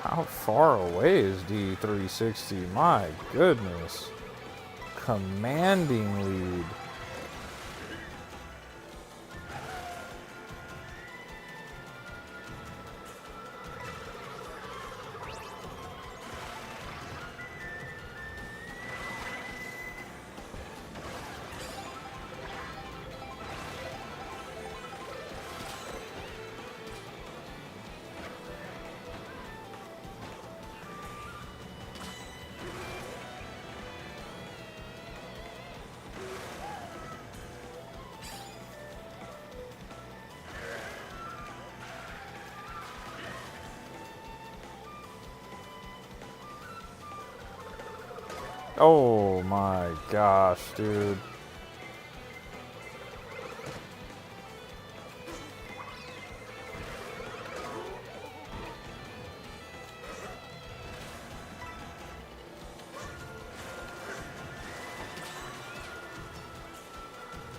how far away is D360? My goodness. Commanding lead. Oh my gosh, dude.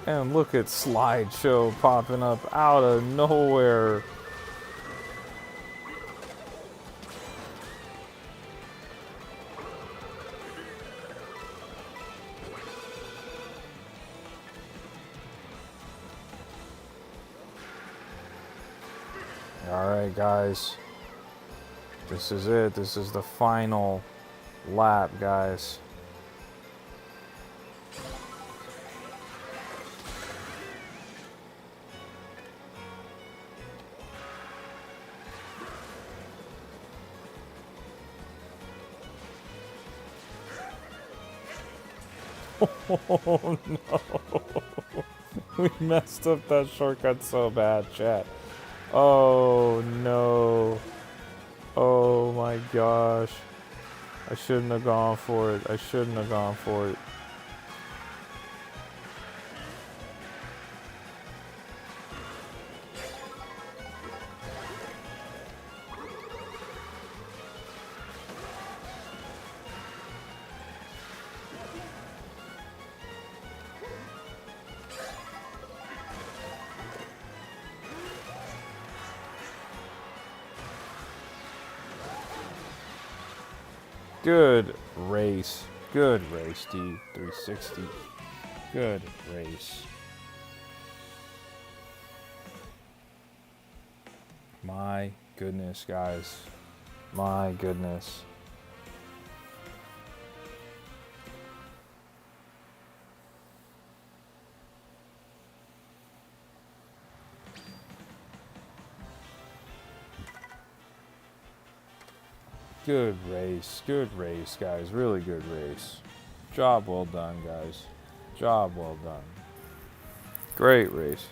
And look at Slideshow popping up out of nowhere. Alright guys, this is it. This is the final lap, guys. Oh no, we messed up that shortcut so bad, chat. Oh no. Oh my gosh. I shouldn't have gone for it. I shouldn't have gone for it. Good race. Good race, D360. Good race. My goodness, guys. My goodness. Good race, guys. Really good race. Job well done, guys. Job well done. Great race.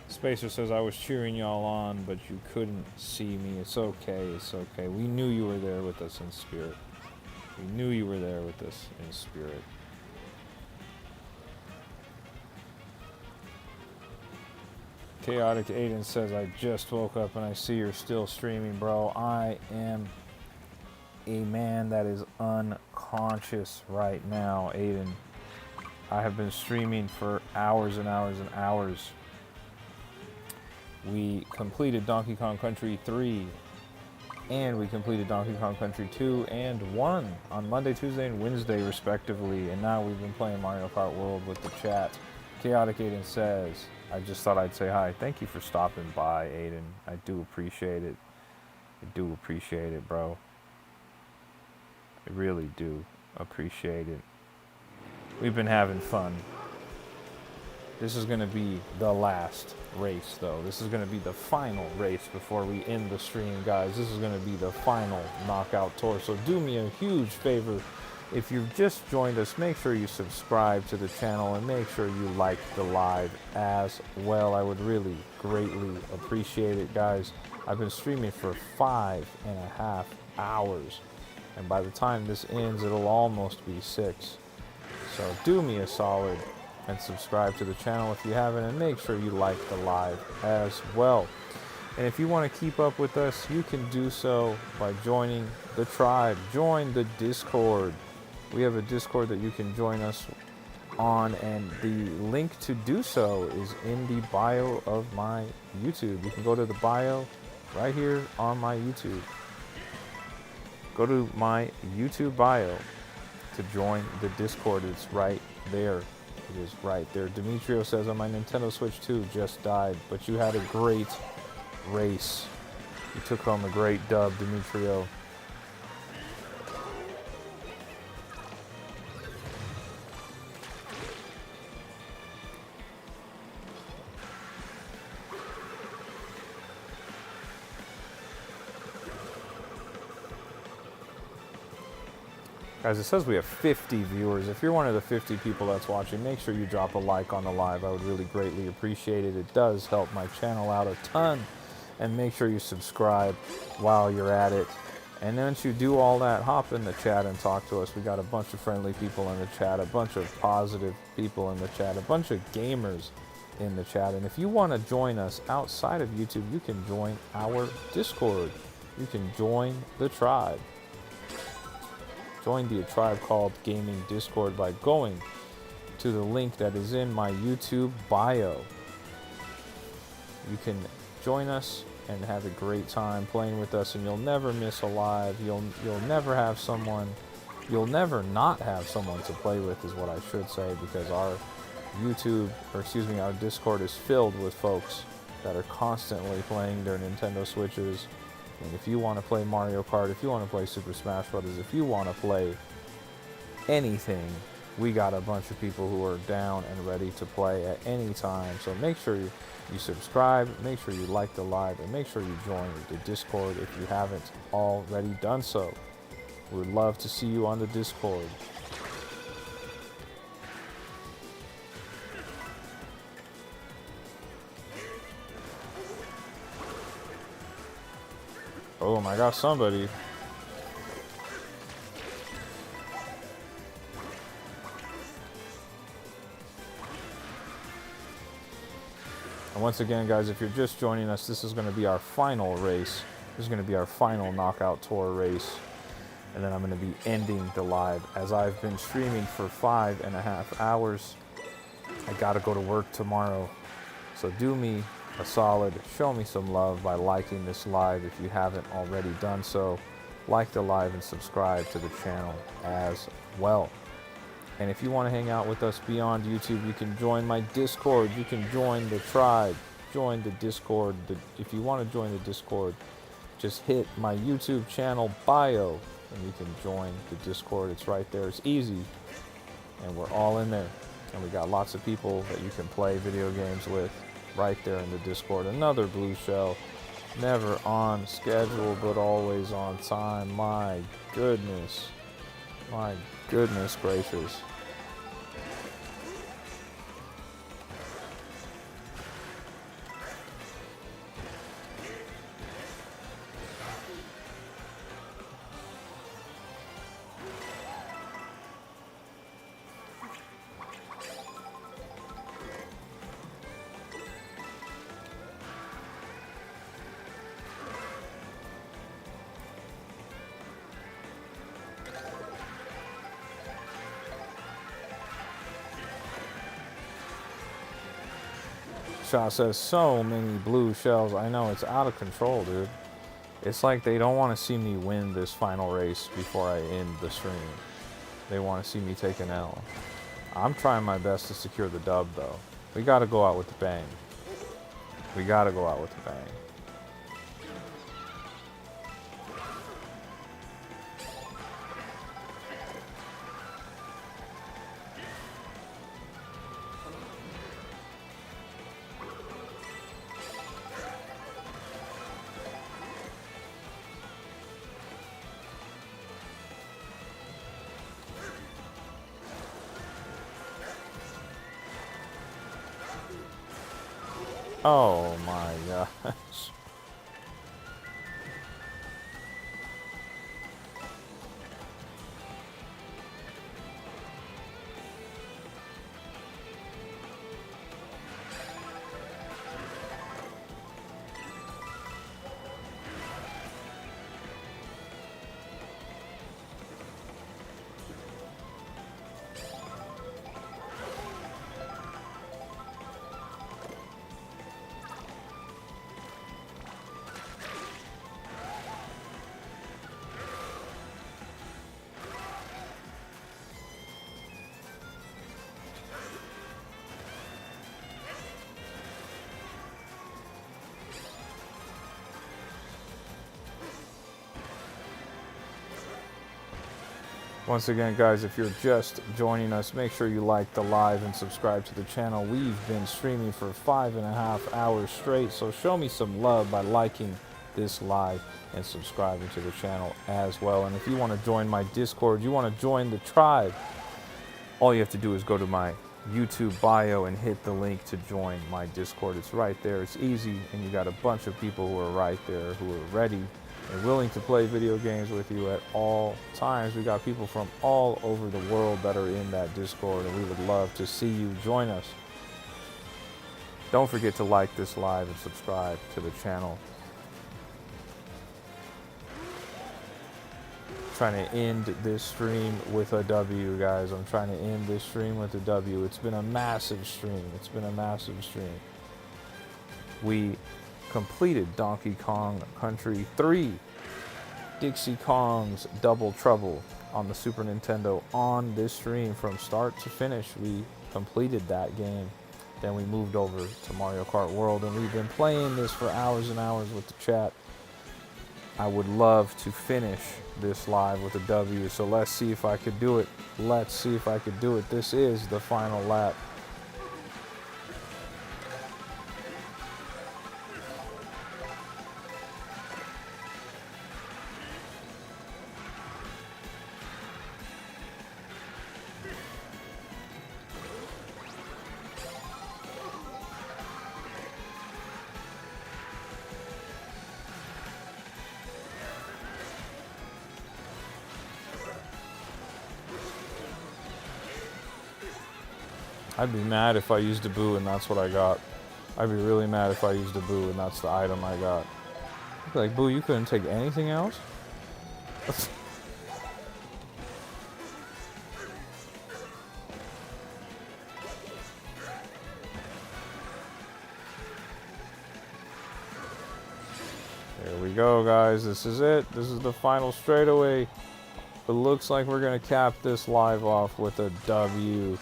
Spacer says, I was cheering y'all on, but you couldn't see me. It's okay, it's okay. We knew you were there with us in spirit. We knew you were there with us in spirit. Chaotic Aiden says, I just woke up and I see you're still streaming, bro. I am a man that is unconscious right now, Aiden. I have been streaming for hours and hours and hours. We completed Donkey Kong Country 3, and we completed Donkey Kong Country 2 and 1 on Monday, Tuesday, and Wednesday, respectively. And now we've been playing Mario Kart World with the chat. Chaotic Aiden says, I just thought I'd say hi. Thank you for stopping by, Aiden. I do appreciate it. I do appreciate it, bro. I really do appreciate it. We've been having fun. This is going to be the last race, though. This is going to be the final race before we end the stream, guys. This is going to be the final knockout tour. So do me a huge favor. If you've just joined us, make sure you subscribe to the channel and make sure you like the live as well. I would really greatly appreciate it, guys. I've been streaming for 5.5 hours. And by the time this ends, it'll almost be 6. So do me a solid and subscribe to the channel if you haven't, and make sure you like the live as well. And if you want to keep up with us, you can do so by joining the tribe. Join the Discord. We have a Discord that you can join us on, and the link to do so is in the bio of my YouTube. You can go to the bio right here on my YouTube. Go to my YouTube bio to join the Discord. It's right there. It is right there. Demetrio says, on my Nintendo Switch 2 just died, but you had a great race. You took home a great dub, Demetrio. Guys, it says we have 50 viewers. If you're one of the 50 people that's watching, make sure you drop a like on the live. I would really greatly appreciate it. It does help my channel out a ton. And make sure you subscribe while you're at it. And once you do all that, hop in the chat and talk to us. We got a bunch of friendly people in the chat, a bunch of positive people in the chat, a bunch of gamers in the chat. And if you want to join us outside of YouTube, you can join our Discord. you can join the tribe. Join the Tribe Called Gaming Discord by going to the link that is in my YouTube bio. You can join us and have a great time playing with us, and you'll never miss a live. You'll never have someone, you'll never not have someone to play with, is what I should say, because our our Discord is filled with folks that are constantly playing their Nintendo Switches. And if you want to play Mario Kart, if you want to play Super Smash Bros., if you want to play anything, we got a bunch of people who are down and ready to play at any time. So make sure you subscribe, make sure you like the live, and make sure you join the Discord if you haven't already done so. We'd love to see you on the Discord. Oh my gosh, somebody. And once again, guys, if you're just joining us, this is going to be our final race. This is going to be our final Knockout Tour race. And then I'm going to be ending the live. As I've been streaming for 5.5 hours, I got to go to work tomorrow. So do me a solid, show me some love by liking this live if you haven't already done so. Like the live and subscribe to the channel as well. And if you want to hang out with us beyond YouTube, you can join my Discord. You can join the tribe, join the Discord. If you want to join the Discord, just hit my YouTube channel bio and you can join the Discord. It's right there. It's easy. And we're all in there. And we got lots of people that you can play video games with right there in the Discord. Another blue shell. Never on schedule, but always on time. My goodness. My goodness gracious. Shaw says, so many blue shells. I know, it's out of control, dude. It's like they don't want to see me win this final race before I end the stream. They want to see me take an L. I'm trying my best to secure the dub, though. We got to go out with a bang. We got to go out with a bang. Oh my gosh. Once again, guys, if you're just joining us, make sure you like the live and subscribe to the channel. We've been streaming for 5.5 hours straight, so show me some love by liking this live and subscribing to the channel as well. And if you want to join my Discord, you want to join the tribe, all you have to do is go to my YouTube bio and hit the link to join my Discord. It's right there. It's easy, and you got a bunch of people who are right there who are ready and willing to play video games with you at all times. We got people from all over the world that are in that Discord, and we would love to see you join us. Don't forget to like this live and subscribe to the channel. trying to end this stream with a W, guys. I'm trying to end this stream with a W. It's been a massive stream. It's been a massive stream. We completed Donkey Kong Country 3, Dixie Kong's Double Trouble on the Super Nintendo on this stream from start to finish. We completed that game. Then we moved over to Mario Kart World, and we've been playing this for hours and hours with the chat. I would love to finish this live with a W, so let's see if I could do it. Let's see if I could do it. This is the final lap. I'd be mad if I used a boo and that's what I got. I'd be really mad if I used a boo and that's the item I got. I'd be like, boo, you couldn't take anything else? There we go, guys. This is it. This is the final straightaway. It looks like we're going to cap this live off with a W.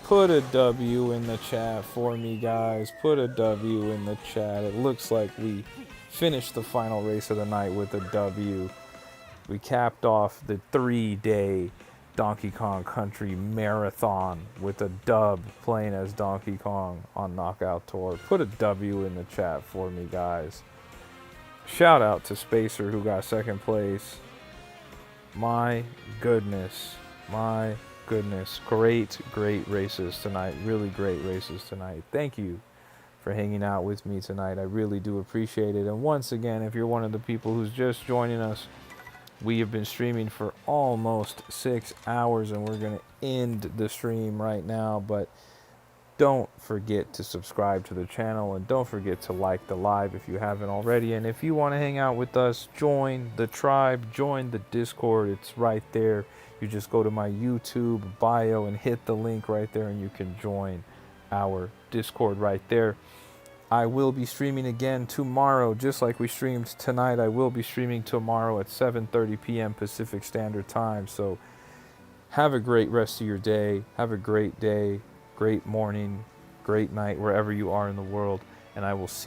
Put a W in the chat for me, guys. Put a W in the chat. It looks like we finished the final race of the night with a W. We capped off the 3-day Donkey Kong Country Marathon with a dub playing as Donkey Kong on Knockout Tour. Put a W in the chat for me, guys. Shout out to Spacer, who got second place. My goodness. My goodness. Great races tonight. Really great races tonight. Thank you for hanging out with me tonight. I really do appreciate it. And once again, if you're one of the people who's just joining us, we have been streaming for almost 6 hours, and we're going to end the stream right now. But don't forget to subscribe to the channel, and don't forget to like the live if you haven't already. And if you want to hang out with us, join the tribe, join the Discord. It's right there. You just go to my YouTube bio and hit the link right there, and you can join our Discord right there. I will be streaming again tomorrow, just like we streamed tonight. I will be streaming tomorrow at 7:30 p.m. Pacific Standard Time. So have a great rest of your day. Have a great day, great morning, great night, wherever you are in the world. And I will see